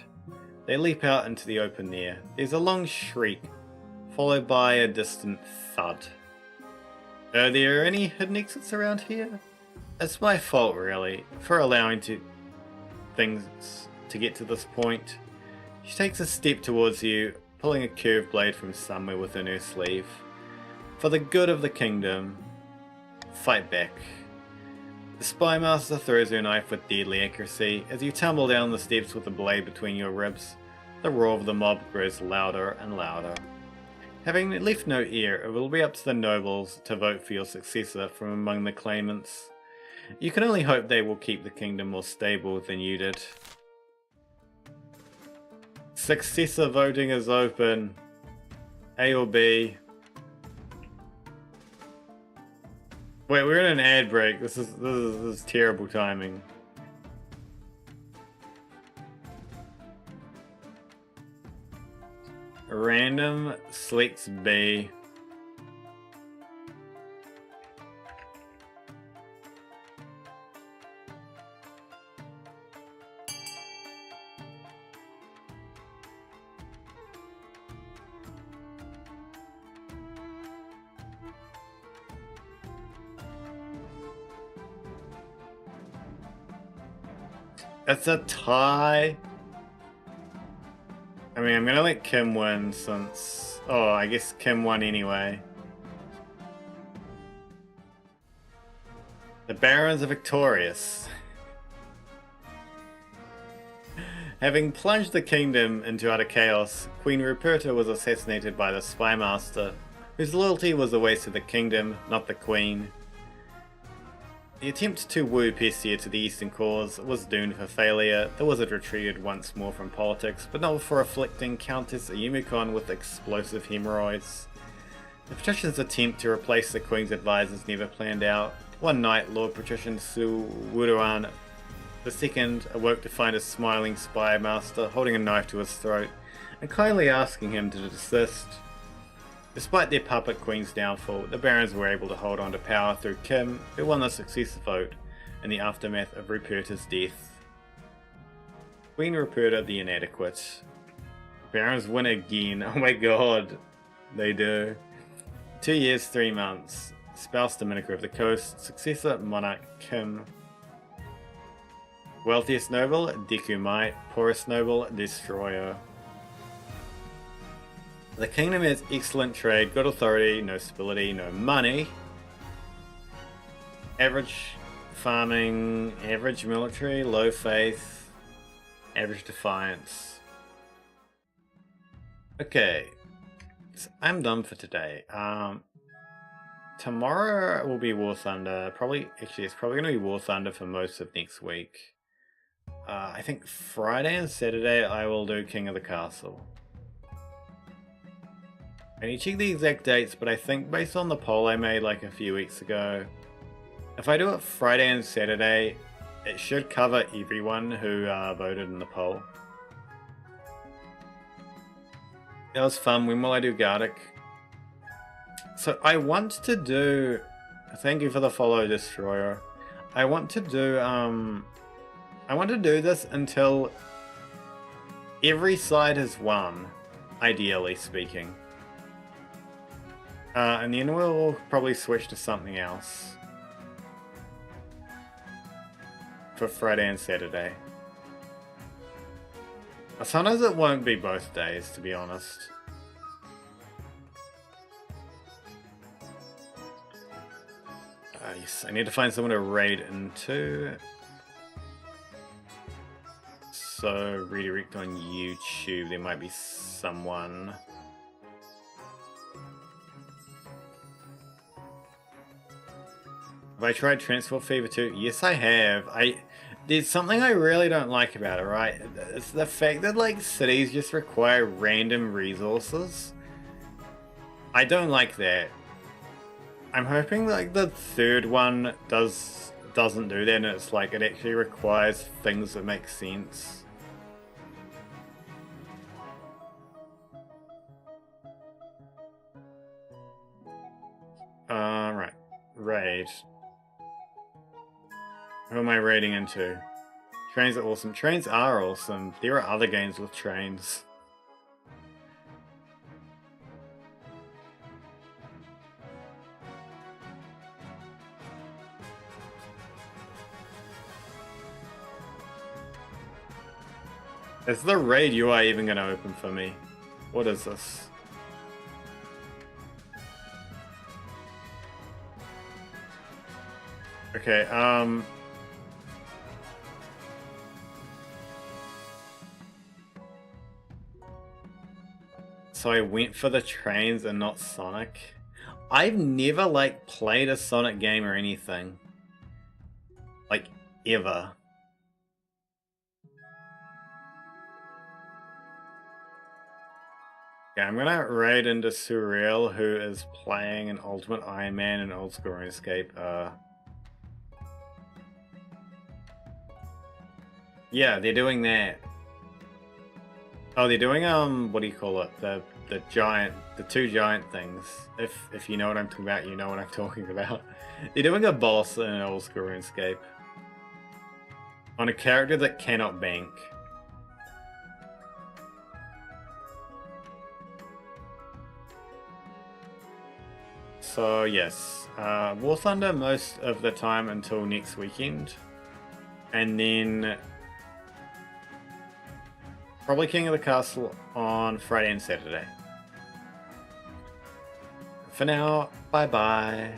They leap out into the open air. There's a long shriek, followed by a distant thud. Are there any hidden exits around here? It's my fault, really, for allowing things to get to this point. She takes a step towards you, pulling a curved blade from somewhere within her sleeve. For the good of the kingdom, fight back. The spy master throws her knife with deadly accuracy. As you tumble down the steps with the blade between your ribs, the roar of the mob grows louder and louder. Having left no heir, it will be up to the nobles to vote for your successor from among the claimants. You can only hope they will keep the kingdom more stable than you did. Successor voting is open. A or B. Wait, we're in an ad break. This is terrible timing. Random selects B. It's a tie. I mean, I'm gonna let Kim win since... Oh, I guess Kim won anyway. The Barons are victorious. Having plunged the kingdom into utter chaos, Queen Ruperta was assassinated by the Spy Master, whose loyalty was a waste of the kingdom, not the Queen. The attempt to woo Pestia to the Eastern cause was doomed for failure. The wizard retreated once more from politics, but not before afflicting Countess Yumikon with explosive hemorrhoids. The patrician's attempt to replace the Queen's advisors never planned out. One night, Lord Patrician Suwuruan II awoke to find a smiling spy master holding a knife to his throat and kindly asking him to desist. Despite their puppet queen's downfall, the barons were able to hold on to power through Kim, who won the successor vote, in the aftermath of Ruperta's death. Queen Ruperta the Inadequate. Barons win again. Oh my god. They do. 2 years, 3 months. Spouse Dominica of the Coast. Successor Monarch Kim. Wealthiest noble Dekumite. Poorest noble Destroyer. The kingdom has excellent trade, good authority, no stability, no money. Average farming, average military, low faith, average defiance. Okay, so I'm done for today. Tomorrow will be War Thunder. It's probably going to be War Thunder for most of next week. I think Friday and Saturday I will do King of the Castle. I need to check the exact dates, but I think based on the poll I made like a few weeks ago, if I do it Friday and Saturday, it should cover everyone who voted in the poll. That was fun. When will I do Gardic? So I want to do... Thank you for the follow, Destroyer. I want to do this until every side has won, ideally speaking. And then we'll probably switch to something else for Friday and Saturday. Sometimes it won't be both days, to be honest. Yes, I need to find someone to raid into. So, redirect on YouTube, there might be someone. Have I tried Transport Fever 2? Yes, I have. There's something I really don't like about it, right? It's the fact that, like, cities just require random resources. I don't like that. I'm hoping, like, the third one doesn't do that, and it's like, it actually requires things that make sense. Right. Raid. Who am I raiding into? Trains are awesome. Trains are awesome. There are other games with trains. Is the raid UI even going to open for me? What is this? Okay, so I went for the trains and not Sonic. I've never, like, played a Sonic game or anything. Like, ever. Yeah, I'm gonna raid into Surreal, who is playing an Ultimate Iron Man and Old School RuneScape. Yeah, they're doing that. Oh, they're doing what do you call it? The two giant things. If you know what I'm talking about, you know what I'm talking about. They're doing a boss in Old School RuneScape on a character that cannot bank. So yes, War Thunder most of the time until next weekend, and then probably King of the Castle on Friday and Saturday. For now, bye bye.